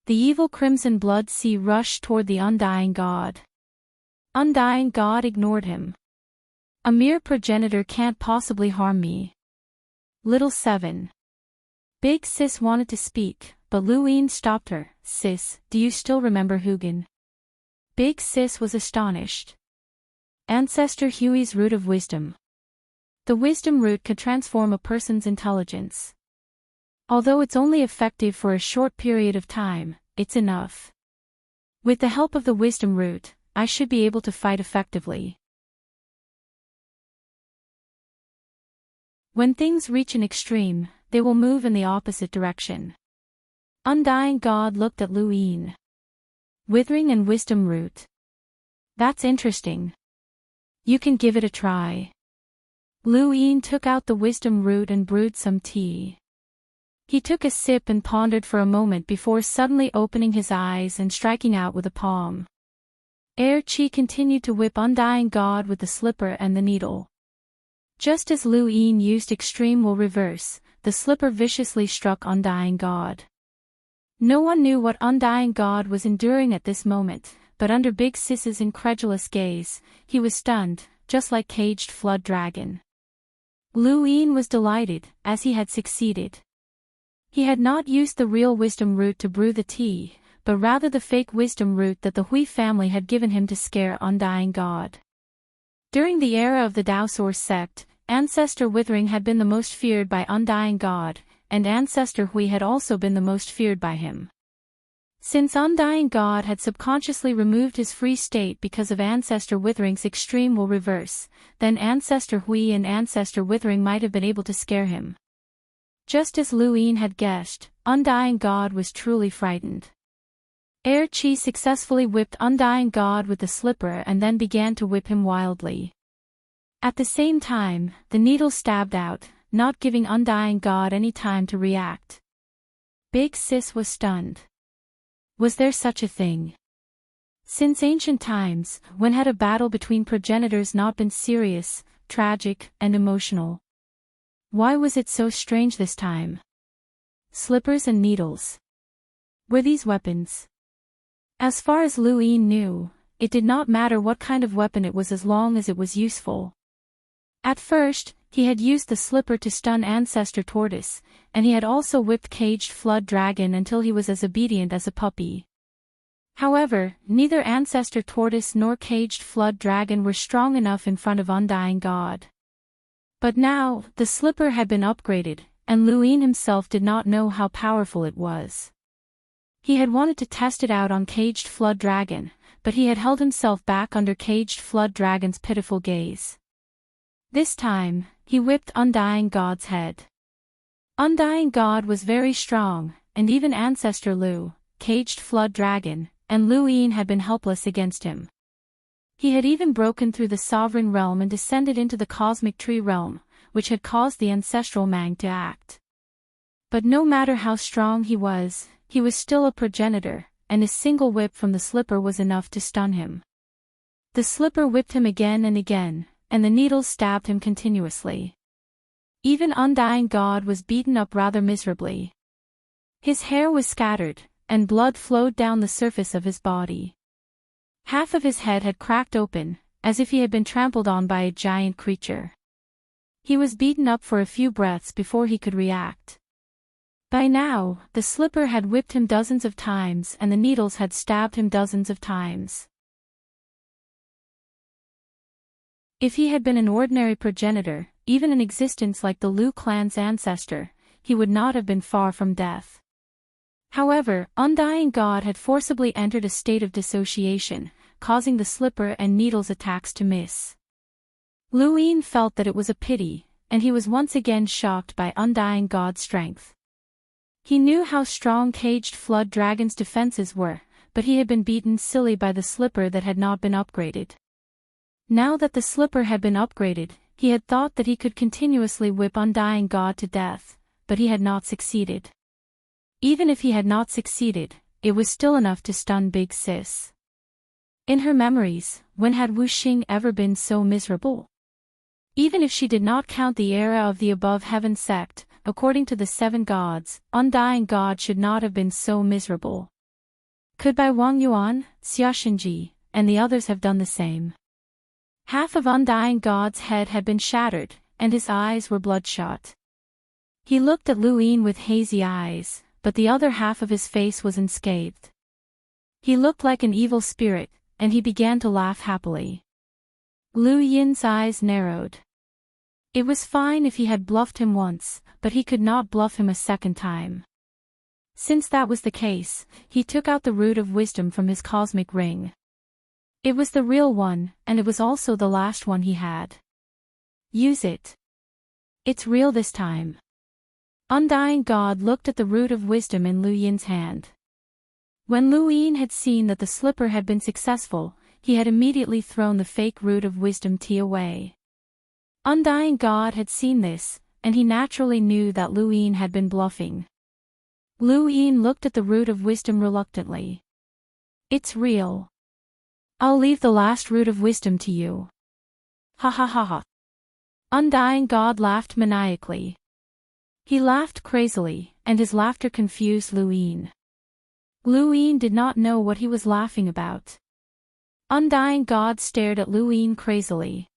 Speaker 1: The evil crimson blood sea rushed toward the undying god. Undying god ignored him. A mere progenitor can't possibly harm me. Little 7. Big Sis wanted to speak, but Lu Yin stopped her. Sis, do you still remember Hugin? Big Sis was astonished. Ancestor Hui's root of wisdom. The wisdom root could transform a person's intelligence. Although it's only effective for a short period of time, it's enough. With the help of the wisdom root, I should be able to fight effectively. When things reach an extreme, they will move in the opposite direction. Undying God looked at Lu Yin. Withering and wisdom root. That's interesting. You can give it a try. Lu Yin took out the wisdom root and brewed some tea. He took a sip and pondered for a moment before suddenly opening his eyes and striking out with a palm. Air Qi continued to whip Undying God with the slipper and the needle. Just as Lu Yin used extreme will reverse, the slipper viciously struck Undying God. No one knew what Undying God was enduring at this moment, but under Big Sis's incredulous gaze, he was stunned, just like caged flood dragon. Lu Yin was delighted, as he had succeeded. He had not used the real wisdom root to brew the tea, but rather the fake wisdom root that the Hui family had given him to scare Undying God. During the era of the Daosaur sect, Ancestor Withering had been the most feared by Undying God, and Ancestor Hui had also been the most feared by him. Since Undying God had subconsciously removed his free state because of Ancestor Withering's extreme will reverse, then Ancestor Hui and Ancestor Withering might have been able to scare him. Just as Lu Yin had guessed, Undying God was truly frightened. Air Qi successfully whipped Undying God with the slipper and then began to whip him wildly. At the same time, the needle stabbed out, not giving Undying God any time to react. Big Sis was stunned. Was there such a thing? Since ancient times, when had a battle between progenitors not been serious, tragic, and emotional? Why was it so strange this time? Slippers and needles. Were these weapons? As far as Lu Yin knew, it did not matter what kind of weapon it was as long as it was useful. At first, he had used the slipper to stun Ancestor Tortoise, and he had also whipped Caged Flood Dragon until he was as obedient as a puppy. However, neither Ancestor Tortoise nor Caged Flood Dragon were strong enough in front of Undying God. But now, the slipper had been upgraded, and Lu Yin himself did not know how powerful it was. He had wanted to test it out on Caged Flood Dragon, but he had held himself back under Caged Flood Dragon's pitiful gaze. This time, he whipped Undying God's head. Undying God was very strong, and even Ancestor Lu, Caged Flood Dragon, and Lu Yin had been helpless against him. He had even broken through the sovereign realm and descended into the cosmic tree realm, which had caused the ancestral Mang to act. But no matter how strong he was still a progenitor, and a single whip from the slipper was enough to stun him. The slipper whipped him again and again, and the needles stabbed him continuously. Even Undying God was beaten up rather miserably. His hair was scattered, and blood flowed down the surface of his body. Half of his head had cracked open, as if he had been trampled on by a giant creature. He was beaten up for a few breaths before he could react. By now, the slipper had whipped him dozens of times and the needles had stabbed him dozens of times. If he had been an ordinary progenitor, even an existence like the Lu clan's ancestor, he would not have been far from death. However, Undying God had forcibly entered a state of dissociation, causing the slipper and needles attacks to miss. Lu Yin felt that it was a pity, and he was once again shocked by Undying God's strength. He knew how strong caged flood dragon's defenses were, but he had been beaten silly by the slipper that had not been upgraded. Now that the slipper had been upgraded, he had thought that he could continuously whip Undying God to death, but he had not succeeded. Even if he had not succeeded, it was still enough to stun Big Sis. In her memories, when had Wu Xing ever been so miserable? Even if she did not count the era of the above heaven sect, according to the 7 gods, Undying God should not have been so miserable. Could Bai Wang Yuan, Xia Xinji, and the others have done the same? Half of Undying God's head had been shattered, and his eyes were bloodshot. He looked at Lu Yin with hazy eyes, but the other half of his face was unscathed. He looked like an evil spirit, and he began to laugh happily. Lu Yin's eyes narrowed. It was fine if he had bluffed him once, but he could not bluff him a second time. Since that was the case, he took out the root of wisdom from his cosmic ring. It was the real one, and it was also the last one he had. Use it. It's real this time. Undying God looked at the root of wisdom in Lu Yin's hand. When Lu Yin had seen that the slipper had been successful, he had immediately thrown the fake root of wisdom tea away. Undying God had seen this, and he naturally knew that Lu Yin had been bluffing. Lu Yin looked at the root of wisdom reluctantly. It's real. I'll leave the last root of wisdom to you. Ha ha ha ha. Undying God laughed maniacally. He laughed crazily, and his laughter confused Lu Yin. Lu Yin did not know what he was laughing about. Undying God stared at Lu Yin crazily.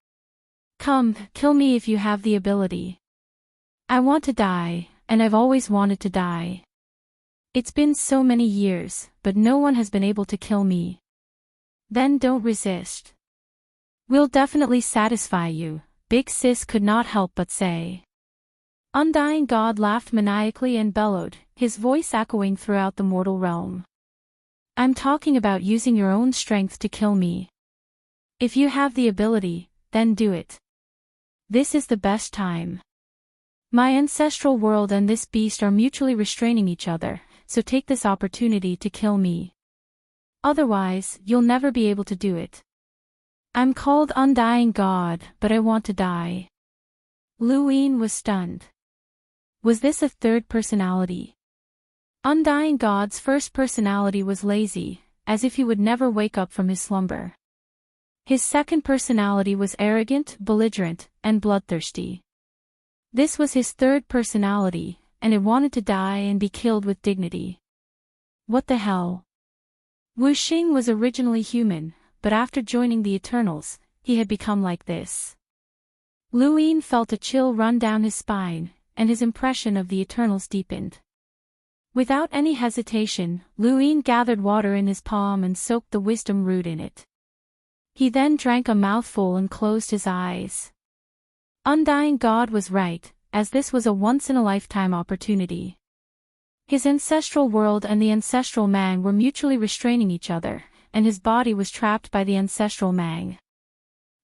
Speaker 1: Come, kill me if you have the ability. I want to die, and I've always wanted to die. It's been so many years, but no one has been able to kill me. Then don't resist. We'll definitely satisfy you, Big Sis could not help but say. Undying God laughed maniacally and bellowed, his voice echoing throughout the mortal realm. I'm talking about using your own strength to kill me. If you have the ability, then do it. This is the best time. My ancestral world and this beast are mutually restraining each other, so take this opportunity to kill me. Otherwise, you'll never be able to do it. I'm called Undying God, but I want to die. Lu Yin was stunned. Was this a third personality? Undying God's first personality was lazy, as if he would never wake up from his slumber. His second personality was arrogant, belligerent, and bloodthirsty. This was his third personality, and it wanted to die and be killed with dignity. What the hell? Wu Xing was originally human, but after joining the Eternals, he had become like this. Lu Yin felt a chill run down his spine, and his impression of the Eternals deepened. Without any hesitation, Lu Yin gathered water in his palm and soaked the wisdom root in it. He then drank a mouthful and closed his eyes. Undying God was right, as this was a once-in-a-lifetime opportunity. His ancestral world and the ancestral Mang were mutually restraining each other, and his body was trapped by the ancestral Mang.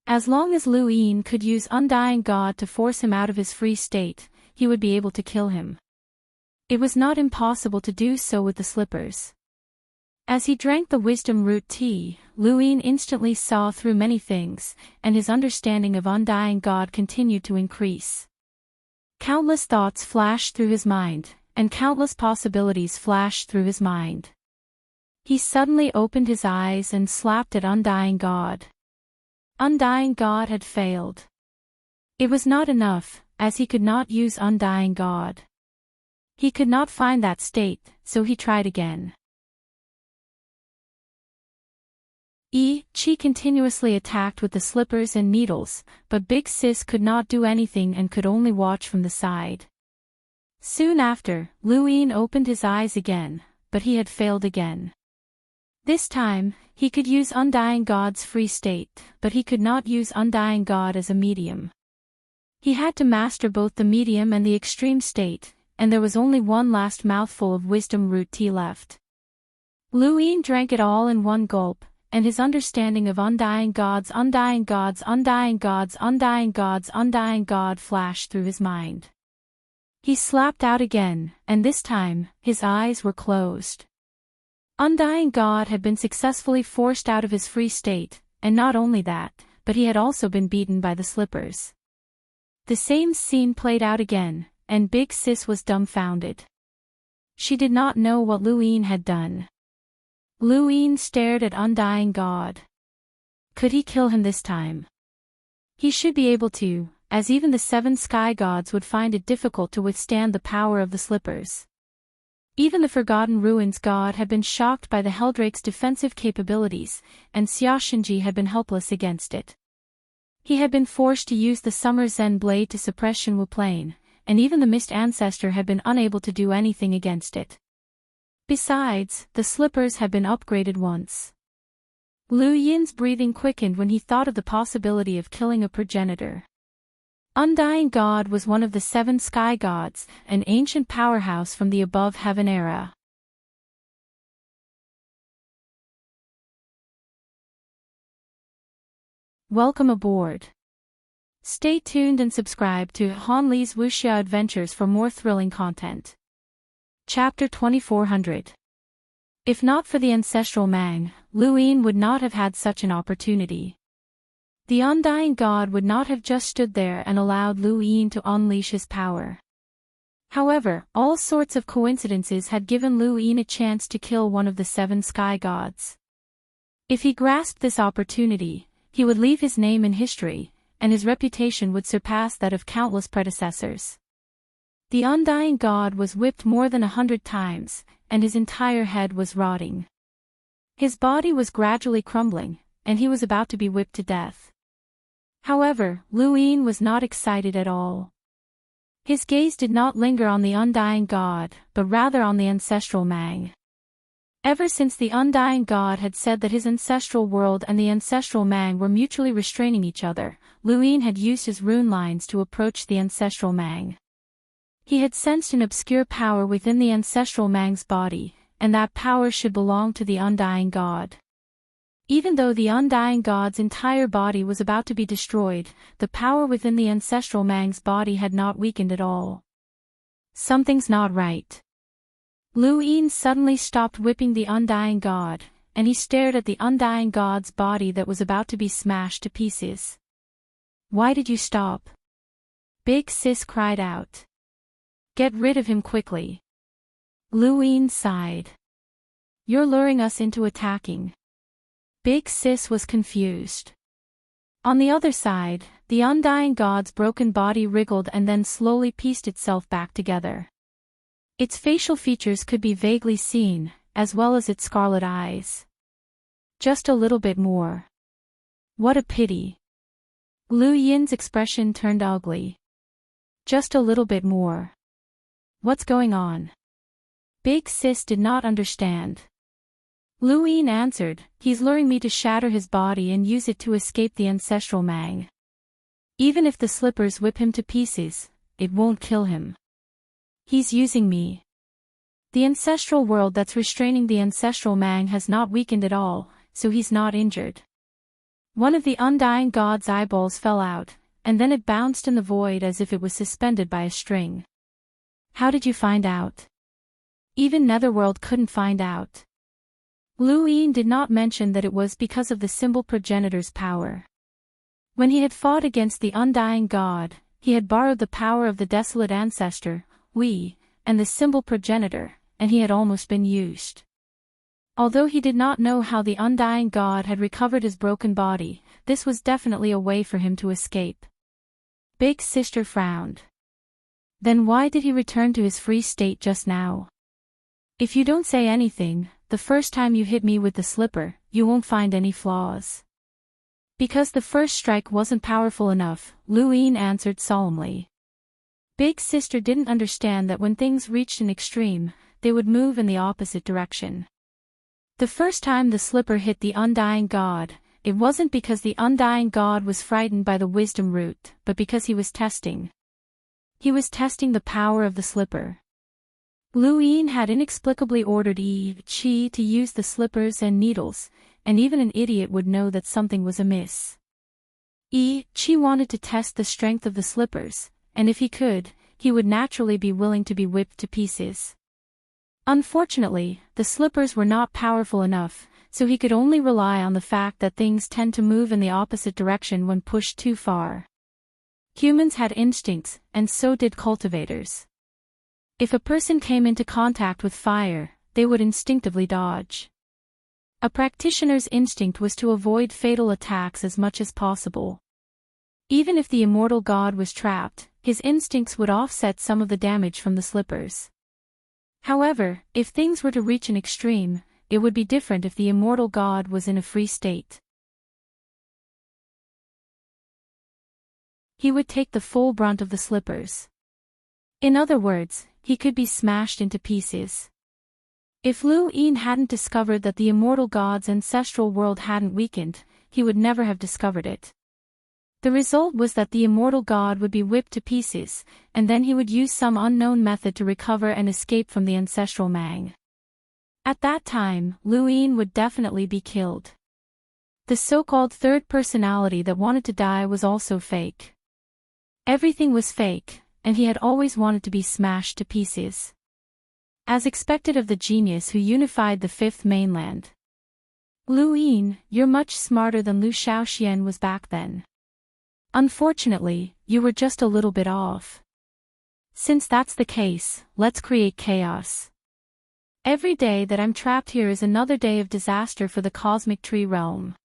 Speaker 1: As long as Lu Yin could use Undying God to force him out of his free state, he would be able to kill him. It was not impossible to do so with the slippers. As he drank the wisdom root tea, Lu Yin instantly saw through many things, and his understanding of Undying God continued to increase. Countless thoughts flashed through his mind, and countless possibilities flashed through his mind. He suddenly opened his eyes and slapped at Undying God. Undying God had failed. It was not enough, as he could not use Undying God. He could not find that state, so he tried again. Chi continuously attacked with the slippers and needles, but Big Sis could not do anything and could only watch from the side. Soon after, Lu Yin opened his eyes again, but he had failed again. This time, he could use Undying God's free state, but he could not use Undying God as a medium. He had to master both the medium and the extreme state, and there was only one last mouthful of wisdom root tea left. Lu Yin drank it all in one gulp, and his understanding of Undying God flashed through his mind. He slapped out again, and this time, his eyes were closed. Undying God had been successfully forced out of his free state, and not only that, but he had also been beaten by the slippers. The same scene played out again, and Big Sis was dumbfounded. She did not know what Luin had done. Luin stared at Undying God. Could he kill him this time? He should be able to, as even the 7 sky gods would find it difficult to withstand the power of the slippers. Even the Forgotten Ruins god had been shocked by the Helldrake's defensive capabilities, and Xiaoshinji had been helpless against it. He had been forced to use the Summer Zen blade to suppress Shenwu Plane, and even the Mist Ancestor had been unable to do anything against it. Besides, the slippers had been upgraded once. Lu Yin's breathing quickened when he thought of the possibility of killing a progenitor. Undying God was one of the 7 sky gods, an ancient powerhouse from the above heaven era. Welcome aboard. Stay tuned and subscribe to Han Li's Wuxia Adventures for more thrilling content. Chapter 2400. If not for the ancestral Mang, Luin would not have had such an opportunity. The Undying God would not have just stood there and allowed Luin to unleash his power. However, all sorts of coincidences had given Luin a chance to kill one of the 7 sky gods. If he grasped this opportunity, he would leave his name in history, and his reputation would surpass that of countless predecessors. The Undying God was whipped more than 100 times, and his entire head was rotting. His body was gradually crumbling, and he was about to be whipped to death. However, Luin was not excited at all. His gaze did not linger on the Undying God, but rather on the ancestral Mang. Ever since the Undying God had said that his ancestral world and the ancestral Mang were mutually restraining each other, Luin had used his rune lines to approach the ancestral Mang. He had sensed an obscure power within the ancestral Mang's body, and that power should belong to the Undying God. Even though the Undying God's entire body was about to be destroyed, the power within the ancestral Mang's body had not weakened at all. Something's not right. Luin suddenly stopped whipping the Undying God, and he stared at the Undying God's body that was about to be smashed to pieces. Why did you stop? Big Sis cried out. Get rid of him quickly. Luin sighed. You're luring us into attacking. Big Sis was confused. On the other side, the Undying God's broken body wriggled and then slowly pieced itself back together. Its facial features could be vaguely seen, as well as its scarlet eyes. Just a little bit more. What a pity. Lu Yin's expression turned ugly. Just a little bit more. What's going on? Big Sis did not understand. Luin answered, he's luring me to shatter his body and use it to escape the ancestral Mang. Even if the slippers whip him to pieces, it won't kill him. He's using me. The ancestral world that's restraining the ancestral Mang has not weakened at all, so he's not injured. One of the Undying God's eyeballs fell out, and then it bounced in the void as if it was suspended by a string. How did you find out? Even Netherworld couldn't find out. Luin did not mention that it was because of the symbol progenitor's power. When he had fought against the Undying God, he had borrowed the power of the desolate ancestor, Wei, and the symbol progenitor, and he had almost been used. Although he did not know how the Undying God had recovered his broken body, this was definitely a way for him to escape. Big Sister frowned. Then why did he return to his free state just now? If you don't say anything, the first time you hit me with the slipper, you won't find any flaws. Because the first strike wasn't powerful enough, Luin answered solemnly. Big Sister didn't understand that when things reached an extreme, they would move in the opposite direction. The first time the slipper hit the Undying God, it wasn't because the Undying God was frightened by the wisdom root, but because he was testing. He was testing the power of the slipper. Luin had inexplicably ordered Yi-Chi to use the slippers and needles, and even an idiot would know that something was amiss. Yi-Chi wanted to test the strength of the slippers, and if he could, he would naturally be willing to be whipped to pieces. Unfortunately, the slippers were not powerful enough, so he could only rely on the fact that things tend to move in the opposite direction when pushed too far. Humans had instincts, and so did cultivators. If a person came into contact with fire, they would instinctively dodge. A practitioner's instinct was to avoid fatal attacks as much as possible. Even if the immortal god was trapped, his instincts would offset some of the damage from the slippers. However, if things were to reach an extreme, it would be different if the immortal god was in a free state. He would take the full brunt of the slippers. In other words, he could be smashed into pieces. If Lu Yin hadn't discovered that the immortal god's ancestral world hadn't weakened, he would never have discovered it. The result was that the immortal god would be whipped to pieces, and then he would use some unknown method to recover and escape from the ancestral Mang. At that time, Lu Yin would definitely be killed. The so-called third personality that wanted to die was also fake. Everything was fake, and he had always wanted to be smashed to pieces. As expected of the genius who unified the fifth mainland. Lu Yin, you're much smarter than Lu Shaoxian was back then. Unfortunately, you were just a little bit off. Since that's the case, let's create chaos. Every day that I'm trapped here is another day of disaster for the cosmic tree realm.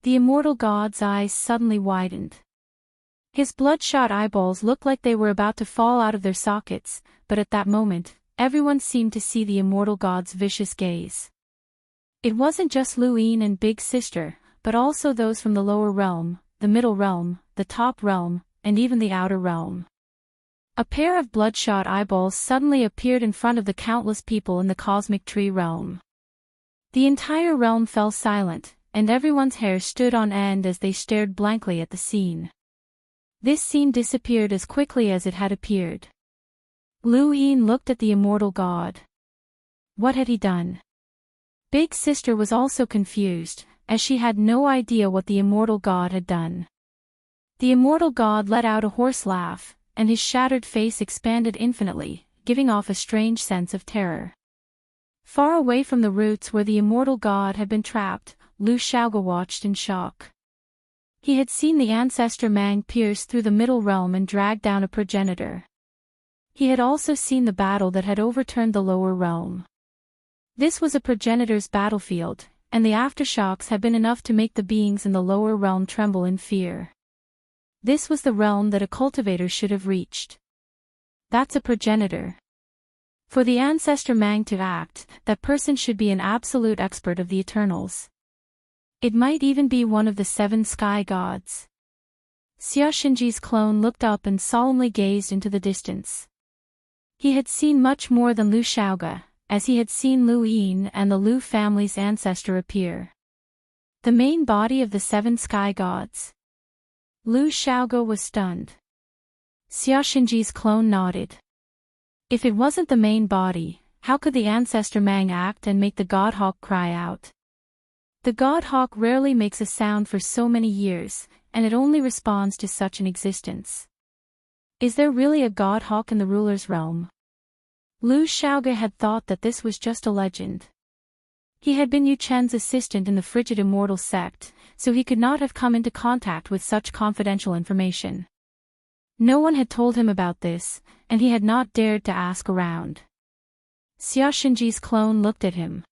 Speaker 1: The immortal god's eyes suddenly widened. His bloodshot eyeballs looked like they were about to fall out of their sockets, but at that moment, everyone seemed to see the immortal god's vicious gaze. It wasn't just Lu Yin and Big Sister, but also those from the lower realm, the middle realm, the top realm, and even the outer realm. A pair of bloodshot eyeballs suddenly appeared in front of the countless people in the cosmic tree realm. The entire realm fell silent, and everyone's hair stood on end as they stared blankly at the scene. This scene disappeared as quickly as it had appeared. Lu Yin looked at the immortal god. What had he done? Big Sister was also confused, as she had no idea what the immortal god had done. The immortal god let out a hoarse laugh, and his shattered face expanded infinitely, giving off a strange sense of terror. Far away from the roots where the immortal god had been trapped, Lu Shaoge watched in shock. He had seen the ancestor Mang pierce through the middle realm and drag down a progenitor. He had also seen the battle that had overturned the lower realm. This was a progenitor's battlefield, and the aftershocks had been enough to make the beings in the lower realm tremble in fear. This was the realm that a cultivator should have reached. That's a progenitor. For the ancestor Mang to act, that person should be an absolute expert of the Eternals. It might even be one of the 7 sky gods. Xia Xinji's clone looked up and solemnly gazed into the distance. He had seen much more than Lu Shaoge, as he had seen Lu Yin and the Lu family's ancestor appear. The main body of the 7 sky gods. Lu Shaoge was stunned. Xia Xinji's clone nodded. If it wasn't the main body, how could the ancestor Mang act and make the godhawk cry out? The godhawk rarely makes a sound for so many years, and it only responds to such an existence. Is there really a godhawk in the ruler's realm? Lu Shaoge had thought that this was just a legend. He had been Yu Chen's assistant in the frigid immortal sect, so he could not have come into contact with such confidential information. No one had told him about this, and he had not dared to ask around. Xia Xinji's clone looked at him.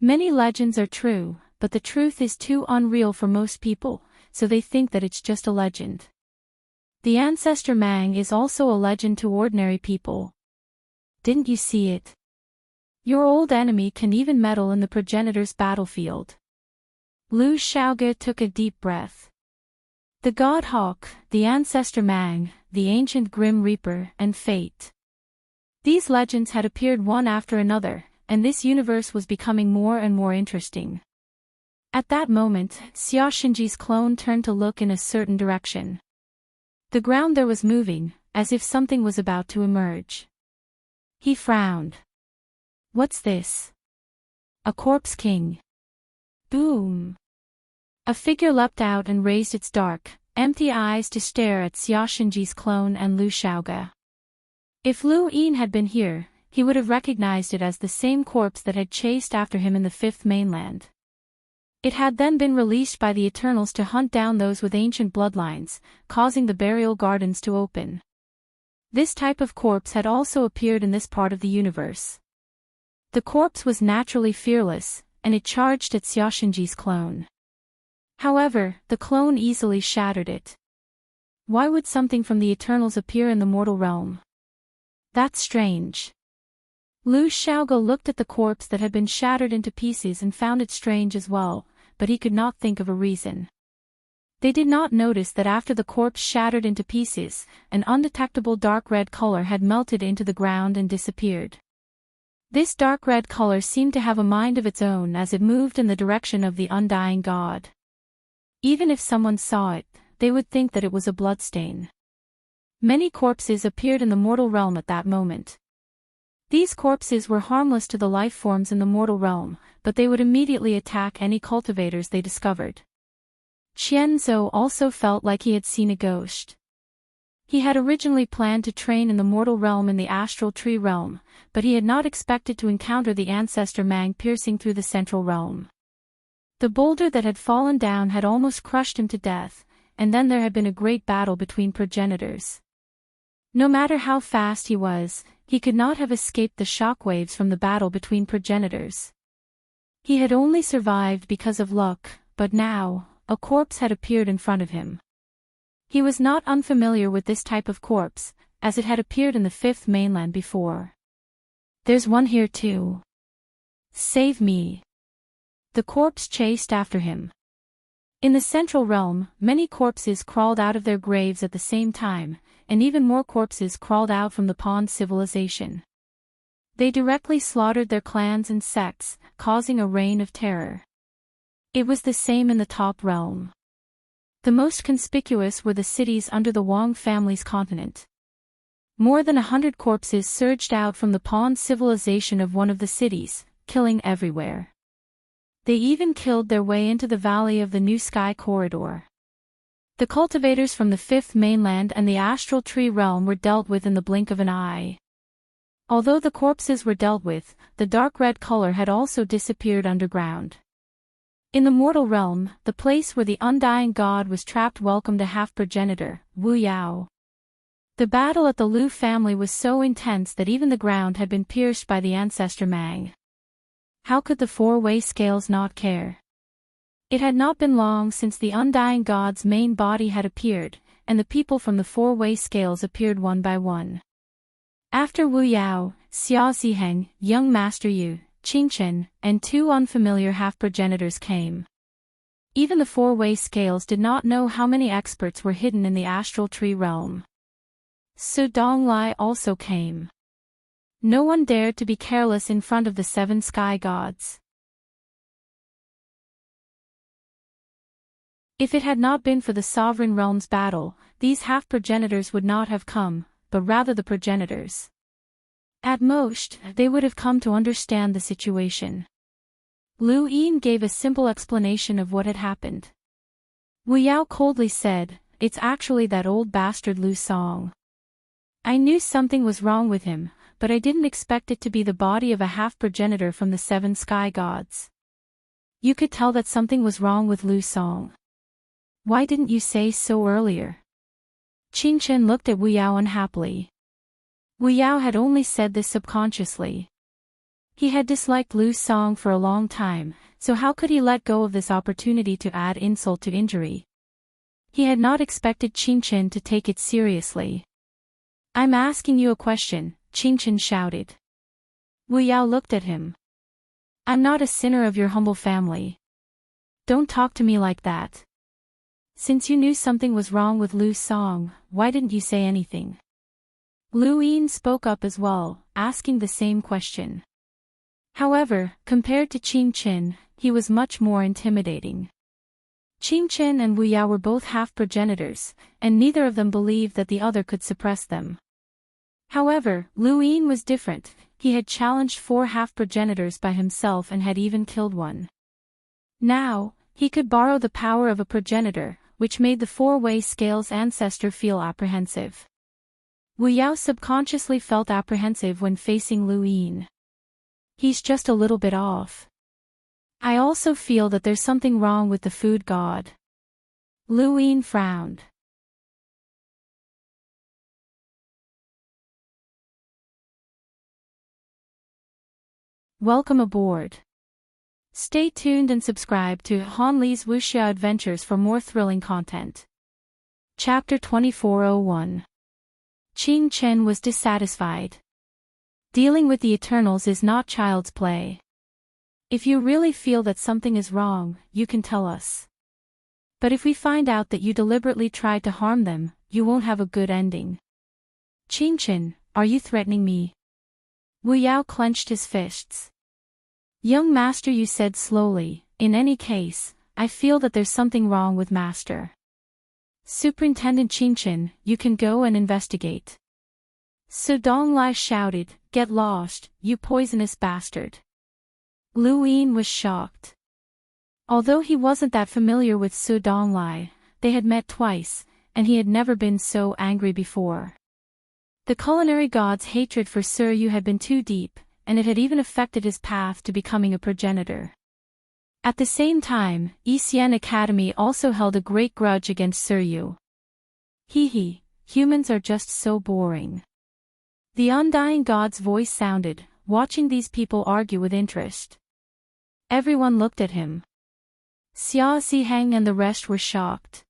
Speaker 1: Many legends are true, but the truth is too unreal for most people, so they think that it's just a legend. The ancestor Mang is also a legend to ordinary people. Didn't you see it? Your old enemy can even meddle in the progenitor's battlefield. Lu Xiaoge took a deep breath. The God Hawk, the ancestor Mang, the ancient Grim Reaper, and fate. These legends had appeared one after another, and this universe was becoming more and more interesting. At that moment, Xia Xinji's clone turned to look in a certain direction. The ground there was moving, as if something was about to emerge. He frowned. What's this? A corpse king. Boom! A figure leapt out and raised its dark, empty eyes to stare at Xia Xinji's clone and Lu Xiaoge. If Lu Yin had been here, he would have recognized it as the same corpse that had chased after him in the Fifth Mainland. It had then been released by the Eternals to hunt down those with ancient bloodlines, causing the burial gardens to open. This type of corpse had also appeared in this part of the universe. The corpse was naturally fearless, and it charged at Xia Xinji's clone. However, the clone easily shattered it. Why would something from the Eternals appear in the mortal realm? That's strange. Lu Xiaoge looked at the corpse that had been shattered into pieces and found it strange as well, but he could not think of a reason. They did not notice that after the corpse shattered into pieces, an undetectable dark red color had melted into the ground and disappeared. This dark red color seemed to have a mind of its own as it moved in the direction of the undying god. Even if someone saw it, they would think that it was a bloodstain. Many corpses appeared in the mortal realm at that moment. These corpses were harmless to the life forms in the mortal realm, but they would immediately attack any cultivators they discovered. Qianzhou also felt like he had seen a ghost. He had originally planned to train in the mortal realm in the astral tree realm, but he had not expected to encounter the ancestor Mang piercing through the central realm. The boulder that had fallen down had almost crushed him to death, and then there had been a great battle between progenitors. No matter how fast he was, he could not have escaped the shockwaves from the battle between progenitors. He had only survived because of luck, but now, a corpse had appeared in front of him. He was not unfamiliar with this type of corpse, as it had appeared in the Fifth Mainland before. There's one here too. Save me. The corpse chased after him. In the central realm, many corpses crawled out of their graves at the same time, and even more corpses crawled out from the pond civilization. They directly slaughtered their clans and sects, causing a reign of terror. It was the same in the top realm. The most conspicuous were the cities under the Wang family's continent. More than 100 corpses surged out from the pond civilization of one of the cities, killing everywhere. They even killed their way into the valley of the New Sky Corridor. The cultivators from the Fifth Mainland and the astral tree realm were dealt with in the blink of an eye. Although the corpses were dealt with, the dark red color had also disappeared underground. In the mortal realm, the place where the undying god was trapped welcomed a half-progenitor, Wu Yao. The battle at the Lu family was so intense that even the ground had been pierced by the ancestor Mang. How could the four-way scales not care? It had not been long since the undying god's main body had appeared, and the people from the four-way scales appeared one by one. After Wu Yao, Xia Ziheng, young Master Yu, Qingchen, and two unfamiliar half-progenitors came. Even the four-way scales did not know how many experts were hidden in the astral tree realm. Su Donglai also came. No one dared to be careless in front of the seven sky gods. If it had not been for the sovereign realm's battle, these half-progenitors would not have come, but rather the progenitors. At most, they would have come to understand the situation. Lu Yin gave a simple explanation of what had happened. Wu Yao coldly said, "It's actually that old bastard Lu Song. I knew something was wrong with him, but I didn't expect it to be the body of a half-progenitor from the seven sky gods. You could tell that something was wrong with Lu Song. Why didn't you say so earlier?" Qingchen looked at Wu Yao unhappily. Wu Yao had only said this subconsciously. He had disliked Lu's song for a long time, so how could he let go of this opportunity to add insult to injury? He had not expected Qingchen to take it seriously. "I'm asking you a question," Qingchen shouted. Wu Yao looked at him. "I'm not a sinner of your humble family. Don't talk to me like that. Since you knew something was wrong with Lu's song, why didn't you say anything?" Lu Yin spoke up as well, asking the same question. However, compared to Qingchen, he was much more intimidating. Qingchen and Wu Yao were both half-progenitors, and neither of them believed that the other could suppress them. However, Lu Yin was different. He had challenged 4 half-progenitors by himself and had even killed one. Now, he could borrow the power of a progenitor, which made the 4-way scale's ancestor feel apprehensive. Wu Yao subconsciously felt apprehensive when facing Lu Yin. "He's just a little bit off. I also feel that there's something wrong with the food god." Lu Yin frowned. Welcome aboard. Stay tuned and subscribe to Han Li's Wuxia Adventures for more thrilling content. Chapter 2401. Qingchen was dissatisfied. Dealing with the Eternals is not child's play. If you really feel that something is wrong, you can tell us. But if we find out that you deliberately tried to harm them, you won't have a good ending. Qingchen, are you threatening me? Wu Yao clenched his fists. "Young master," you said slowly, "in any case, I feel that there's something wrong with master. Superintendent Qingchen, you can go and investigate." Su Donglai shouted, "Get lost, you poisonous bastard." Lu Yin was shocked. Although he wasn't that familiar with Su Donglai, they had met twice, and he had never been so angry before. The culinary god's hatred for Suryu had been too deep, and it had even affected his path to becoming a progenitor. At the same time, Yixian Academy also held a great grudge against Suryu. Hee, humans are just so boring. The undying god's voice sounded, watching these people argue with interest. Everyone looked at him. Xia Ziheng and the rest were shocked.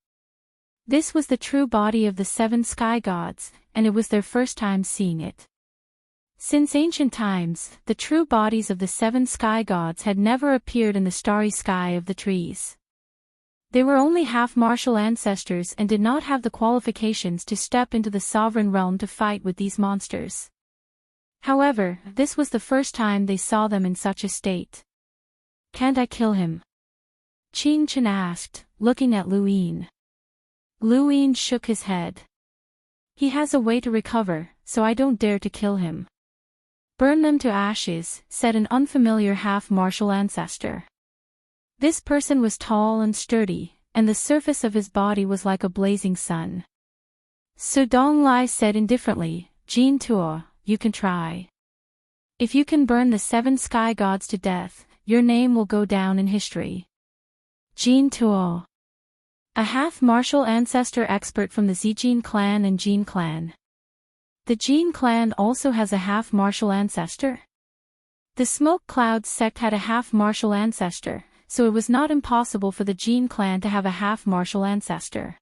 Speaker 1: This was the true body of the 7 sky gods, and it was their first time seeing it. Since ancient times, the true bodies of the 7 sky gods had never appeared in the starry sky of the trees. They were only half-martial ancestors and did not have the qualifications to step into the sovereign realm to fight with these monsters. However, this was the first time they saw them in such a state. "Can't I kill him?" Qingchen asked, looking at Lu Yin. Lu Yin shook his head. "He has a way to recover, so I don't dare to kill him." "Burn them to ashes," said an unfamiliar half-martial ancestor. This person was tall and sturdy, and the surface of his body was like a blazing sun. Su Donglai said indifferently, "Jin Tuo, you can try. If you can burn the 7 sky gods to death, your name will go down in history." Jin Tuo. A half-martial ancestor expert from the Zijin clan and Jin clan. The Jin clan also has a half-martial ancestor? The Smoke Clouds sect had a half-martial ancestor, so it was not impossible for the Jin clan to have a half-martial ancestor.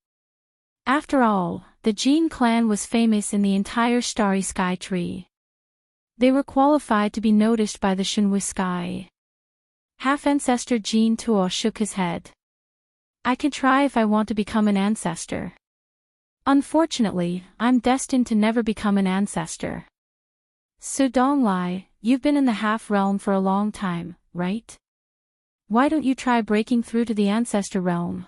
Speaker 1: After all, the Jin clan was famous in the entire starry sky tree. They were qualified to be noticed by the Shenwu sky. Half-ancestor Jin Tuo shook his head. "I can try if I want to become an ancestor. Unfortunately, I'm destined to never become an ancestor." Su Donglai, you've been in the half-realm for a long time, right? Why don't you try breaking through to the ancestor realm?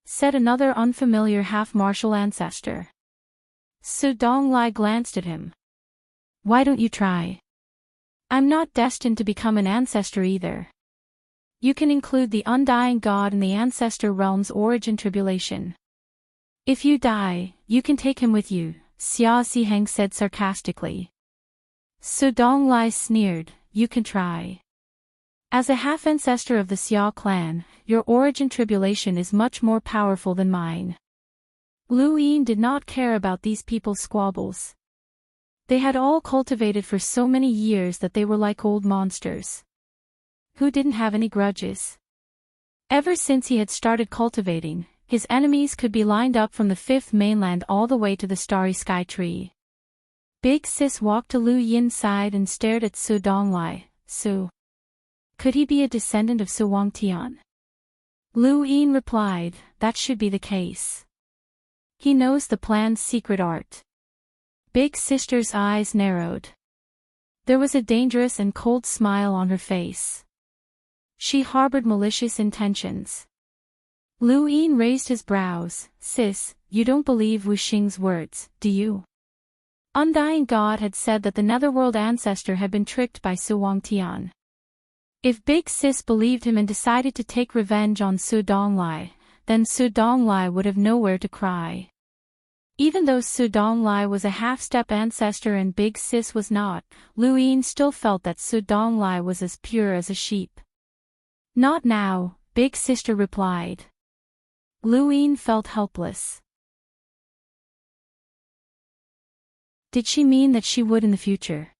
Speaker 1: Said another unfamiliar half-martial ancestor. Su Donglai glanced at him. "Why don't you try? I'm not destined to become an ancestor either. You can include the undying god in the ancestor realm's origin tribulation. If you die, you can take him with you," Xia Ziheng said sarcastically. Su Donglai sneered, "You can try. As a half-ancestor of the Xia clan, your origin tribulation is much more powerful than mine." Lu Yin did not care about these people's squabbles. They had all cultivated for so many years that they were like old monsters who didn't have any grudges. Ever since he had started cultivating, his enemies could be lined up from the fifth mainland all the way to the starry sky tree. Big Sis walked to Lu Yin's side and stared at Su Donglai. Su. Could he be a descendant of Su Wangtian? Lu Yin replied, that should be the case. He knows the plan's secret art. Big Sister's eyes narrowed. There was a dangerous and cold smile on her face. She harbored malicious intentions. Lu Yin raised his brows. Sis, you don't believe Wu Xing's words, do you? Undying God had said that the netherworld ancestor had been tricked by Su Wangtian. If Big Sis believed him and decided to take revenge on Su Donglai, then Su Donglai would have nowhere to cry. Even though Su Donglai was a half-step ancestor and Big Sis was not, Lu Yin still felt that Su Donglai was as pure as a sheep. Not now, Big Sister replied. Lu Yin felt helpless. Did she mean that she would in the future?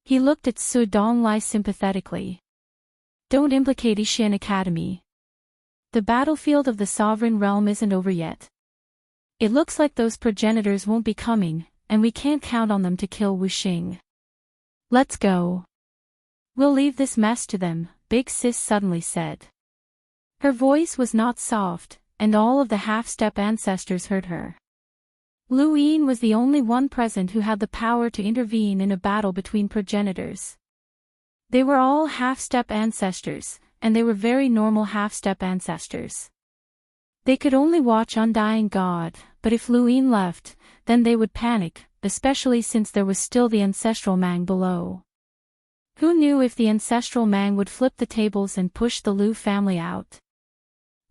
Speaker 1: He looked at Su Donglai sympathetically. Don't implicate Ishan Academy. The battlefield of the sovereign realm isn't over yet. It looks like those progenitors won't be coming, and we can't count on them to kill Wu Xing. Let's go. We'll leave this mess to them, Big Sis suddenly said. Her voice was not soft, and all of the half-step ancestors heard her. Lu Yin was the only one present who had the power to intervene in a battle between progenitors. They were all half-step ancestors, and they were very normal half-step ancestors. They could only watch Undying God, but if Lu Yin left, then they would panic, especially since there was still the ancestral Mang below. Who knew if the ancestral Mang would flip the tables and push the Lu family out?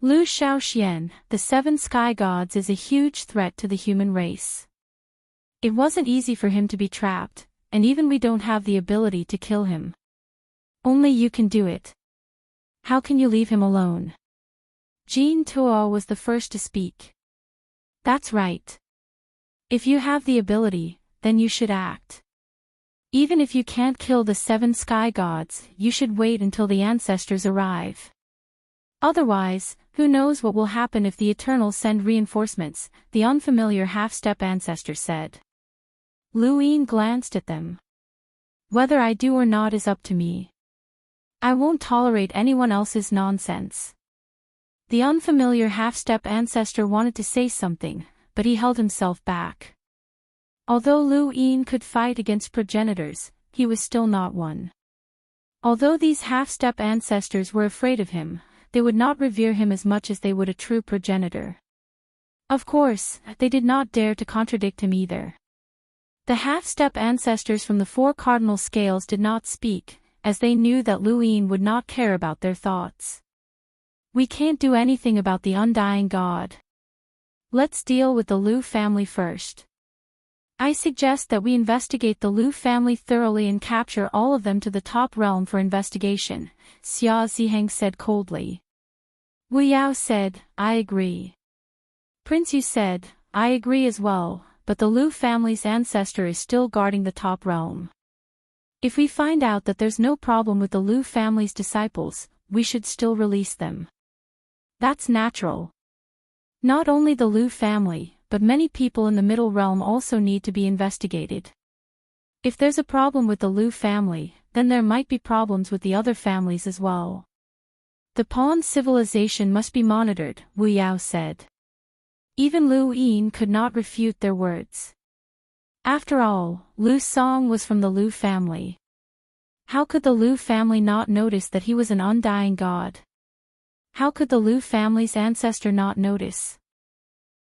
Speaker 1: Lu Shaoxian, the seven sky gods, is a huge threat to the human race. It wasn't easy for him to be trapped, and even we don't have the ability to kill him. Only you can do it. How can you leave him alone? Jean Tuo was the first to speak. That's right. If you have the ability, then you should act. Even if you can't kill the seven sky gods, you should wait until the ancestors arrive. Otherwise, who knows what will happen if the Eternals send reinforcements, the unfamiliar half-step ancestor said. Lu Yin glanced at them. Whether I do or not is up to me. I won't tolerate anyone else's nonsense. The unfamiliar half-step ancestor wanted to say something, but he held himself back. Although Lu Yin could fight against progenitors, he was still not one. Although these half-step ancestors were afraid of him, they would not revere him as much as they would a true progenitor. Of course, they did not dare to contradict him either. The half-step ancestors from the four cardinal scales did not speak, as they knew that Lu Yin would not care about their thoughts. We can't do anything about the Undying God. Let's deal with the Lu family first. I suggest that we investigate the Lu family thoroughly and capture all of them to the top realm for investigation, Xia Ziheng said coldly. Wu Yao said, I agree. Prince Yu said, I agree as well, but the Lu family's ancestor is still guarding the top realm. If we find out that there's no problem with the Lu family's disciples, we should still release them. That's natural. Not only the Lu family, but many people in the middle realm also need to be investigated. If there's a problem with the Lu family, then there might be problems with the other families as well. The Pawn civilization must be monitored, Wu Yao said. Even Lu Yin could not refute their words. After all, Lu Song was from the Lu family. How could the Lu family not notice that he was an undying god? How could the Lu family's ancestor not notice?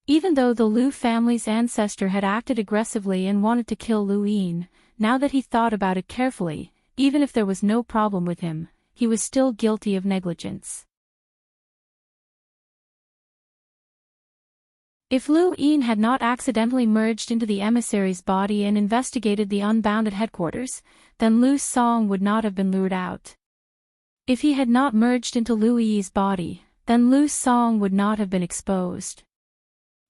Speaker 1: Even though the Lu family's ancestor had acted aggressively and wanted to kill Lu Yin, now that he thought about it carefully, even if there was no problem with him, he was still guilty of negligence. If Lu Yin had not accidentally merged into the emissary's body and investigated the unbounded headquarters, then Lu Song would not have been lured out. If he had not merged into Lu Yi's body, then Lu Song would not have been exposed.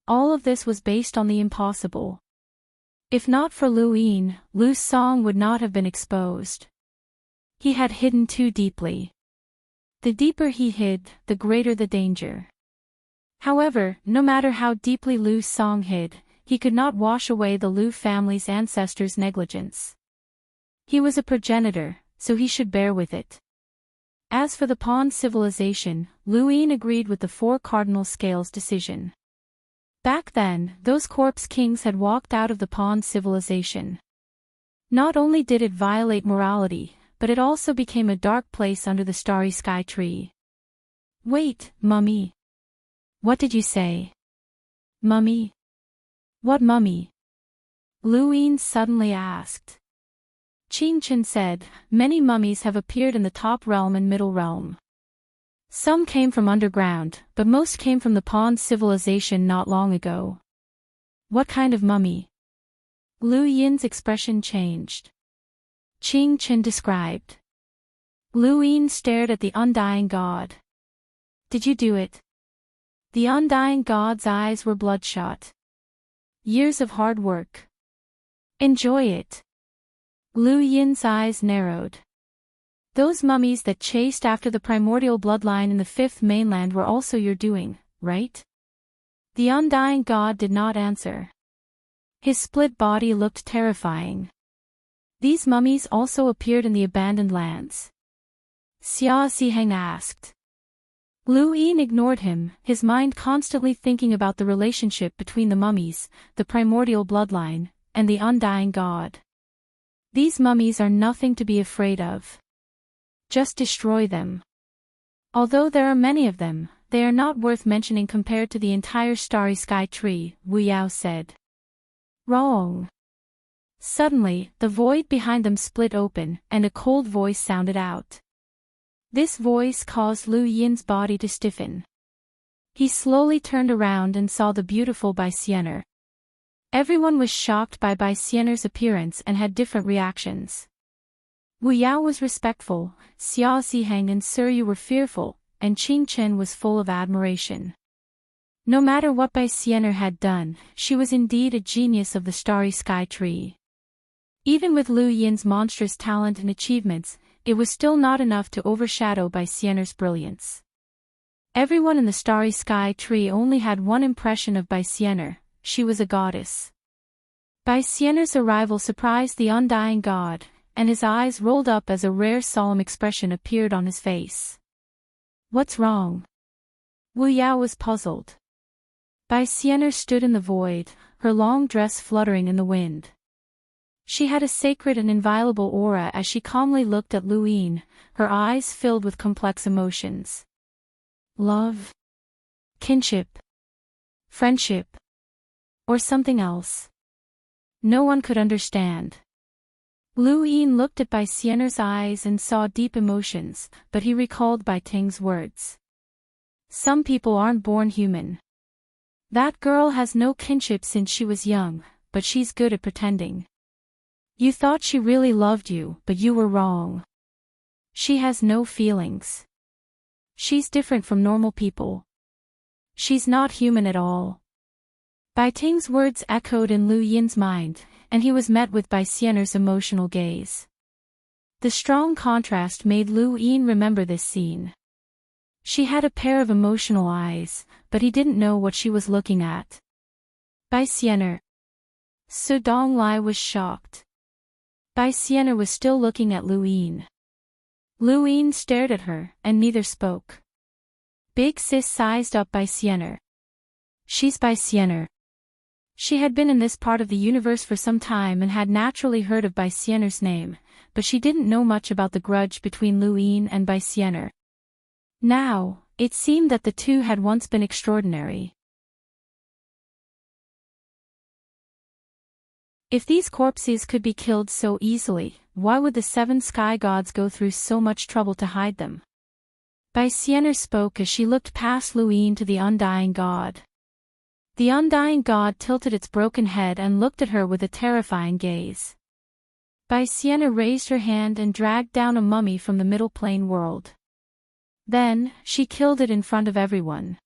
Speaker 1: All of this was based on the impossible. If not for Luin, Lu's song would not have been exposed. He had hidden too deeply. The deeper he hid, the greater the danger. However, no matter how deeply Lu's song hid, he could not wash away the Lu family's ancestors' negligence. He was a progenitor, so he should bear with it. As for the pond civilization, Luin agreed with the four cardinal scales decision. Back then, those corpse kings had walked out of the pond civilization. Not only did it violate morality, but it also became a dark place under the starry sky tree. Wait, mummy. What did you say? Mummy? What mummy? Luin suddenly asked. Qing Chen said, many mummies have appeared in the top realm and middle realm. Some came from underground, but most came from the pond civilization not long ago. What kind of mummy? Lu Yin's expression changed. Qing Chen described. Luin stared at the undying god. Did you do it? The undying god's eyes were bloodshot. Years of hard work. Enjoy it. Lu Yin's eyes narrowed. Those mummies that chased after the primordial bloodline in the fifth mainland were also your doing, right? The undying god did not answer. His split body looked terrifying. These mummies also appeared in the abandoned lands. Xia Ziheng asked. Luin ignored him, his mind constantly thinking about the relationship between the mummies, the primordial bloodline, and the undying god. These mummies are nothing to be afraid of. Just destroy them. Although there are many of them, they are not worth mentioning compared to the entire starry sky tree, Wu Yao said. Wrong. Suddenly, the void behind them split open, and a cold voice sounded out. This voice caused Lu Yin's body to stiffen. He slowly turned around and saw the beautiful Bai Xianer. Everyone was shocked by Bai Xianer's appearance and had different reactions. Wu Yao was respectful, Xia Ziheng and Suryu were fearful, and Qing Chen was full of admiration. No matter what Bai Xianer had done, she was indeed a genius of the starry sky tree. Even with Lu Yin's monstrous talent and achievements, it was still not enough to overshadow Bai Xianer's brilliance. Everyone in the starry sky tree only had one impression of Bai Xianer: she was a goddess. Bai Xianer's arrival surprised the undying god, and his eyes rolled up as a rare solemn expression appeared on his face. What's wrong? Wu Yao was puzzled. Bai Xianer stood in the void, her long dress fluttering in the wind. She had a sacred and inviolable aura as she calmly looked at Luin, her eyes filled with complex emotions. Love? Kinship? Friendship? Or something else? No one could understand. Luin looked at Bai Xianer's eyes and saw deep emotions, but he recalled Bai Ting's words. Some people aren't born human. That girl has no kinship since she was young, but she's good at pretending. You thought she really loved you, but you were wrong. She has no feelings. She's different from normal people. She's not human at all. Bai Ting's words echoed in Lu Yin's mind, and he was met with Bai Xianer's emotional gaze. The strong contrast made Lu Yin remember this scene. She had a pair of emotional eyes, but he didn't know what she was looking at. Bai Xianer. Su Donglai was shocked. Bai Xianer was still looking at Lu Yin. Lu Yin stared at her, and neither spoke. Big Sis sized up Bai Xianer. She's Bai Xianer. She had been in this part of the universe for some time and had naturally heard of Bai Xianer's name, but she didn't know much about the grudge between Lu Yin and Bai Xianer. Now, it seemed that the two had once been extraordinary. If these corpses could be killed so easily, why would the seven sky gods go through so much trouble to hide them? Bai Xianer spoke as she looked past Lu Yin to the undying god. The undying god tilted its broken head and looked at her with a terrifying gaze. Bai Xianer raised her hand and dragged down a mummy from the middle plane world. Then, she killed it in front of everyone.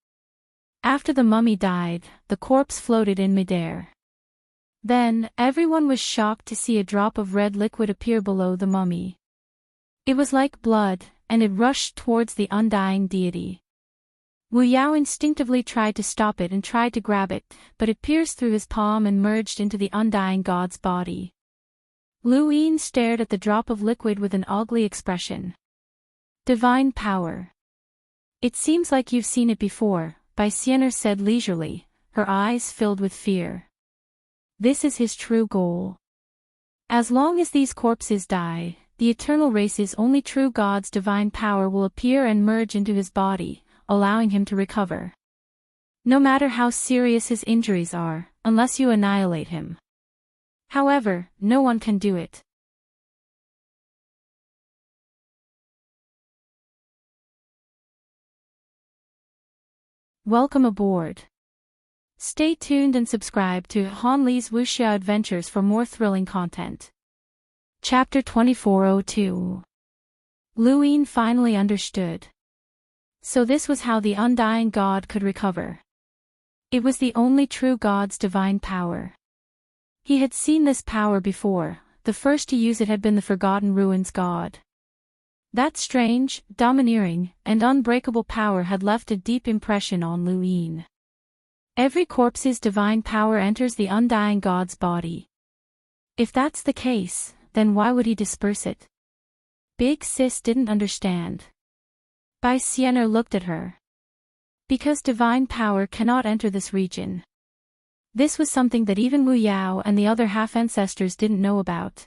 Speaker 1: After the mummy died, the corpse floated in midair. Then, everyone was shocked to see a drop of red liquid appear below the mummy. It was like blood, and it rushed towards the undying deity. Wu Yao instinctively tried to stop it and tried to grab it, but it pierced through his palm and merged into the undying god's body. Lu Yin stared at the drop of liquid with an ugly expression. Divine power. It seems like you've seen it before, Bai Xian'er said leisurely, her eyes filled with fear. This is his true goal. As long as these corpses die, the eternal race's only true god's divine power will appear and merge into his body, allowing him to recover. No matter how serious his injuries are, unless you annihilate him. However, no one can do it. Welcome aboard. Stay tuned and subscribe to Han Li's Wuxia Adventures for more thrilling content. Chapter 2402. Lu Yin finally understood. So this was how the undying god could recover. It was the only true god's divine power. He had seen this power before, the first to use it had been the Forgotten Ruins god. That strange, domineering, and unbreakable power had left a deep impression on Lu Yin. Every corpse's divine power enters the undying god's body. If that's the case, then why would he disperse it? Big Sis didn't understand. Bai Xian'er looked at her. Because divine power cannot enter this region. This was something that even Wu Yao and the other half-ancestors didn't know about.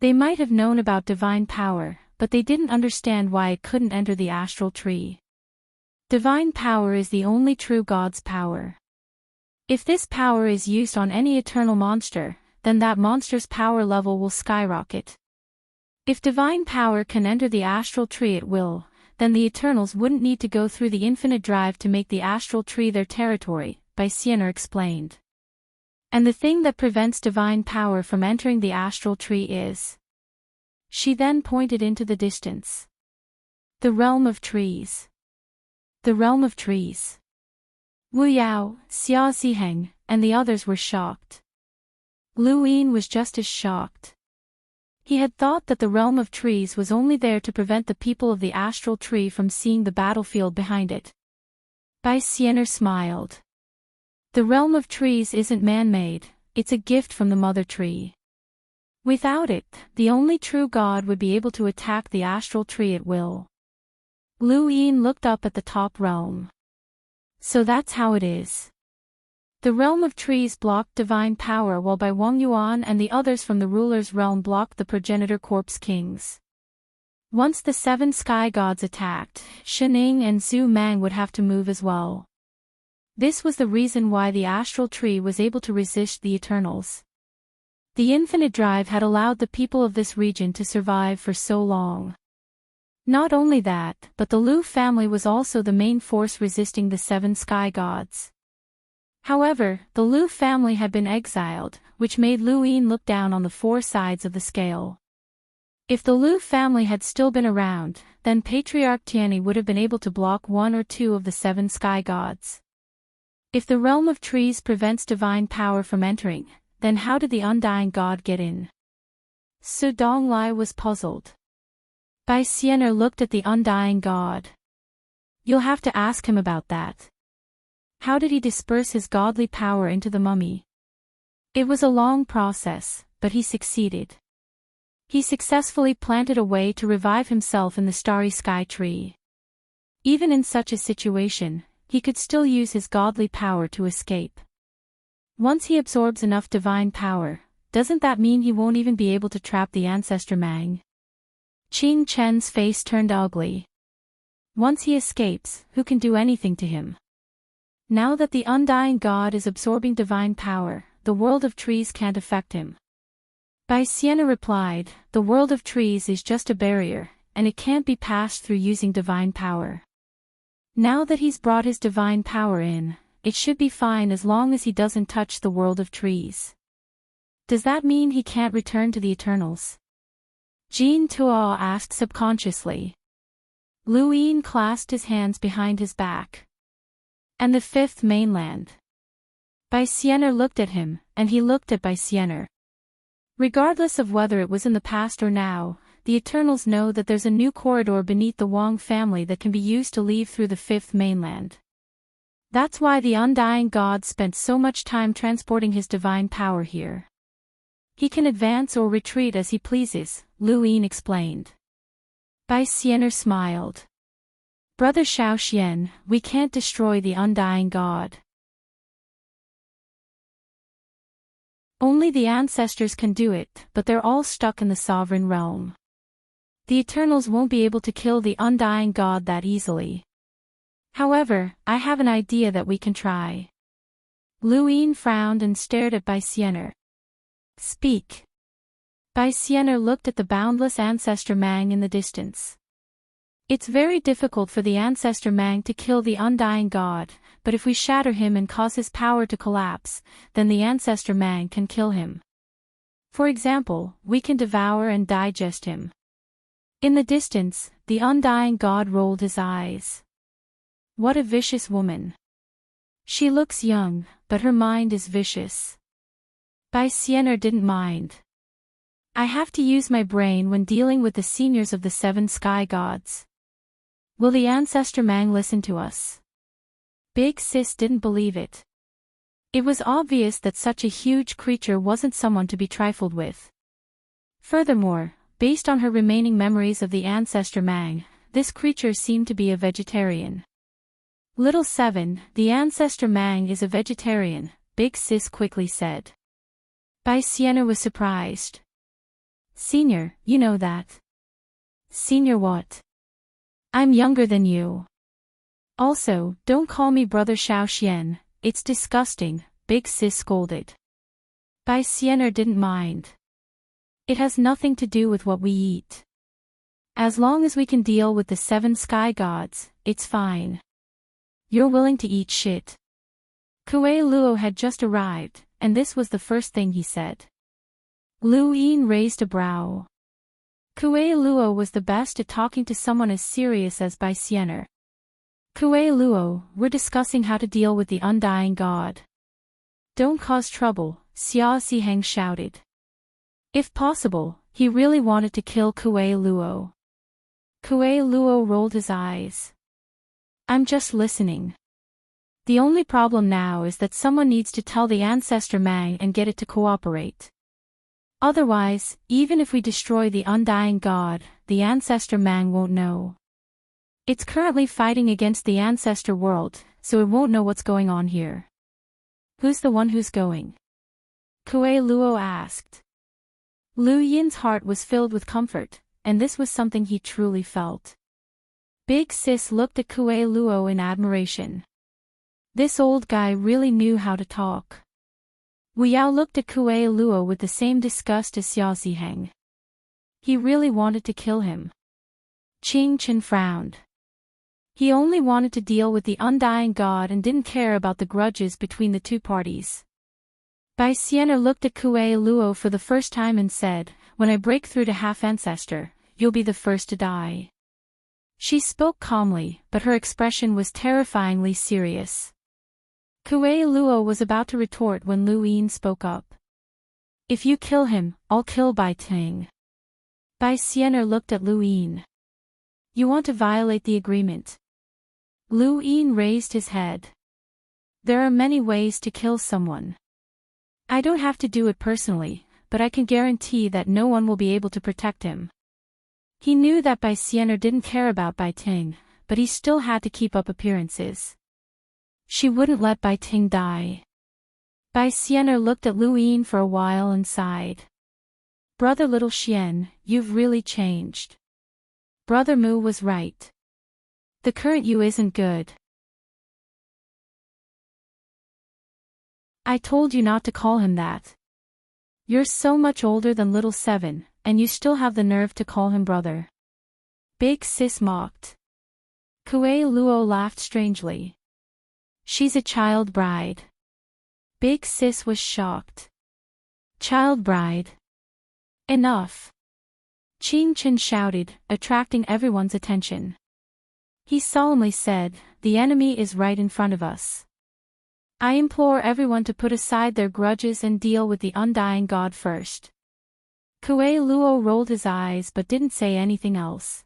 Speaker 1: They might have known about divine power, but they didn't understand why it couldn't enter the astral tree. Divine power is the only true god's power. If this power is used on any eternal monster, then that monster's power level will skyrocket. If divine power can enter the astral tree at will, then the Eternals wouldn't need to go through the infinite drive to make the astral tree their territory, Bai Xian'er explained. And the thing that prevents divine power from entering the astral tree is... She then pointed into the distance. The realm of trees. The realm of trees. Wu Yao, Xia Ziheng, and the others were shocked. Lu Yin was just as shocked. He had thought that the realm of trees was only there to prevent the people of the astral tree from seeing the battlefield behind it. Bai Xian'er smiled. The realm of trees isn't man-made, it's a gift from the mother tree. Without it, the only true god would be able to attack the astral tree at will. Lu Yin looked up at the top realm. So that's how it is. The realm of trees blocked divine power while Bai Wangyuan and the others from the ruler's realm blocked the progenitor corpse kings. Once the 7 sky gods attacked, Shening and Zhu Mang would have to move as well. This was the reason why the astral tree was able to resist the Eternals. The infinite drive had allowed the people of this region to survive for so long. Not only that, but the Lu family was also the main force resisting the 7 sky gods. However, the Lu family had been exiled, which made Lu Yin look down on the 4 sides of the scale. If the Lu family had still been around, then Patriarch Tianyi would have been able to block 1 or 2 of the 7 sky gods. If the realm of trees prevents divine power from entering, then how did the undying god get in? Su Donglai was puzzled. Bai Xian'er looked at the undying god. You'll have to ask him about that. How did he disperse his godly power into the mummy? It was a long process, but he succeeded. He successfully planted a way to revive himself in the starry sky tree. Even in such a situation, he could still use his godly power to escape. Once he absorbs enough divine power, doesn't that mean he won't even be able to trap the ancestor Mang? Qing Chen's face turned ugly. Once he escapes, who can do anything to him? Now that the undying god is absorbing divine power, the world of trees can't affect him. Bai Xian'er replied, the world of trees is just a barrier, and it can't be passed through using divine power. Now that he's brought his divine power in, it should be fine as long as he doesn't touch the world of trees. Does that mean he can't return to the Eternals? Jean Tuo asked subconsciously. Lu Yin clasped his hands behind his back. And the 5th mainland? Baisener looked at him, and he looked at Baisener. Regardless of whether it was in the past or now, the Eternals know that there's a new corridor beneath the Wong family that can be used to leave through the fifth mainland. That's why the Undying God spent so much time transporting his divine power here. He can advance or retreat as he pleases, Lu Yin explained. Baisener smiled. Brother Shao Xian, we can't destroy the Undying God. Only the ancestors can do it, but they're all stuck in the sovereign realm. The Eternals won't be able to kill the Undying God that easily. However, I have an idea that we can try. Lu Yin frowned and stared at Baisener. Speak. Baisener looked at the boundless Ancestor Mang in the distance. It's very difficult for the Ancestor Mang to kill the Undying God, but if we shatter him and cause his power to collapse, then the Ancestor Mang can kill him. For example, we can devour and digest him. In the distance, the Undying God rolled his eyes. What a vicious woman. She looks young, but her mind is vicious. Baisener didn't mind. I have to use my brain when dealing with the seniors of the seven sky gods. Will the Ancestor Mang listen to us? Big Sis didn't believe it. It was obvious that such a huge creature wasn't someone to be trifled with. Furthermore, based on her remaining memories of the Ancestor Mang, this creature seemed to be a vegetarian. Little Seven, the Ancestor Mang is a vegetarian, Big Sis quickly said. Baisener was surprised. Senior, you know that. Senior what? I'm younger than you. Also, don't call me Brother Shao Xian, it's disgusting, Big Sis scolded. Baisener didn't mind. It has nothing to do with what we eat. As long as we can deal with the seven sky gods, it's fine. You're willing to eat shit. Kuei Luo had just arrived, and this was the first thing he said. Lu Yin raised a brow. Kuei Luo was the best at talking to someone as serious as Baisener. Kuei Luo, we're discussing how to deal with the Undying God. Don't cause trouble, Xia Ziheng shouted. If possible, he really wanted to kill Kuei Luo. Kuei Luo rolled his eyes. I'm just listening. The only problem now is that someone needs to tell the Ancestor Mang and get it to cooperate. Otherwise, even if we destroy the Undying God, the Ancestor Mang won't know. It's currently fighting against the Ancestor world, so it won't know what's going on here. Who's the one who's going? Kuei Luo asked. Lu Yin's heart was filled with comfort, and this was something he truly felt. Big Sis looked at Kuei Luo in admiration. This old guy really knew how to talk. Wu Yao looked at Kuei Luo with the same disgust as Xia Ziheng. He really wanted to kill him. Qing Chen frowned. He only wanted to deal with the Undying God and didn't care about the grudges between the two parties. Baisener looked at Kuei Luo for the first time and said, when I break through to half-ancestor, you'll be the first to die. She spoke calmly, but her expression was terrifyingly serious. Kuei Luo was about to retort when Lu Yin spoke up. If you kill him, I'll kill Bai Ting. Baisener looked at Lu Yin. You want to violate the agreement? Lu Yin raised his head. There are many ways to kill someone. I don't have to do it personally, but I can guarantee that no one will be able to protect him. He knew that Baisener didn't care about Bai Ting, but he still had to keep up appearances. She wouldn't let Bai Ting die. Baisener looked at Lu Yin for a while and sighed. Brother Little Xian, you've really changed. Brother Mu was right. The current you isn't good. I told you not to call him that. You're so much older than Little Seven, and you still have the nerve to call him brother. Big Sis mocked. Kuei Luo laughed strangely. She's a child bride. Big Sis was shocked. Child bride. Enough. Qing Chen shouted, attracting everyone's attention. He solemnly said, the enemy is right in front of us. I implore everyone to put aside their grudges and deal with the undying God first. Kue Luo rolled his eyes but didn't say anything else.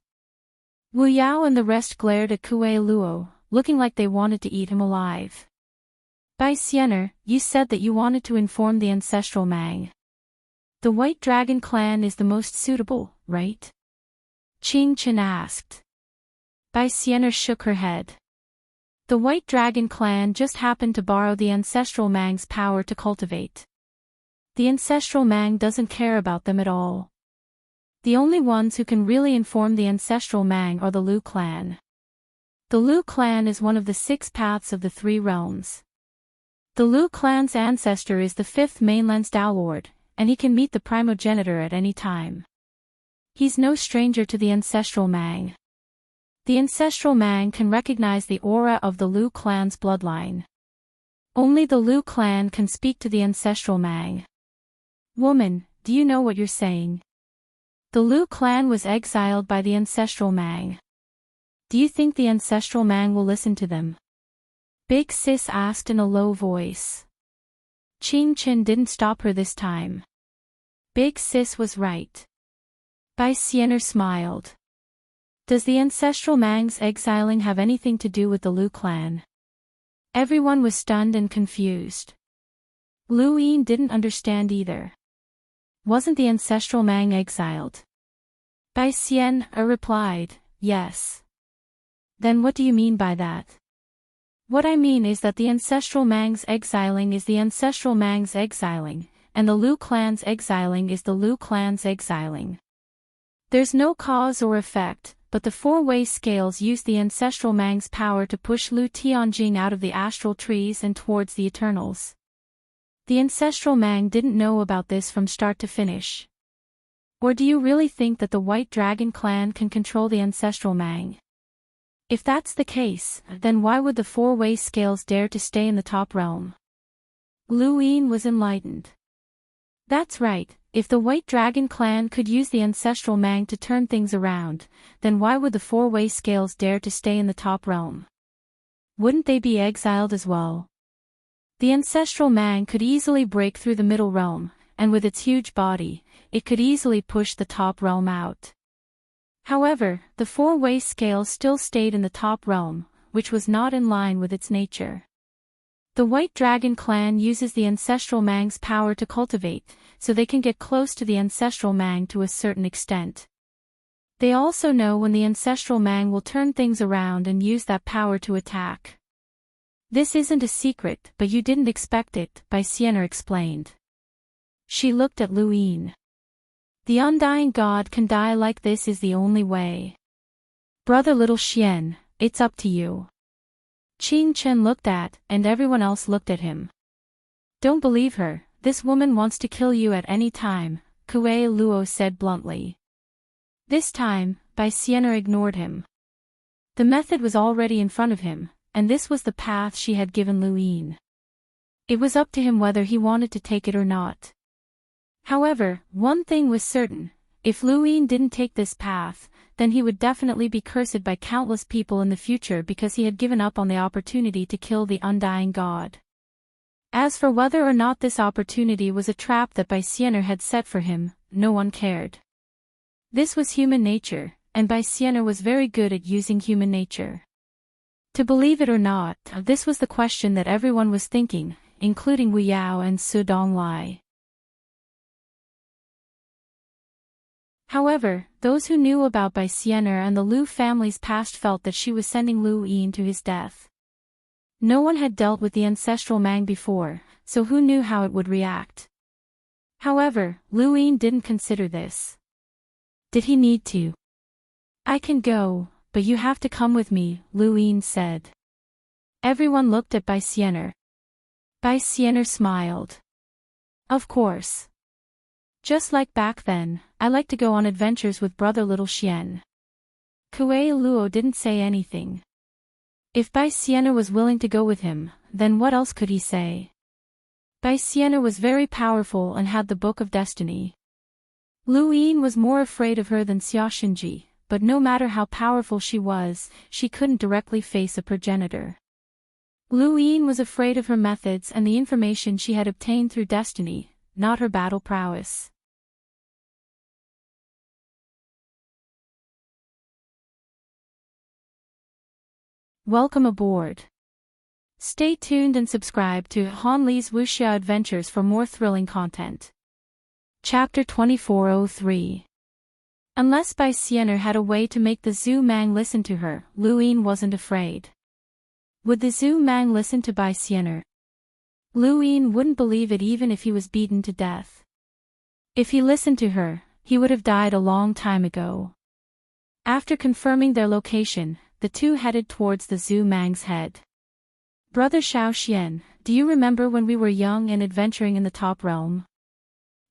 Speaker 1: Wu Yao and the rest glared at Kue Luo, looking like they wanted to eat him alive. Bai Xiener, you said that you wanted to inform the ancestral Mang. The White Dragon clan is the most suitable, right? Qing Chen asked. Bai Xiener shook her head. The White Dragon clan just happened to borrow the ancestral Mang's power to cultivate. The ancestral Mang doesn't care about them at all. The only ones who can really inform the ancestral Mang are the Lu clan. The Lu clan is one of the 6 paths of the 3 realms. The Lu clan's ancestor is the 5th mainland's Tao Lord, and he can meet the primogenitor at any time. He's no stranger to the ancestral Mang. The ancestral Mang can recognize the aura of the Lu clan's bloodline. Only the Lu clan can speak to the ancestral Mang. Woman, do you know what you're saying? The Lu clan was exiled by the ancestral Mang. Do you think the ancestral Mang will listen to them? Big Sis asked in a low voice. Qing Chen didn't stop her this time. Big Sis was right. Bai Xiener smiled. Does the ancestral Mang's exiling have anything to do with the Lu clan? Everyone was stunned and confused. Lu Yin didn't understand either. Wasn't the ancestral Mang exiled? Bai Xiener replied, yes. Then what do you mean by that? What I mean is that the ancestral Mang's exiling is the ancestral Mang's exiling, and the Lu clan's exiling is the Lu clan's exiling. There's no cause or effect, but the 4-way scales use the ancestral Mang's power to push Lu Tianjing out of the astral trees and towards the Eternals. The ancestral Mang didn't know about this from start to finish. Or do you really think that the White Dragon clan can control the ancestral Mang? If that's the case, then why would the 4-way scales dare to stay in the top realm? Lu Yin was enlightened. That's right, if the White Dragon clan could use the ancestral Mang to turn things around, then why would the 4-way scales dare to stay in the top realm? Wouldn't they be exiled as well? The ancestral Mang could easily break through the middle realm, and with its huge body, it could easily push the top realm out. However, the 4-way scale still stayed in the top realm, which was not in line with its nature. The White Dragon clan uses the ancestral Mang's power to cultivate, so they can get close to the ancestral Mang to a certain extent. They also know when the ancestral Mang will turn things around and use that power to attack. This isn't a secret, but you didn't expect it, Bai Xiener explained. She looked at Lu Yin. The undying God can die like this is the only way. Brother Little Xian, it's up to you. Qing Chen looked at, and everyone else looked at him. Don't believe her, this woman wants to kill you at any time, Kue Luo said bluntly. This time, Bai Xiener ignored him. The method was already in front of him, and this was the path she had given Lu Yin. It was up to him whether he wanted to take it or not. However, one thing was certain, if Lu Yin didn't take this path, then he would definitely be cursed by countless people in the future because he had given up on the opportunity to kill the undying God. As for whether or not this opportunity was a trap that Bai Xiener had set for him, no one cared. This was human nature, and Bai Xiener was very good at using human nature. To believe it or not, this was the question that everyone was thinking, including Wu Yao and Su Donglai. However, those who knew about Bai Xiener and the Lu family's past felt that she was sending Lu Yin to his death. No one had dealt with the ancestral Mang before, so who knew how it would react? However, Lu Yin didn't consider this. Did he need to? I can go, but you have to come with me, Lu Yin said. Everyone looked at Bai Xiener. Bai Xiener smiled. Of course. Just like back then, I like to go on adventures with Brother Little Xian. Kue Luo didn't say anything. If Bai Xiener was willing to go with him, then what else could he say? Bai Xiener was very powerful and had the Book of Destiny. Lu Yin was more afraid of her than Xiaoxinji, but no matter how powerful she was, she couldn't directly face a progenitor. Lu Yin was afraid of her methods and the information she had obtained through destiny, not her battle prowess. Welcome aboard. Stay tuned and subscribe to Han Li's Wuxia Adventures for more thrilling content. Chapter 2403. Unless Bai Xianer had a way to make the Zhu Mang listen to her, Lu Yin wasn't afraid. Would the Zhu Mang listen to Bai Xianer? Lu Yin wouldn't believe it even if he was beaten to death. If he listened to her, he would have died a long time ago. After confirming their location, the two headed towards the Zhu Mang's head. Brother Xiao Xian, do you remember when we were young and adventuring in the top realm?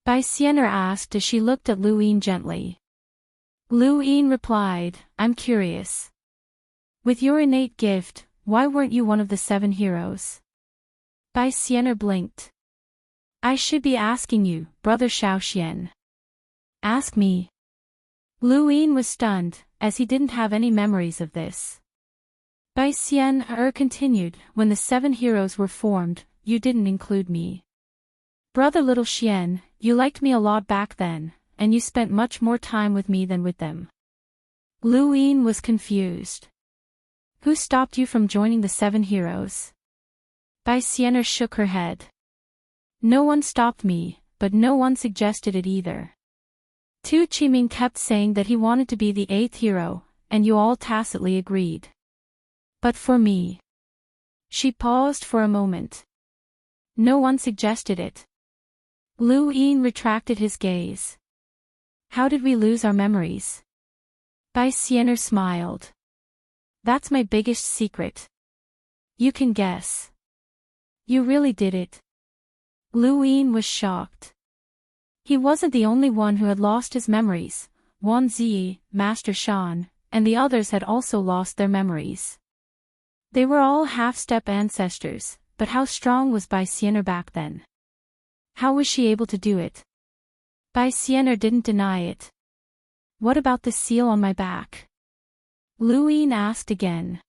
Speaker 1: Bai Xianer asked as she looked at Lu Yin gently. Lu Yin replied, I'm curious. With your innate gift, why weren't you one of the 7 heroes? Bai Xianer blinked. I should be asking you, Brother Xiao Xian. Ask me. Lu Yin was stunned, as he didn't have any memories of this. Bai Xianer continued, when the 7 heroes were formed, you didn't include me. Brother Little Xian, you liked me a lot back then, and you spent much more time with me than with them. Lu Yin was confused. Who stopped you from joining the 7 heroes? Bai Xianer shook her head. No one stopped me, but no one suggested it either. Tu Qiming kept saying that he wanted to be the 8th hero, and you all tacitly agreed. But for me. She paused for a moment. No one suggested it. Lu Yin retracted his gaze. How did we lose our memories? Bai Xianer smiled. That's my biggest secret. You can guess. You really did it. Lu Yin was shocked. He wasn't the only one who had lost his memories. Wan Ziyi, Master Shan, and the others had also lost their memories. They were all half-step ancestors, but how strong was Bai Xianer back then? How was she able to do it? Bai Xianer didn't deny it. What about the seal on my back? Lu Yin asked again.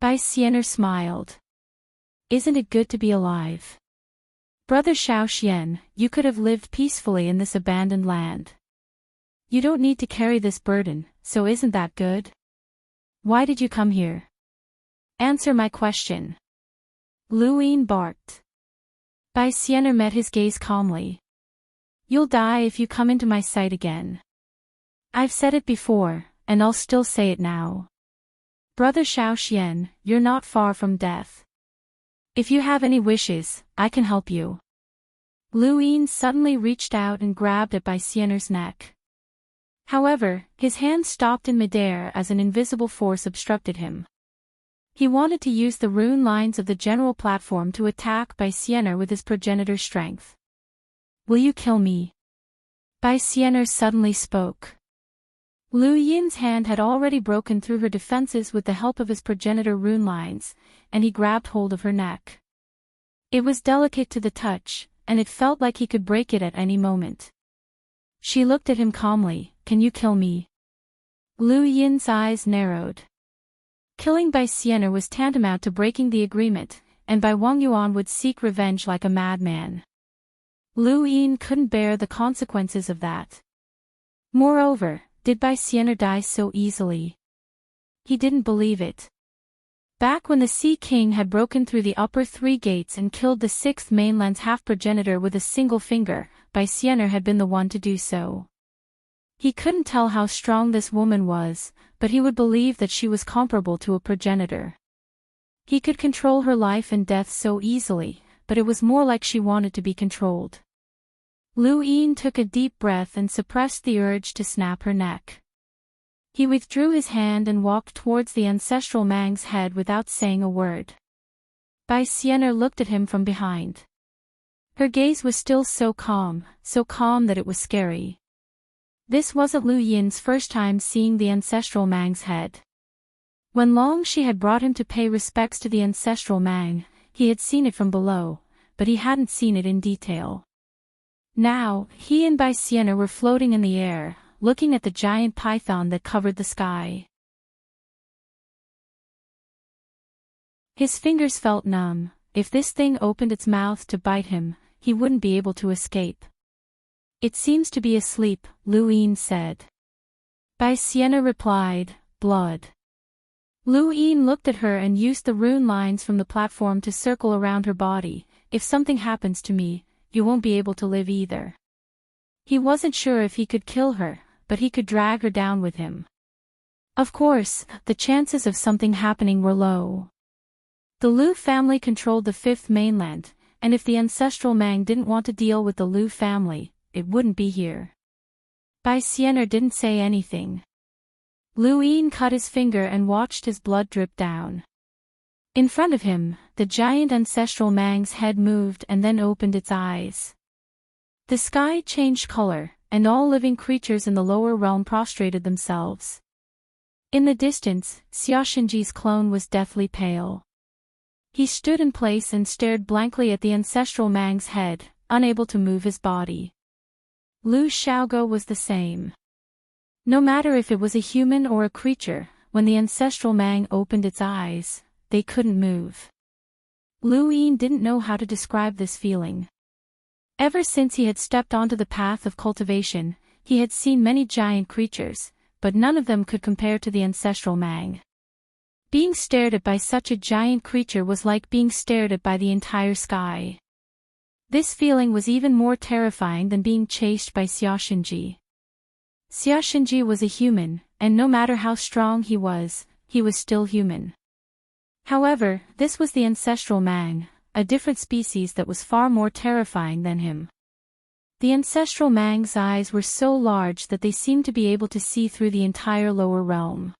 Speaker 1: Bai Xianer smiled. Isn't it good to be alive? Brother Xiao Xian, you could have lived peacefully in this abandoned land. You don't need to carry this burden, so isn't that good? Why did you come here? Answer my question. Lu Yin barked. Bai Xianer met his gaze calmly. You'll die if you come into my sight again. I've said it before, and I'll still say it now. Brother Xiao Xian, you're not far from death. If you have any wishes, I can help you. Lu Yin suddenly reached out and grabbed at Bai Xianer's neck. However, his hand stopped in midair as an invisible force obstructed him. He wanted to use the rune lines of the general platform to attack Bai Xianer with his progenitor strength. Will you kill me? Bai Xianer suddenly spoke. Lu Yin's hand had already broken through her defenses with the help of his progenitor rune lines, and he grabbed hold of her neck. It was delicate to the touch, and it felt like he could break it at any moment. She looked at him calmly, can you kill me? Lu Yin's eyes narrowed. Killing Bai Xianer was tantamount to breaking the agreement, and Bai Wangyuan would seek revenge like a madman. Lu Yin couldn't bear the consequences of that. Moreover, did Bai Xianer die so easily? He didn't believe it. Back when the Sea King had broken through the upper 3 gates and killed the 6th mainland's half-progenitor with a single finger, Bai Xianer had been the one to do so. He couldn't tell how strong this woman was, but he would believe that she was comparable to a progenitor. He could control her life and death so easily, but it was more like she wanted to be controlled. Lu Yin took a deep breath and suppressed the urge to snap her neck. He withdrew his hand and walked towards the ancestral Mang's head without saying a word. Bai Xianer looked at him from behind. Her gaze was still so calm that it was scary. This wasn't Lu Yin's first time seeing the ancestral Mang's head. When long she had brought him to pay respects to the ancestral Mang, he had seen it from below, but he hadn't seen it in detail. Now, he and Bai Xianer were floating in the air, looking at the giant python that covered the sky. His fingers felt numb. If this thing opened its mouth to bite him, he wouldn't be able to escape. It seems to be asleep, Luin said. Bai Sienna replied, blood. Luin looked at her and used the rune lines from the platform to circle around her body. If something happens to me, you won't be able to live either. He wasn't sure if he could kill her, but he could drag her down with him. Of course, the chances of something happening were low. The Lu family controlled the fifth mainland, and if the ancestral Mang didn't want to deal with the Lu family, it wouldn't be here. Bai Sienna didn't say anything. Luin cut his finger and watched his blood drip down. In front of him, the giant ancestral Mang's head moved and then opened its eyes. The sky changed color, and all living creatures in the lower realm prostrated themselves. In the distance, Xiaoshenji's clone was deathly pale. He stood in place and stared blankly at the ancestral Mang's head, unable to move his body. Lu Xiaogo was the same. No matter if it was a human or a creature, when the ancestral Mang opened its eyes, they couldn't move. Luin didn't know how to describe this feeling. Ever since he had stepped onto the path of cultivation, he had seen many giant creatures, but none of them could compare to the ancestral Mang. Being stared at by such a giant creature was like being stared at by the entire sky. This feeling was even more terrifying than being chased by Xiaoshenji. Xiaoshenji was a human, and no matter how strong he was still human. However, this was the ancestral Mang, a different species that was far more terrifying than him. The ancestral Mang's eyes were so large that they seemed to be able to see through the entire lower realm.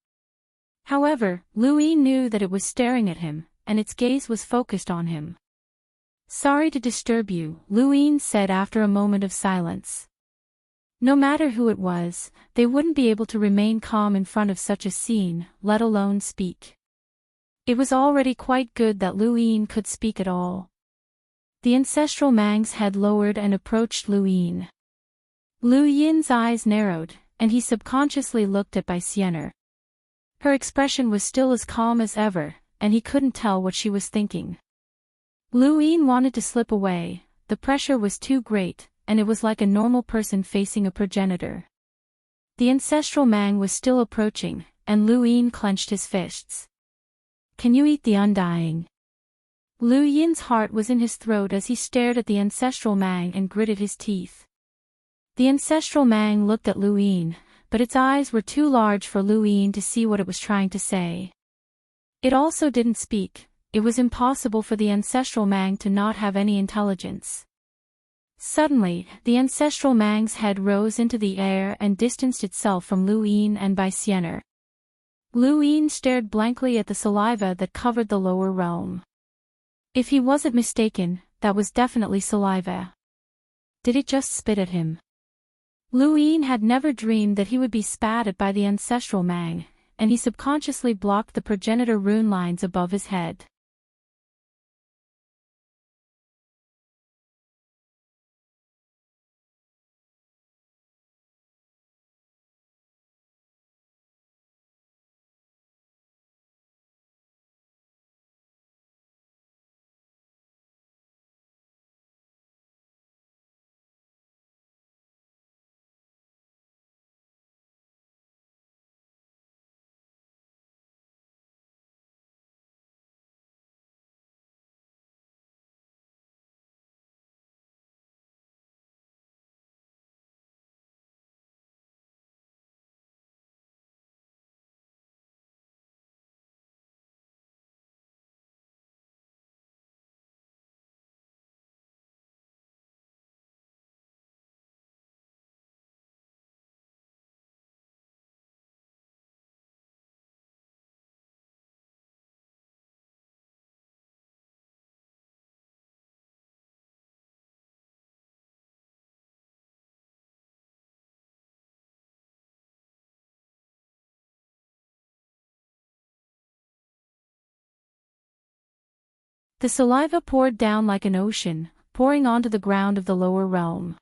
Speaker 1: However, Luin knew that it was staring at him, and its gaze was focused on him. Sorry to disturb you, Luin said after a moment of silence. No matter who it was, they wouldn't be able to remain calm in front of such a scene, let alone speak. It was already quite good that Luin could speak at all. The ancestral Mang's head lowered and approached Luin. Lu Yin's eyes narrowed, and he subconsciously looked at Bai Sienna. Her expression was still as calm as ever, and he couldn't tell what she was thinking. Luin wanted to slip away, the pressure was too great, and it was like a normal person facing a progenitor. The ancestral Mang was still approaching, and Luin clenched his fists. Can you eat the undying? Lu Yin's heart was in his throat as he stared at the ancestral Mang and gritted his teeth. The ancestral Mang looked at Luin, but its eyes were too large for Luin to see what it was trying to say. It also didn't speak. It was impossible for the ancestral Mang to not have any intelligence. Suddenly, the ancestral Mang's head rose into the air and distanced itself from Luin and Bai Sienna. Luin stared blankly at the saliva that covered the lower realm. If he wasn't mistaken, that was definitely saliva. Did it just spit at him? Luin had never dreamed that he would be spat at by the ancestral Mang, and he subconsciously blocked the progenitor rune lines above his head. The saliva poured down like an ocean, pouring onto the ground of the lower realm.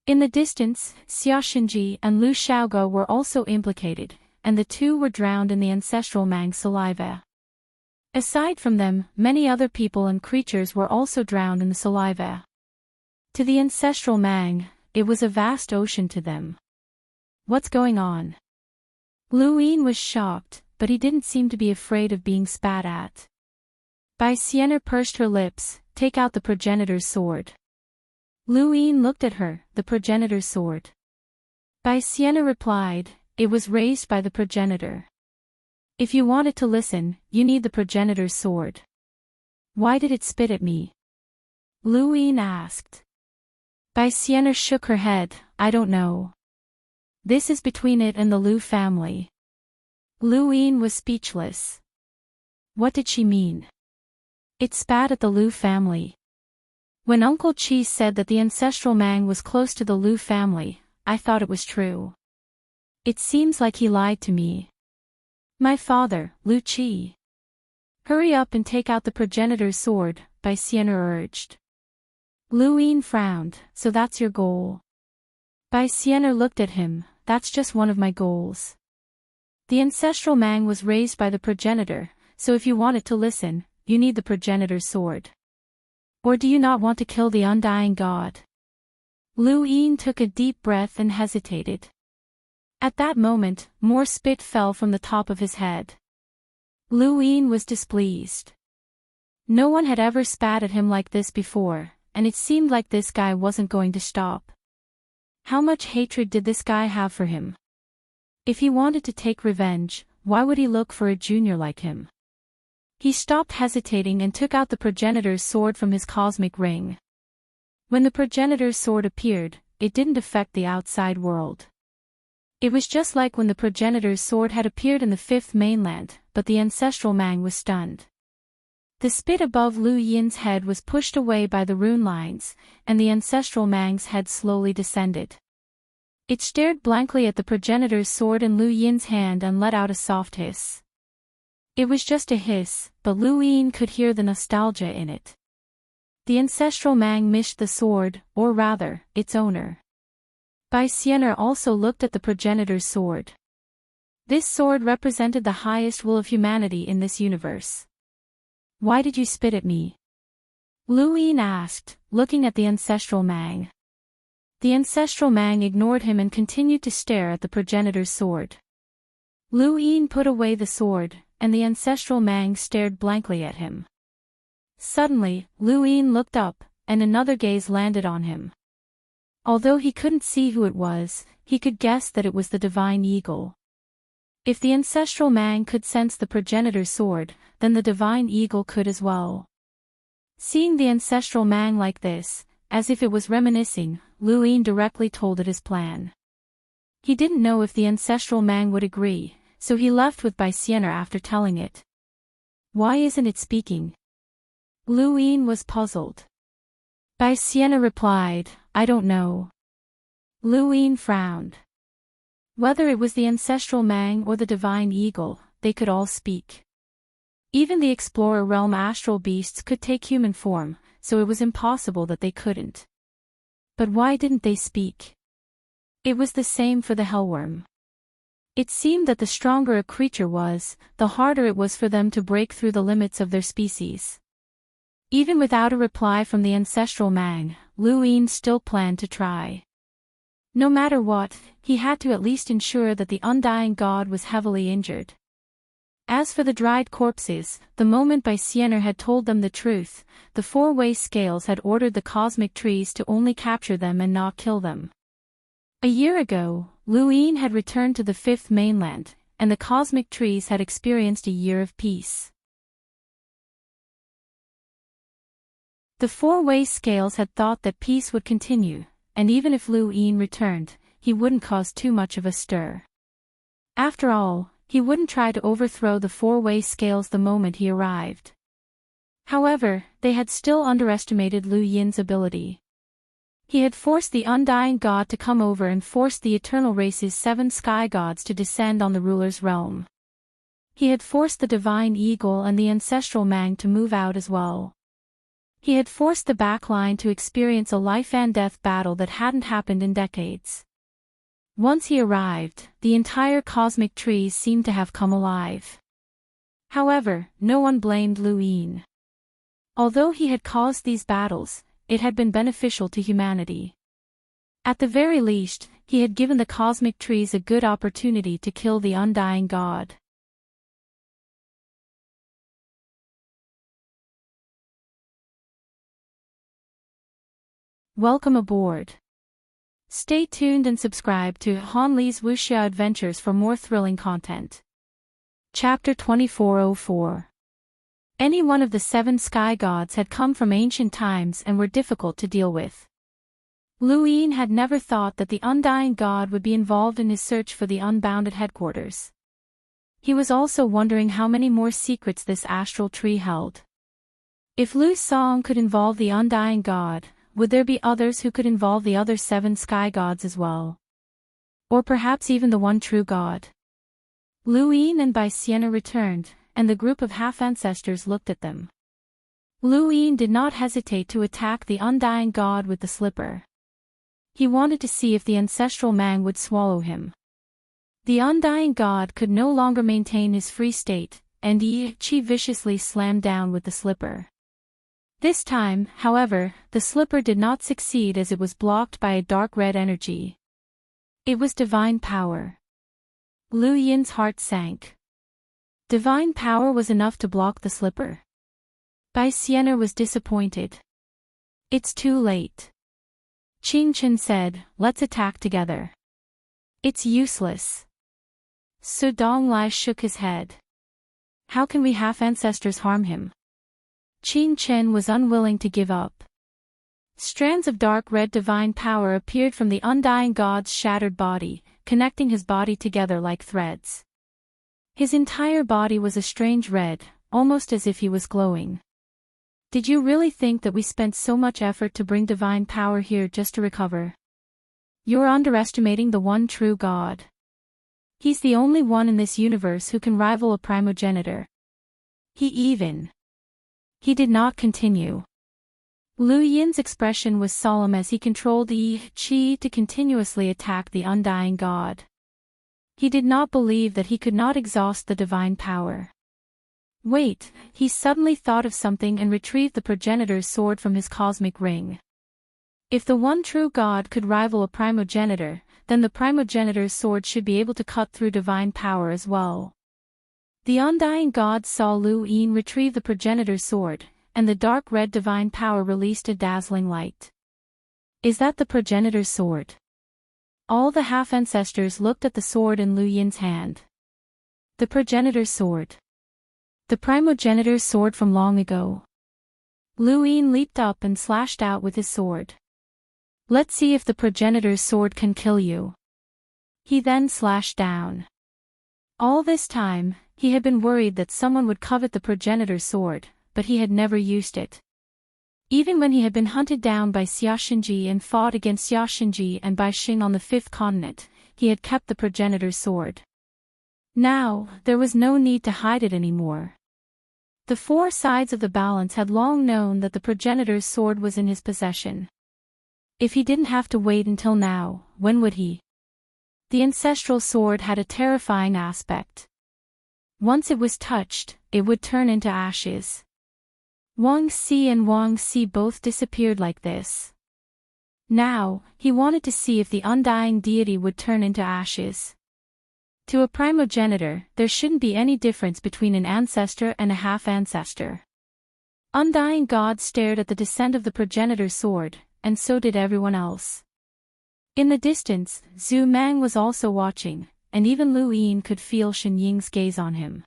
Speaker 1: In the distance, Xiaoshenji and Lu Xiaogo were also implicated, and the two were drowned in the ancestral Mang saliva. Aside from them, many other people and creatures were also drowned in the saliva. To the ancestral Mang, it was a vast ocean to them. What's going on? Lu Yin was shocked, but he didn't seem to be afraid of being spat at. Bai Sienna pursed her lips. Take out the progenitor's sword. Lu Yin looked at her. The progenitor's sword. Bai Sienna replied, it was raised by the progenitor. If you wanted to listen, you need the progenitor's sword. Why did it spit at me? Lu Yin asked. Bai Sienna shook her head. I don't know. This is between it and the Lu family. Lu Yin was speechless. What did she mean? It spat at the Lu family. When Uncle Chi said that the ancestral Mang was close to the Lu family, I thought it was true. It seems like he lied to me. My father, Lu Chi. Hurry up and take out the progenitor's sword, Bai Sienna urged. Lu Yin frowned. So that's your goal? Bai Sienna looked at him. That's just one of my goals. The ancestral Mang was raised by the progenitor, so if you wanted to listen, you need the progenitor's sword. Or do you not want to kill the undying god? Lu Yin took a deep breath and hesitated. At that moment, more spit fell from the top of his head. Lu Yin was displeased. No one had ever spat at him like this before, and it seemed like this guy wasn't going to stop. How much hatred did this guy have for him? If he wanted to take revenge, why would he look for a junior like him? He stopped hesitating and took out the progenitor's sword from his cosmic ring. When the progenitor's sword appeared, it didn't affect the outside world. It was just like when the progenitor's sword had appeared in the fifth mainland, but the ancestral Mang was stunned. The spit above Lu Yin's head was pushed away by the rune lines, and the ancestral Mang's head slowly descended. It stared blankly at the progenitor's sword in Lu Yin's hand and let out a soft hiss. It was just a hiss, but Lu Yin could hear the nostalgia in it. The ancestral Mang missed the sword, or rather, its owner. Bai Sienna also looked at the progenitor's sword. This sword represented the highest will of humanity in this universe. Why did you spit at me? Lu Yin asked, looking at the ancestral Mang. The ancestral Mang ignored him and continued to stare at the progenitor's sword. Lu Yin put away the sword, and the ancestral Mang stared blankly at him. Suddenly, Lu Yin looked up, and another gaze landed on him. Although he couldn't see who it was, he could guess that it was the divine eagle. If the ancestral Mang could sense the progenitor's sword, then the divine eagle could as well. Seeing the ancestral Mang like this, as if it was reminiscing, Lu Yin directly told it his plan. He didn't know if the ancestral Mang would agree, so he left with Bai Sienna after telling it. Why isn't it speaking? Lu Yin was puzzled. Bai Sienna replied, I don't know. Lu Yin frowned. Whether it was the ancestral Mang or the divine eagle, they could all speak. Even the explorer realm astral beasts could take human form, so it was impossible that they couldn't. But why didn't they speak? It was the same for the hellworm. It seemed that the stronger a creature was, the harder it was for them to break through the limits of their species. Even without a reply from the ancestral Mang, Lu Yin still planned to try. No matter what, he had to at least ensure that the undying god was heavily injured. As for the dried corpses, the moment Bai Sienna had told them the truth, the four-way scales had ordered the cosmic trees to only capture them and not kill them. A year ago, Lu Yin had returned to the fifth mainland, and the cosmic trees had experienced a year of peace. The four-way scales had thought that peace would continue, and even if Lu Yin returned, he wouldn't cause too much of a stir. After all, he wouldn't try to overthrow the four-way scales the moment he arrived. However, they had still underestimated Lu Yin's ability. He had forced the undying god to come over and forced the eternal race's 7 sky gods to descend on the ruler's realm. He had forced the divine eagle and the ancestral Mang to move out as well. He had forced the backline to experience a life-and-death battle that hadn't happened in decades. Once he arrived, the entire cosmic trees seemed to have come alive. However, no one blamed Lu Yin. Although he had caused these battles, it had been beneficial to humanity. At the very least, he had given the cosmic trees a good opportunity to kill the undying god. Welcome aboard. Stay tuned and subscribe to Han Li's Wuxia Adventures for more thrilling content. Chapter 2404. Any one of the 7 sky gods had come from ancient times and were difficult to deal with. Lu Yin had never thought that the undying god would be involved in his search for the unbounded headquarters. He was also wondering how many more secrets this astral tree held. If Lu Song could involve the undying god, would there be others who could involve the other 7 sky gods as well? Or perhaps even the one true god? Lu Yin and Bai Sienna returned, and the group of half-ancestors looked at them. Lu Yin did not hesitate to attack the undying god with the slipper. He wanted to see if the ancestral Mang would swallow him. The undying god could no longer maintain his free state, and Yi Chi viciously slammed down with the slipper. This time, however, the slipper did not succeed as it was blocked by a dark red energy. It was divine power. Lu Yin's heart sank. Divine power was enough to block the slipper. Bai Sienna was disappointed. It's too late. Qing Chen said, let's attack together. It's useless. Su Donglai shook his head. How can we half-ancestors harm him? Qing Chen was unwilling to give up. Strands of dark red divine power appeared from the undying god's shattered body, connecting his body together like threads. His entire body was a strange red, almost as if he was glowing. Did you really think that we spent so much effort to bring divine power here just to recover? You're underestimating the one true God. He's the only one in this universe who can rival a primogenitor. He did not continue. Lu Yin's expression was solemn as he controlled Yi Chi to continuously attack the undying god. He did not believe that he could not exhaust the divine power. Wait, he suddenly thought of something and retrieved the progenitor's sword from his cosmic ring. If the one true god could rival a primogenitor, then the primogenitor's sword should be able to cut through divine power as well. The undying god saw Lu Yin retrieve the progenitor's sword, and the dark red divine power released a dazzling light. Is that the progenitor's sword? All the half-ancestors looked at the sword in Lu Yin's hand. The progenitor's sword. The primogenitor's sword from long ago. Lu Yin leaped up and slashed out with his sword. Let's see if the progenitor's sword can kill you. He then slashed down. All this time, he had been worried that someone would covet the progenitor's sword, but he had never used it. Even when he had been hunted down by Xiaxinji and fought against Xiaxinji and Bai Xing on the 5th continent, he had kept the progenitor's sword. Now, there was no need to hide it anymore. The 4 sides of the balance had long known that the progenitor's sword was in his possession. If he didn't have to wait until now, when would he? The ancestral sword had a terrifying aspect. Once it was touched, it would turn into ashes. Wang Si and Wang Si both disappeared like this. Now, he wanted to see if the undying deity would turn into ashes. To a primogenitor, there shouldn't be any difference between an ancestor and a half-ancestor. Undying God stared at the descent of the progenitor's sword, and so did everyone else. In the distance, Zhu Mang was also watching, and even Lu Yin could feel Shen Ying's gaze on him.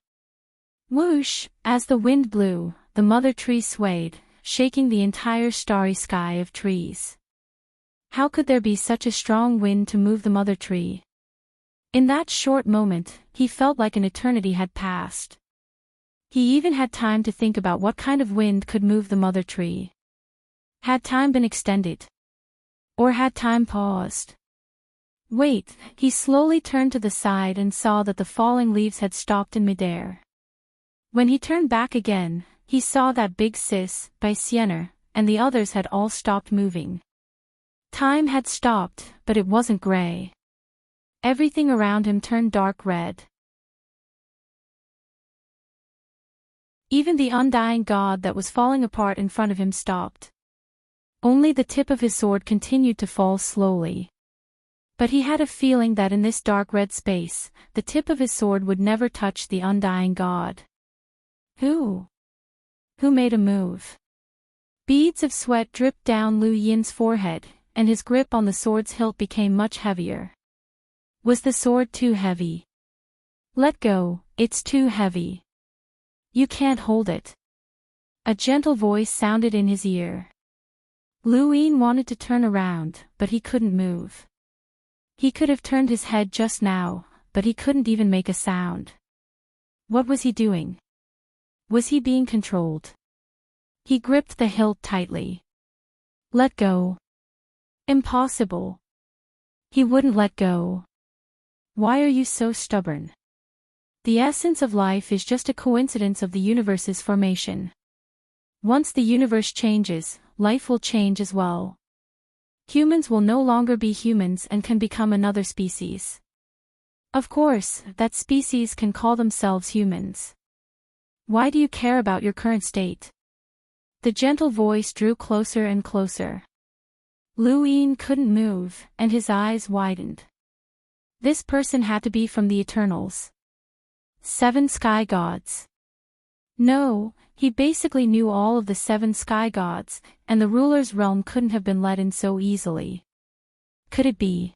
Speaker 1: Whoosh! As the wind blew, the mother tree swayed, shaking the entire starry sky of trees. How could there be such a strong wind to move the mother tree? In that short moment, he felt like an eternity had passed. He even had time to think about what kind of wind could move the mother tree. Had time been extended? Or had time paused? Wait, he slowly turned to the side and saw that the falling leaves had stopped in midair. When he turned back again, he saw that big sis, Bai Sienna, and the others had all stopped moving. Time had stopped, but it wasn't gray. Everything around him turned dark red. Even the undying God that was falling apart in front of him stopped. Only the tip of his sword continued to fall slowly. But he had a feeling that in this dark red space, the tip of his sword would never touch the undying God. Who made a move? Beads of sweat dripped down Lu Yin's forehead, and his grip on the sword's hilt became much heavier. Was the sword too heavy? Let go, it's too heavy. You can't hold it. A gentle voice sounded in his ear. Lu Yin wanted to turn around, but he couldn't move. He could have turned his head just now, but he couldn't even make a sound. What was he doing? Was he being controlled? He gripped the hilt tightly. Let go. Impossible. He wouldn't let go. Why are you so stubborn? The essence of life is just a coincidence of the universe's formation. Once the universe changes, life will change as well. Humans will no longer be humans and can become another species. Of course, that species can call themselves humans. Why do you care about your current state? The gentle voice drew closer and closer. Lu Yin couldn't move, and his eyes widened. This person had to be from the Eternals. 7 sky gods. No, he basically knew all of the 7 sky gods, and the ruler's realm couldn't have been let in so easily. Could it be?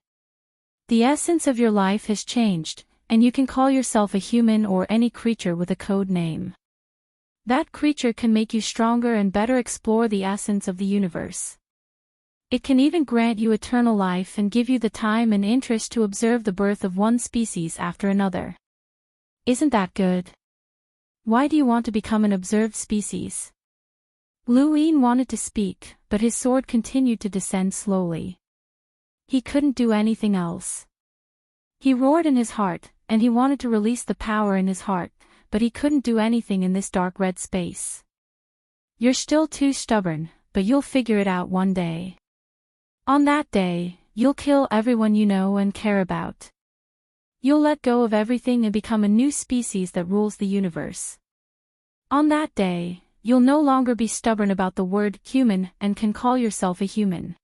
Speaker 1: The essence of your life has changed, and you can call yourself a human or any creature with a code name. That creature can make you stronger and better explore the essence of the universe. It can even grant you eternal life and give you the time and interest to observe the birth of one species after another. Isn't that good? Why do you want to become an observed species? Lu Yin wanted to speak, but his sword continued to descend slowly. He couldn't do anything else. He roared in his heart, and he wanted to release the power in his heart, but he couldn't do anything in this dark red space. You're still too stubborn, but you'll figure it out one day. On that day, you'll kill everyone you know and care about. You'll let go of everything and become a new species that rules the universe. On that day, you'll no longer be stubborn about the word human and can call yourself a human.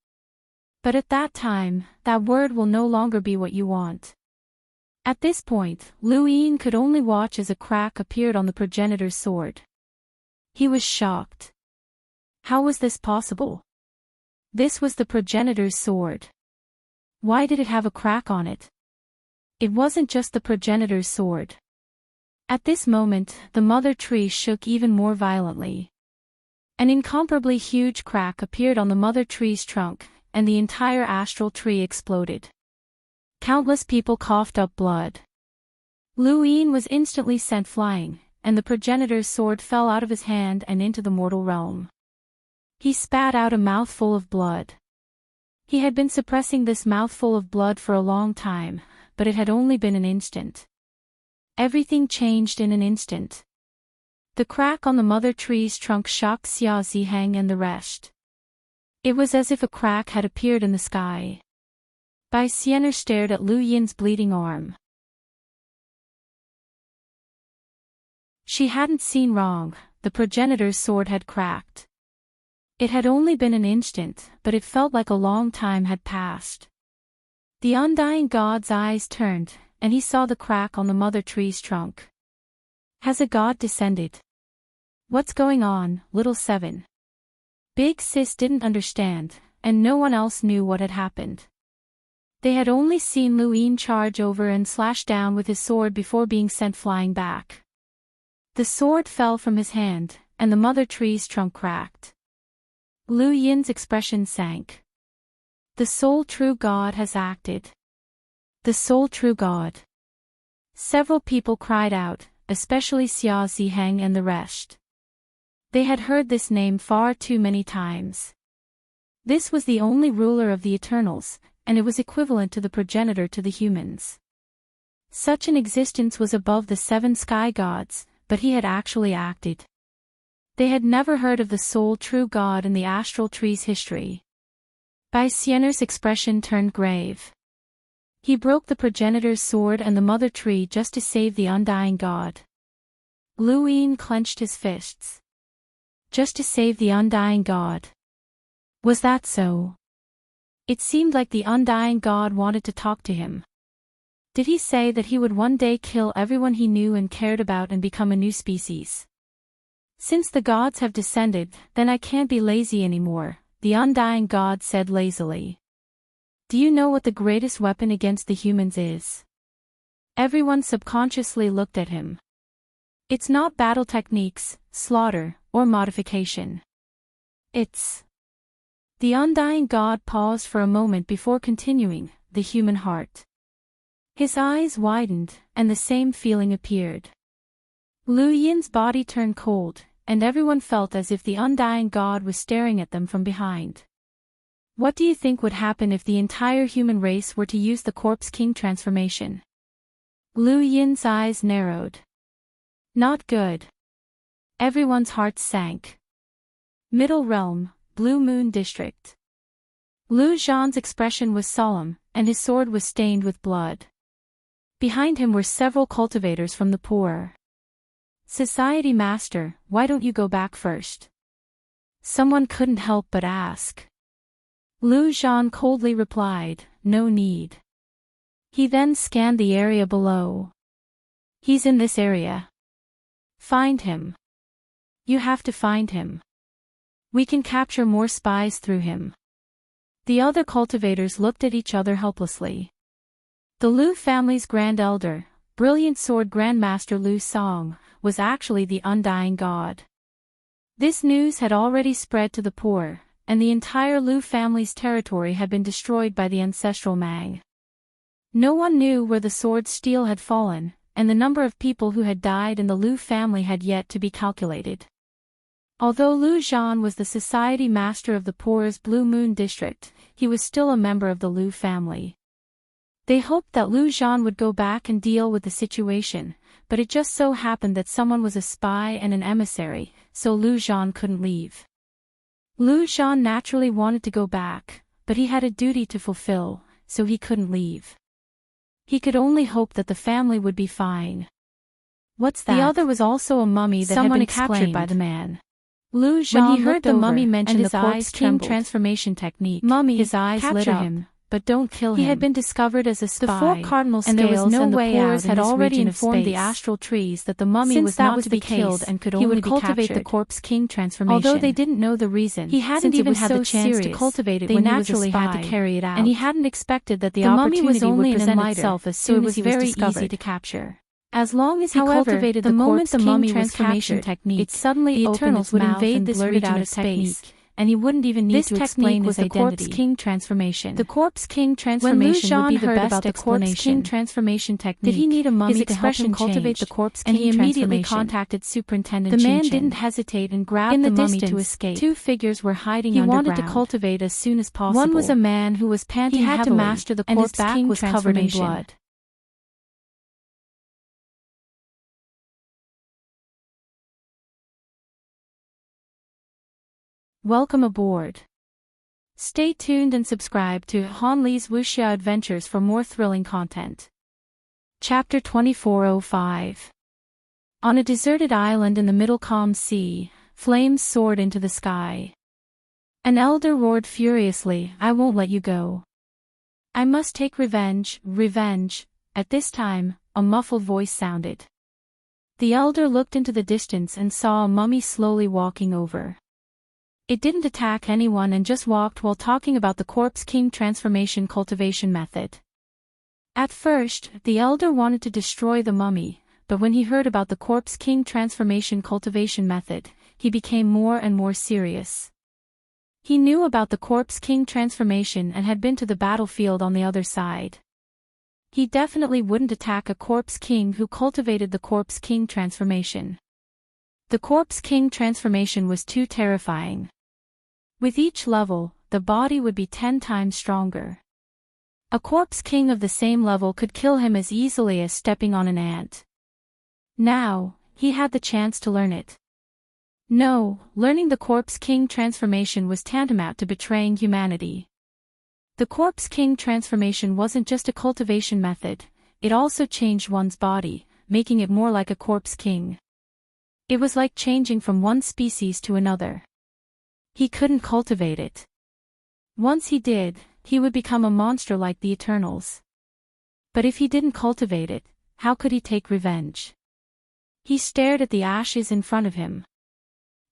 Speaker 1: But at that time, that word will no longer be what you want. At this point, Lu Yin could only watch as a crack appeared on the progenitor's sword. He was shocked. How was this possible? This was the progenitor's sword. Why did it have a crack on it? It wasn't just the progenitor's sword. At this moment, the mother tree shook even more violently. An incomparably huge crack appeared on the mother tree's trunk, and the entire astral tree exploded. Countless people coughed up blood. Lu Yin was instantly sent flying, and the progenitor's sword fell out of his hand and into the mortal realm. He spat out a mouthful of blood. He had been suppressing this mouthful of blood for a long time, but it had only been an instant. Everything changed in an instant. The crack on the mother tree's trunk shocked Xia Ziheng and the rest. It was as if a crack had appeared in the sky. Bai Xianer stared at Lu Yin's bleeding arm. She hadn't seen wrong, the progenitor's sword had cracked. It had only been an instant, but it felt like a long time had passed. The undying god's eyes turned, and he saw the crack on the mother tree's trunk. Has a god descended? What's going on, little seven? Big Sis didn't understand, and no one else knew what had happened. They had only seen Lu Yin charge over and slash down with his sword before being sent flying back. The sword fell from his hand, and the mother tree's trunk cracked. Lu Yin's expression sank. The sole true God has acted. The sole true God. Several people cried out, especially Xia Ziheng and the rest. They had heard this name far too many times. This was the only ruler of the Eternals, and it was equivalent to the progenitor to the humans. Such an existence was above the 7 sky gods, but he had actually acted. They had never heard of the sole true God in the astral tree's history. Bai Xianer's expression turned grave. He broke the progenitor's sword and the mother tree just to save the undying god. Lu Yin clenched his fists. Just to save the undying god. Was that so? It seemed like the undying god wanted to talk to him. Did he say that he would one day kill everyone he knew and cared about and become a new species? Since the gods have descended, then I can't be lazy anymore, the undying god said lazily. Do you know what the greatest weapon against the humans is? Everyone subconsciously looked at him. It's not battle techniques, slaughter, or modification. It's... The undying god paused for a moment before continuing, the human heart. His eyes widened, and the same feeling appeared. Lu Yin's body turned cold, and everyone felt as if the undying god was staring at them from behind. What do you think would happen if the entire human race were to use the Corpse King transformation? Lu Yin's eyes narrowed. Not good. Everyone's hearts sank. Middle Realm, Blue Moon District. Lu Zhan's expression was solemn, and his sword was stained with blood. Behind him were several cultivators from the poor. Society Master, why don't you go back first? Someone couldn't help but ask. Lu Zhan coldly replied, no need. He then scanned the area below. He's in this area. Find him. You have to find him. We can capture more spies through him. The other cultivators looked at each other helplessly. The Lu family's grand elder, brilliant sword grandmaster Lu Song, was actually the undying god. This news had already spread to the poor, and the entire Lu family's territory had been destroyed by the ancestral Mang. No one knew where the sword's steel had fallen, and the number of people who had died in the Lu family had yet to be calculated. Although Lu Zhan was the society master of the poor's Blue Moon district, he was still a member of the Lu family. They hoped that Lu Zhan would go back and deal with the situation, but it just so happened that someone was a spy and an emissary, so Lu Zhan couldn't leave. Lu Zhan naturally wanted to go back, but he had a duty to fulfill, so he couldn't leave. He could only hope that the family would be fine. What's that? The other was also a mummy that had been captured by the man. Lu Zhan, when he heard the mummy mention the Corpse King transformation technique, his eyes lit up. Him, but don't kill him. He had been discovered as a spy, the four cardinal scales, and there was no way out. Had already informed the astral trees that the mummy was not to be killed and could only be captured. He would cultivate the Corpse King transformation. Although they didn't know the reason, he hadn't even had the chance to cultivate it when he was a spy, had to carry it out, and he hadn't expected that the opportunity would present itself as soon as he was discovered. Very easy to capture. As long as he cultivated the moment the mummy transformation technique, it suddenly the Eternals would invade this region of space, and he wouldn't even need to explain his identity. This technique was the Corpse King transformation. The Corpse King transformation would be the best explanation. Did he need a mummy to help him cultivate the Corpse King transformation? And he immediately contacted Superintendent Chin. The man didn't hesitate and grabbed the mummy to escape. Two figures were hiding underground. He wanted to cultivate as soon as possible. One was a man who was panting heavily, he had to master the Corpse King was covered in blood. Welcome aboard. Stay tuned and subscribe to Han Li's Wuxia Adventures for more thrilling content. Chapter 2405. On a deserted island in the middle calm sea, flames soared into the sky. An elder roared furiously, I won't let you go. I must take revenge, revenge. At this time, a muffled voice sounded. The elder looked into the distance and saw a mummy slowly walking over. It didn't attack anyone and just walked while talking about the Corpse King transformation cultivation method. At first, the elder wanted to destroy the mummy, but when he heard about the Corpse King transformation cultivation method, he became more and more serious. He knew about the Corpse King transformation and had been to the battlefield on the other side. He definitely wouldn't attack a Corpse King who cultivated the Corpse King transformation. The Corpse King transformation was too terrifying. With each level, the body would be 10 times stronger. A Corpse King of the same level could kill him as easily as stepping on an ant. Now, he had the chance to learn it. No, learning the Corpse King transformation was tantamount to betraying humanity. The Corpse King transformation wasn't just a cultivation method, it also changed one's body, making it more like a Corpse King. It was like changing from one species to another. He couldn't cultivate it. Once he did, he would become a monster like the Eternals. But if he didn't cultivate it, how could he take revenge? He stared at the ashes in front of him.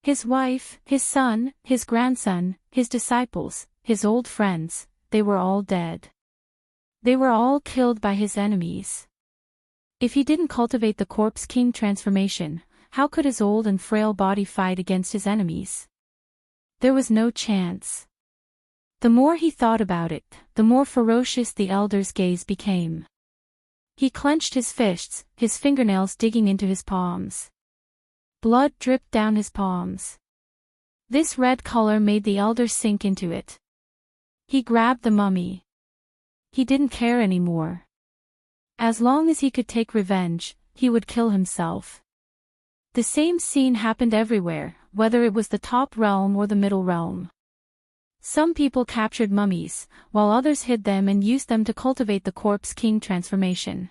Speaker 1: His wife, his son, his grandson, his disciples, his old friends, they were all dead. They were all killed by his enemies. If he didn't cultivate the corpse king transformation, how could his old and frail body fight against his enemies? There was no chance. The more he thought about it, the more ferocious the elder's gaze became. He clenched his fists, his fingernails digging into his palms. Blood dripped down his palms. This red color made the elder sink into it. He grabbed the mummy. He didn't care anymore. As long as he could take revenge, he would kill himself. The same scene happened everywhere, whether it was the top realm or the middle realm. Some people captured mummies, while others hid them and used them to cultivate the corpse king transformation.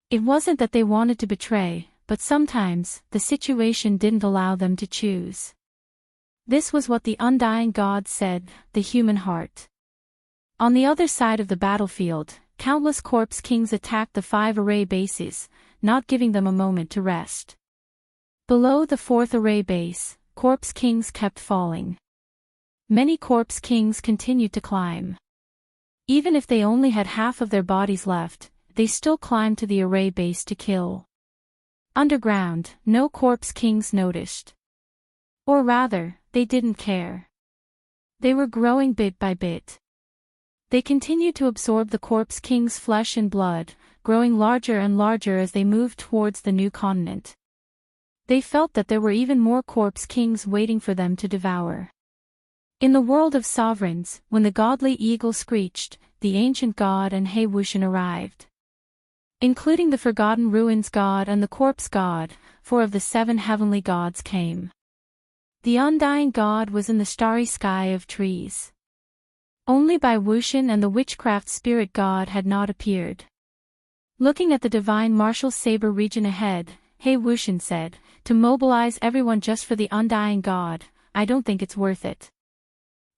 Speaker 1: It wasn't that they wanted to betray, but sometimes, the situation didn't allow them to choose. This was what the undying God said, the human heart. On the other side of the battlefield, countless corpse kings attacked the 5 array bases, not giving them a moment to rest. Below the 4th array base, corpse kings kept falling. Many corpse kings continued to climb. Even if they only had half of their bodies left, they still climbed to the array base to kill. Underground, no corpse kings noticed. Or rather, they didn't care. They were growing bit by bit. They continued to absorb the corpse king's flesh and blood, growing larger and larger as they moved towards the new continent. They felt that there were even more corpse kings waiting for them to devour. In the world of sovereigns, when the godly eagle screeched, the ancient god and Wushan arrived. Including the forgotten ruins god and the corpse god, 4 of the 7 heavenly gods came. The undying god was in the starry sky of trees. Only by Wushan and the witchcraft spirit god had not appeared. Looking at the divine martial saber region ahead, Wushan said, "To mobilize everyone just for the undying god, I don't think it's worth it.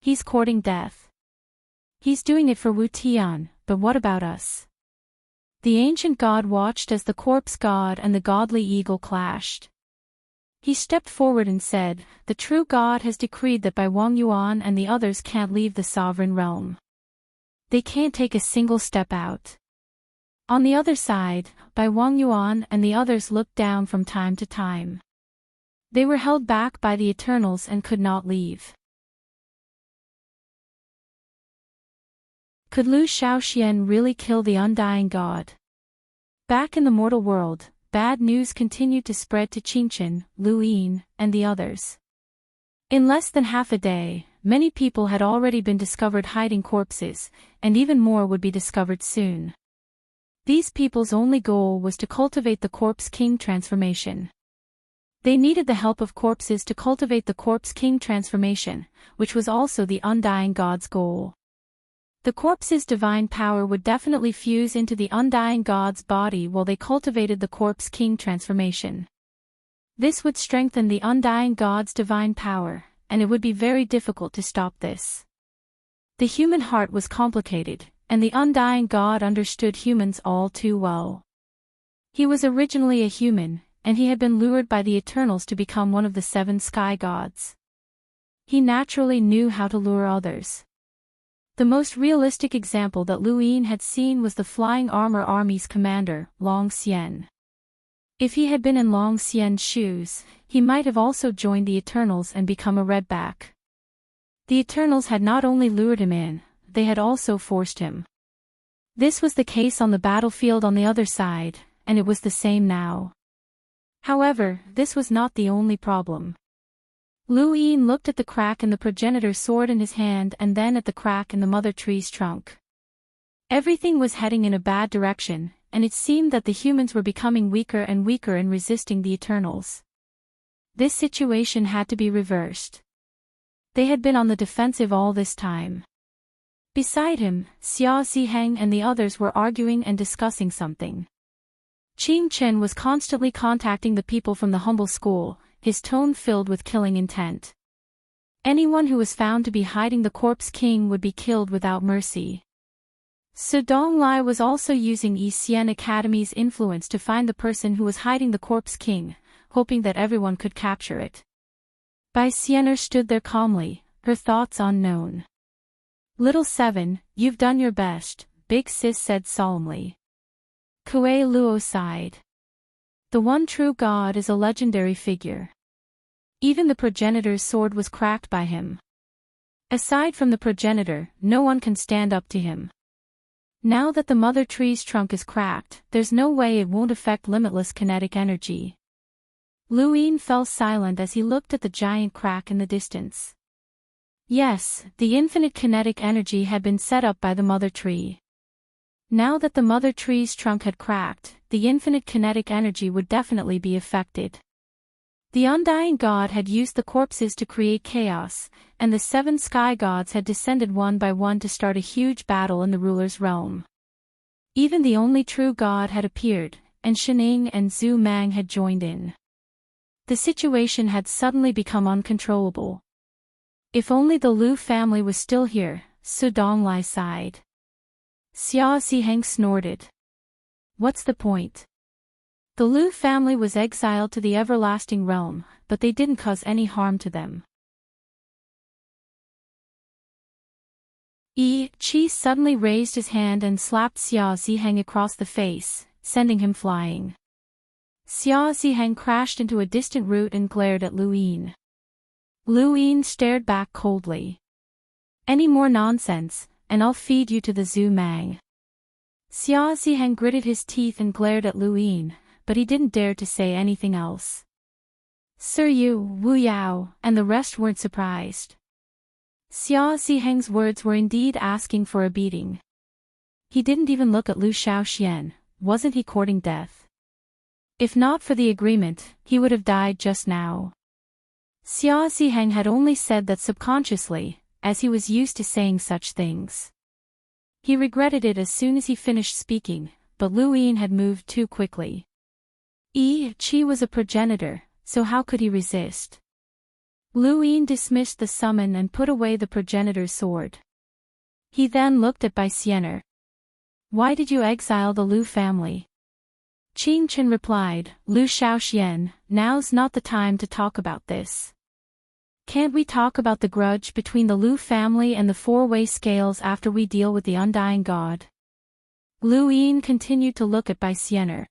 Speaker 1: He's courting death. He's doing it for Wu Tian, but what about us?" The ancient god watched as the corpse god and the godly eagle clashed. He stepped forward and said, "The true God has decreed that Bai Wang Yuan and the others can't leave the sovereign realm. They can't take a single step out." On the other side, Bai Wang Yuan and the others looked down from time to time. They were held back by the Eternals and could not leave. Could Lu Shaoxian really kill the undying god? Back in the mortal world, bad news continued to spread to Qingchen, Lu Yin, and the others. In less than half a day, many people had already been discovered hiding corpses, and even more would be discovered soon. These people's only goal was to cultivate the corpse king transformation. They needed the help of corpses to cultivate the corpse king transformation, which was also the undying god's goal. The corpse's divine power would definitely fuse into the undying god's body while they cultivated the corpse king transformation. This would strengthen the undying god's divine power, and it would be very difficult to stop this. The human heart was complicated, and the undying god understood humans all too well. He was originally a human, and he had been lured by the Eternals to become one of the 7 sky gods. He naturally knew how to lure others. The most realistic example that Lu Yin had seen was the Flying Armor Army's commander, Long Xian. If he had been in Long Xian's shoes, he might have also joined the Eternals and become a redback. The Eternals had not only lured him in, they had also forced him. This was the case on the battlefield on the other side, and it was the same now. However, this was not the only problem. Lu Yin looked at the crack in the progenitor's sword in his hand and then at the crack in the mother tree's trunk. Everything was heading in a bad direction, and it seemed that the humans were becoming weaker and weaker in resisting the Eternals. This situation had to be reversed. They had been on the defensive all this time. Beside him, Xia Ziheng and the others were arguing and discussing something. Qing Chen was constantly contacting the people from the humble school, his tone filled with killing intent. Anyone who was found to be hiding the corpse king would be killed without mercy. Su Donglai was also using Yi Xian Academy's influence to find the person who was hiding the corpse king, hoping that everyone could capture it. Bai Xianer stood there calmly, her thoughts unknown. Little Seven, you've done your best, Big Sis said solemnly. Kue Luo sighed. The one true God is a legendary figure. Even the progenitor's sword was cracked by him. Aside from the progenitor, no one can stand up to him. Now that the mother tree's trunk is cracked, there's no way it won't affect limitless kinetic energy. Lu Yin fell silent as he looked at the giant crack in the distance. Yes, the infinite kinetic energy had been set up by the mother tree. Now that the mother tree's trunk had cracked, the infinite kinetic energy would definitely be affected. The undying god had used the corpses to create chaos, and the 7 sky gods had descended one by one to start a huge battle in the ruler's realm. Even the only true god had appeared, and Shining and Zhu Mang had joined in. The situation had suddenly become uncontrollable. If only the Lu family was still here, Su Donglai sighed. Xia Ziheng snorted. What's the point? The Lu family was exiled to the everlasting realm, but they didn't cause any harm to them. Yi Qi suddenly raised his hand and slapped Xia Ziheng across the face, sending him flying. Xia Ziheng crashed into a distant root and glared at Lu Yin. Lu Yin stared back coldly. Any more nonsense, and I'll feed you to the Zhu Mang. Xia Ziheng gritted his teeth and glared at Lu Yin, but he didn't dare to say anything else. Sir Yu, Wu Yao, and the rest weren't surprised. Xia Ziheng's words were indeed asking for a beating. He didn't even look at Lu Shaoxian, wasn't he courting death? If not for the agreement, he would have died just now. Xia Ziheng had only said that subconsciously, as he was used to saying such things. He regretted it as soon as he finished speaking, but Lu Yin had moved too quickly. Yi Qi was a progenitor, so how could he resist? Lu Yin dismissed the summon and put away the progenitor's sword. He then looked at Bai Xianer. Why did you exile the Lu family? Qing Chen replied, Lu Shaoxian, now's not the time to talk about this. Can't we talk about the grudge between the Lu family and the 4-way scales after we deal with the undying god? Lu Yin continued to look at Bai Xianer.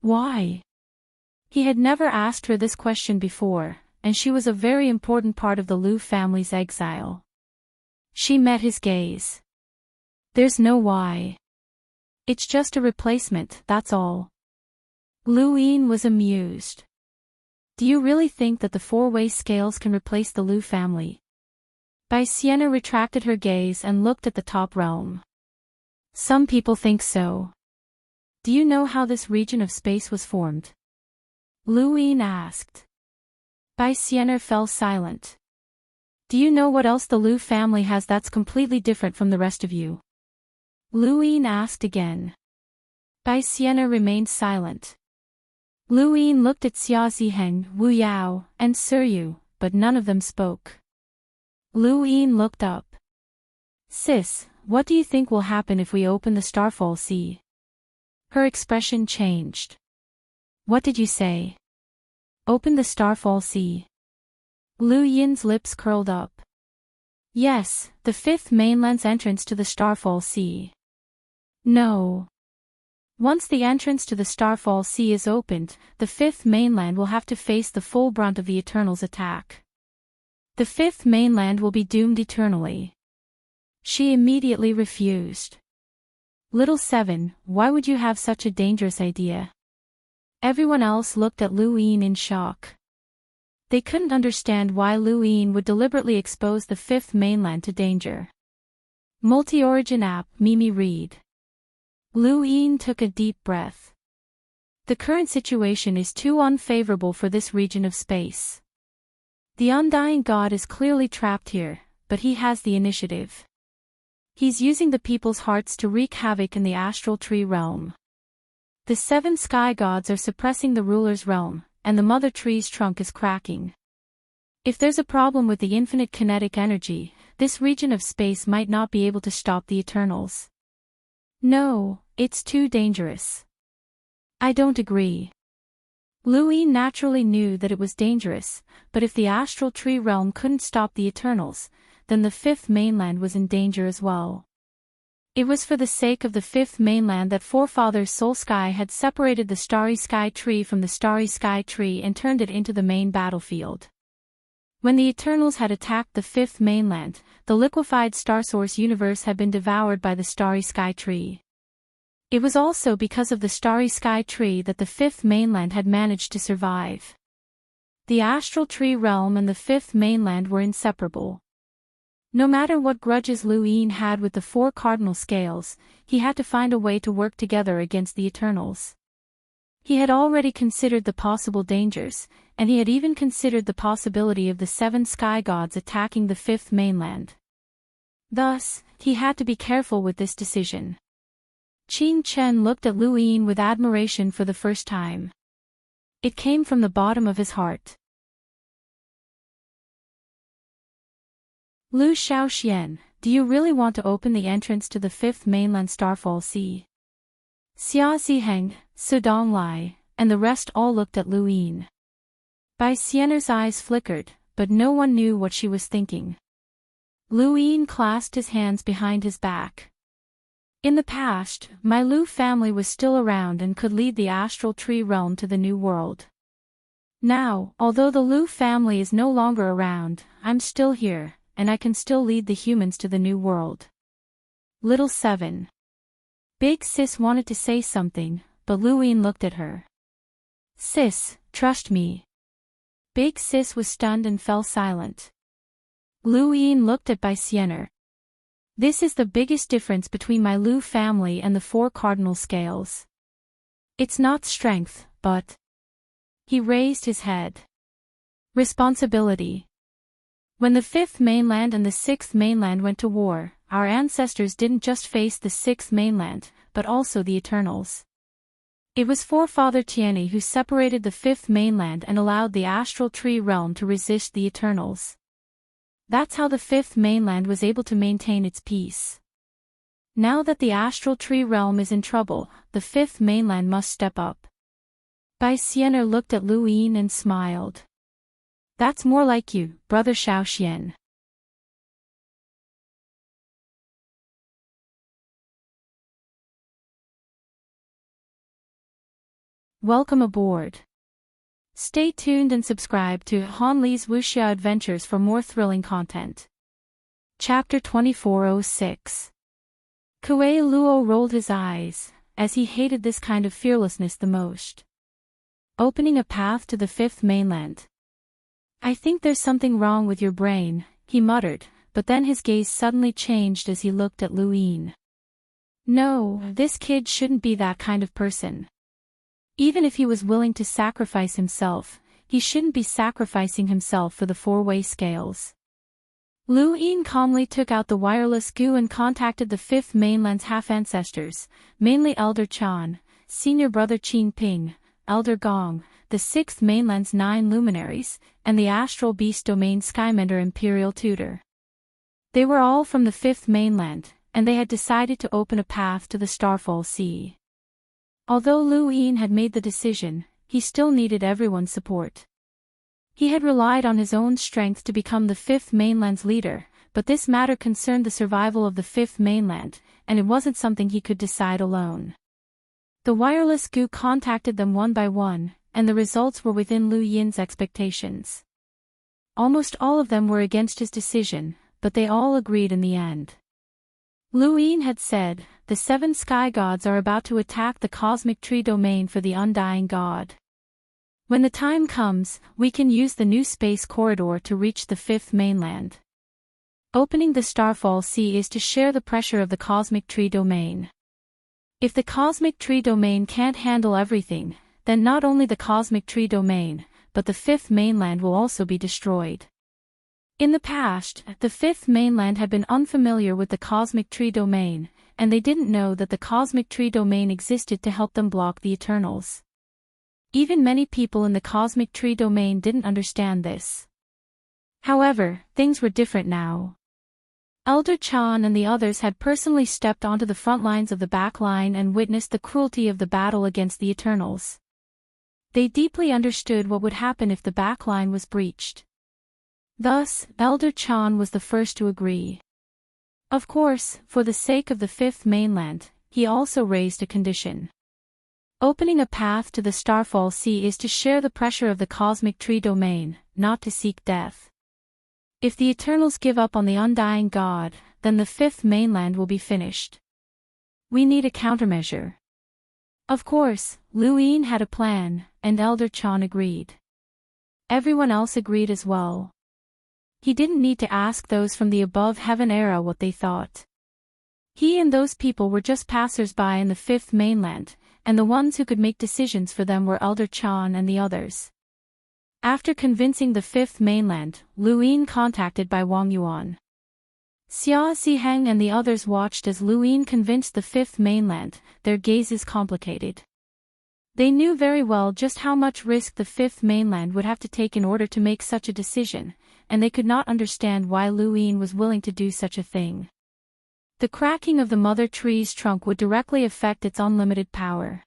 Speaker 1: Why? He had never asked her this question before, and she was a very important part of the Lu family's exile. She met his gaze. There's no why. It's just a replacement, that's all. Lu Yin was amused. Do you really think that the 4-way scales can replace the Lu family? Bai Xianer retracted her gaze and looked at the top realm. Some people think so. Do you know how this region of space was formed? Lu Yin asked. Bai Xianer fell silent. Do you know what else the Lu family has that's completely different from the rest of you? Lu Yin asked again. Bai Xianer remained silent. Lu Yin looked at Xia Ziheng, Wu Yao, and Sir Yu, but none of them spoke. Lu Yin looked up. Sis, what do you think will happen if we open the Starfall Sea? Her expression changed. What did you say? Open the Starfall Sea. Lu Yin's lips curled up. Yes, the 5th mainland's entrance to the Starfall Sea. No. Once the entrance to the Starfall Sea is opened, the 5th mainland will have to face the full brunt of the Eternals' attack. The 5th mainland will be doomed eternally. She immediately refused. Little Seven, why would you have such a dangerous idea? Everyone else looked at Lu Yin in shock. They couldn't understand why Lu Yin would deliberately expose the 5th mainland to danger. Multi-origin app, Mimi read. Lu Yin took a deep breath. The current situation is too unfavorable for this region of space. The undying god is clearly trapped here, but he has the initiative. He's using the people's hearts to wreak havoc in the astral tree realm. The 7 sky gods are suppressing the ruler's realm, and the mother tree's trunk is cracking. If there's a problem with the infinite kinetic energy, this region of space might not be able to stop the Eternals. No, it's too dangerous. I don't agree. Louis naturally knew that it was dangerous, but if the astral tree realm couldn't stop the Eternals, then the 5th mainland was in danger as well. It was for the sake of the 5th mainland that forefathers Soul Sky had separated the starry sky tree from the starry sky tree and turned it into the main battlefield. When the Eternals had attacked the 5th mainland, the liquefied star source universe had been devoured by the starry sky tree. It was also because of the starry sky tree that the 5th mainland had managed to survive. The astral tree realm and the 5th mainland were inseparable. No matter what grudges Louis had with the 4 cardinal scales, he had to find a way to work together against the Eternals. He had already considered the possible dangers, and he had even considered the possibility of the 7 sky gods attacking the 5th mainland. Thus, he had to be careful with this decision. Qin Chen looked at Louis with admiration for the first time. It came from the bottom of his heart. Lu Shaoxian, do you really want to open the entrance to the 5th mainland Starfall Sea? Xia Ziheng, Su Donglai, and the rest all looked at Louis. Bai Xianer's eyes flickered, but no one knew what she was thinking. Louis clasped his hands behind his back. In the past, my Lu family was still around and could lead the astral tree realm to the new world. Now, although the Lu family is no longer around, I'm still here, and I can still lead the humans to the new world. Little 7. Big Sis wanted to say something, but Louis looked at her. Sis, trust me. Big Sis was stunned and fell silent. Louis looked at Bai Xiener. This is the biggest difference between my Lu family and the 4 cardinal scales. It's not strength, but... He raised his head. Responsibility. When the 5th mainland and the 6th mainland went to war, our ancestors didn't just face the 6th mainland, but also the Eternals. It was forefather Tianyi who separated the 5th mainland and allowed the astral tree realm to resist the Eternals. That's how the 5th mainland was able to maintain its peace. Now that the astral tree realm is in trouble, the 5th mainland must step up. Bai Xiener looked at Louis and smiled. That's more like you, Brother Shaoxian. Welcome aboard. Stay tuned and subscribe to Han Li's Wuxia Adventures for more thrilling content. Chapter 2406. Kuei Luo rolled his eyes, as he hated this kind of fearlessness the most. Opening a path to the 5th mainland. I think there's something wrong with your brain, he muttered, but then his gaze suddenly changed as he looked at Louis. No, this kid shouldn't be that kind of person. Even if he was willing to sacrifice himself, he shouldn't be sacrificing himself for the 4-way scales. Louis calmly took out the wireless goo and contacted the 5th mainland's half-ancestors, mainly Elder Chan, Senior Brother Qin Ping, Elder Gong, the 6th mainland's 9 luminaries, and the astral beast domain Skymender Imperial Tutor. They were all from the 5th mainland, and they had decided to open a path to the Starfall Sea. Although Louis had made the decision, he still needed everyone's support. He had relied on his own strength to become the 5th mainland's leader, but this matter concerned the survival of the 5th mainland, and it wasn't something he could decide alone. The wireless goo contacted them one by one, and the results were within Lu Yin's expectations. Almost all of them were against his decision, but they all agreed in the end. Louis had said, the 7 sky gods are about to attack the cosmic tree domain for the undying god. When the time comes, we can use the new space corridor to reach the 5th mainland. Opening the Starfall Sea is to share the pressure of the cosmic tree domain. If the cosmic tree domain can't handle everything, then not only the cosmic tree domain, but the 5th mainland will also be destroyed. In the past, the 5th mainland had been unfamiliar with the cosmic tree domain, and they didn't know that the cosmic tree domain existed to help them block the Eternals. Even many people in the cosmic tree domain didn't understand this. However, things were different now. Elder Chan and the others had personally stepped onto the front lines of the back line and witnessed the cruelty of the battle against the Eternals. They deeply understood what would happen if the back line was breached. Thus, Elder Chan was the first to agree. Of course, for the sake of the fifth mainland, he also raised a condition. Opening a path to the Starfall Sea is to share the pressure of the cosmic tree domain, not to seek death. If the Eternals give up on the undying God, then the fifth mainland will be finished. We need a countermeasure. Of course, Lu Yin had a plan, and Elder Chan agreed. Everyone else agreed as well. He didn't need to ask those from the above heaven era what they thought. He and those people were just passers-by in the fifth mainland, and the ones who could make decisions for them were Elder Chan and the others. After convincing the fifth mainland, Lu Yin contacted by Wang Yuan. Xia Ziheng and the others watched as Lu Yin convinced the fifth mainland, their gazes complicated. They knew very well just how much risk the fifth mainland would have to take in order to make such a decision, and they could not understand why Lu Yin was willing to do such a thing. The cracking of the mother tree's trunk would directly affect its unlimited power.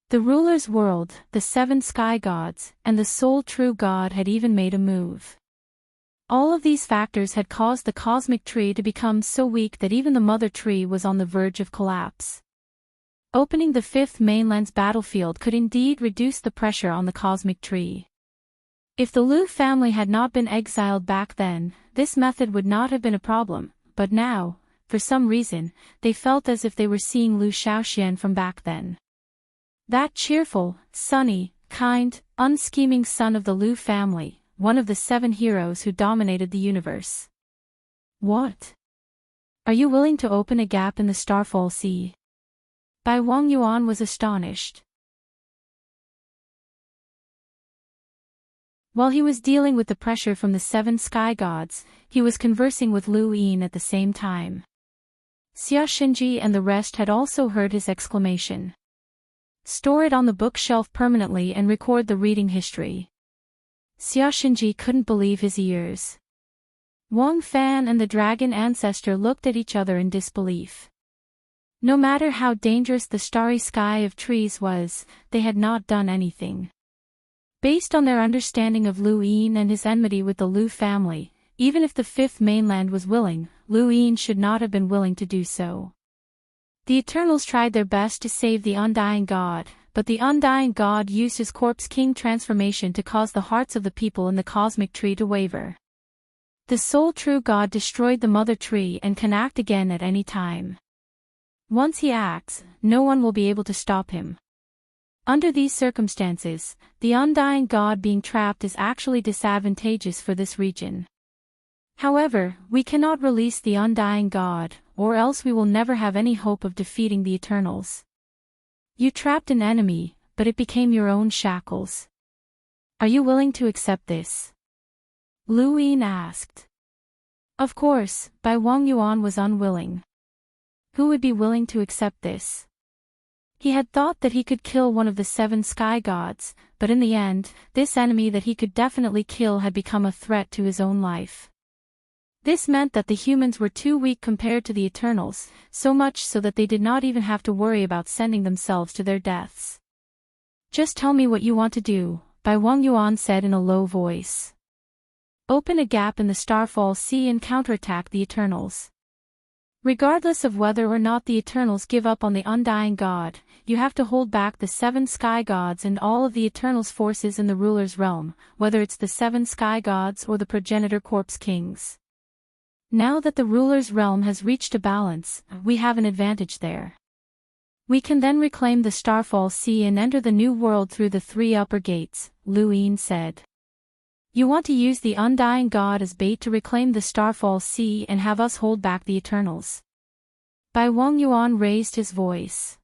Speaker 1: The ruler's world, the seven sky gods, and the sole true god had even made a move. All of these factors had caused the cosmic tree to become so weak that even the mother tree was on the verge of collapse. Opening the fifth mainland's battlefield could indeed reduce the pressure on the cosmic tree. If the Lu family had not been exiled back then, this method would not have been a problem, but now, for some reason, they felt as if they were seeing Lu Shaoxian from back then. That cheerful, sunny, kind, unscheming son of the Lu family, one of the 7 heroes who dominated the universe. What? Are you willing to open a gap in the Starfall Sea? Bai Wang Yuan was astonished. While he was dealing with the pressure from the 7 sky gods, he was conversing with Lu Yin at the same time. Xia Xinji and the rest had also heard his exclamation. Store it on the bookshelf permanently and record the reading history. Xia Xinji couldn't believe his ears. Wang Fan and the dragon ancestor looked at each other in disbelief. No matter how dangerous the starry sky of trees was, they had not done anything. Based on their understanding of Lu Yin and his enmity with the Lu family, even if the fifth mainland was willing, Lu Yin should not have been willing to do so. The Eternals tried their best to save the Undying God, but the Undying God used his Corpse King transformation to cause the hearts of the people in the cosmic tree to waver. The sole true God destroyed the mother tree and can act again at any time. Once he acts, no one will be able to stop him. Under these circumstances, the Undying God being trapped is actually disadvantageous for this region. However, we cannot release the Undying God, or else we will never have any hope of defeating the Eternals. You trapped an enemy, but it became your own shackles. Are you willing to accept this? Lu Yin asked. Of course, Bai Wang Yuan was unwilling. Who would be willing to accept this? He had thought that he could kill one of the 7 sky gods, but in the end, this enemy that he could definitely kill had become a threat to his own life. This meant that the humans were too weak compared to the Eternals, so much so that they did not even have to worry about sending themselves to their deaths. Just tell me what you want to do, Bai Wang Yuan said in a low voice. Open a gap in the Starfall Sea and counterattack the Eternals. Regardless of whether or not the Eternals give up on the Undying God, you have to hold back the 7 sky gods and all of the Eternals' forces in the ruler's realm, whether it's the 7 sky gods or the progenitor Corpse Kings. Now that the ruler's realm has reached a balance, we have an advantage there. We can then reclaim the Starfall Sea and enter the new world through the 3 upper gates, Lu Yin said. You want to use the Undying God as bait to reclaim the Starfall Sea and have us hold back the Eternals. Bai Wang Yuan raised his voice.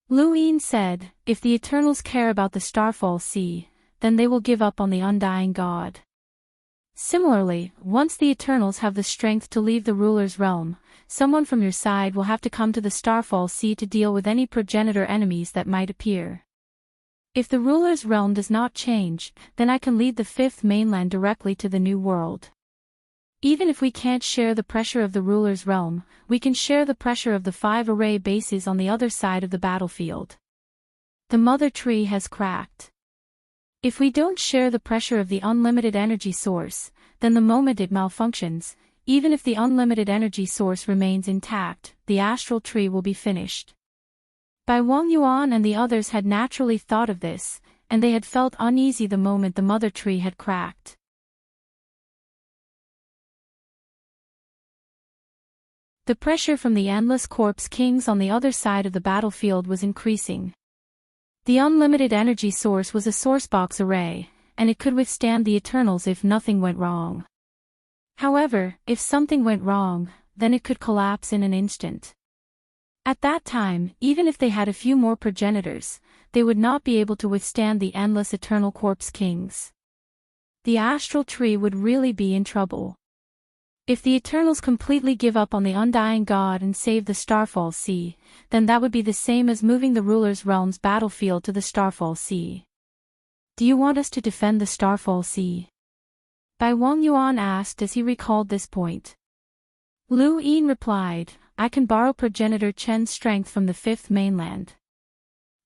Speaker 1: Lu Yin said, if the Eternals care about the Starfall Sea, then they will give up on the Undying God. Similarly, once the Eternals have the strength to leave the ruler's realm, someone from your side will have to come to the Starfall Sea to deal with any progenitor enemies that might appear. If the ruler's realm does not change, then I can lead the fifth mainland directly to the new world. Even if we can't share the pressure of the ruler's realm, we can share the pressure of the 5 array bases on the other side of the battlefield. The mother tree has cracked. If we don't share the pressure of the unlimited energy source, then the moment it malfunctions, even if the unlimited energy source remains intact, the astral tree will be finished. Bai Wang Yuan and the others had naturally thought of this, and they had felt uneasy the moment the mother tree had cracked. The pressure from the endless corpse kings on the other side of the battlefield was increasing. The unlimited energy source was a sourcebox array, and it could withstand the Eternals if nothing went wrong. However, if something went wrong, then it could collapse in an instant. At that time, even if they had a few more progenitors, they would not be able to withstand the endless eternal corpse kings. The astral tree would really be in trouble. If the Eternals completely give up on the undying God and save the Starfall Sea, then that would be the same as moving the ruler's realm's battlefield to the Starfall Sea. Do you want us to defend the Starfall Sea? Bai Wang Yuan asked as he recalled this point. Lu Yin replied, I can borrow progenitor Chen's strength from the fifth mainland.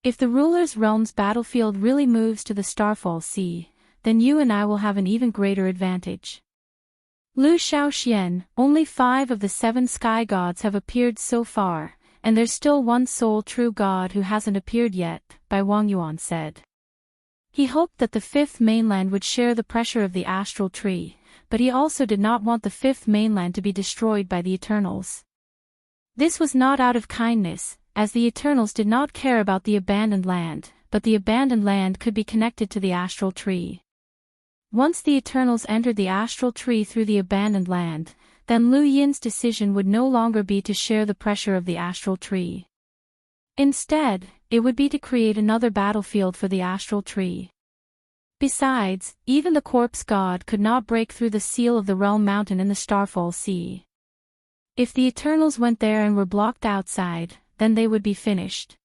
Speaker 1: If the ruler's realm's battlefield really moves to the Starfall Sea, then you and I will have an even greater advantage. Lu Shaoxian, only 5 of the 7 sky gods have appeared so far, and there's still one sole true god who hasn't appeared yet, Bai Wang Yuan said. He hoped that the fifth mainland would share the pressure of the astral tree, but he also did not want the fifth mainland to be destroyed by the Eternals. This was not out of kindness, as the Eternals did not care about the abandoned land, but the abandoned land could be connected to the astral tree. Once the Eternals entered the astral tree through the abandoned land, then Lu Yin's decision would no longer be to share the pressure of the astral tree. Instead, it would be to create another battlefield for the astral tree. Besides, even the corpse god could not break through the seal of the realm mountain in the Starfall Sea. If the Eternals went there and were blocked outside, then they would be finished.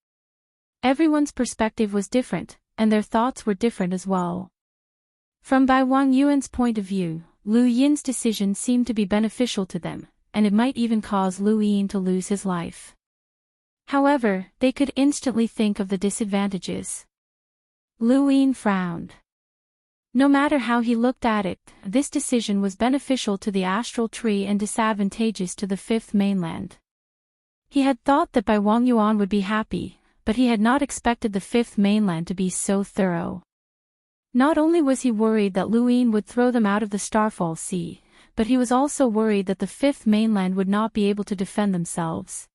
Speaker 1: Everyone's perspective was different, and their thoughts were different as well. From Bai Wang Yuan's point of view, Lu Yin's decision seemed to be beneficial to them, and it might even cause Lu Yin to lose his life. However, they could instantly think of the disadvantages. Lu Yin frowned. No matter how he looked at it, this decision was beneficial to the astral tree and disadvantageous to the fifth mainland. He had thought that Bai Wang Yuan would be happy, but he had not expected the fifth mainland to be so thorough. Not only was he worried that Lu Yin would throw them out of the Starfall Sea, but he was also worried that the fifth mainland would not be able to defend themselves.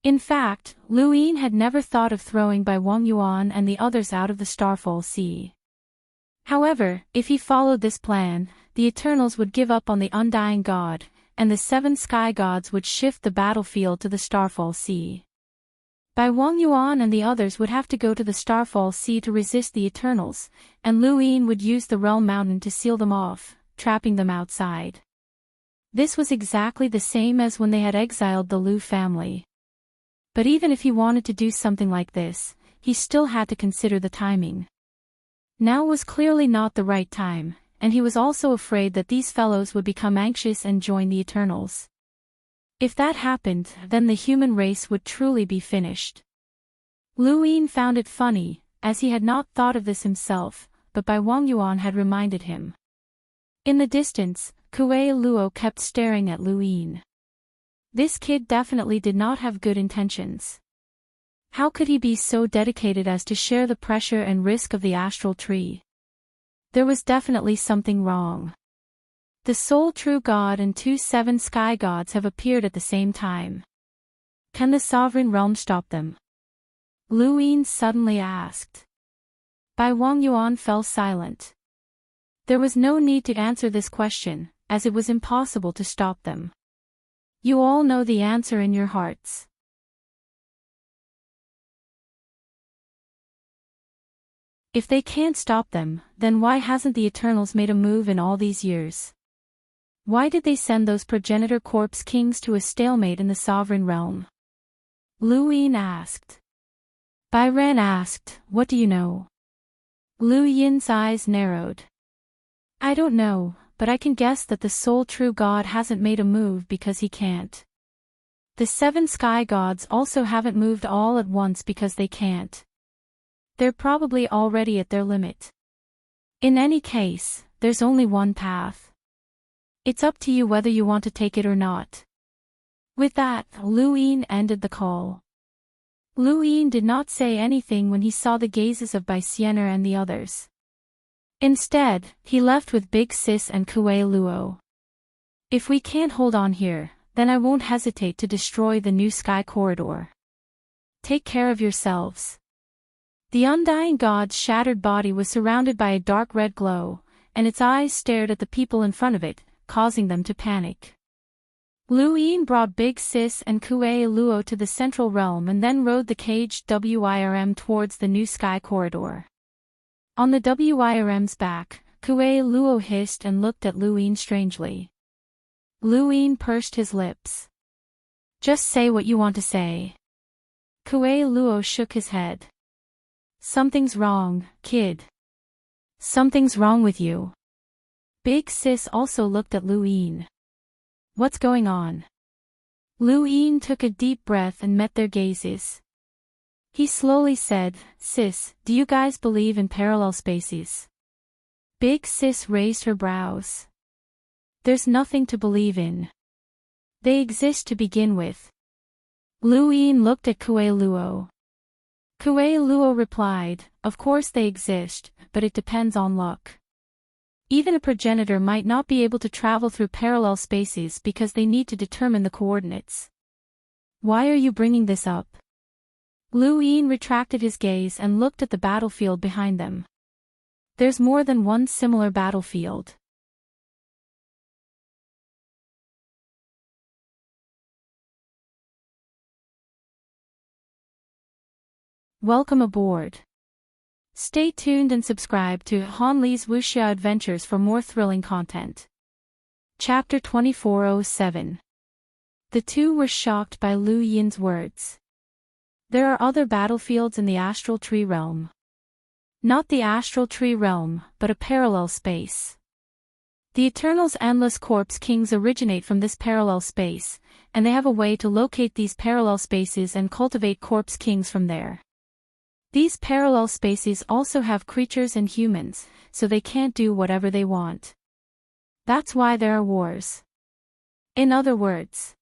Speaker 1: In fact, Lu Yin had never thought of throwing Bai Wang Yuan and the others out of the Starfall Sea. However, if he followed this plan, the Eternals would give up on the undying God, and the 7 sky gods would shift the battlefield to the Starfall Sea. Bai Wang Yuan and the others would have to go to the Starfall Sea to resist the Eternals, and Lu Yin would use the realm mountain to seal them off, trapping them outside. This was exactly the same as when they had exiled the Lu family. But even if he wanted to do something like this, he still had to consider the timing. Now was clearly not the right time, and he was also afraid that these fellows would become anxious and join the Eternals. If that happened, then the human race would truly be finished. Lu Yin found it funny, as he had not thought of this himself, but Bai Wang Yuan had reminded him. In the distance, Kuei Luo kept staring at Lu Yin. This kid definitely did not have good intentions. How could he be so dedicated as to share the pressure and risk of the astral tree? There was definitely something wrong. The sole true God and 2 7 sky gods have appeared at the same time. Can the sovereign realm stop them? Lu Yin suddenly asked. Bai Wang Yuan fell silent. There was no need to answer this question, as it was impossible to stop them. You all know the answer in your hearts. If they can't stop them, then why hasn't the Eternals made a move in all these years? Why did they send those progenitor corpse kings to a stalemate in the sovereign realm? Lu Yin asked. Bai Ren asked, what do you know? Lu Yin's eyes narrowed. I don't know, but I can guess that the sole true God hasn't made a move because he can't. The 7 sky gods also haven't moved all at once because they can't. They're probably already at their limit. In any case, there's only one path. It's up to you whether you want to take it or not. With that, Lu Yin ended the call. Lu Yin did not say anything when he saw the gazes of Bai Siener and the others. Instead, he left with Big Sis and Kuei Luo. If we can't hold on here, then I won't hesitate to destroy the new sky corridor. Take care of yourselves. The undying god's shattered body was surrounded by a dark red glow, and its eyes stared at the people in front of it, causing them to panic. Lu Yin brought Big Sis and Kuei Luo to the central realm and then rode the caged WIRM towards the new sky corridor. On the WIRM's back, Kuei Luo hissed and looked at Lu Yin strangely. Lu Yin pursed his lips. Just say what you want to say. Kuei Luo shook his head. Something's wrong, kid. Something's wrong with you. Big Sis also looked at Lu Yin. What's going on? Lu Yin took a deep breath and met their gazes. He slowly said, Sis, do you guys believe in parallel spaces? Big Sis raised her brows. There's nothing to believe in. They exist to begin with. Lu Yin looked at Kuei Luo. Kuei Luo replied, of course they exist, but it depends on luck. Even a progenitor might not be able to travel through parallel spaces because they need to determine the coordinates. Why are you bringing this up? Lu Yin retracted his gaze and looked at the battlefield behind them. There's more than one similar battlefield. Welcome aboard. Stay tuned and subscribe to Han Li's Wuxia Adventures for more thrilling content. Chapter 2407. The two were shocked by Lu Yin's words. There are other battlefields in the astral tree realm. Not the astral tree realm, but a parallel space. The Eternal's endless corpse kings originate from this parallel space, and they have a way to locate these parallel spaces and cultivate corpse kings from there. These parallel spaces also have creatures and humans, so they can't do whatever they want. That's why there are wars. In other words,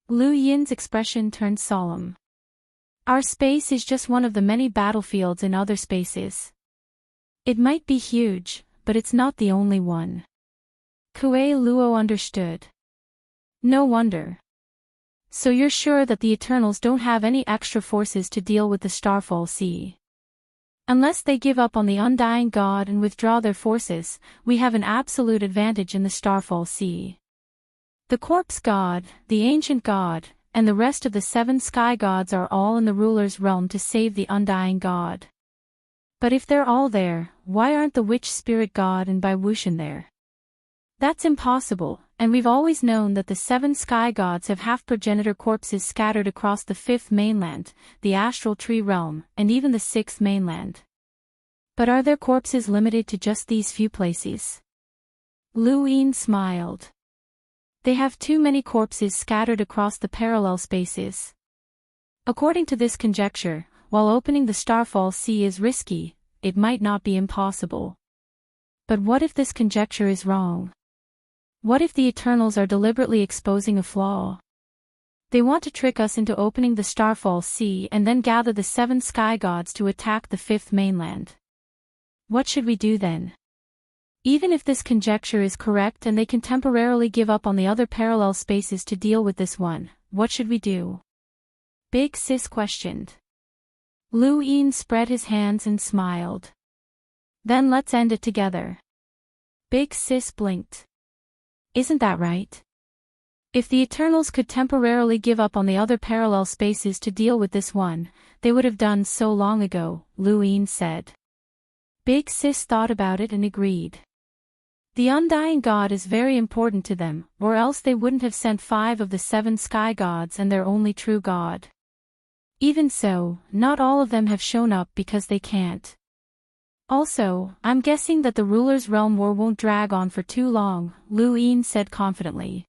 Speaker 1: Lu Yin's expression turned solemn. Our space is just one of the many battlefields in other spaces. It might be huge, but it's not the only one. Kuei Luo understood. No wonder. So you're sure that the Eternals don't have any extra forces to deal with the Starfall Sea? Unless they give up on the undying God and withdraw their forces, we have an absolute advantage in the Starfall Sea. The Corpse God, the Ancient God, and the rest of the 7 sky gods are all in the ruler's realm to save the undying God. But if they're all there, why aren't the Witch Spirit God and Bai Wuxian there? That's impossible, and we've always known that the 7 sky gods have half-progenitor corpses scattered across the 5th mainland, the astral tree realm, and even the 6th mainland. But are their corpses limited to just these few places? Lu Yin smiled. They have too many corpses scattered across the parallel spaces. According to this conjecture, while opening the Starfall Sea is risky, it might not be impossible. But what if this conjecture is wrong? What if the Eternals are deliberately exposing a flaw? They want to trick us into opening the Starfall Sea and then gather the 7 sky gods to attack the 5th mainland. What should we do then? Even if this conjecture is correct and they can temporarily give up on the other parallel spaces to deal with this one, what should we do? Big Sis questioned. Lu Yin spread his hands and smiled. Then let's end it together. Big Sis blinked. Isn't that right? If the Eternals could temporarily give up on the other parallel spaces to deal with this one, they would have done so long ago, Lu Yin said. Big Sis thought about it and agreed. The undying God is very important to them, or else they wouldn't have sent 5 of the 7 sky gods and their only true God. Even so, not all of them have shown up because they can't. Also, I'm guessing that the ruler's realm war won't drag on for too long, Lu Yin said confidently.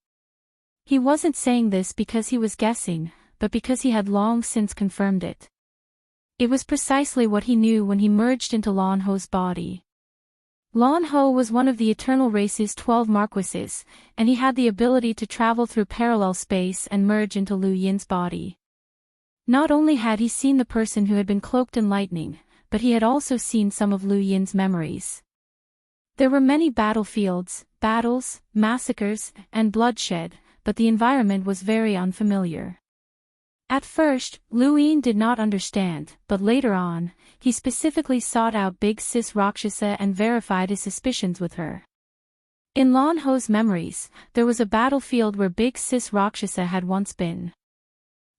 Speaker 1: He wasn't saying this because he was guessing, but because he had long since confirmed it. It was precisely what he knew when he merged into Lan Ho's body. Lan Ho was one of the Eternal Race's 12 marquises, and he had the ability to travel through parallel space and merge into Lu Yin's body. Not only had he seen the person who had been cloaked in lightning, but he had also seen some of Lu Yin's memories. There were many battlefields, battles, massacres, and bloodshed, but the environment was very unfamiliar. At first, Lu Yin did not understand, but later on, he specifically sought out Big Sis Rakshasa and verified his suspicions with her. In Lan Ho's memories, there was a battlefield where Big Sis Rakshasa had once been.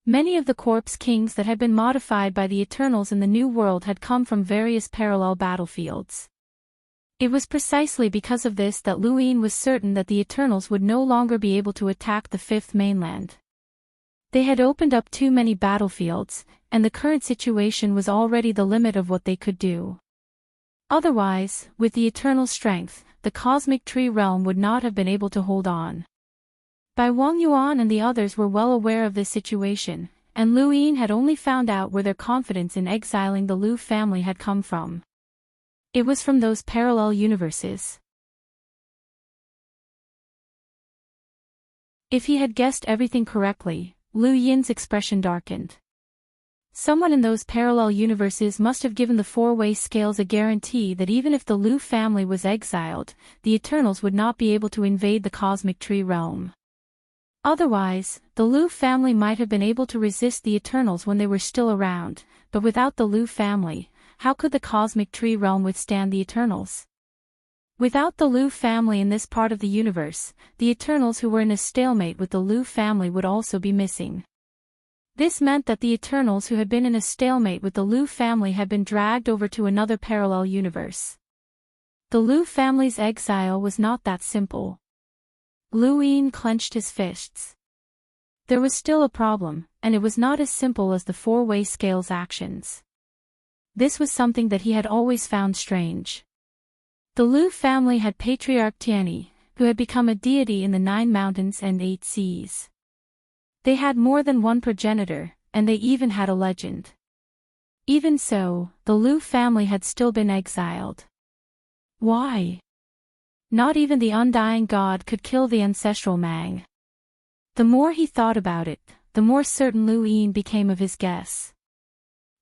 Speaker 1: Many of the corpse kings that had been modified by the Eternals in the New World had come from various parallel battlefields. It was precisely because of this that Lu Yin was certain that the Eternals would no longer be able to attack the 5th mainland. They had opened up too many battlefields, and the current situation was already the limit of what they could do. Otherwise, with the eternal strength, the cosmic tree realm would not have been able to hold on. Bai Wang Yuan and the others were well aware of this situation, and Lu Yin had only found out where their confidence in exiling the Lu family had come from. It was from those parallel universes. If he had guessed everything correctly, Lu Yin's expression darkened. Someone in those parallel universes must have given the 4-way scales a guarantee that even if the Lu family was exiled, the Eternals would not be able to invade the cosmic tree realm. Otherwise, the Lu family might have been able to resist the Eternals when they were still around, but without the Lu family, how could the cosmic tree realm withstand the Eternals? Without the Lu family in this part of the universe, the Eternals who were in a stalemate with the Lu family would also be missing. This meant that the Eternals who had been in a stalemate with the Lu family had been dragged over to another parallel universe. The Lu family's exile was not that simple. Lu Yin clenched his fists. There was still a problem, and it was not as simple as the 4-way scale's actions. This was something that he had always found strange. The Lu family had Patriarch Tianyi, who had become a deity in the 9 mountains and 8 seas. They had more than one progenitor, and they even had a legend. Even so, the Lu family had still been exiled. Why? Not even the undying God could kill the ancestral Mang. The more he thought about it, the more certain Lu Yin became of his guess.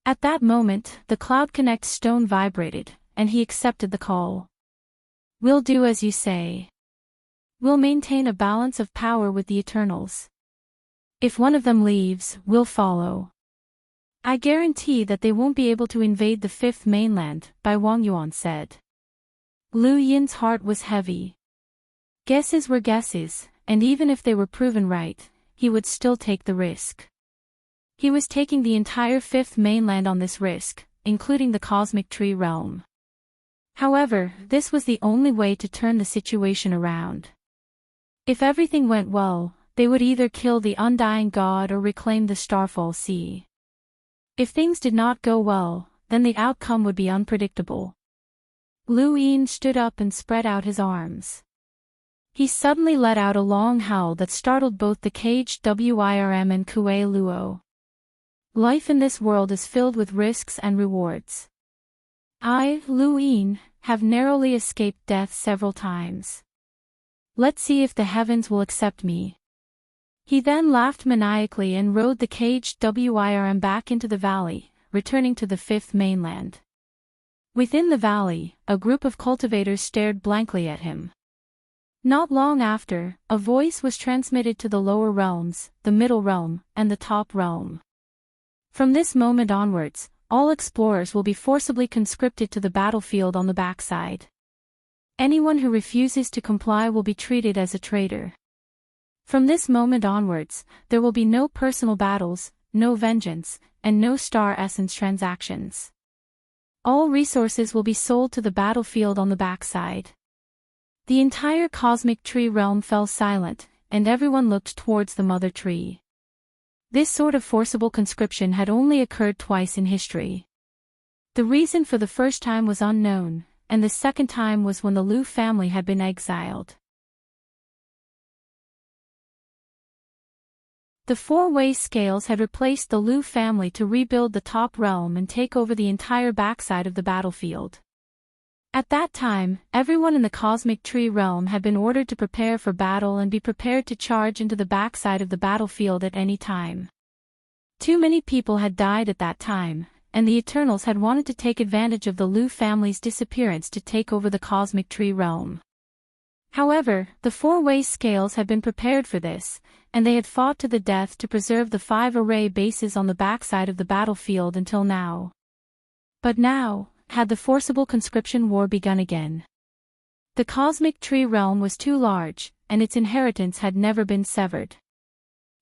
Speaker 1: At that moment, the Cloud Connect stone vibrated, and he accepted the call. We'll do as you say. We'll maintain a balance of power with the Eternals. If one of them leaves, we'll follow. I guarantee that they won't be able to invade the 5th mainland, Bai Wang Yuan said. Lu Yin's heart was heavy. Guesses were guesses, and even if they were proven right, he would still take the risk. He was taking the entire 5th mainland on this risk, including the cosmic tree realm. However, this was the only way to turn the situation around. If everything went well, they would either kill the undying God or reclaim the Starfall Sea. If things did not go well, then the outcome would be unpredictable. Lu Yin stood up and spread out his arms. He suddenly let out a long howl that startled both the caged Wirm and Kuei Luo. Life in this world is filled with risks and rewards. I, Lu Yin, have narrowly escaped death several times. Let's see if the heavens will accept me. He then laughed maniacally and rode the caged Wirm back into the valley, returning to the 5th mainland. Within the valley, a group of cultivators stared blankly at him. Not long after, a voice was transmitted to the lower realms, the middle realm, and the top realm. From this moment onwards, all explorers will be forcibly conscripted to the battlefield on the backside. Anyone who refuses to comply will be treated as a traitor. From this moment onwards, there will be no personal battles, no vengeance, and no star essence transactions. All resources will be sold to the battlefield on the backside. The entire cosmic tree realm fell silent, and everyone looked towards the mother tree. This sort of forcible conscription had only occurred twice in history. The reason for the first time was unknown, and the second time was when the Liu family had been exiled. The four-way scales had replaced the Liu family to rebuild the top realm and take over the entire backside of the battlefield. At that time, everyone in the cosmic tree realm had been ordered to prepare for battle and be prepared to charge into the backside of the battlefield at any time. Too many people had died at that time, and the Eternals had wanted to take advantage of the Liu family's disappearance to take over the cosmic tree realm. However, the four-way scales had been prepared for this, and they had fought to the death to preserve the 5 array bases on the backside of the battlefield until now. But now, had the forcible conscription war begun again. The cosmic tree realm was too large, and its inheritance had never been severed.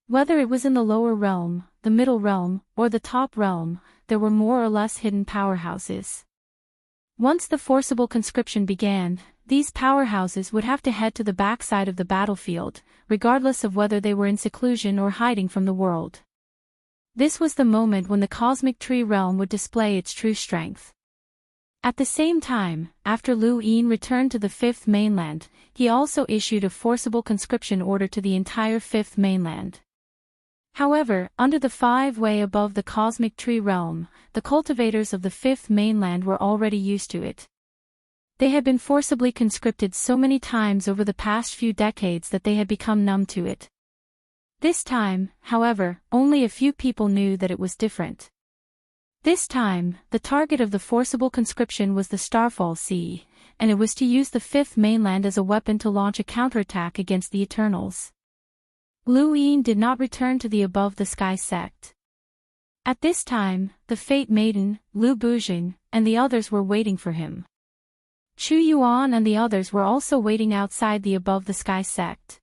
Speaker 1: Whether it was in the lower realm, the middle realm, or the top realm, there were more or less hidden powerhouses. Once the forcible conscription began, these powerhouses would have to head to the backside of the battlefield, regardless of whether they were in seclusion or hiding from the world. This was the moment when the cosmic tree realm would display its true strength. At the same time, after Liu Yin returned to the Fifth Mainland, he also issued a forcible conscription order to the entire Fifth Mainland. However, under the 5-way above the cosmic tree realm, the cultivators of the Fifth Mainland were already used to it. They had been forcibly conscripted so many times over the past few decades that they had become numb to it. This time, however, only a few people knew that it was different. This time, the target of the forcible conscription was the Starfall Sea, and it was to use the Fifth Mainland as a weapon to launch a counterattack against the Eternals. Liu Yin did not return to the Above the Sky sect. At this time, the Fate Maiden, Liu Bujing, and the others were waiting for him. Chu Yuan and the others were also waiting outside the Above the Sky sect.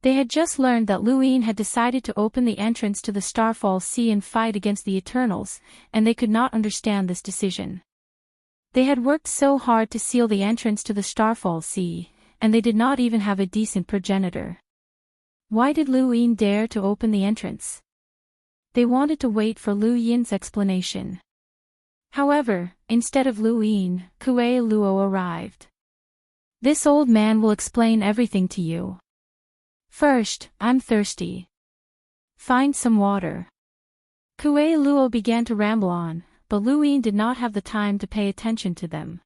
Speaker 1: They had just learned that Liu Yin had decided to open the entrance to the Starfall Sea and fight against the Eternals, and they could not understand this decision. They had worked so hard to seal the entrance to the Starfall Sea, and they did not even have a decent progenitor. Why did Liu Yin dare to open the entrance? They wanted to wait for Liu Yin's explanation. However, instead of Liu Yin, Kuei Luo arrived. This old man will explain everything to you. First, I'm thirsty. Find some water. Kuei Luo began to ramble on, but Liu Yin did not have the time to pay attention to them.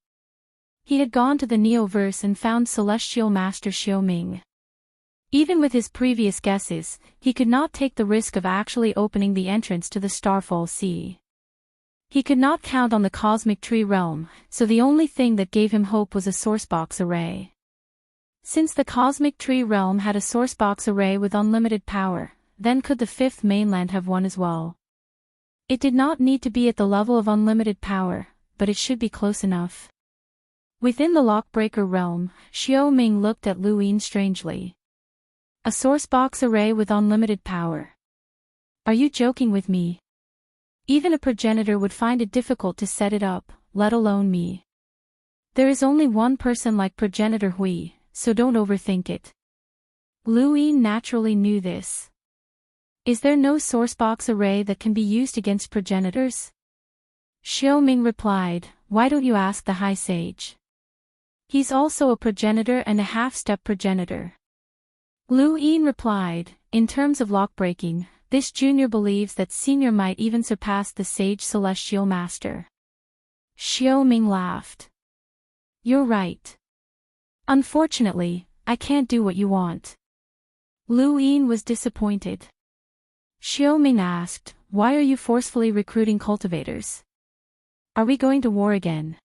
Speaker 1: He had gone to the Neoverse and found Celestial Master Xiaoming. Even with his previous guesses, he could not take the risk of actually opening the entrance to the Starfall Sea. He could not count on the cosmic tree realm, so the only thing that gave him hope was a sourcebox array. Since the cosmic tree realm had a sourcebox array with unlimited power, then could the Fifth Mainland have one as well. It did not need to be at the level of unlimited power, but it should be close enough. Within the Lockbreaker realm, Xiaoming looked at Liu Yin strangely. A sourcebox array with unlimited power. Are you joking with me? Even a progenitor would find it difficult to set it up, let alone me. There is only one person like progenitor Hui, so don't overthink it. Liu Yin naturally knew this. Is there no sourcebox array that can be used against progenitors? Xiaoming replied, why don't you ask the High Sage? He's also a progenitor and a half-step progenitor. Liu Yin replied, in terms of lockbreaking, this junior believes that senior might even surpass the Sage Celestial Master. Xiaoming laughed. You're right. Unfortunately, I can't do what you want. Liu Yin was disappointed. Xiaoming asked, why are you forcefully recruiting cultivators? Are we going to war again?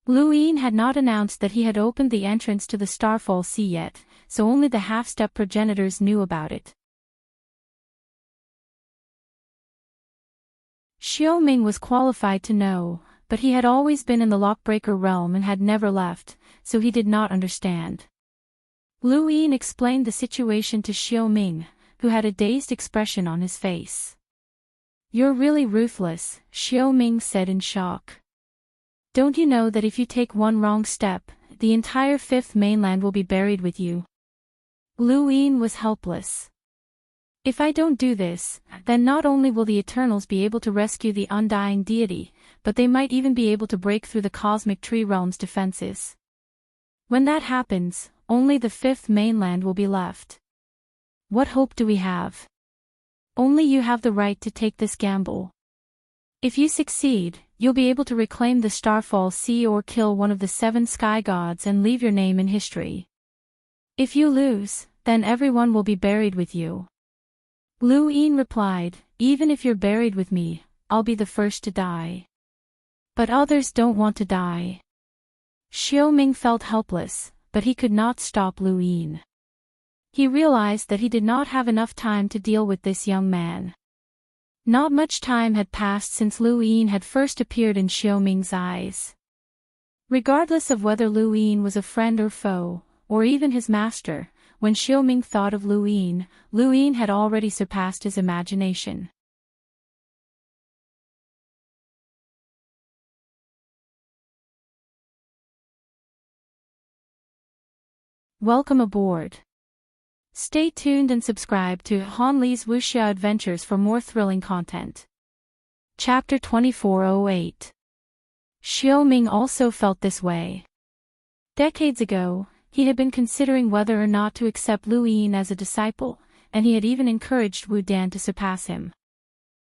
Speaker 1: Liu Yin had not announced that he had opened the entrance to the Starfall Sea yet, so only the half-step progenitors knew about it. Xiaoming was qualified to know, but he had always been in the Lockbreaker realm and had never left, so he did not understand. Liu Yin explained the situation to Xiaoming, who had a dazed expression on his face. You're really ruthless, Xiaoming said in shock. Don't you know that if you take one wrong step, the entire fifth mainland will be buried with you? Lu Yin was helpless. If I don't do this, then not only will the Eternals be able to rescue the undying deity, but they might even be able to break through the cosmic tree realm's defenses. When that happens, only the fifth mainland will be left. What hope do we have? Only you have the right to take this gamble. If you succeed, you'll be able to reclaim the Starfall Sea or kill one of the 7 sky gods and leave your name in history. If you lose, then everyone will be buried with you. Lu Yin replied, even if you're buried with me, I'll be the first to die. But others don't want to die. Xiaoming felt helpless, but he could not stop Lu Yin. He realized that he did not have enough time to deal with this young man. Not much time had passed since Lu Yin had first appeared in Xiaoming's eyes. Regardless of whether Lu Yin was a friend or foe, or even his master, when Xiaoming thought of Lu Yin had already surpassed his imagination. Welcome aboard. Stay tuned and subscribe to Han Li's Wuxia Adventures for more thrilling content. Chapter 2408. Xiaoming also felt this way. Decades ago, he had been considering whether or not to accept Lu Yin as a disciple, and he had even encouraged Wu Dan to surpass him.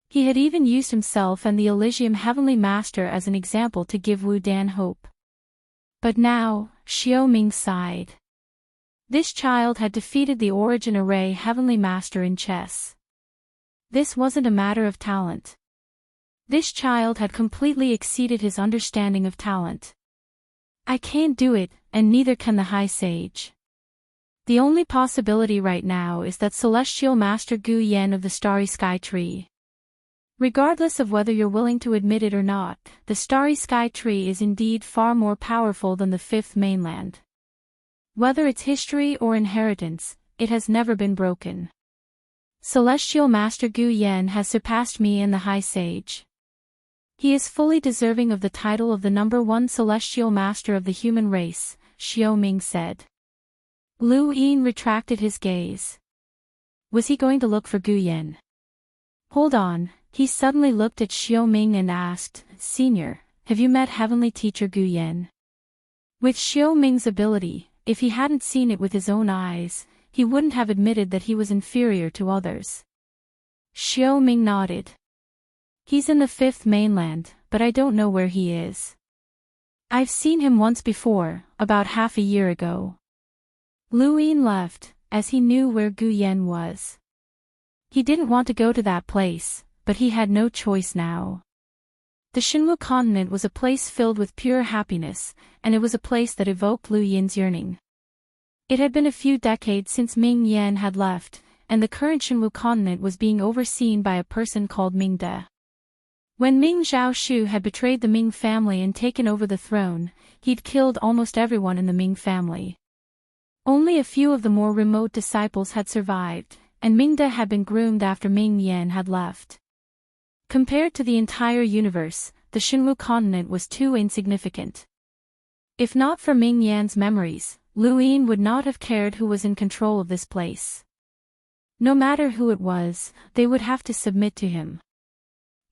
Speaker 1: He had even used himself and the Elysium Heavenly Master as an example to give Wu Dan hope. But now, Xiaoming sighed. This child had defeated the Origin Array Heavenly Master in chess. This wasn't a matter of talent. This child had completely exceeded his understanding of talent. I can't do it, and neither can the High Sage. The only possibility right now is that Celestial Master Gu Yen of the Starry Sky Tree. Regardless of whether you're willing to admit it or not, the Starry Sky Tree is indeed far more powerful than the fifth mainland. Whether it's history or inheritance, it has never been broken. Celestial Master Gu Yen has surpassed me and the High Sage. He is fully deserving of the title of the #1 Celestial Master of the human race, Xiaoming said. Lu Yin retracted his gaze. Was he going to look for Gu Yen? Hold on, he suddenly looked at Xiaoming and asked, Senior, have you met Heavenly Teacher Gu Yen? With Xiaoming's ability, if he hadn't seen it with his own eyes, he wouldn't have admitted that he was inferior to others. Xiaoming nodded. He's in the fifth mainland, but I don't know where he is. I've seen him once before, about half a year ago. Lu Yin left, as he knew where Gu Yen was. He didn't want to go to that place, but he had no choice now. The Shinwu continent was a place filled with pure happiness, and it was a place that evoked Lu Yin's yearning. It had been a few decades since Ming Yan had left, and the current Shinwu continent was being overseen by a person called Ming De. When Ming Zhaoshu had betrayed the Ming family and taken over the throne, he'd killed almost everyone in the Ming family. Only a few of the more remote disciples had survived, and Ming De had been groomed after Ming Yan had left. Compared to the entire universe, the Shinwu continent was too insignificant. If not for Ming Yan's memories, Lu Yin would not have cared who was in control of this place. No matter who it was, they would have to submit to him.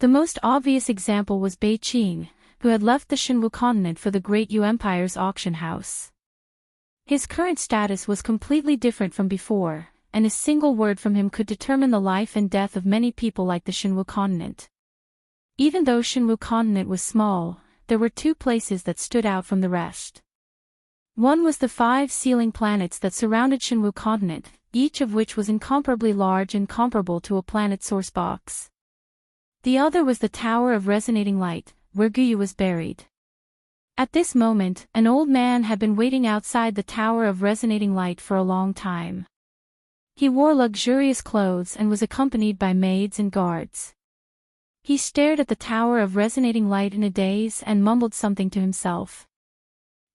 Speaker 1: The most obvious example was Bei Qing, who had left the Shinwu continent for the Great Yu Empire's auction house. His current status was completely different from before, and a single word from him could determine the life and death of many people like the Shinwu continent. Even though Shinwu continent was small, there were 2 places that stood out from the rest. One was the 5 sealing planets that surrounded Shinwu continent, each of which was incomparably large and comparable to a planet source box. The other was the Tower of Resonating Light, where Guyu was buried. At this moment, an old man had been waiting outside the Tower of Resonating Light for a long time. He wore luxurious clothes and was accompanied by maids and guards. He stared at the Tower of Resonating Light in a daze and mumbled something to himself.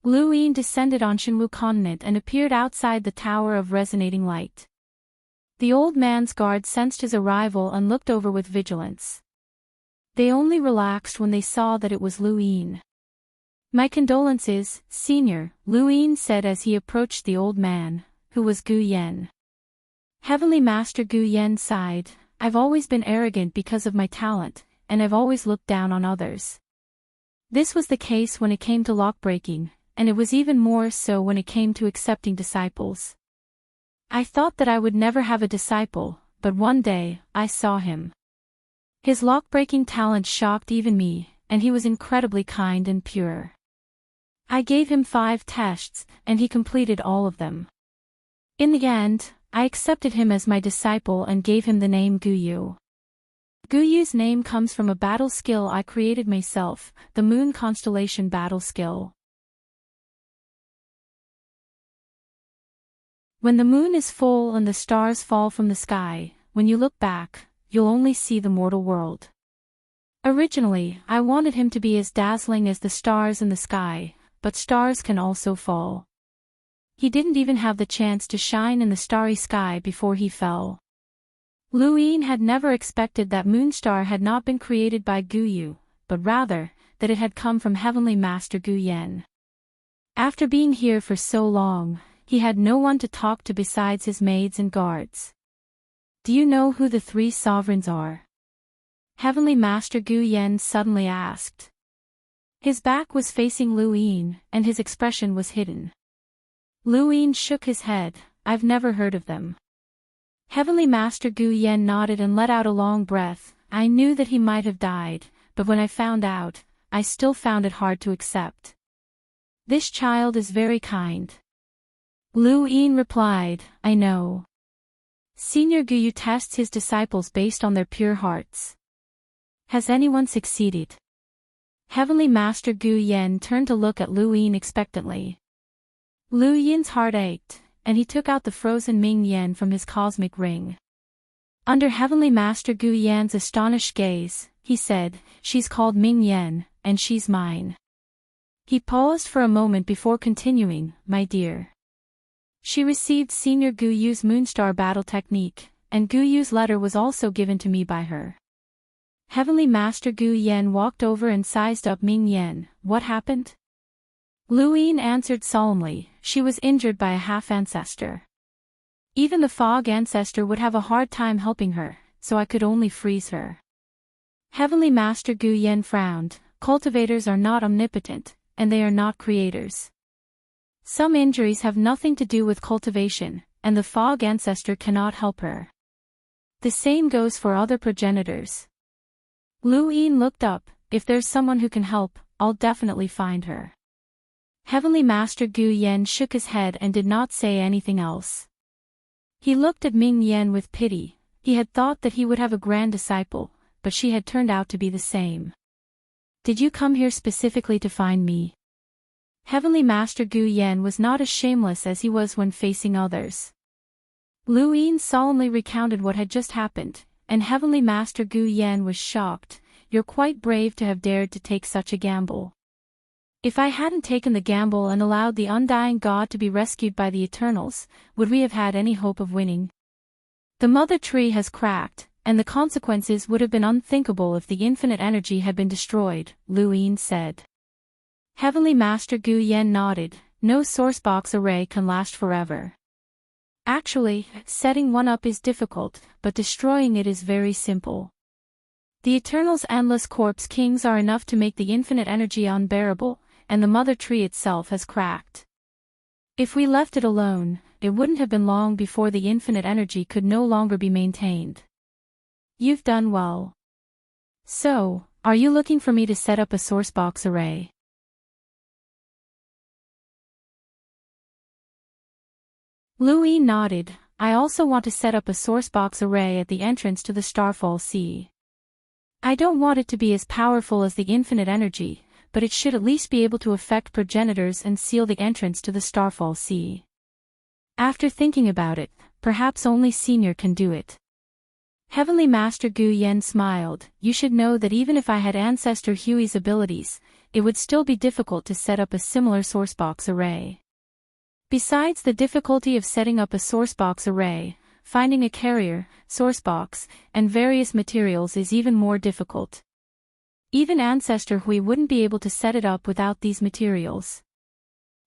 Speaker 1: Lu Yin descended on Shinwu continent and appeared outside the Tower of Resonating Light. The old man's guards sensed his arrival and looked over with vigilance. They only relaxed when they saw that it was Lu Yin. My condolences, Senior, Lu Yin said as he approached the old man, who was Gu Yen. Heavenly Master Gu Yen sighed, I've always been arrogant because of my talent, and I've always looked down on others. This was the case when it came to lock-breaking, and it was even more so when it came to accepting disciples. I thought that I would never have a disciple, but one day, I saw him. His lock-breaking talent shocked even me, and he was incredibly kind and pure. I gave him 5 tests, and he completed all of them. In the end, I accepted him as my disciple and gave him the name Guyu. Guyu's name comes from a battle skill I created myself, the moon constellation battle skill. When the moon is full and the stars fall from the sky, when you look back, you'll only see the mortal world. Originally, I wanted him to be as dazzling as the stars in the sky, but stars can also fall. He didn't even have the chance to shine in the starry sky before he fell. Lu Yin had never expected that Moonstar had not been created by Guyu, but rather, that it had come from Heavenly Master Gu Yen. After being here for so long, he had no one to talk to besides his maids and guards. Do you know who the 3 sovereigns are? Heavenly Master Gu Yen suddenly asked. His back was facing Lu Yin, and his expression was hidden. Lu Yin shook his head, I've never heard of them. Heavenly Master Gu Yen nodded and let out a long breath. I knew that he might have died, but when I found out, I still found it hard to accept. This child is very kind. Lu Yin replied, I know. Senior Guyu tests his disciples based on their pure hearts. Has anyone succeeded? Heavenly Master Gu Yen turned to look at Lu Yin expectantly. Lu Yin's heart ached, and he took out the frozen Ming Yen from his cosmic ring. Under Heavenly Master Gu Yan's astonished gaze, he said, She's called Ming Yen, and she's mine. He paused for a moment before continuing, My dear. She received Senior Guyu's Moonstar battle technique, and Guyu's letter was also given to me by her. Heavenly Master Gu Yen walked over and sized up Ming Yen. What happened? Lu Yin answered solemnly, she was injured by a half-ancestor. Even the fog ancestor would have a hard time helping her, so I could only freeze her. Heavenly Master Gu Yen frowned, cultivators are not omnipotent, and they are not creators. Some injuries have nothing to do with cultivation, and the fog ancestor cannot help her. The same goes for other progenitors. Lu Yin looked up, if there's someone who can help, I'll definitely find her. Heavenly Master Gu Yen shook his head and did not say anything else. He looked at Ming Yen with pity. He had thought that he would have a grand disciple, but she had turned out to be the same. Did you come here specifically to find me? Heavenly Master Gu Yen was not as shameless as he was when facing others. Lu Yin solemnly recounted what had just happened, and Heavenly Master Gu Yen was shocked. You're quite brave to have dared to take such a gamble. If I hadn't taken the gamble and allowed the undying God to be rescued by the Eternals, would we have had any hope of winning? The mother tree has cracked, and the consequences would have been unthinkable if the infinite energy had been destroyed, Lu Yin said. Heavenly Master Gu Yen nodded, no sourcebox array can last forever. Actually, setting one up is difficult, but destroying it is very simple. The Eternal's endless corpse kings are enough to make the infinite energy unbearable, and the mother tree itself has cracked. If we left it alone, it wouldn't have been long before the infinite energy could no longer be maintained. You've done well. So, are you looking for me to set up a sourcebox array? Lu Yin nodded. I also want to set up a sourcebox array at the entrance to the Starfall Sea. I don't want it to be as powerful as the infinite energy, but it should at least be able to affect progenitors and seal the entrance to the Starfall Sea. After thinking about it, perhaps only Senior can do it. Heavenly Master Gu Yen smiled. You should know that even if I had Ancestor Hui's abilities, it would still be difficult to set up a similar sourcebox array. Besides the difficulty of setting up a sourcebox array, finding a carrier, sourcebox, and various materials is even more difficult. Even Ancestor Hui wouldn't be able to set it up without these materials.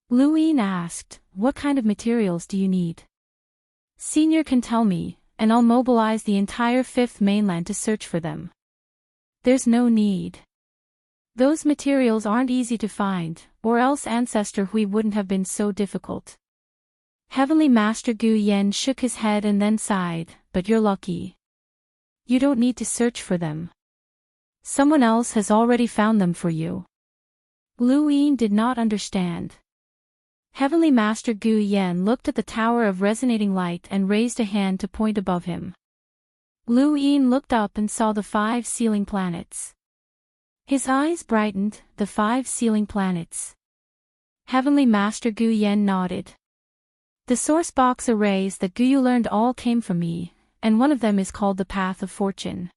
Speaker 1: Lu Yin asked, "What kind of materials do you need?" "Senior can tell me, and I'll mobilize the entire Fifth Mainland to search for them." "There's no need. Those materials aren't easy to find, or else Ancestor Hui wouldn't have been so difficult." Heavenly Master Gu Yen shook his head and then sighed, "But you're lucky. You don't need to search for them. Someone else has already found them for you." Lu Yin did not understand. Heavenly Master Gu Yen looked at the tower of resonating light and raised a hand to point above him. Lu Yin looked up and saw the 5 sealing planets. His eyes brightened. "The 5 sealing planets." Heavenly Master Gu Yen nodded. "The source box arrays that Guyu learned all came from me, and one of them is called the Path of Fortune.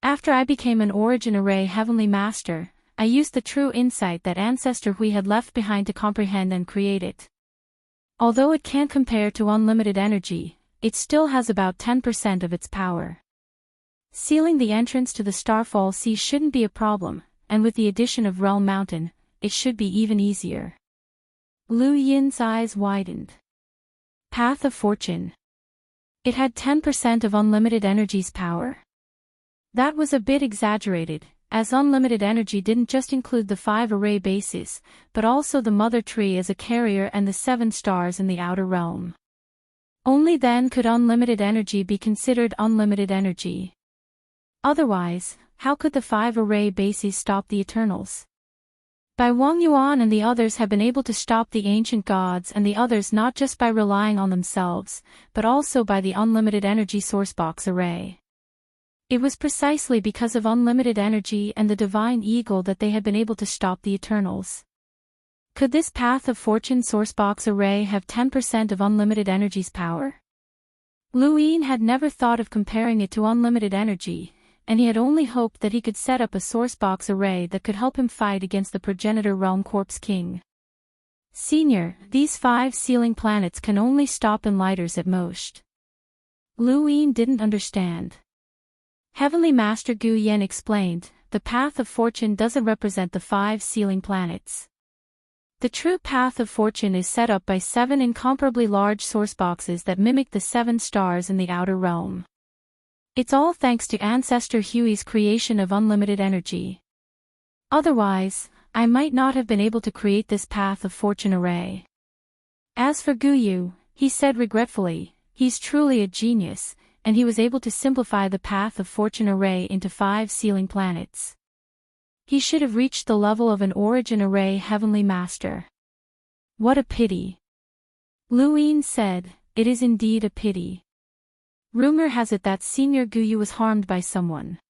Speaker 1: After I became an origin array Heavenly Master, I used the true insight that Ancestor Hui had left behind to comprehend and create it. Although it can't compare to unlimited energy, it still has about 10% of its power. Sealing the entrance to the Starfall Sea shouldn't be a problem, and with the addition of Realm Mountain, it should be even easier." Lu Yin's eyes widened. Path of Fortune. It had 10% of unlimited energy's power? That was a bit exaggerated, as unlimited energy didn't just include the 5 array bases, but also the mother tree as a carrier and the 7 stars in the outer realm. Only then could unlimited energy be considered unlimited energy. Otherwise, how could the 5 array bases stop the Eternals? Bai Wangyuan and the others have been able to stop the ancient gods and the others not just by relying on themselves, but also by the unlimited energy sourcebox array. It was precisely because of unlimited energy and the divine eagle that they had been able to stop the Eternals. Could this Path of Fortune sourcebox array have 10% of unlimited energy's power? Lu Yin had never thought of comparing it to unlimited energy, and he had only hoped that he could set up a sourcebox array that could help him fight against the progenitor realm Corpse King. "Senior, these 5 sealing planets can only stop enlighters at most." Lu Yin didn't understand. Heavenly Master Gu Yen explained, "The Path of Fortune doesn't represent the 5 sealing planets. The true Path of Fortune is set up by 7 incomparably large sourceboxes that mimic the 7 stars in the outer realm. It's all thanks to Ancestor Hui's creation of unlimited energy. Otherwise, I might not have been able to create this Path of Fortune array." As for Guyu, he said regretfully, he's truly a genius, and he was able to simplify the Path of Fortune array into 5 sealing planets. He should have reached the level of an origin array Heavenly Master. What a pity. Lu Yin said, "It is indeed a pity. Rumor has it that Senior Guyu was harmed by someone.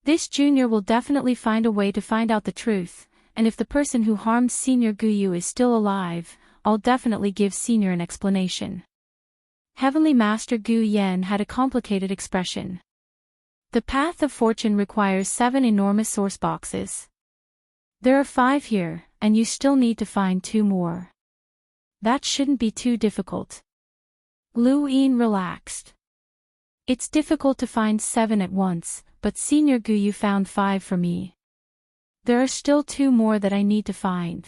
Speaker 1: This junior will definitely find a way to find out the truth, and if the person who harmed Senior Guyu is still alive, I'll definitely give Senior an explanation." Heavenly Master Gu Yen had a complicated expression. The Path of Fortune requires 7 enormous source boxes. There are 5 here, and you still need to find 2 more. That shouldn't be too difficult. Lu Yin relaxed. It's difficult to find 7 at once, but Senior Guyu found 5 for me. There are still 2 more that I need to find.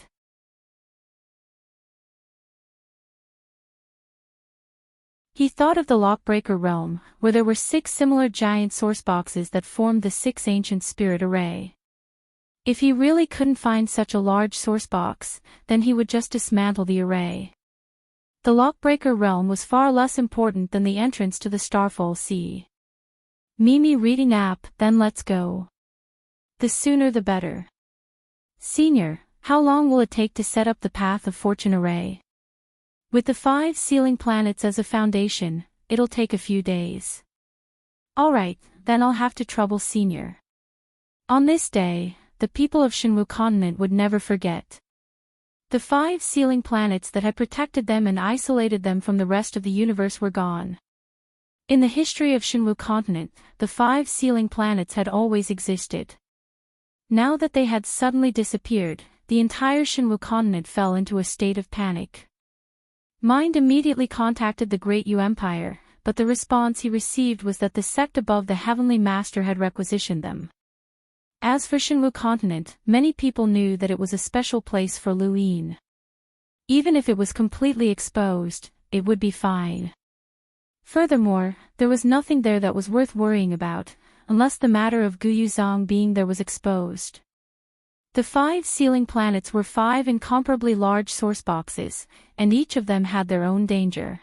Speaker 1: He thought of the Lockbreaker realm, where there were 6 similar giant source boxes that formed the 6 ancient spirit array. If he really couldn't find such a large source box, then he would just dismantle the array. The Lockbreaker realm was far less important than the entrance to the Starfall Sea. Mimi reading app, then let's go. The sooner the better. Senior, how long will it take to set up the Path of Fortune array? With the 5 sealing planets as a foundation, it'll take a few days. Alright, then I'll have to trouble Senior. On this day, the people of Shenwu continent would never forget. The 5 sealing planets that had protected them and isolated them from the rest of the universe were gone. In the history of Shenwu continent, the 5 sealing planets had always existed. Now that they had suddenly disappeared, the entire Shenwu continent fell into a state of panic. Mind immediately contacted the Great Yu Empire, but the response he received was that the sect above the Heavenly Master had requisitioned them. As for Shinwu continent, many people knew that it was a special place for Lu Yin. Even if it was completely exposed, it would be fine. Furthermore, there was nothing there that was worth worrying about, unless the matter of Guyuzhang being there was exposed. The 5 sealing planets were 5 incomparably large source boxes, and each of them had their own danger.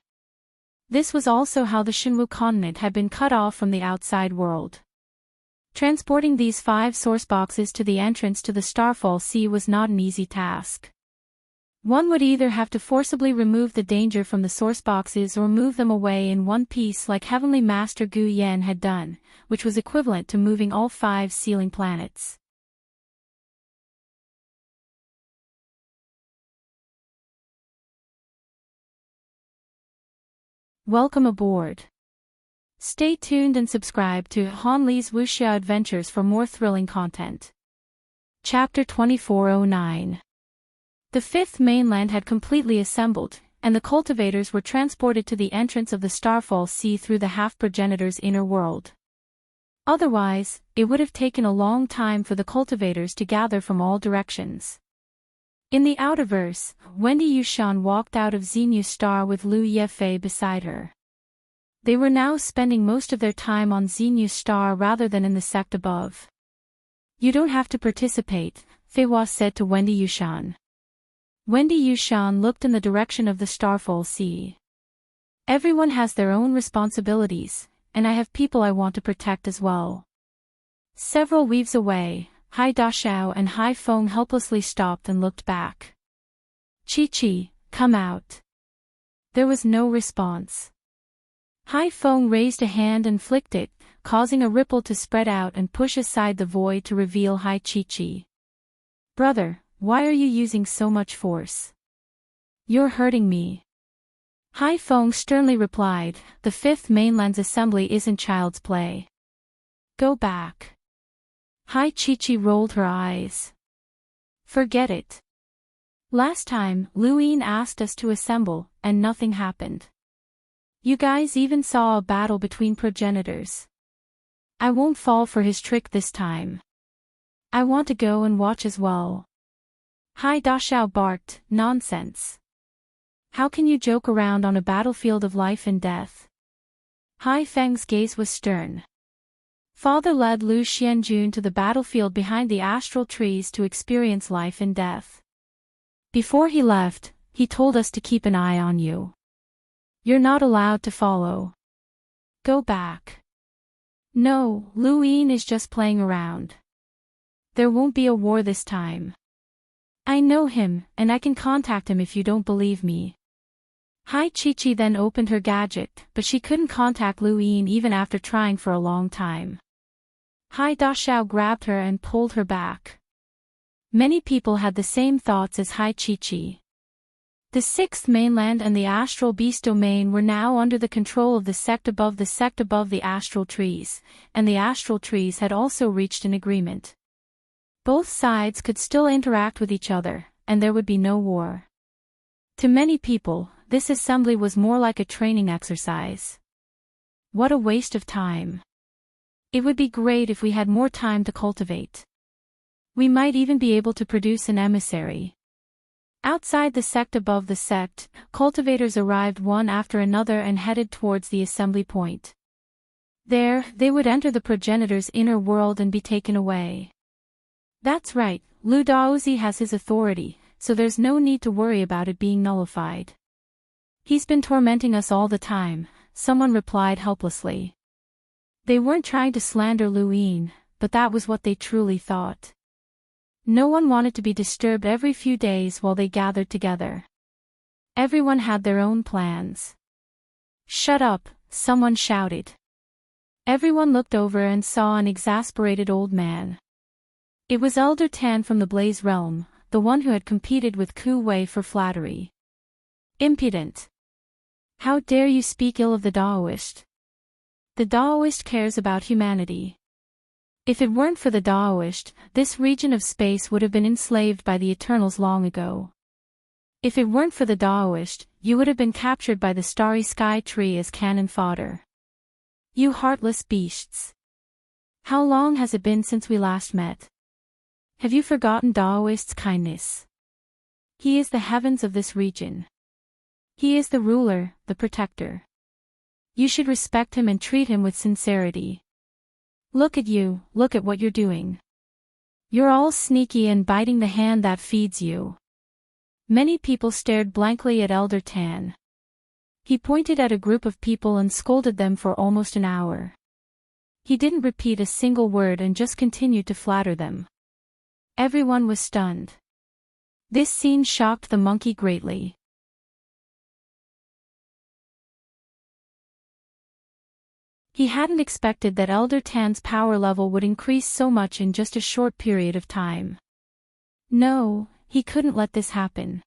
Speaker 1: This was also how the Shinwu continent had been cut off from the outside world. Transporting these 5 source boxes to the entrance to the Starfall Sea was not an easy task. One would either have to forcibly remove the danger from the source boxes or move them away in one piece like Heavenly Master Gu Yan had done, which was equivalent to moving all 5 sealing planets. Welcome aboard. Stay tuned and subscribe to Han Li's Wuxia Adventures for more thrilling content. Chapter 2409. The 5th mainland had completely assembled, and the cultivators were transported to the entrance of the Starfall Sea through the half-progenitor's inner world. Otherwise, it would have taken a long time for the cultivators to gather from all directions. In the outerverse, Wendy Yushan walked out of Xenu Star with Lu Yefei beside her. They were now spending most of their time on Xenu Star rather than in the sect above. "You don't have to participate," Fei Hua said to Wendy Yushan. Wendy Yushan looked in the direction of the Starfall Sea. "Everyone has their own responsibilities, and I have people I want to protect as well." Several weaves away, Hai Dashao and Hai Feng helplessly stopped and looked back. "Chi-Chi, come out." There was no response. Hai Feng raised a hand and flicked it, causing a ripple to spread out and push aside the void to reveal Hai Chi-Chi. "Brother, why are you using so much force? You're hurting me." Hai Feng sternly replied, "The 5th mainland's assembly isn't child's play. Go back." Hai Chi-Chi rolled her eyes. "Forget it. Last time, Lu Yin asked us to assemble, and nothing happened. You guys even saw a battle between progenitors. I won't fall for his trick this time. I want to go and watch as well." Hai Dashao barked, "Nonsense. How can you joke around on a battlefield of life and death?" Hai Feng's gaze was stern. "Father led Lu Xianjun to the battlefield behind the astral trees to experience life and death. Before he left, he told us to keep an eye on you. You're not allowed to follow. Go back." "No, Lu Yin is just playing around. There won't be a war this time. I know him, and I can contact him if you don't believe me." Hai Chi-Chi then opened her gadget, but she couldn't contact Lu Yin even after trying for a long time. Hai Dashao grabbed her and pulled her back. Many people had the same thoughts as Hai Chi-Chi. The 6th mainland and the astral beast domain were now under the control of the sect above the astral trees, and the astral trees had also reached an agreement. Both sides could still interact with each other, and there would be no war. To many people, this assembly was more like a training exercise. What a waste of time. It would be great if we had more time to cultivate. We might even be able to produce an emissary. Outside the sect above the sect, cultivators arrived one after another and headed towards the assembly point. There, they would enter the progenitor's inner world and be taken away. That's right, Lu Daozi has his authority, so there's no need to worry about it being nullified. He's been tormenting us all the time, someone replied helplessly. They weren't trying to slander Lu Yin, but that was what they truly thought. No one wanted to be disturbed every few days while they gathered together. Everyone had their own plans. "Shut up," someone shouted. Everyone looked over and saw an exasperated old man. It was Elder Tan from the Blaze Realm, the one who had competed with Ku Wei for flattery. "Impudent! How dare you speak ill of the Daoist? The Daoist cares about humanity. If it weren't for the Daoist, this region of space would have been enslaved by the Eternals long ago. If it weren't for the Daoist, you would have been captured by the Starry Sky Tree as cannon fodder. You heartless beasts. How long has it been since we last met? Have you forgotten Taoist's kindness? He is the heavens of this region. He is the ruler, the protector. You should respect him and treat him with sincerity. Look at you, look at what you're doing. You're all sneaky and biting the hand that feeds you. Many people stared blankly at Elder Tan. He pointed at a group of people and scolded them for almost an hour. He didn't repeat a single word and just continued to flatter them. Everyone was stunned. This scene shocked the monkey greatly. He hadn't expected that Elder Tan's power level would increase so much in just a short period of time. No, he couldn't let this happen.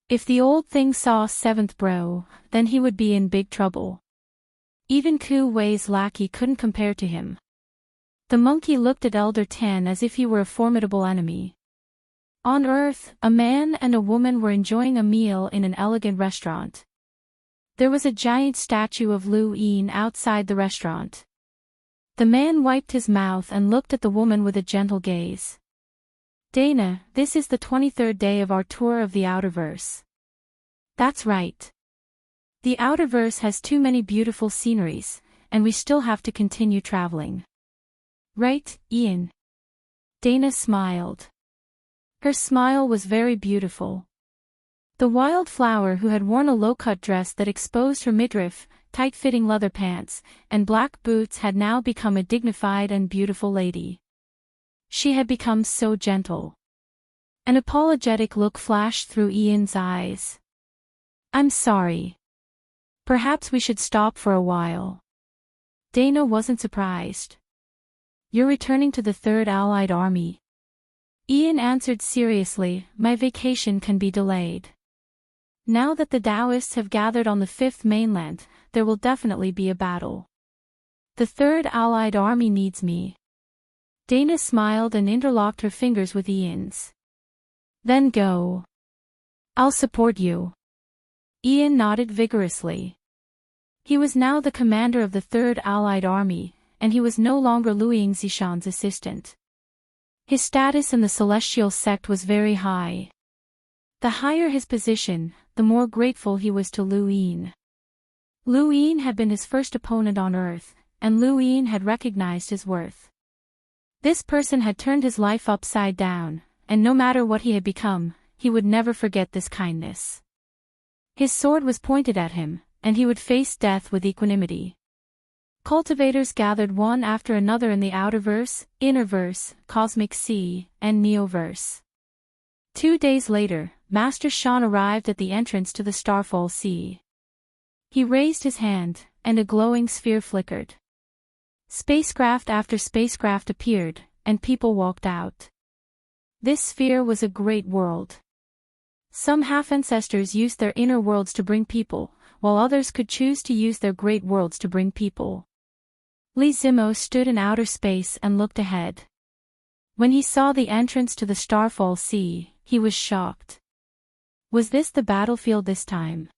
Speaker 1: If the old thing saw seventh bro, then he would be in big trouble. Even Ku Wei's lackey couldn't compare to him. The monkey looked at Elder Tan as if he were a formidable enemy. On Earth, a man and a woman were enjoying a meal in an elegant restaurant. There was a giant statue of Lu Yin outside the restaurant. The man wiped his mouth and looked at the woman with a gentle gaze. Dana, this is the 23rd day of our tour of the Outerverse. That's right. The Outerverse has too many beautiful sceneries, and we still have to continue traveling. Right, Ian? Dana smiled. Her smile was very beautiful. The wildflower who had worn a low-cut dress that exposed her midriff, tight-fitting leather pants, and black boots had now become a dignified and beautiful lady. She had become so gentle. An apologetic look flashed through Ian's eyes. I'm sorry. Perhaps we should stop for a while. Dana wasn't surprised. You're returning to the Third Allied Army. Ian answered seriously, my vacation can be delayed. Now that the Taoists have gathered on the Fifth Mainland, there will definitely be a battle. The Third Allied Army needs me. Dana smiled and interlocked her fingers with Ian's. Then go. I'll support you. Ian nodded vigorously. He was now the commander of the Third Allied Army, and he was no longer Luiying Zishan's assistant. His status in the Celestial sect was very high. The higher his position, the more grateful he was to Lu Yin. Lu Yin had been his first opponent on Earth, and Lu Yin had recognized his worth. This person had turned his life upside down, and no matter what he had become, he would never forget this kindness. His sword was pointed at him, and he would face death with equanimity. Cultivators gathered one after another in the Outerverse, Innerverse, Cosmic Sea, and Neoverse. 2 days later, Master Shan arrived at the entrance to the Starfall Sea. He raised his hand, and a glowing sphere flickered. Spacecraft after spacecraft appeared, and people walked out. This sphere was a great world. Some half-ancestors used their inner worlds to bring people, while others could choose to use their great worlds to bring people. Li Zimo stood in outer space and looked ahead. When he saw the entrance to the Starfall Sea, he was shocked. Was this the battlefield this time?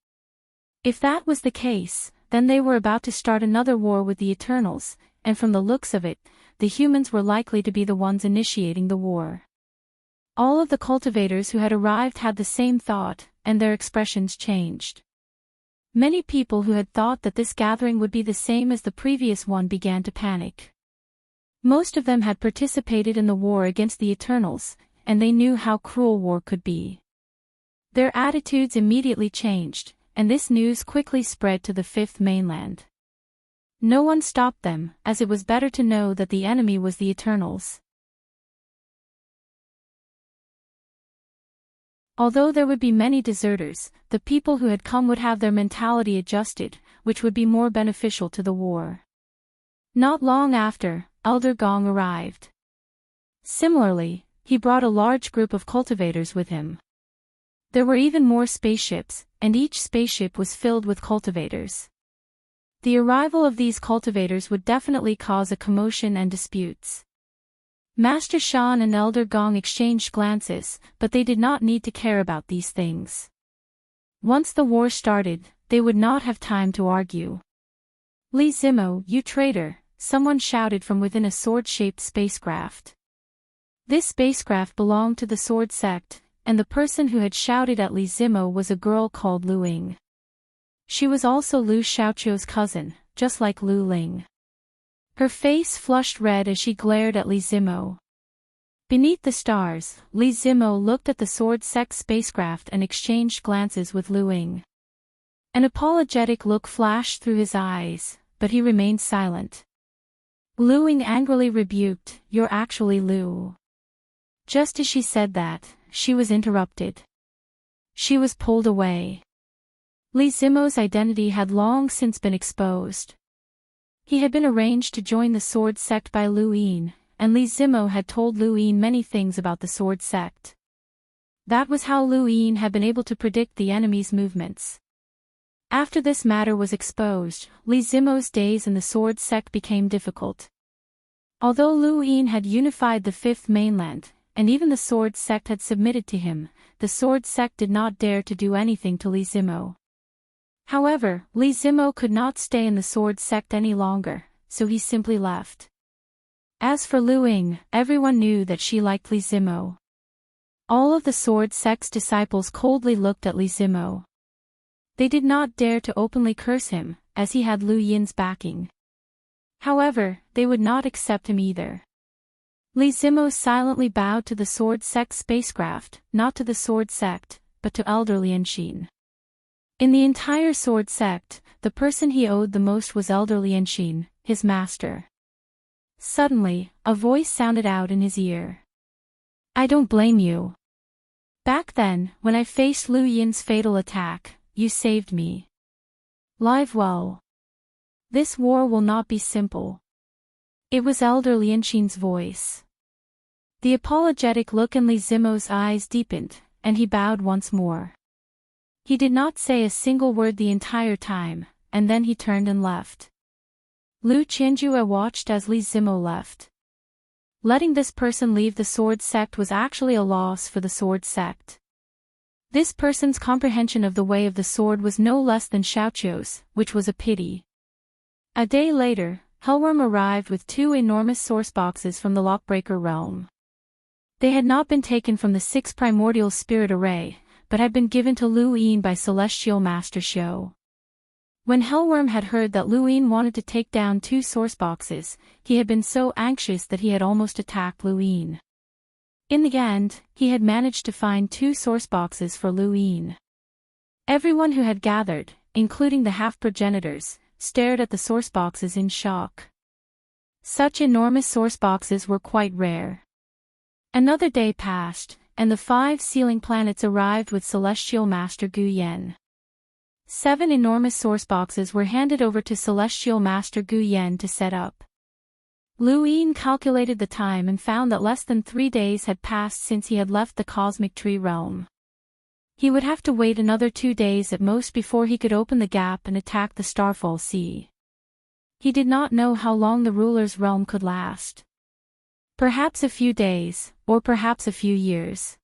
Speaker 1: If that was the case, then they were about to start another war with the Eternals, and from the looks of it, the humans were likely to be the ones initiating the war. All of the cultivators who had arrived had the same thought, and their expressions changed. Many people who had thought that this gathering would be the same as the previous one began to panic. Most of them had participated in the war against the Eternals, and they knew how cruel war could be. Their attitudes immediately changed, and this news quickly spread to the Fifth Mainland. No one stopped them, as it was better to know that the enemy was the Eternals. Although there would be many deserters, the people who had come would have their mentality adjusted, which would be more beneficial to the war. Not long after, Elder Gong arrived. Similarly, he brought a large group of cultivators with him. There were even more spaceships, and each spaceship was filled with cultivators. The arrival of these cultivators would definitely cause a commotion and disputes. Master Shan and Elder Gong exchanged glances, but they did not need to care about these things. Once the war started, they would not have time to argue. Li Zimo, you traitor, someone shouted from within a sword-shaped spacecraft. This spacecraft belonged to the Sword Sect, and the person who had shouted at Li Zimo was a girl called Lu Ying. She was also Lu Xiaoqiu's cousin, just like Lu Ling. Her face flushed red as she glared at Li Zimo. Beneath the stars, Li Zimo looked at the Sword Sect spacecraft and exchanged glances with Lu Ying. An apologetic look flashed through his eyes, but he remained silent. Lu Ying angrily rebuked, "You're actually Lu." Just as she said that, she was interrupted. She was pulled away. Li Zimo's identity had long since been exposed. He had been arranged to join the Sword Sect by Lu Ying, and Li Zimo had told Lu Ying many things about the Sword Sect. That was how Lu Ying had been able to predict the enemy's movements. After this matter was exposed, Li Zimo's days in the Sword Sect became difficult. Although Lu Ying had unified the Fifth Mainland, and even the Sword Sect had submitted to him, the Sword Sect did not dare to do anything to Li Zimo. However, Li Zimo could not stay in the Sword Sect any longer, so he simply left. As for Lu Ying, everyone knew that she liked Li Zimo. All of the Sword Sect's disciples coldly looked at Li Zimo. They did not dare to openly curse him, as he had Lu Yin's backing. However, they would not accept him either. Li Zimo silently bowed to the Sword Sect spacecraft, not to the Sword Sect, but to Elder Lianxin. In the entire Sword Sect, the person he owed the most was Elder Lianxin, his master. Suddenly, a voice sounded out in his ear. "I don't blame you. Back then, when I faced Lu Yin's fatal attack, you saved me. Live well. This war will not be simple." It was Elder Lianxin's voice. The apologetic look in Li Zimo's eyes deepened, and he bowed once more. He did not say a single word the entire time, and then he turned and left. Lu Qianjue watched as Li Zimo left. Letting this person leave the Sword Sect was actually a loss for the Sword Sect. This person's comprehension of the way of the sword was no less than Xiaoqiu's, which was a pity. A day later, Hellworm arrived with 2 enormous source boxes from the Lockbreaker realm. They had not been taken from the 6 primordial spirit array, but had been given to Lu Ying by Celestial Master Xiu. When Hellworm had heard that Lu Ying wanted to take down 2 source boxes, he had been so anxious that he had almost attacked Lu Ying. In the end, he had managed to find 2 source boxes for Lu Ying. Everyone who had gathered, including the half-progenitors, stared at the source boxes in shock. Such enormous source boxes were quite rare. Another day passed, and the 5 sealing planets arrived with Celestial Master Gu Yan. 7 enormous source boxes were handed over to Celestial Master Gu Yan to set up. Lu Ying calculated the time and found that less than 3 days had passed since he had left the Cosmic Tree realm. He would have to wait another 2 days at most before he could open the gap and attack the Starfall Sea. He did not know how long the ruler's realm could last. Perhaps a few days, or perhaps a few years.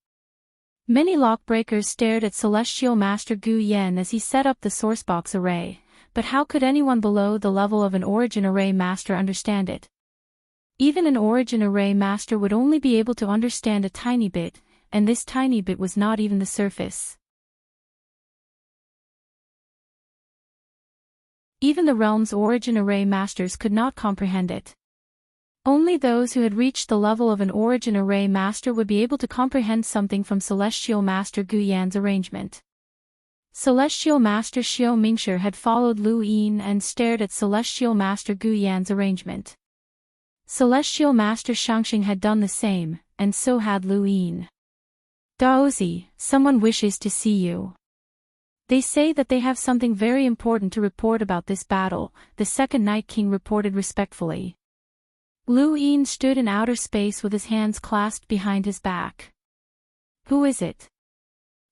Speaker 1: Many lockbreakers stared at Celestial Master Gu Yan as he set up the sourcebox array, but how could anyone below the level of an origin array master understand it? Even an origin array master would only be able to understand a tiny bit, and this tiny bit was not even the surface. Even the realm's origin array masters could not comprehend it. Only those who had reached the level of an origin array master would be able to comprehend something from Celestial Master Gu Yan's arrangement. Celestial Master Xiu Mingshi had followed Lu Ying and stared at Celestial Master Gu Yan's arrangement. Celestial Master Shangxing had done the same, and so had Lu Ying. "Daozi, someone wishes to see you. They say that they have something very important to report about this battle," the second Night King reported respectfully. Lu Ying stood in outer space with his hands clasped behind his back. "Who is it?"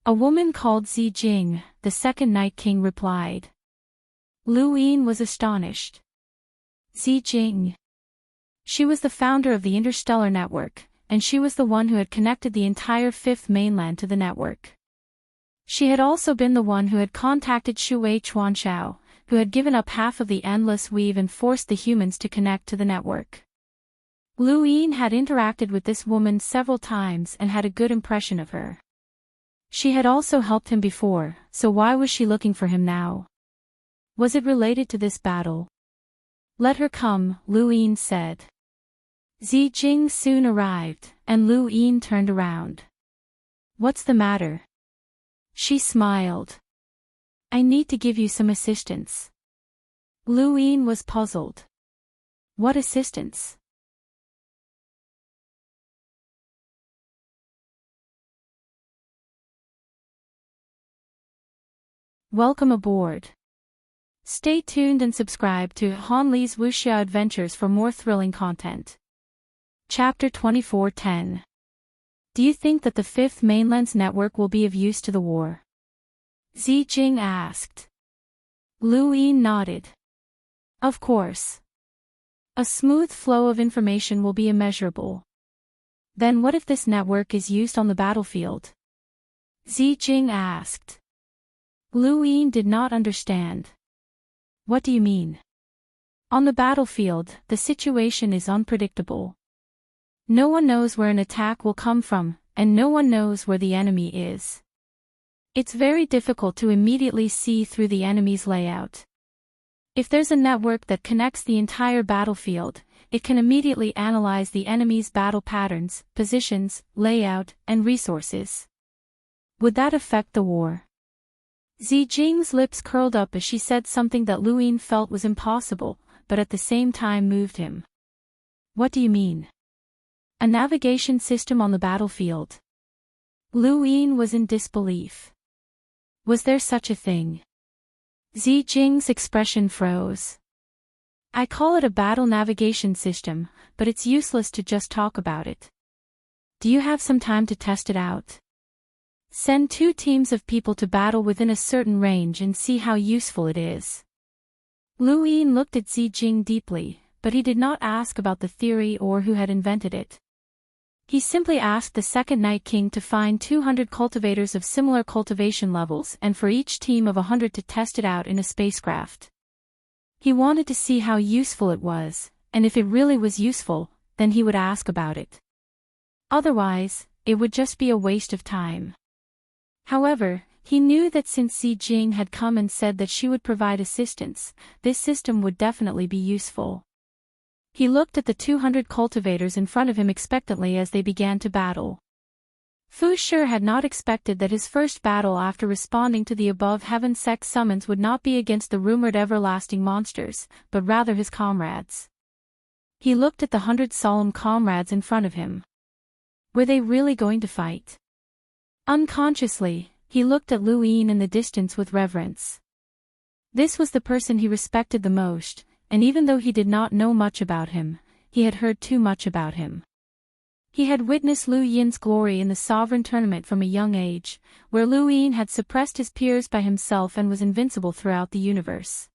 Speaker 1: "A woman called Zi Jing," the second Night King replied. Lu Ying was astonished. Zi Jing. She was the founder of the Interstellar network, and she was the one who had connected the entire Fifth Mainland to the network. She had also been the one who had contacted Shui Chuanshao, who had given up half of the endless weave and forced the humans to connect to the network. Lu Yin had interacted with this woman several times and had a good impression of her. She had also helped him before, so why was she looking for him now? Was it related to this battle? Let her come, Lu Yin said. Zi Jing soon arrived, and Lu Yin turned around. What's the matter? She smiled. I need to give you some assistance. Lu Yin was puzzled. What assistance? Welcome aboard. Stay tuned and subscribe to Han Li's Wuxia Adventures for more thrilling content. Chapter 24:10. Do you think that the fifth mainland's network will be of use to the war? Zi Jing asked. Lu Yin nodded. Of course. A smooth flow of information will be immeasurable. Then what if this network is used on the battlefield? Zi Jing asked. Lu Yin did not understand. What do you mean? On the battlefield, the situation is unpredictable. No one knows where an attack will come from, and no one knows where the enemy is. It's very difficult to immediately see through the enemy's layout. If there's a network that connects the entire battlefield, it can immediately analyze the enemy's battle patterns, positions, layout, and resources. Would that affect the war? Zi Jing's lips curled up as she said something that Lu Yin felt was impossible, but at the same time moved him. What do you mean? A navigation system on the battlefield? Lu Yin was in disbelief. Was there such a thing? Zi Jing's expression froze. I call it a battle navigation system, but it's useless to just talk about it. Do you have some time to test it out? Send 2 teams of people to battle within a certain range and see how useful it is. Lu Yin looked at Zi Jing deeply, but he did not ask about the theory or who had invented it. He simply asked the Second Night King to find 200 cultivators of similar cultivation levels and for each team of 100 to test it out in a spacecraft. He wanted to see how useful it was, and if it really was useful, then he would ask about it. Otherwise, it would just be a waste of time. However, he knew that since Zi Jing had come and said that she would provide assistance, this system would definitely be useful. He looked at the 200 cultivators in front of him expectantly as they began to battle. Fu Shi had not expected that his first battle after responding to the above heaven-sect summons would not be against the rumored everlasting monsters, but rather his comrades. He looked at the 100 solemn comrades in front of him. Were they really going to fight? Unconsciously, he looked at Lu Yin in the distance with reverence. This was the person he respected the most, and even though he did not know much about him, he had heard too much about him. He had witnessed Lu Yin's glory in the sovereign tournament from a young age, where Lu Yin had suppressed his peers by himself and was invincible throughout the universe.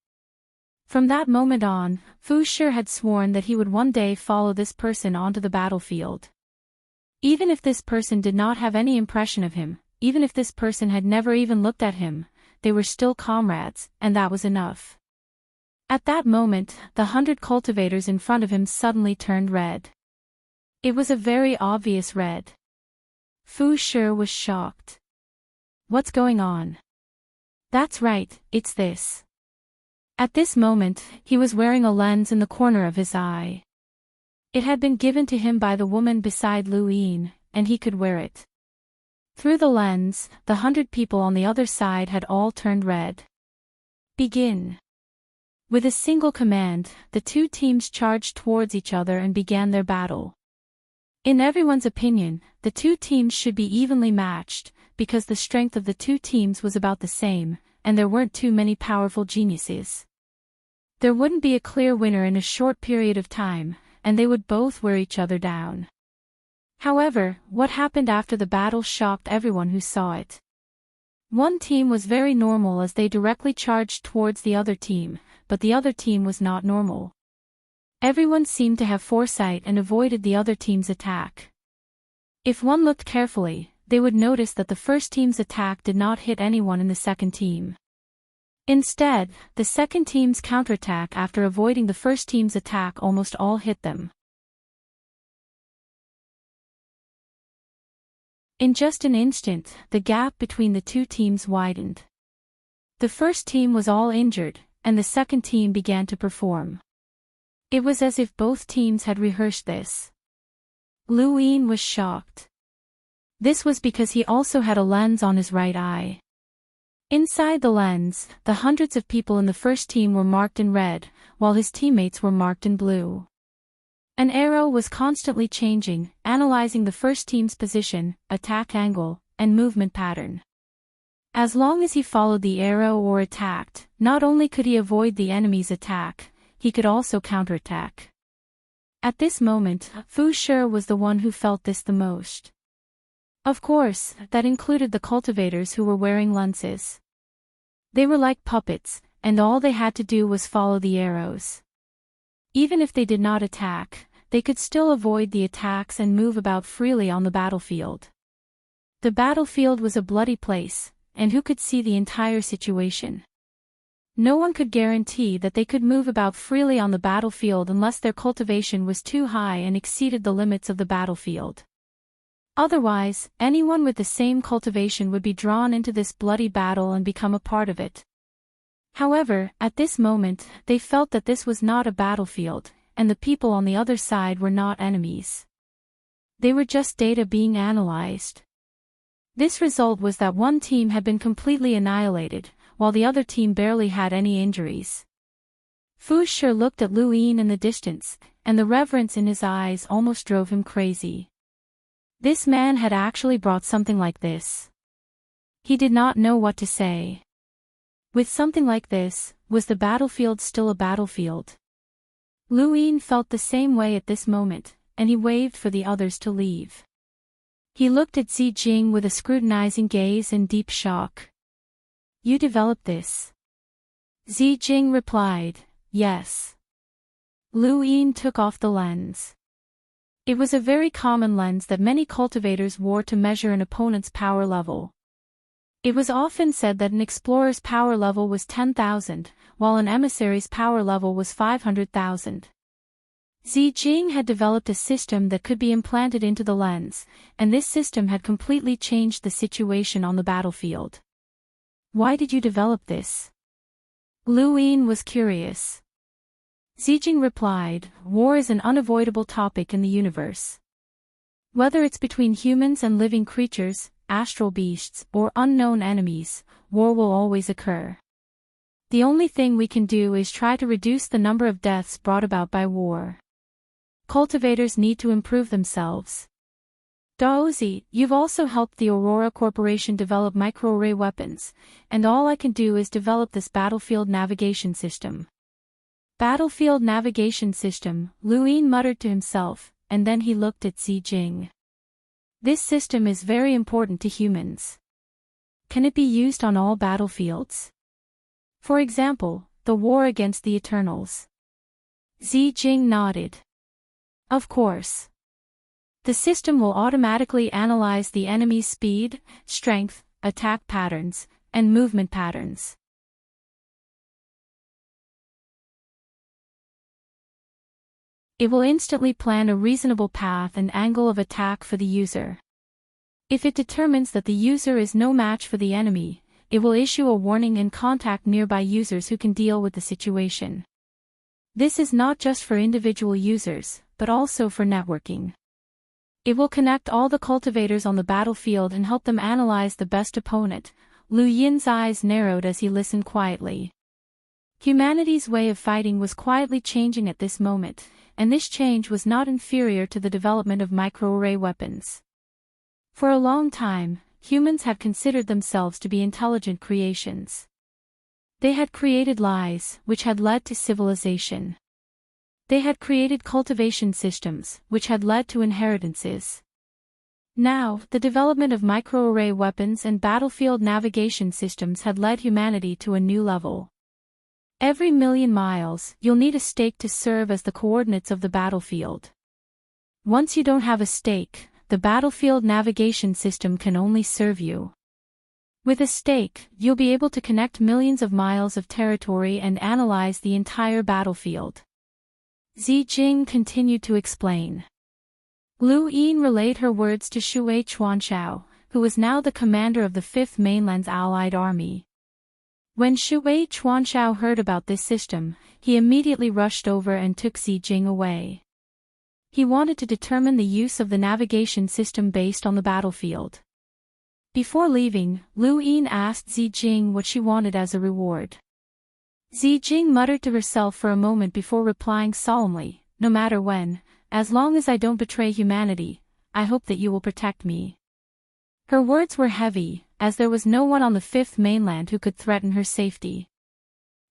Speaker 1: From that moment on, Fu Shi had sworn that he would one day follow this person onto the battlefield. Even if this person did not have any impression of him, even if this person had never even looked at him, they were still comrades, and that was enough. At that moment, the 100 cultivators in front of him suddenly turned red. It was a very obvious red. Fu Shi was shocked. What's going on? That's right, it's this. At this moment, he was wearing a lens in the corner of his eye. It had been given to him by the woman beside Lu Yin, and he could wear it. Through the lens, the 100 people on the other side had all turned red. Begin. With a single command, the 2 teams charged towards each other and began their battle. In everyone's opinion, the 2 teams should be evenly matched, because the strength of the 2 teams was about the same, and there weren't too many powerful geniuses. There wouldn't be a clear winner in a short period of time, and they would both wear each other down. However, what happened after the battle shocked everyone who saw it. One team was very normal as they directly charged towards the other team, but the other team was not normal. Everyone seemed to have foresight and avoided the other team's attack. If one looked carefully, they would notice that the first team's attack did not hit anyone in the second team. Instead, the second team's counterattack after avoiding the first team's attack almost all hit them. In just an instant, the gap between the two teams widened. The first team was all injured, and the second team began to perform. It was as if both teams had rehearsed this. Lu Yin was shocked. This was because he also had a lens on his right eye. Inside the lens, the hundreds of people in the first team were marked in red, while his teammates were marked in blue. An arrow was constantly changing, analyzing the first team's position, attack angle, and movement pattern. As long as he followed the arrow or attacked, not only could he avoid the enemy's attack, he could also counterattack. At this moment, Fu Shi was the one who felt this the most. Of course, that included the cultivators who were wearing lenses. They were like puppets, and all they had to do was follow the arrows. Even if they did not attack, they could still avoid the attacks and move about freely on the battlefield. The battlefield was a bloody place, and who could see the entire situation? No one could guarantee that they could move about freely on the battlefield unless their cultivation was too high and exceeded the limits of the battlefield. Otherwise, anyone with the same cultivation would be drawn into this bloody battle and become a part of it. However, at this moment, they felt that this was not a battlefield, and the people on the other side were not enemies. They were just data being analyzed. This result was that one team had been completely annihilated, while the other team barely had any injuries. Fu Shi looked at Lu Yin in the distance, and the reverence in his eyes almost drove him crazy. This man had actually brought something like this. He did not know what to say. With something like this, was the battlefield still a battlefield? Lu Yin felt the same way at this moment, and he waved for the others to leave. He looked at Zi Jing with a scrutinizing gaze and deep shock. You developed this? Zi Jing replied, yes. Lu Yin took off the lens. It was a very common lens that many cultivators wore to measure an opponent's power level. It was often said that an explorer's power level was 10,000, while an emissary's power level was 500,000. Zi Jing had developed a system that could be implanted into the lens, and this system had completely changed the situation on the battlefield. Why did you develop this? Lu Yin was curious. Zi Jing replied, war is an unavoidable topic in the universe. Whether it's between humans and living creatures, astral beasts, or unknown enemies, war will always occur. The only thing we can do is try to reduce the number of deaths brought about by war. Cultivators need to improve themselves. Daozi, you've also helped the Aurora Corporation develop microarray weapons, and all I can do is develop this battlefield navigation system. Battlefield navigation system, Lu Yin muttered to himself, and then he looked at Zi Jing. This system is very important to humans. Can it be used on all battlefields? For example, the war against the Eternals. Zi Jing nodded. Of course. The system will automatically analyze the enemy's speed, strength, attack patterns, and movement patterns. It will instantly plan a reasonable path and angle of attack for the user. If it determines that the user is no match for the enemy, it will issue a warning and contact nearby users who can deal with the situation. This is not just for individual users, but also for networking. It will connect all the cultivators on the battlefield and help them analyze the best opponent. Lu Yin's eyes narrowed as he listened quietly. Humanity's way of fighting was quietly changing at this moment, and this change was not inferior to the development of microarray weapons. For a long time, humans had considered themselves to be intelligent creations. They had created lies, which had led to civilization. They had created cultivation systems, which had led to inheritances. Now, the development of microarray weapons and battlefield navigation systems had led humanity to a new level. Every million miles, you'll need a stake to serve as the coordinates of the battlefield. Once you don't have a stake, the battlefield navigation system can only serve you. With a stake, you'll be able to connect millions of miles of territory and analyze the entire battlefield. Zi Jing continued to explain. Lu Yin relayed her words to Shui Chuanshao, who was now the commander of the Fifth Mainland's allied army. When Shui Chuanshao heard about this system, he immediately rushed over and took Zi Jing away. He wanted to determine the use of the navigation system based on the battlefield. Before leaving, Lu Yin asked Zi Jing what she wanted as a reward. Zi Jing muttered to herself for a moment before replying solemnly, "No matter when, as long as I don't betray humanity, I hope that you will protect me." Her words were heavy, as there was no one on the Fifth Mainland who could threaten her safety.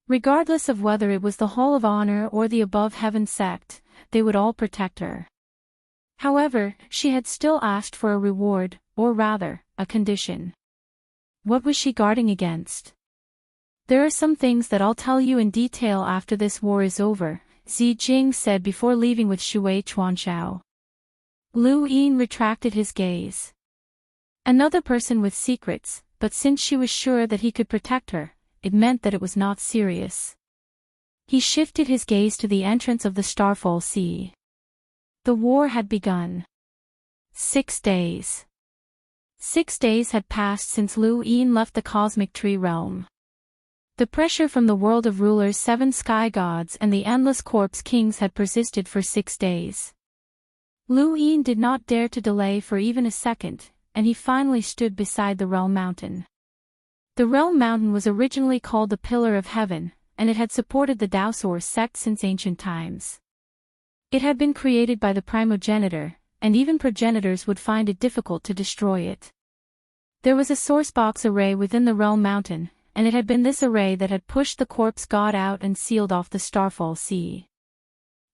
Speaker 1: Regardless of whether it was the Hall of Honor or the Above Heaven sect, they would all protect her. However, she had still asked for a reward, or rather, a condition. What was she guarding against? "There are some things that I'll tell you in detail after this war is over," Zi Jing said before leaving with Shui Chuanshao. Lu Yin retracted his gaze. Another person with secrets, but since she was sure that he could protect her, it meant that it was not serious. He shifted his gaze to the entrance of the Starfall Sea. The war had begun. 6 days. 6 days had passed since Lu Yin left the cosmic tree realm. The pressure from the world of rulers, 7 sky gods and the endless corpse kings had persisted for 6 days. Lu Yin did not dare to delay for even a second, and he finally stood beside the Realm Mountain. The Realm Mountain was originally called the Pillar of Heaven, and it had supported the Daosor sect since ancient times. It had been created by the primogenitor, and even progenitors would find it difficult to destroy it. There was a sourcebox array within the Realm Mountain, and it had been this array that had pushed the corpse god out and sealed off the Starfall Sea.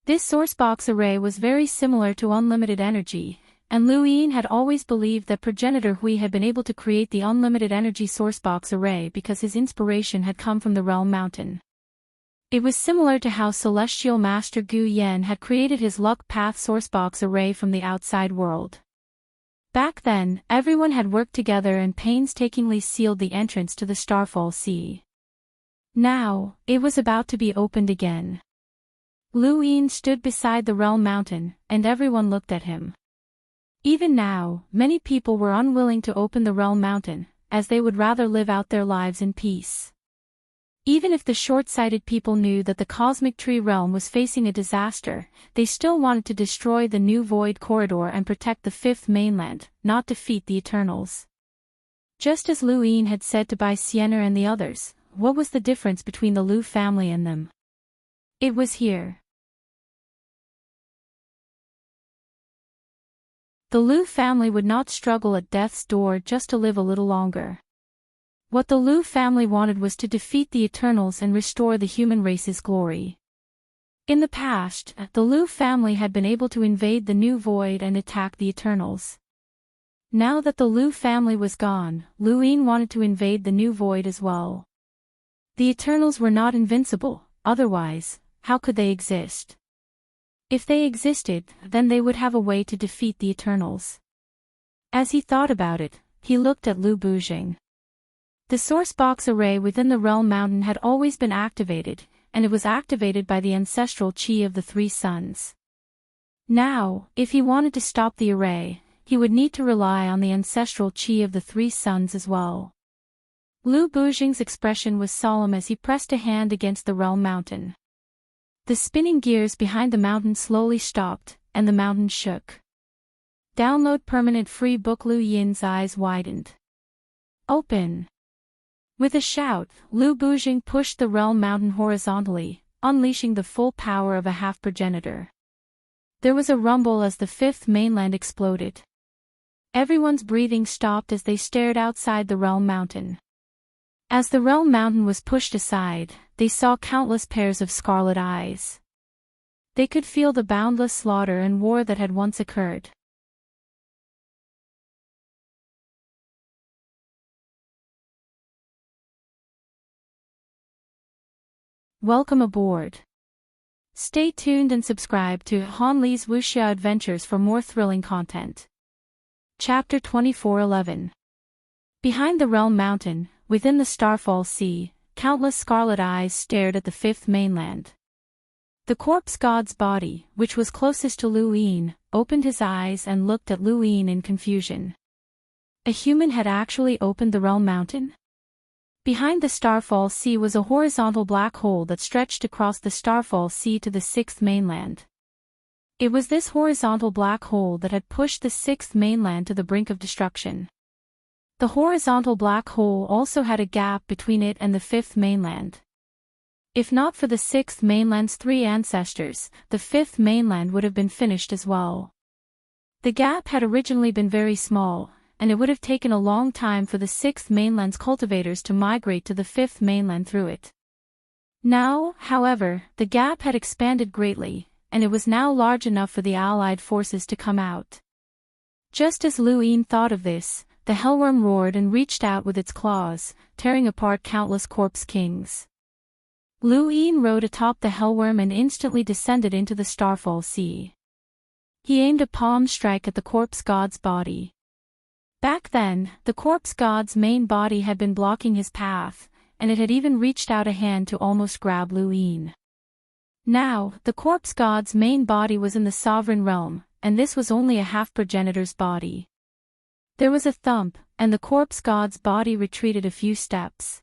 Speaker 1: This sourcebox array was very similar to unlimited energy, and Lu Yin had always believed that progenitor Hui had been able to create the unlimited energy sourcebox array because his inspiration had come from the Realm Mountain. It was similar to how Celestial Master Gu Yan had created his luck path sourcebox array from the outside world. Back then, everyone had worked together and painstakingly sealed the entrance to the Starfall Sea. Now, it was about to be opened again. Lu Yin stood beside the Realm Mountain, and everyone looked at him. Even now, many people were unwilling to open the Realm Mountain, as they would rather live out their lives in peace. Even if the short-sighted people knew that the Cosmic Tree Realm was facing a disaster, they still wanted to destroy the new Void Corridor and protect the Fifth Mainland, not defeat the Eternals. Just as Lu Yin had said to Bai Sienner and the others, what was the difference between the Lu family and them? It was here. The Lu family would not struggle at death's door just to live a little longer. What the Lu family wanted was to defeat the Eternals and restore the human race's glory. In the past, the Lu family had been able to invade the new void and attack the Eternals. Now that the Lu family was gone, Lu Yin wanted to invade the new void as well. The Eternals were not invincible, otherwise, how could they exist? If they existed, then they would have a way to defeat the Eternals. As he thought about it, he looked at Lu Bujing. The sourcebox array within the Realm Mountain had always been activated, and it was activated by the ancestral chi of the 3 suns. Now, if he wanted to stop the array, he would need to rely on the ancestral chi of the 3 suns as well. Lu Bujing's expression was solemn as he pressed a hand against the Realm Mountain. The spinning gears behind the mountain slowly stopped, and the mountain shook. Download permanent free book. Lu Yin's eyes widened. Open. With a shout, Lu Bujing pushed the Realm Mountain horizontally, unleashing the full power of a half-progenitor. There was a rumble as the Fifth Mainland exploded. Everyone's breathing stopped as they stared outside the Realm Mountain. As the Realm Mountain was pushed aside, they saw countless pairs of scarlet eyes. They could feel the boundless slaughter and war that had once occurred. Welcome aboard. Stay tuned and subscribe to Han Li's Wuxia Adventures for more thrilling content. Chapter 24:11. Behind the realm mountain, within the starfall sea, countless scarlet eyes stared at the fifth mainland. The corpse god's body, which was closest to Luin, opened his eyes and looked at Luin in confusion. A human had actually opened the realm mountain? Behind the starfall sea was a horizontal black hole that stretched across the starfall sea to the sixth mainland. It was this horizontal black hole that had pushed the sixth mainland to the brink of destruction. The horizontal black hole also had a gap between it and the fifth mainland. If not for the sixth mainland's three ancestors, the fifth mainland would have been finished as well. The gap had originally been very small, and it would have taken a long time for the sixth mainland's cultivators to migrate to the fifth mainland through it. Now, however, the gap had expanded greatly, and it was now large enough for the allied forces to come out. Just as Luin thought of this, the hellworm roared and reached out with its claws, tearing apart countless corpse kings. Luin rode atop the hellworm and instantly descended into the starfall sea. He aimed a palm strike at the corpse god's body. Back then, the corpse god's main body had been blocking his path, and it had even reached out a hand to almost grab Luin. Now, the corpse god's main body was in the sovereign realm, and this was only a half-progenitor's body. There was a thump, and the corpse god's body retreated a few steps.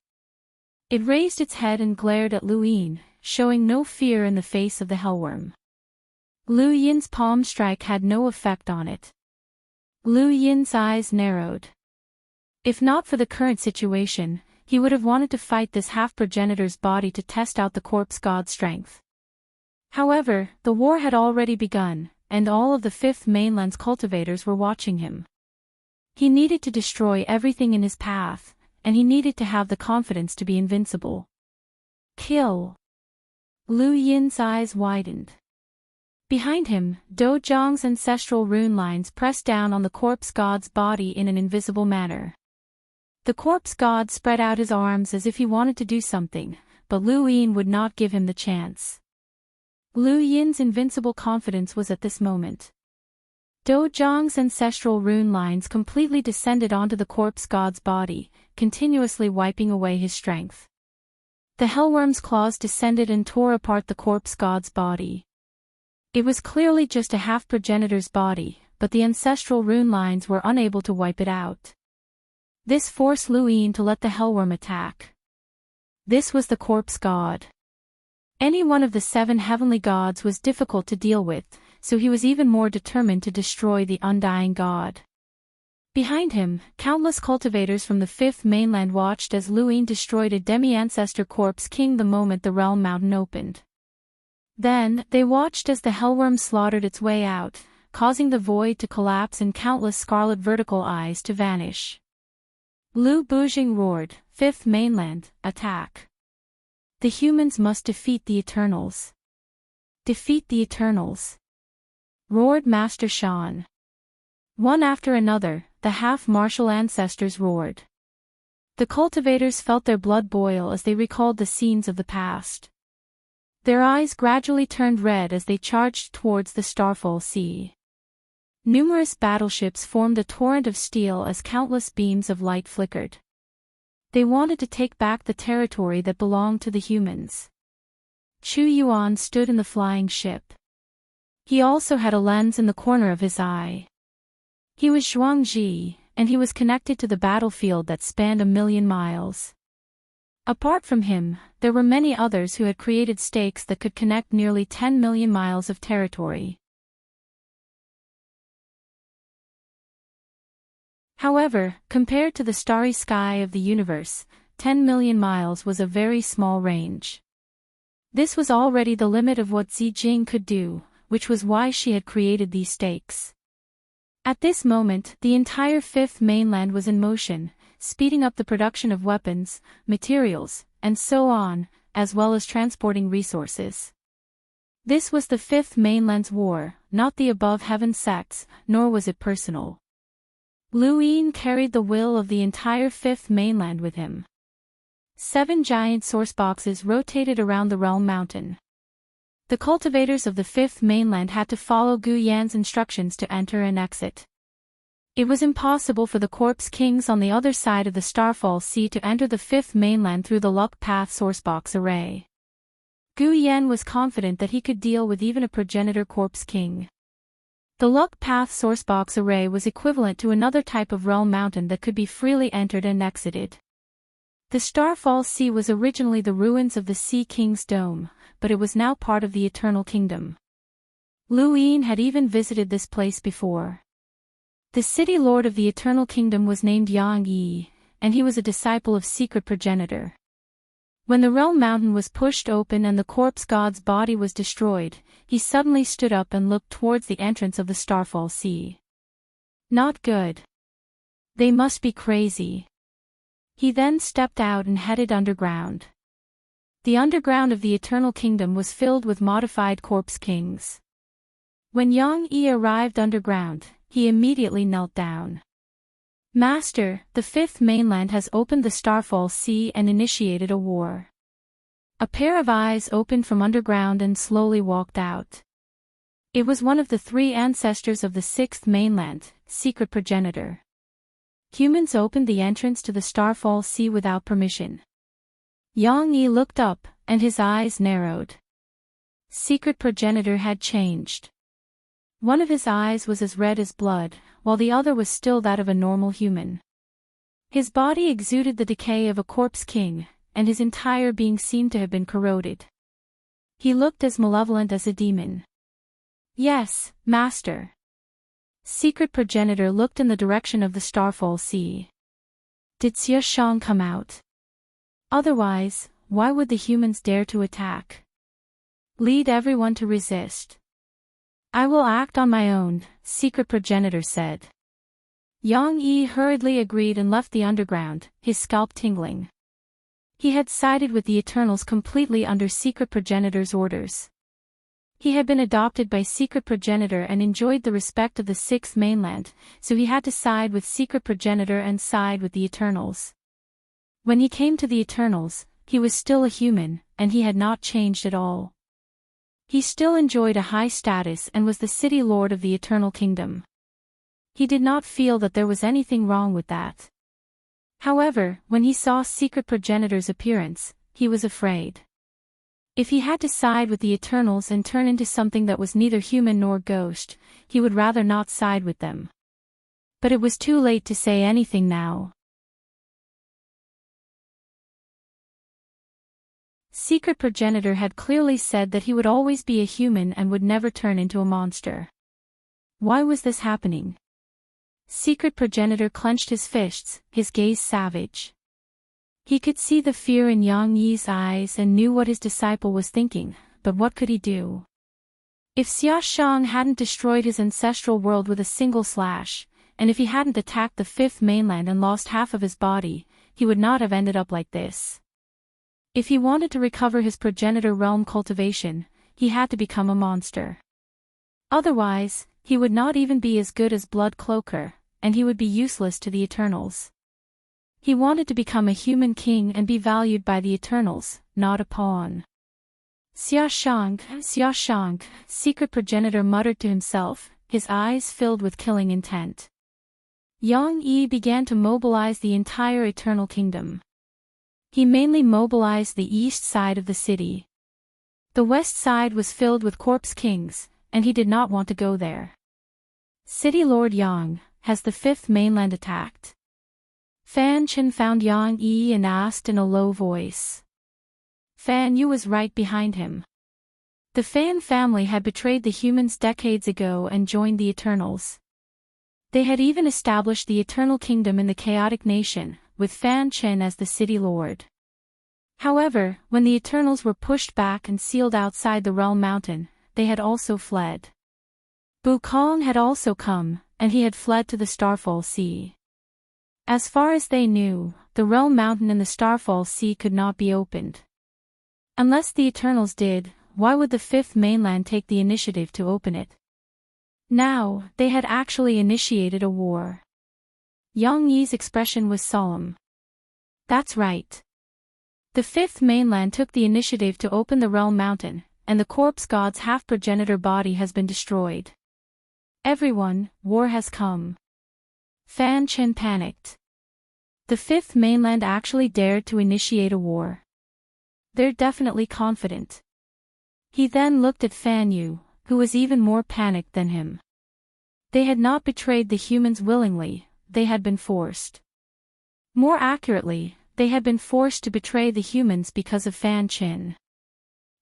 Speaker 1: It raised its head and glared at Luin, showing no fear in the face of the hellworm. Lu Yin's palm strike had no effect on it. Lu Yin's eyes narrowed. If not for the current situation, he would have wanted to fight this half-progenitor's body to test out the corpse god's strength. However, the war had already begun, and all of the fifth mainland's cultivators were watching him. He needed to destroy everything in his path, and he needed to have the confidence to be invincible. Kill. Lu Yin's eyes widened. Behind him, Do Zhang's ancestral rune lines pressed down on the corpse god's body in an invisible manner. The corpse god spread out his arms as if he wanted to do something, but Lu Yin would not give him the chance. Lu Yin's invincible confidence was at this moment. Do Zhang's ancestral rune lines completely descended onto the corpse god's body, continuously wiping away his strength. The hellworm's claws descended and tore apart the corpse god's body. It was clearly just a half-progenitor's body, but the ancestral rune lines were unable to wipe it out. This forced Lu Yin to let the hellworm attack. This was the corpse god. Any one of the 7 heavenly gods was difficult to deal with, so he was even more determined to destroy the undying god. Behind him, countless cultivators from the fifth mainland watched as Lu Yin destroyed a demi-ancestor corpse king the moment the realm mountain opened. Then, they watched as the hellworm slaughtered its way out, causing the void to collapse and countless scarlet vertical eyes to vanish. Lu Bujing roared, "Fifth mainland, attack! The humans must defeat the Eternals. Defeat the Eternals!" roared Master Shan. One after another, the half-martial ancestors roared. The cultivators felt their blood boil as they recalled the scenes of the past. Their eyes gradually turned red as they charged towards the Starfall Sea. Numerous battleships formed a torrent of steel as countless beams of light flickered. They wanted to take back the territory that belonged to the humans. Chu Yuan stood in the flying ship. He also had a lens in the corner of his eye. He was Zhuangji, and he was connected to the battlefield that spanned 1,000,000 miles. Apart from him, there were many others who had created stakes that could connect nearly 10 million miles of territory. However, compared to the starry sky of the universe, 10 million miles was a very small range. This was already the limit of what Zijing could do, which was why she had created these stakes. At this moment, the entire fifth mainland was in motion, speeding up the production of weapons, materials, and so on, as well as transporting resources. This was the fifth mainland's war, not the above heaven sects, nor was it personal. Lu Yin carried the will of the entire fifth mainland with him. 7 giant source boxes rotated around the realm mountain. The cultivators of the fifth mainland had to follow Gu Yan's instructions to enter and exit. It was impossible for the corpse kings on the other side of the Starfall Sea to enter the fifth mainland through the Luck Path Sourcebox array. Gu Yen was confident that he could deal with even a progenitor corpse king. The Luck Path Sourcebox array was equivalent to another type of realm mountain that could be freely entered and exited. The Starfall Sea was originally the ruins of the Sea King's Dome, but it was now part of the Eternal Kingdom. Lu Yin had even visited this place before. The city lord of the Eternal Kingdom was named Yang Yi, and he was a disciple of Secret Progenitor. When the realm mountain was pushed open and the corpse god's body was destroyed, he suddenly stood up and looked towards the entrance of the Starfall Sea. Not good. They must be crazy. He then stepped out and headed underground. The underground of the Eternal Kingdom was filled with modified corpse kings. When Yang Yi arrived underground, he immediately knelt down. Master, the fifth mainland has opened the Starfall Sea and initiated a war. A pair of eyes opened from underground and slowly walked out. It was one of the three ancestors of the sixth mainland, Secret Progenitor. Humans opened the entrance to the Starfall Sea without permission. Yang Yi looked up, and his eyes narrowed. Secret Progenitor had changed. One of his eyes was as red as blood, while the other was still that of a normal human. His body exuded the decay of a corpse king, and his entire being seemed to have been corroded. He looked as malevolent as a demon. Yes, Master. Secret Progenitor looked in the direction of the Starfall Sea. Did Xia Shang come out? Otherwise, why would the humans dare to attack? Lead everyone to resist. I will act on my own, Secret Progenitor said. Yang Yi hurriedly agreed and left the underground, his scalp tingling. He had sided with the Eternals completely under Secret Progenitor's orders. He had been adopted by Secret Progenitor and enjoyed the respect of the sixth mainland, so he had to side with Secret Progenitor and side with the Eternals. When he came to the Eternals, he was still a human, and he had not changed at all. He still enjoyed a high status and was the city lord of the Eternal Kingdom. He did not feel that there was anything wrong with that. However, when he saw Secret Progenitor's appearance, he was afraid. If he had to side with the Eternals and turn into something that was neither human nor ghost, he would rather not side with them. But it was too late to say anything now. Secret Progenitor had clearly said that he would always be a human and would never turn into a monster. Why was this happening? Secret Progenitor clenched his fists, his gaze savage. He could see the fear in Yang Yi's eyes and knew what his disciple was thinking, but what could he do? If Xia Shang hadn't destroyed his ancestral world with a single slash, and if he hadn't attacked the fifth mainland and lost half of his body, he would not have ended up like this. If he wanted to recover his progenitor realm cultivation, he had to become a monster. Otherwise, he would not even be as good as Blood Cloaker, and he would be useless to the Eternals. He wanted to become a human king and be valued by the Eternals, not a pawn. Xia Shang, Secret Progenitor muttered to himself, his eyes filled with killing intent. Yang Yi began to mobilize the entire Eternal Kingdom. He mainly mobilized the east side of the city. The west side was filled with corpse kings, and he did not want to go there. City Lord Yang, has the fifth mainland attacked? Fan Chen found Yang Yi and asked in a low voice. Fan Yu was right behind him. The Fan family had betrayed the humans decades ago and joined the Eternals. They had even established the Eternal Kingdom in the Chaotic Nation, with Fan Chen as the city lord. However, when the Eternals were pushed back and sealed outside the Realm Mountain, they had also fled. Bu Kong had also come, and he had fled to the Starfall Sea. As far as they knew, the Realm Mountain and the Starfall Sea could not be opened. Unless the Eternals did, why would the fifth mainland take the initiative to open it? Now, they had actually initiated a war. Yang Yi's expression was solemn. That's right. The fifth mainland took the initiative to open the Realm Mountain, and the corpse god's half-progenitor body has been destroyed. Everyone, war has come. Fan Chen panicked. The Fifth Mainland actually dared to initiate a war. They're definitely confident. He then looked at Fan Yu, who was even more panicked than him. They had not betrayed the humans willingly, they had been forced. More accurately, they had been forced to betray the humans because of Fan Chen.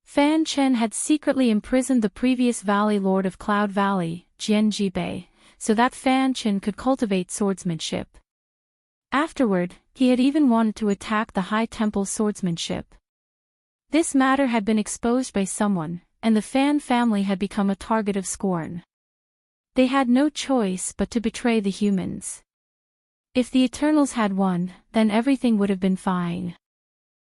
Speaker 1: Fan Chen had secretly imprisoned the previous Valley Lord of Cloud Valley, Jian Jibei, so that Fan Chen could cultivate swordsmanship. Afterward, he had even wanted to attack the High Temple's swordsmanship. This matter had been exposed by someone, and the Fan family had become a target of scorn. They had no choice but to betray the humans. If the Eternals had won, then everything would have been fine.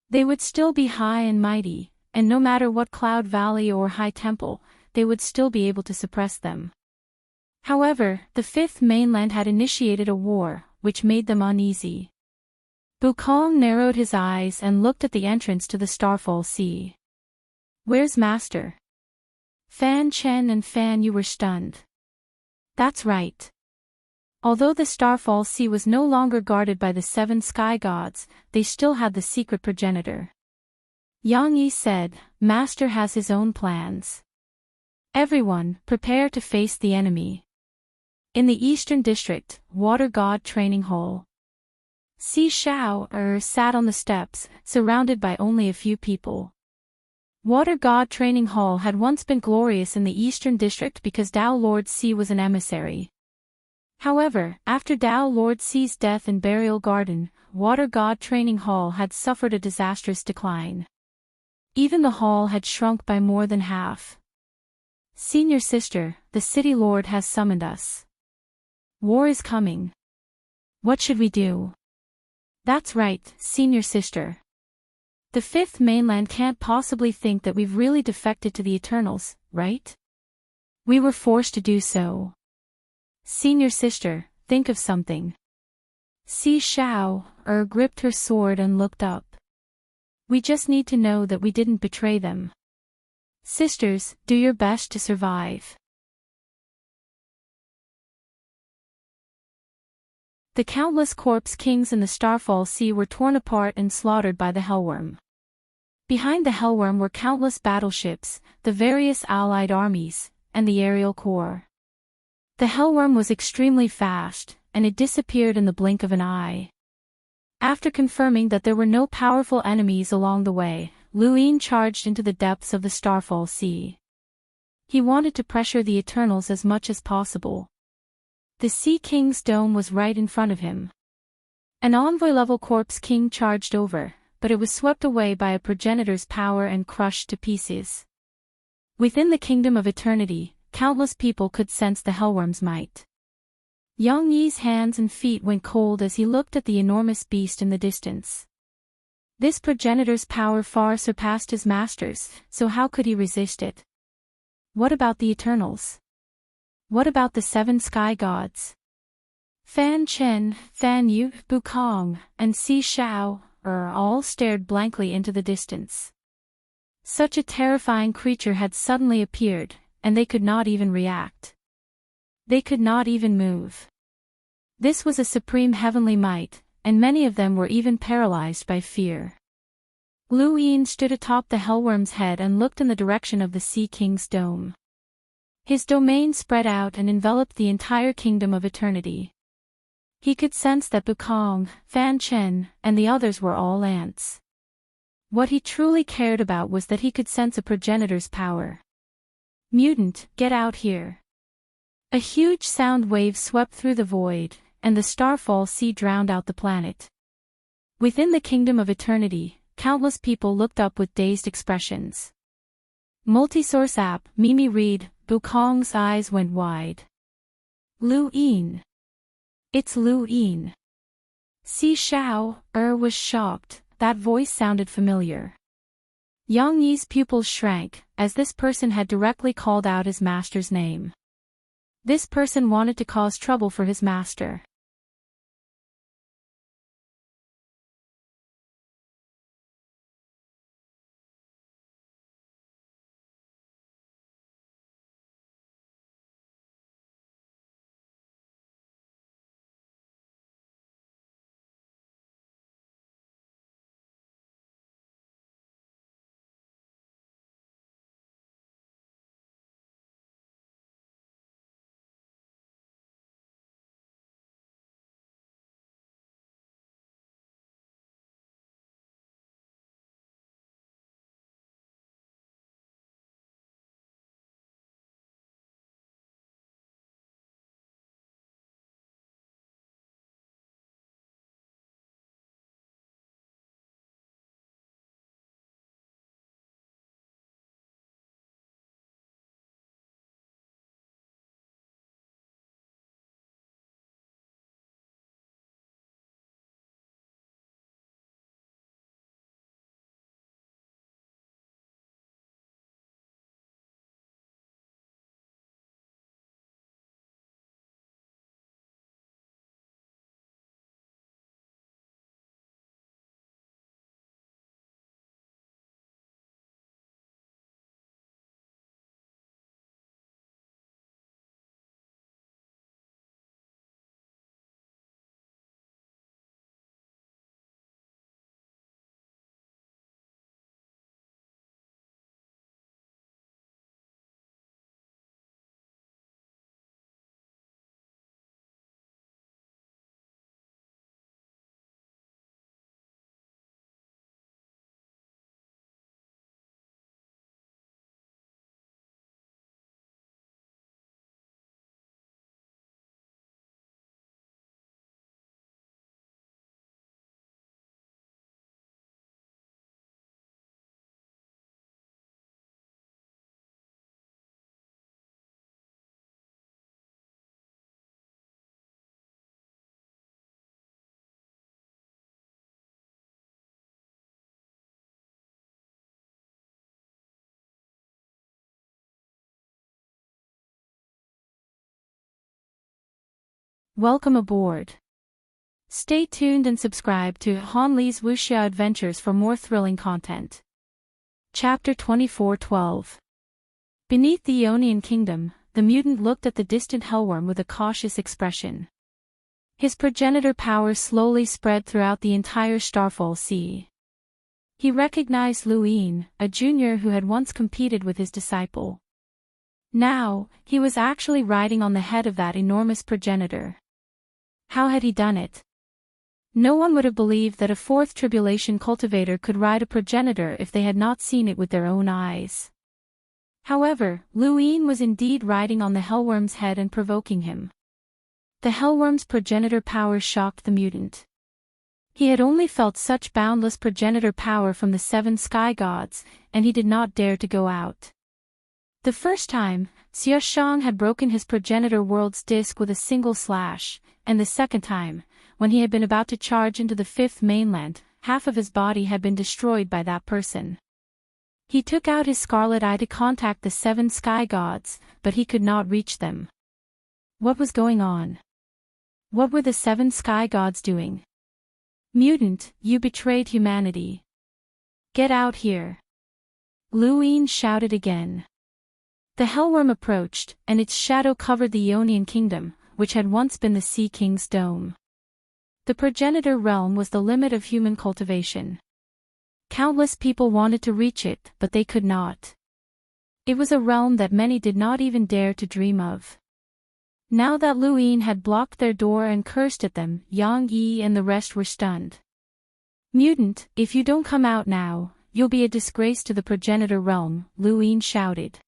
Speaker 1: They would still be high and mighty, and no matter what Cloud Valley or High Temple, they would still be able to suppress them. However, the Fifth Mainland had initiated a war, which made them uneasy. Bukong narrowed his eyes and looked at the entrance to the Starfall Sea. Where's Master? Fan Chen and Fan Yu were stunned. That's right. Although the Starfall Sea was no longer guarded by the 7 sky gods, they still had the secret progenitor. Yang Yi said, Master has his own plans. Everyone, prepare to face the enemy. In the Eastern District, Water God Training Hall. Si Shao sat on the steps, surrounded by only a few people. Water God Training Hall had once been glorious in the Eastern District because Tao Lord Si was an emissary. However, after Tao Lord Si's death in Burial Garden, Water God Training Hall had suffered a disastrous decline. Even the hall had shrunk by more than half. Senior sister, the City Lord has summoned us. War is coming. What should we do? That's right, senior sister. The Fifth Mainland can't possibly think that we've really defected to the Eternals, right? We were forced to do so. Senior sister, think of something. Si Shao gripped her sword and looked up. We just need to know that we didn't betray them. Sisters, do your best to survive. The countless corpse kings in the Starfall Sea were torn apart and slaughtered by the Hellworm. Behind the Hellworm were countless battleships, the various allied armies, and the aerial corps. The Hellworm was extremely fast, and it disappeared in the blink of an eye. After confirming that there were no powerful enemies along the way, Lu Yin charged into the depths of the Starfall Sea. He wanted to pressure the Eternals as much as possible. The Sea King's dome was right in front of him. An envoy-level corpse king charged over, but it was swept away by a progenitor's power and crushed to pieces. Within the Kingdom of Eternity, countless people could sense the Hellworm's might. Yang Yi's hands and feet went cold as he looked at the enormous beast in the distance. This progenitor's power far surpassed his master's, so how could he resist it? What about the Eternals? What about the 7 sky gods? Fan Chen, Fan Yu, Bukong, and Si Shao all stared blankly into the distance. Such a terrifying creature had suddenly appeared, and they could not even react. They could not even move. This was a supreme heavenly might, and many of them were even paralyzed by fear. Lu Yin stood atop the Hellworm's head and looked in the direction of the Sea King's dome. His domain spread out and enveloped the entire Kingdom of Eternity. He could sense that Bukong, Fan Chen, and the others were all ants. What he truly cared about was that he could sense a progenitor's power. Mutant, get out here. A huge sound wave swept through the void, and the Starfall Sea drowned out the planet. Within the Kingdom of Eternity, countless people looked up with dazed expressions. Multisource app, Mimi read, Bukong's eyes went wide. Lu Yin. It's Lu Yin. Si Shao was shocked, that voice sounded familiar. Yang Yi's pupils shrank, as this person had directly called out his master's name. This person wanted to cause trouble for his master. Welcome aboard. Stay tuned and subscribe to Han Li's Wuxia Adventures for more thrilling content. Chapter 24:12. Beneath the Ionian Kingdom, the mutant looked at the distant hellworm with a cautious expression. His progenitor power slowly spread throughout the entire Starfall Sea. He recognized Luin, a junior who had once competed with his disciple. Now, he was actually riding on the head of that enormous progenitor. How had he done it? No one would have believed that a fourth tribulation cultivator could ride a progenitor if they had not seen it with their own eyes. However, Luin was indeed riding on the hellworm's head and provoking him. The hellworm's progenitor power shocked the mutant. He had only felt such boundless progenitor power from the 7 sky gods, and he did not dare to go out. The first time, Xia Shang had broken his progenitor world's disk with a single slash, and the second time, when he had been about to charge into the 5th mainland, half of his body had been destroyed by that person. He took out his scarlet eye to contact the 7 sky gods, but he could not reach them. What was going on? What were the 7 sky gods doing? Mutant, you betrayed humanity. Get out here. Luin shouted again. The hellworm approached, and its shadow covered the Ionian Kingdom, which had once been the Sea King's dome. The progenitor realm was the limit of human cultivation. Countless people wanted to reach it, but they could not. It was a realm that many did not even dare to dream of. Now that Luin had blocked their door and cursed at them, Yang Yi and the rest were stunned. Mutant, if you don't come out now, you'll be a disgrace to the progenitor realm, Luin shouted.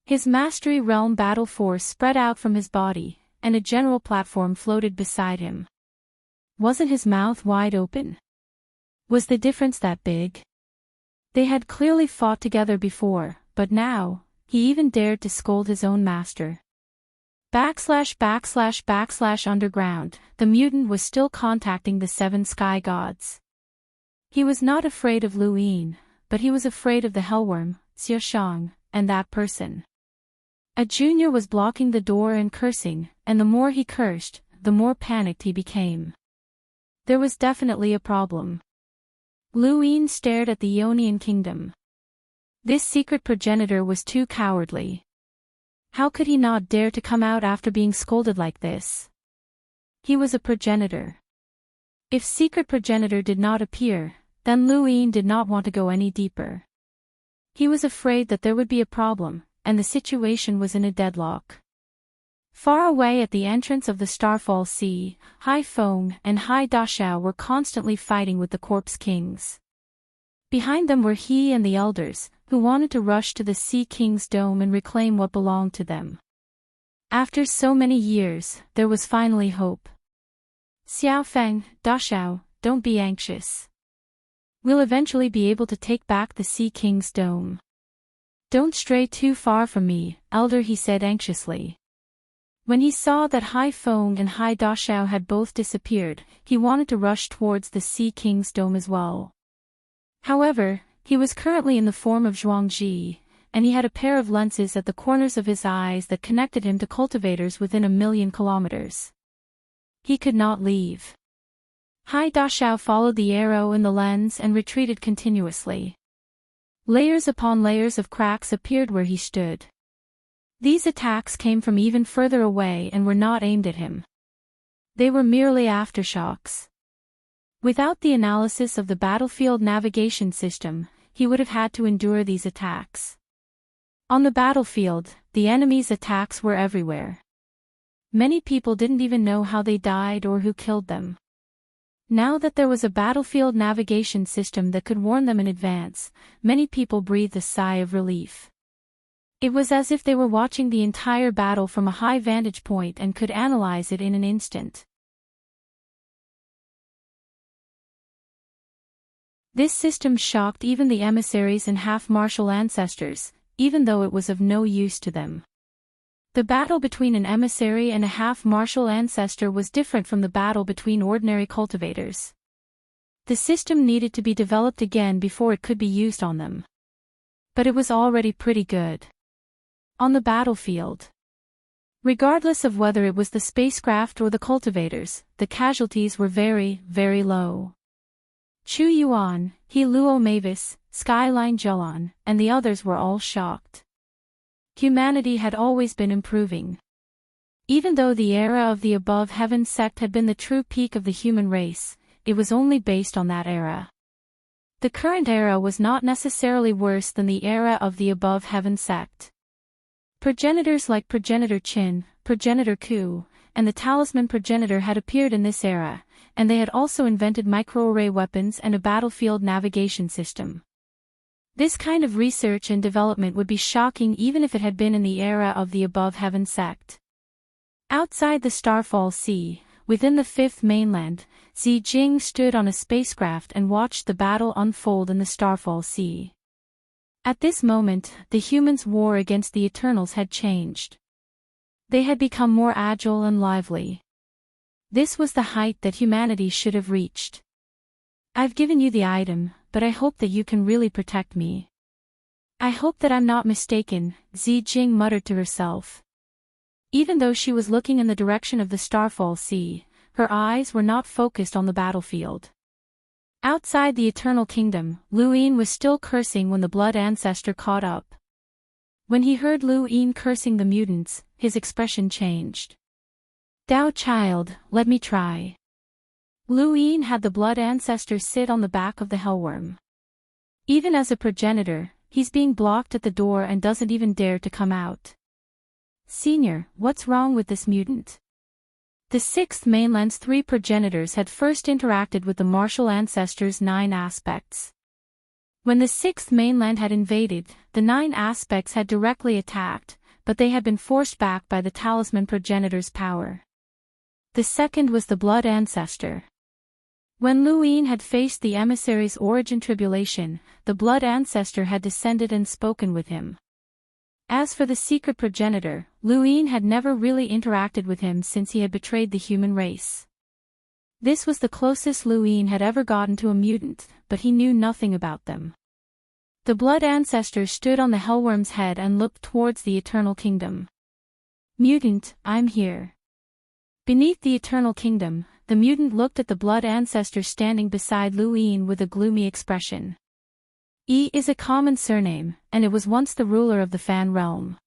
Speaker 1: His mastery realm battle force spread out from his body, and a general platform floated beside him. Wasn't his mouth wide open? Was the difference that big? They had clearly fought together before, but now, he even dared to scold his own master. // underground, the mutant was still contacting the 7 sky gods. He was not afraid of Luin, but he was afraid of the hellworm, Xia Shang, and that person. A junior was blocking the door and cursing, and the more he cursed, the more panicked he became. There was definitely a problem. Luin stared at the Ionian Kingdom. This secret progenitor was too cowardly. How could he not dare to come out after being scolded like this? He was a progenitor. If secret progenitor did not appear, then Luin did not want to go any deeper. He was afraid that there would be a problem, and the situation was in a deadlock. Far away at the entrance of the Starfall Sea, Hai Feng and Hai Dashao were constantly fighting with the Corpse Kings. Behind them were he and the elders, who wanted to rush to the Sea King's dome and reclaim what belonged to them. After so many years, there was finally hope. Xiao Feng, Dashao, don't be anxious. We'll eventually be able to take back the Sea King's dome. Don't stray too far from me, elder, he said anxiously. When he saw that Hai Feng and Hai Dashao had both disappeared, he wanted to rush towards the Sea King's dome as well. However, he was currently in the form of Zhuangji, and he had a pair of lenses at the corners of his eyes that connected him to cultivators within 1,000,000 kilometers. He could not leave. Hai Dashao followed the arrow in the lens and retreated continuously. Layers upon layers of cracks appeared where he stood. These attacks came from even further away and were not aimed at him. They were merely aftershocks. Without the analysis of the battlefield navigation system, he would have had to endure these attacks. On the battlefield, the enemy's attacks were everywhere. Many people didn't even know how they died or who killed them. Now that there was a battlefield navigation system that could warn them in advance, many people breathed a sigh of relief. It was as if they were watching the entire battle from a high vantage point and could analyze it in an instant. This system shocked even the emissaries and half-martial ancestors, even though it was of no use to them. The battle between an emissary and a half-martial ancestor was different from the battle between ordinary cultivators. The system needed to be developed again before it could be used on them. But it was already pretty good. On the battlefield, Regardless of whether it was the spacecraft or the cultivators, the casualties were very, very low. Chu Yuan, He Luo Mavis, Skyline Jolan, and the others were all shocked. Humanity had always been improving. Even though the era of the above heaven sect had been the true peak of the human race, it was only based on that era. The current era was not necessarily worse than the era of the above heaven sect. Progenitors like Progenitor Qin, Progenitor Ku, and the Talisman Progenitor had appeared in this era, and they had also invented microarray weapons and a battlefield navigation system. This kind of research and development would be shocking even if it had been in the era of the above heaven sect. Outside the Starfall Sea, within the fifth mainland, Xi Jing stood on a spacecraft and watched the battle unfold in the Starfall Sea. At this moment, the humans' war against the Eternals had changed. They had become more agile and lively. This was the height that humanity should have reached. I've given you the item, but I hope that you can really protect me. I hope that I'm not mistaken, Xi Jing muttered to herself. Even though she was looking in the direction of the Starfall Sea, her eyes were not focused on the battlefield. Outside the Eternal Kingdom, Lu Yin was still cursing when the Blood Ancestor caught up. When he heard Lu Yin cursing the mutants, his expression changed. Dao child, let me try. Lu Yin had the Blood Ancestor sit on the back of the Hellworm. Even as a progenitor, he's being blocked at the door and doesn't even dare to come out. Senior, what's wrong with this mutant? The sixth mainland's three progenitors had first interacted with the martial ancestors' 9 aspects. When the sixth mainland had invaded, the 9 aspects had directly attacked, but they had been forced back by the talisman progenitor's power. The second was the Blood Ancestor. When Lu Yin had faced the emissary's origin tribulation, the Blood Ancestor had descended and spoken with him. As for the secret progenitor, Lu Yin had never really interacted with him since he had betrayed the human race. This was the closest Lu Yin had ever gotten to a mutant, but he knew nothing about them. The Blood Ancestor stood on the Hellworm's head and looked towards the Eternal Kingdom. Mutant, I'm here. Beneath the Eternal Kingdom, the mutant looked at the Blood Ancestor standing beside Lu Yin with a gloomy expression. Yi is a common surname, and it was once the ruler of the Fan realm.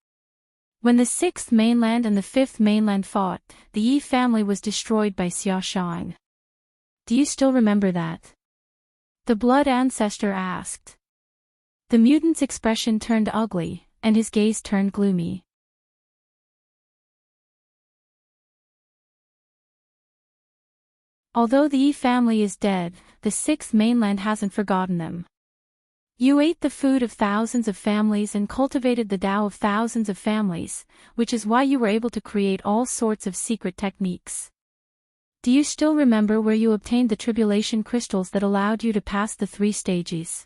Speaker 1: When the 6th mainland and the 5th mainland fought, the Yi family was destroyed by Xia Shang. Do you still remember that? The Blood Ancestor asked. The mutant's expression turned ugly, and his gaze turned gloomy. Although the Yi family is dead, the 6th mainland hasn't forgotten them. You ate the food of thousands of families and cultivated the Tao of thousands of families, which is why you were able to create all sorts of secret techniques. Do you still remember where you obtained the tribulation crystals that allowed you to pass the 3 stages?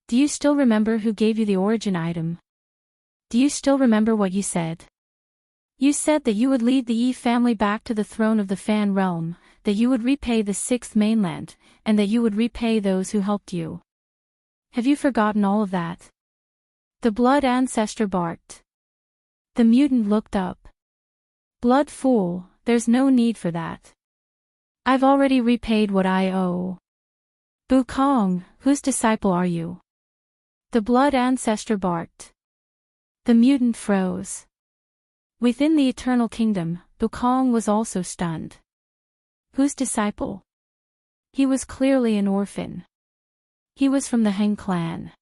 Speaker 1: Do you still remember who gave you the origin item? Do you still remember what you said? You said that you would lead the Yi family back to the throne of the Fan realm, that you would repay the 6th mainland, and that you would repay those who helped you. Have you forgotten all of that? The Blood Ancestor barked. The mutant looked up. Blood fool, there's no need for that. I've already repaid what I owe. Bukong, whose disciple are you? The Blood Ancestor barked. The mutant froze. Within the Eternal Kingdom, Bukong was also stunned. Whose disciple? He was clearly an orphan. He was from the Heng clan.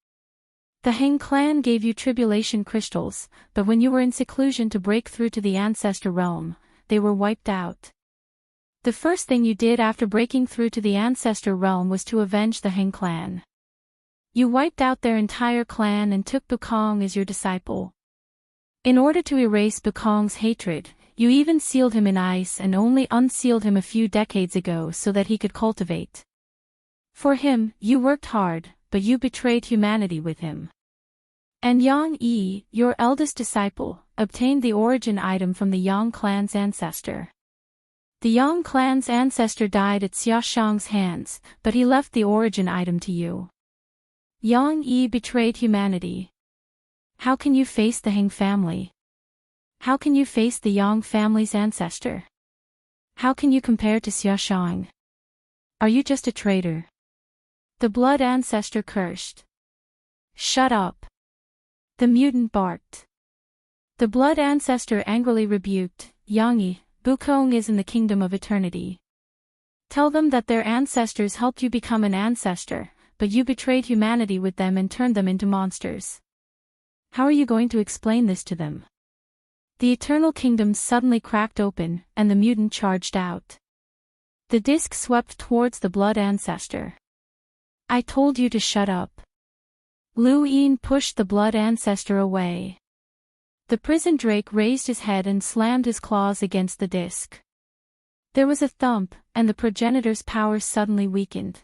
Speaker 1: The Heng clan gave you tribulation crystals, but when you were in seclusion to break through to the ancestor realm, they were wiped out. The first thing you did after breaking through to the ancestor realm was to avenge the Heng clan. You wiped out their entire clan and took Bukong as your disciple. In order to erase Bukong's hatred, you even sealed him in ice and only unsealed him a few decades ago so that he could cultivate. For him, you worked hard, but you betrayed humanity with him. And Yang Yi, your eldest disciple, obtained the origin item from the Yang clan's ancestor. The Yang clan's ancestor died at Xia Shang's hands, but he left the origin item to you. Yang Yi betrayed humanity. How can you face the Heng family? How can you face the Yang family's ancestor? How can you compare to Xia Shang? Are you just a traitor? The blood ancestor cursed. Shut up! The mutant barked. The blood ancestor angrily rebuked, Yang, Bukong is in the kingdom of eternity. Tell them that their ancestors helped you become an ancestor, but you betrayed humanity with them and turned them into monsters. How are you going to explain this to them? The eternal kingdom suddenly cracked open, and the mutant charged out. The disc swept towards the blood ancestor. I told you to shut up. Lu Yin pushed the blood ancestor away. The prison drake raised his head and slammed his claws against the disc. There was a thump, and the progenitor's power suddenly weakened.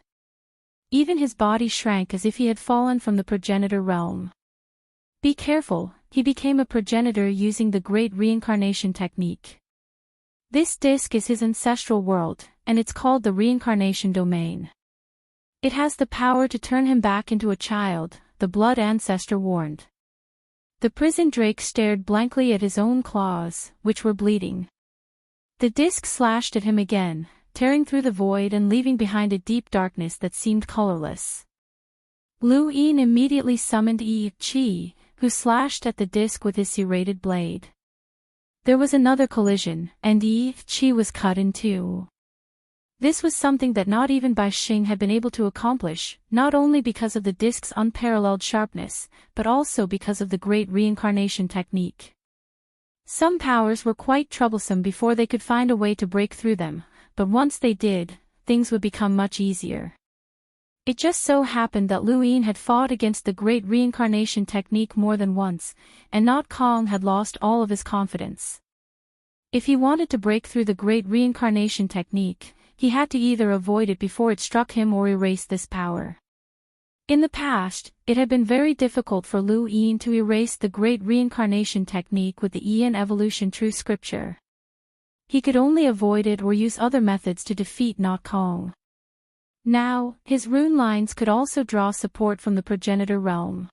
Speaker 1: Even his body shrank as if he had fallen from the progenitor realm. Be careful, he became a progenitor using the great reincarnation technique. This disc is his ancestral world, and it's called the reincarnation domain. It has the power to turn him back into a child, the blood ancestor warned. The prison drake stared blankly at his own claws, which were bleeding. The disc slashed at him again, tearing through the void and leaving behind a deep darkness that seemed colorless. Lu Yin immediately summoned Yi Qi, who slashed at the disc with his serrated blade. There was another collision, and Yi Qi was cut in two. This was something that not even Bai Xing had been able to accomplish, not only because of the disc's unparalleled sharpness, but also because of the great reincarnation technique. Some powers were quite troublesome before they could find a way to break through them, but once they did, things would become much easier. It just so happened that Lu Yin had fought against the great reincarnation technique more than once, and not Kong had lost all of his confidence. If he wanted to break through the great reincarnation technique, he had to either avoid it before it struck him or erase this power. In the past, it had been very difficult for Lu Yin to erase the great reincarnation technique with the Yin evolution true scripture. He could only avoid it or use other methods to defeat not Kong. Now, his rune lines could also draw support from the progenitor realm.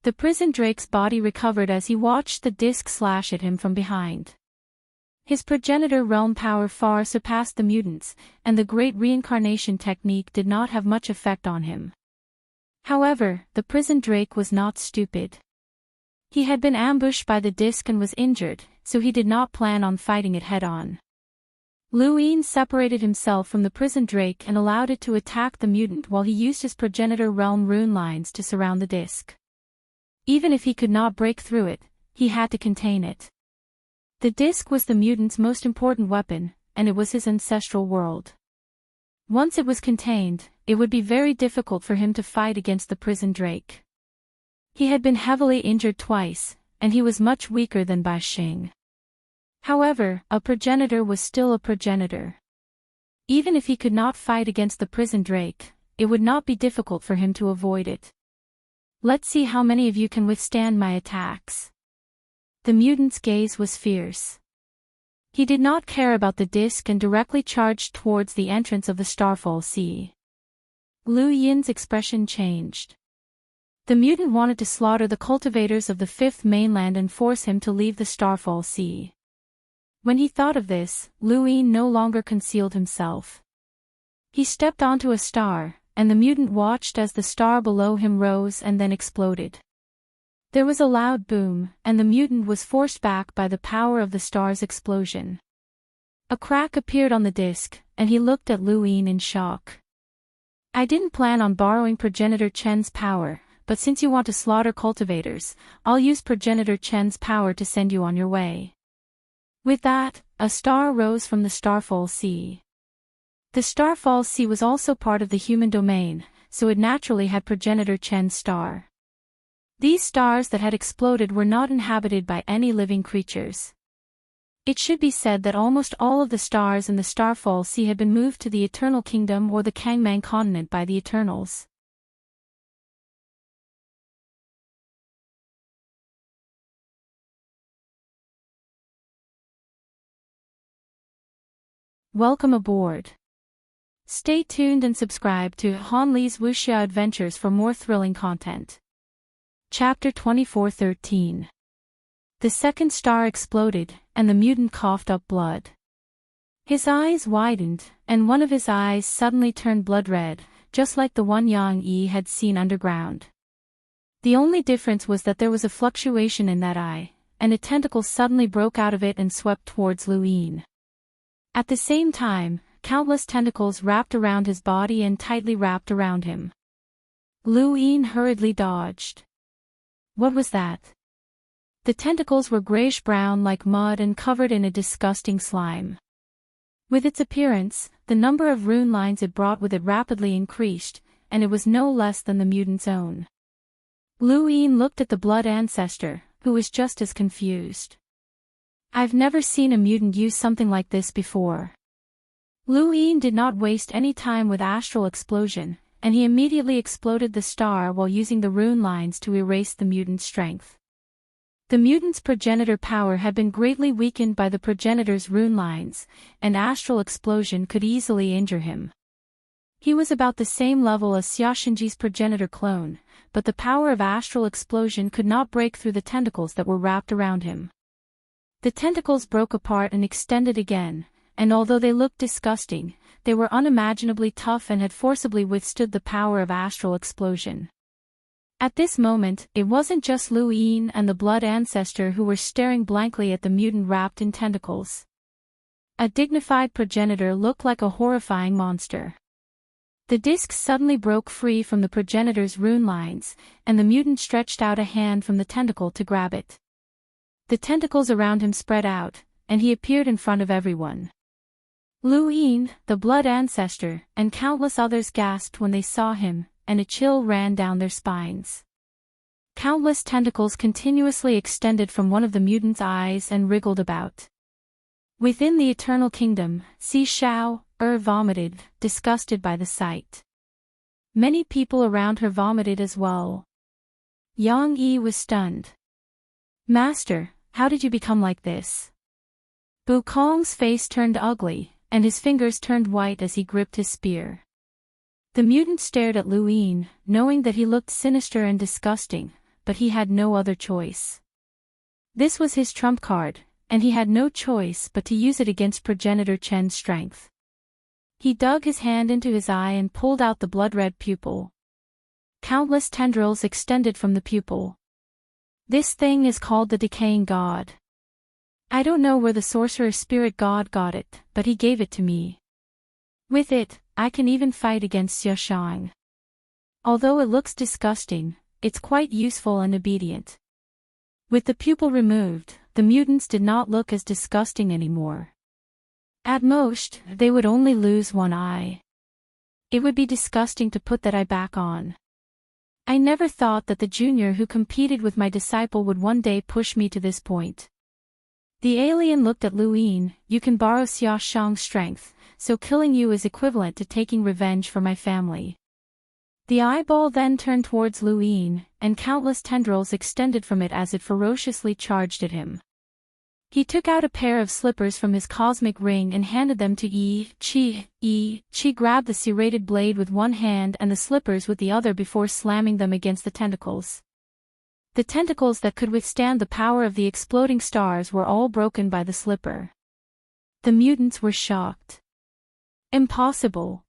Speaker 1: The prison drake's body recovered as he watched the disc slash at him from behind. His progenitor realm power far surpassed the mutant's, and the great reincarnation technique did not have much effect on him. However, the prison drake was not stupid. He had been ambushed by the disc and was injured, so he did not plan on fighting it head-on. Lu Yin separated himself from the prison drake and allowed it to attack the mutant while he used his progenitor realm rune lines to surround the disc. Even if he could not break through it, he had to contain it. The disc was the mutant's most important weapon, and it was his ancestral world. Once it was contained, it would be very difficult for him to fight against the prison drake. He had been heavily injured twice, and he was much weaker than Bai Xing. However, a progenitor was still a progenitor. Even if he could not fight against the prison drake, it would not be difficult for him to avoid it. Let's see how many of you can withstand my attacks. The mutant's gaze was fierce. He did not care about the disc and directly charged towards the entrance of the Starfall Sea. Lu Yin's expression changed. The mutant wanted to slaughter the cultivators of the fifth mainland and force him to leave the Starfall Sea. When he thought of this, Lu Yin no longer concealed himself. He stepped onto a star, and the mutant watched as the star below him rose and then exploded. There was a loud boom, and the mutant was forced back by the power of the star's explosion. A crack appeared on the disc, and he looked at Lu Yin in shock. I didn't plan on borrowing Progenitor Chen's power, but since you want to slaughter cultivators, I'll use Progenitor Chen's power to send you on your way. With that, a star rose from the Starfall Sea. The Starfall Sea was also part of the human domain, so it naturally had Progenitor Chen's star. These stars that had exploded were not inhabited by any living creatures. It should be said that almost all of the stars in the Starfall Sea had been moved to the Eternal Kingdom or the Kangmang continent by the Eternals. Welcome aboard. Stay tuned and subscribe to Han Li's Wuxia Adventures for more thrilling content. Chapter 24:13. The second star exploded, and the mutant coughed up blood. His eyes widened, and one of his eyes suddenly turned blood red, just like the one Yang Yi had seen underground. The only difference was that there was a fluctuation in that eye, and a tentacle suddenly broke out of it and swept towards Lu Yin. At the same time, countless tentacles wrapped around his body and tightly wrapped around him. Lu Yin hurriedly dodged. What was that? The tentacles were grayish-brown like mud and covered in a disgusting slime. With its appearance, the number of rune lines it brought with it rapidly increased, and it was no less than the mutant's own. Lu Yin looked at the blood ancestor, who was just as confused. I've never seen a mutant use something like this before. Lu Yin did not waste any time with astral explosion, and he immediately exploded the star while using the rune lines to erase the mutant's strength. The mutant's progenitor power had been greatly weakened by the progenitor's rune lines, and astral explosion could easily injure him. He was about the same level as Xiaoshenji's progenitor clone, but the power of astral explosion could not break through the tentacles that were wrapped around him. The tentacles broke apart and extended again, and although they looked disgusting, they were unimaginably tough and had forcibly withstood the power of astral explosion. At this moment, it wasn't just Lu Yin and the blood ancestor who were staring blankly at the mutant wrapped in tentacles. A dignified progenitor looked like a horrifying monster. The disc suddenly broke free from the progenitor's rune lines, and the mutant stretched out a hand from the tentacle to grab it. The tentacles around him spread out, and he appeared in front of everyone. Lu Yin, the blood ancestor, and countless others gasped when they saw him, and a chill ran down their spines. Countless tentacles continuously extended from one of the mutant's eyes and wriggled about. Within the Eternal Kingdom, Si Shao vomited, disgusted by the sight. Many people around her vomited as well. Yang Yi was stunned. Master, how did you become like this? Bu Kong's face turned ugly, and his fingers turned white as he gripped his spear. The mutant stared at Lu Yin, knowing that he looked sinister and disgusting, but he had no other choice. This was his trump card, and he had no choice but to use it against progenitor Chen's strength. He dug his hand into his eye and pulled out the blood-red pupil. Countless tendrils extended from the pupil. This thing is called the Decaying God. I don't know where the sorcerer spirit god got it, but he gave it to me. With it, I can even fight against Xiaoshang. Although it looks disgusting, it's quite useful and obedient. With the pupil removed, the mutants did not look as disgusting anymore. At most, they would only lose one eye. It would be disgusting to put that eye back on. I never thought that the junior who competed with my disciple would one day push me to this point. The alien looked at Lu Yin. You can borrow Xiaoshang's strength, so killing you is equivalent to taking revenge for my family. The eyeball then turned towards Lu Yin, and countless tendrils extended from it as it ferociously charged at him. He took out a pair of slippers from his cosmic ring and handed them to Yi Qi. Yi Qi grabbed the serrated blade with one hand and the slippers with the other before slamming them against the tentacles. The tentacles that could withstand the power of the exploding stars were all broken by the slipper. The mutants were shocked. Impossible.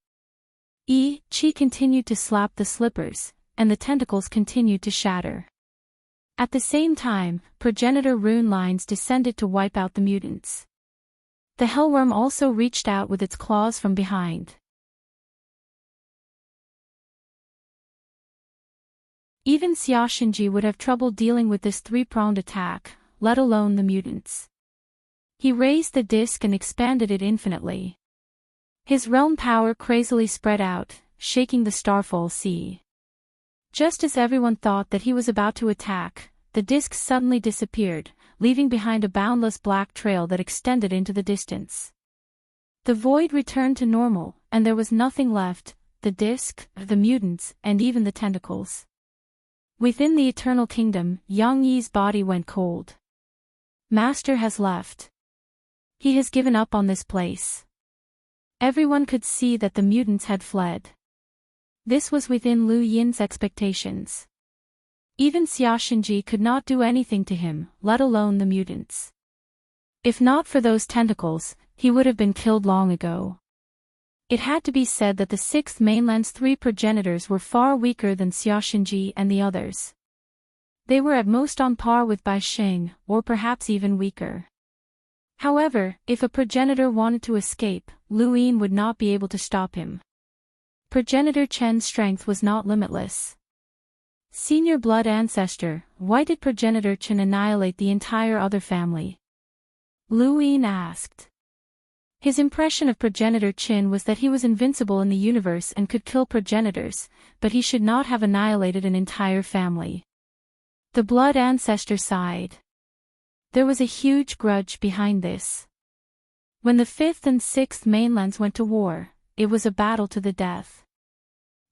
Speaker 1: Yi Qi continued to slap the slippers, and the tentacles continued to shatter. At the same time, progenitor rune lines descended to wipe out the mutants. The hellworm also reached out with its claws from behind. Even Xiaoshenji would have trouble dealing with this three-pronged attack, let alone the mutants. He raised the disc and expanded it infinitely. His realm power crazily spread out, shaking the starfall sea. Just as everyone thought that he was about to attack, the disc suddenly disappeared, leaving behind a boundless black trail that extended into the distance. The void returned to normal, and there was nothing left, the disc, the mutants, and even the tentacles. Within the Eternal Kingdom, Yang Yi's body went cold. Master has left. He has given up on this place. Everyone could see that the mutants had fled. This was within Lu Yin's expectations. Even Xiaoshenji could not do anything to him, let alone the mutants. If not for those tentacles, he would have been killed long ago. It had to be said that the sixth mainland's three progenitors were far weaker than Xiaoshenji and the others. They were at most on par with Bai Sheng, or perhaps even weaker. However, if a progenitor wanted to escape, Lu Yin would not be able to stop him. Progenitor Chen's strength was not limitless. Senior blood ancestor, why did progenitor Chen annihilate the entire other family? Lu Yin asked. His impression of progenitor Qin was that he was invincible in the universe and could kill progenitors, but he should not have annihilated an entire family. The blood ancestor sighed. There was a huge grudge behind this. When the fifth and sixth mainlands went to war, it was a battle to the death.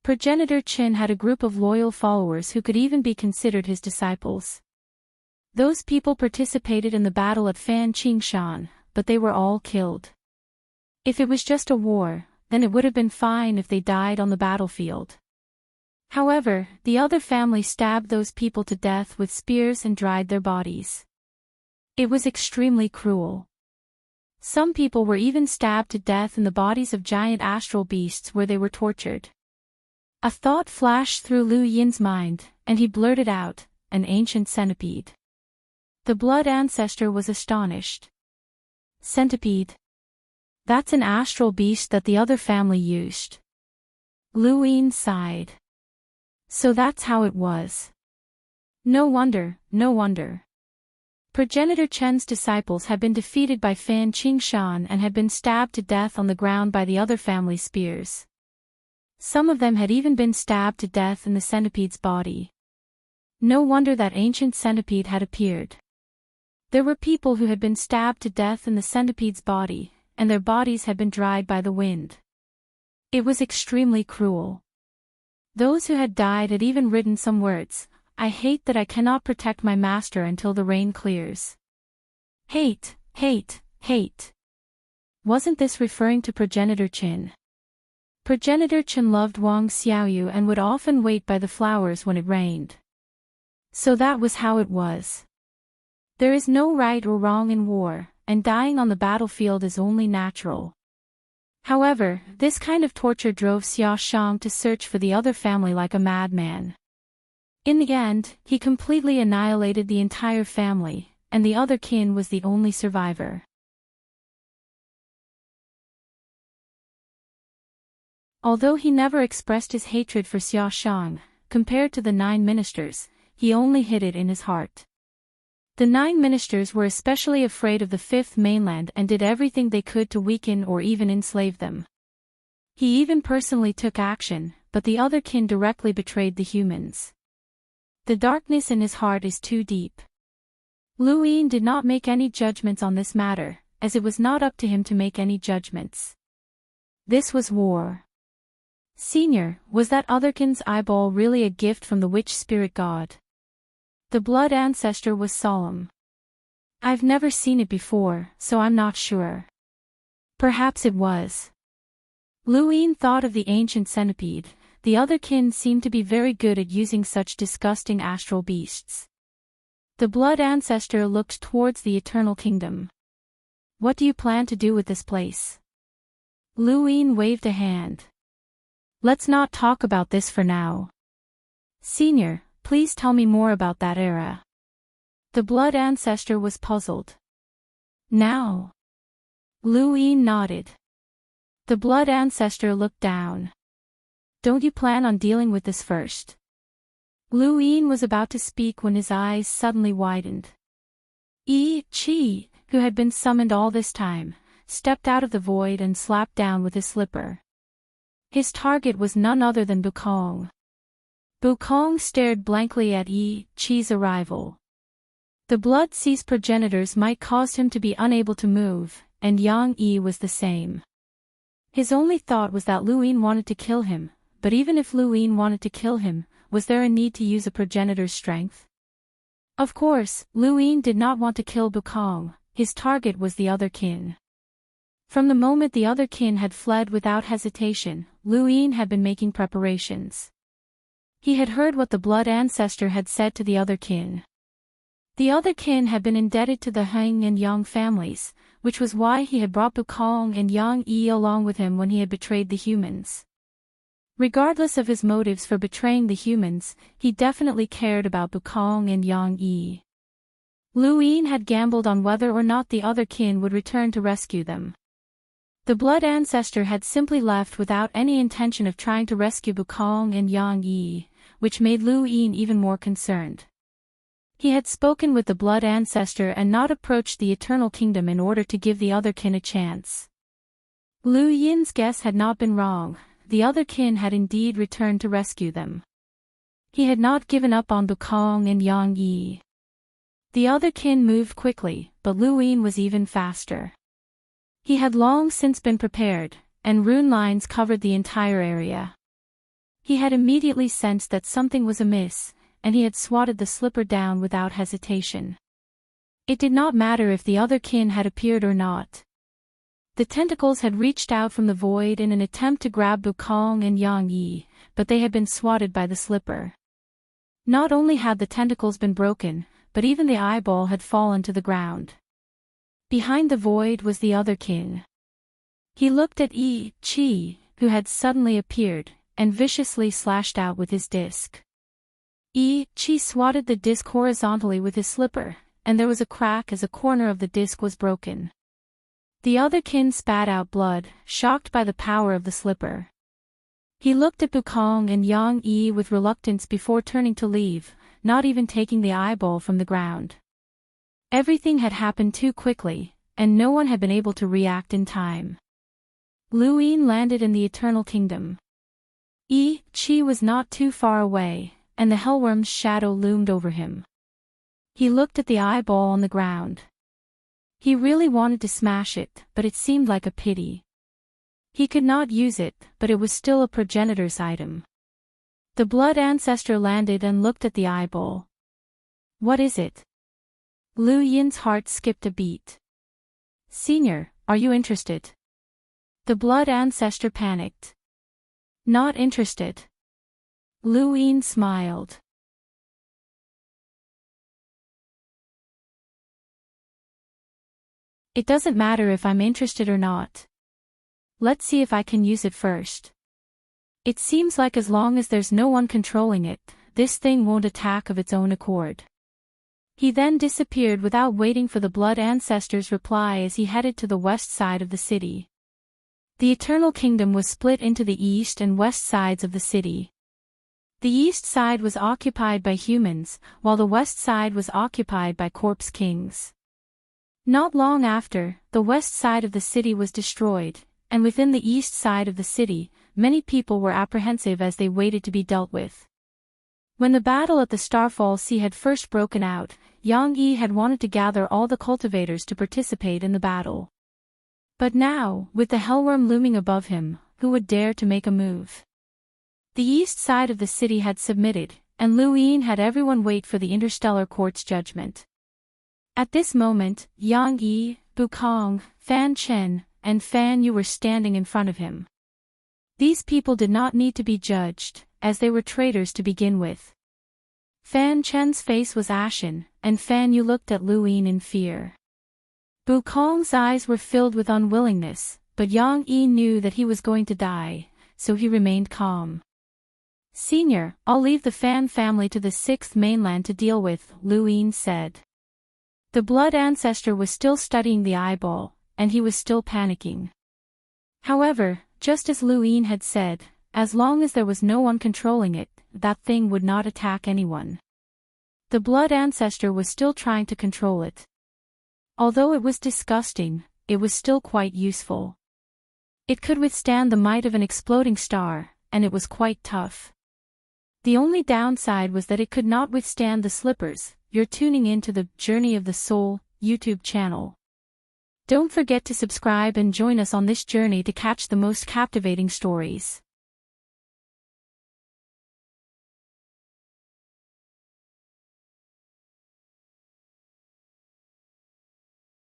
Speaker 1: Progenitor Qin had a group of loyal followers who could even be considered his disciples. Those people participated in the battle at Fan Qingshan, but they were all killed. If it was just a war, then it would have been fine if they died on the battlefield. However, the other family stabbed those people to death with spears and dried their bodies. It was extremely cruel. Some people were even stabbed to death in the bodies of giant astral beasts where they were tortured. A thought flashed through Lu Yin's mind, and he blurted out, "An ancient centipede." The blood ancestor was astonished. Centipede? That's an astral beast that the other family used. Lu Yin sighed. So that's how it was. No wonder, no wonder. Progenitor Chen's disciples had been defeated by Fan Qingshan and had been stabbed to death on the ground by the other family's spears. Some of them had even been stabbed to death in the centipede's body. No wonder that ancient centipede had appeared. There were people who had been stabbed to death in the centipede's body, and their bodies had been dried by the wind. It was extremely cruel. Those who had died had even written some words, "I hate that I cannot protect my master until the rain clears." Hate, hate, hate. Wasn't this referring to progenitor Qin? Progenitor Qin loved Wang Xiaoyu and would often wait by the flowers when it rained. So that was how it was. There is no right or wrong in war, and dying on the battlefield is only natural. However, this kind of torture drove Xia Shang to search for the other family like a madman. In the end, he completely annihilated the entire family, and the other kin was the only survivor. Although he never expressed his hatred for Xia Shang, compared to the 9 ministers, he only hid it in his heart. The 9 ministers were especially afraid of the fifth mainland and did everything they could to weaken or even enslave them. He even personally took action, but the other kin directly betrayed the humans. The darkness in his heart is too deep. Lu Yin did not make any judgments on this matter, as it was not up to him to make any judgments. This was war. Senior, was that otherkin's eyeball really a gift from the witch spirit god? The blood ancestor was solemn. I've never seen it before, so I'm not sure. Perhaps it was. Lu Yin thought of the ancient centipede. The other kin seemed to be very good at using such disgusting astral beasts. The blood ancestor looked towards the eternal kingdom. What do you plan to do with this place? Lu Yin waved a hand. Let's not talk about this for now. Senior, please tell me more about that era. The blood ancestor was puzzled. Now? Lu Yin nodded. The blood ancestor looked down. Don't you plan on dealing with this first? Lu Yin was about to speak when his eyes suddenly widened. Yi Qi, who had been summoned all this time, stepped out of the void and slapped down with his slipper. His target was none other than Bukong. Bukong stared blankly at Yi Qi's arrival. The blood-seized progenitors might cause him to be unable to move, and Yang Yi was the same. His only thought was that Lu Yin wanted to kill him, but even if Lu Yin wanted to kill him, was there a need to use a progenitor's strength? Of course, Lu Yin did not want to kill Bukong, his target was the other kin. From the moment the other kin had fled without hesitation, Lu Yin had been making preparations. He had heard what the blood ancestor had said to the other kin. The other kin had been indebted to the Heng and Yang families, which was why he had brought Bukong and Yang Yi along with him when he had betrayed the humans. Regardless of his motives for betraying the humans, he definitely cared about Bukong and Yang Yi. Lu Yin had gambled on whether or not the other kin would return to rescue them. The blood ancestor had simply left without any intention of trying to rescue Bukong and Yang Yi, which made Lu Yin even more concerned. He had spoken with the blood ancestor and not approached the eternal kingdom in order to give the other kin a chance. Lu Yin's guess had not been wrong, the other kin had indeed returned to rescue them. He had not given up on Bukong and Yang Yi. The other kin moved quickly, but Lu Yin was even faster. He had long since been prepared, and rune lines covered the entire area. He had immediately sensed that something was amiss, and he had swatted the slipper down without hesitation. It did not matter if the other kin had appeared or not. The tentacles had reached out from the void in an attempt to grab Bukong and Yang Yi, but they had been swatted by the slipper. Not only had the tentacles been broken, but even the eyeball had fallen to the ground. Behind the void was the other kin. He looked at Yi Chi, who had suddenly appeared, and viciously slashed out with his disc. Yi Chi swatted the disc horizontally with his slipper, and there was a crack as a corner of the disc was broken. The other kin spat out blood, shocked by the power of the slipper. He looked at Bukong and Yang Yi with reluctance before turning to leave, not even taking the eyeball from the ground. Everything had happened too quickly, and no one had been able to react in time. Lu Yin landed in the Eternal Kingdom. Yi Chi was not too far away, and the hellworm's shadow loomed over him. He looked at the eyeball on the ground. He really wanted to smash it, but it seemed like a pity. He could not use it, but it was still a progenitor's item. The blood ancestor landed and looked at the eyeball. What is it? Lu Yin's heart skipped a beat. Senior, are you interested? The blood ancestor panicked. Not interested. Lu Yin smiled. It doesn't matter if I'm interested or not. Let's see if I can use it first. It seems like as long as there's no one controlling it, this thing won't attack of its own accord. He then disappeared without waiting for the blood ancestor's reply as he headed to the west side of the city. The Eternal Kingdom was split into the east and west sides of the city. The east side was occupied by humans, while the west side was occupied by corpse kings. Not long after, the west side of the city was destroyed, and within the east side of the city, many people were apprehensive as they waited to be dealt with. When the battle at the Starfall Sea had first broken out, Yang Yi had wanted to gather all the cultivators to participate in the battle. But now, with the hellworm looming above him, who would dare to make a move? The east side of the city had submitted, and Lu Yin had everyone wait for the Interstellar Court's judgment. At this moment, Yang Yi, Bukong, Fan Chen, and Fan Yu were standing in front of him. These people did not need to be judged, as they were traitors to begin with. Fan Chen's face was ashen, and Fan Yu looked at Lu Yin in fear. Bukong's eyes were filled with unwillingness, but Yang Yi knew that he was going to die, so he remained calm. Senior, I'll leave the Fan family to the 6th mainland to deal with, Lu Yin said. The blood ancestor was still studying the eyeball, and he was still panicking. However, just as Lu Yin had said, as long as there was no one controlling it, that thing would not attack anyone. The blood ancestor was still trying to control it. Although it was disgusting, it was still quite useful. It could withstand the might of an exploding star, and it was quite tough. The only downside was that it could not withstand the slippers. You're tuning in to the Journey of the Soul YouTube channel. Don't forget to subscribe and join us on this journey to catch the most captivating stories.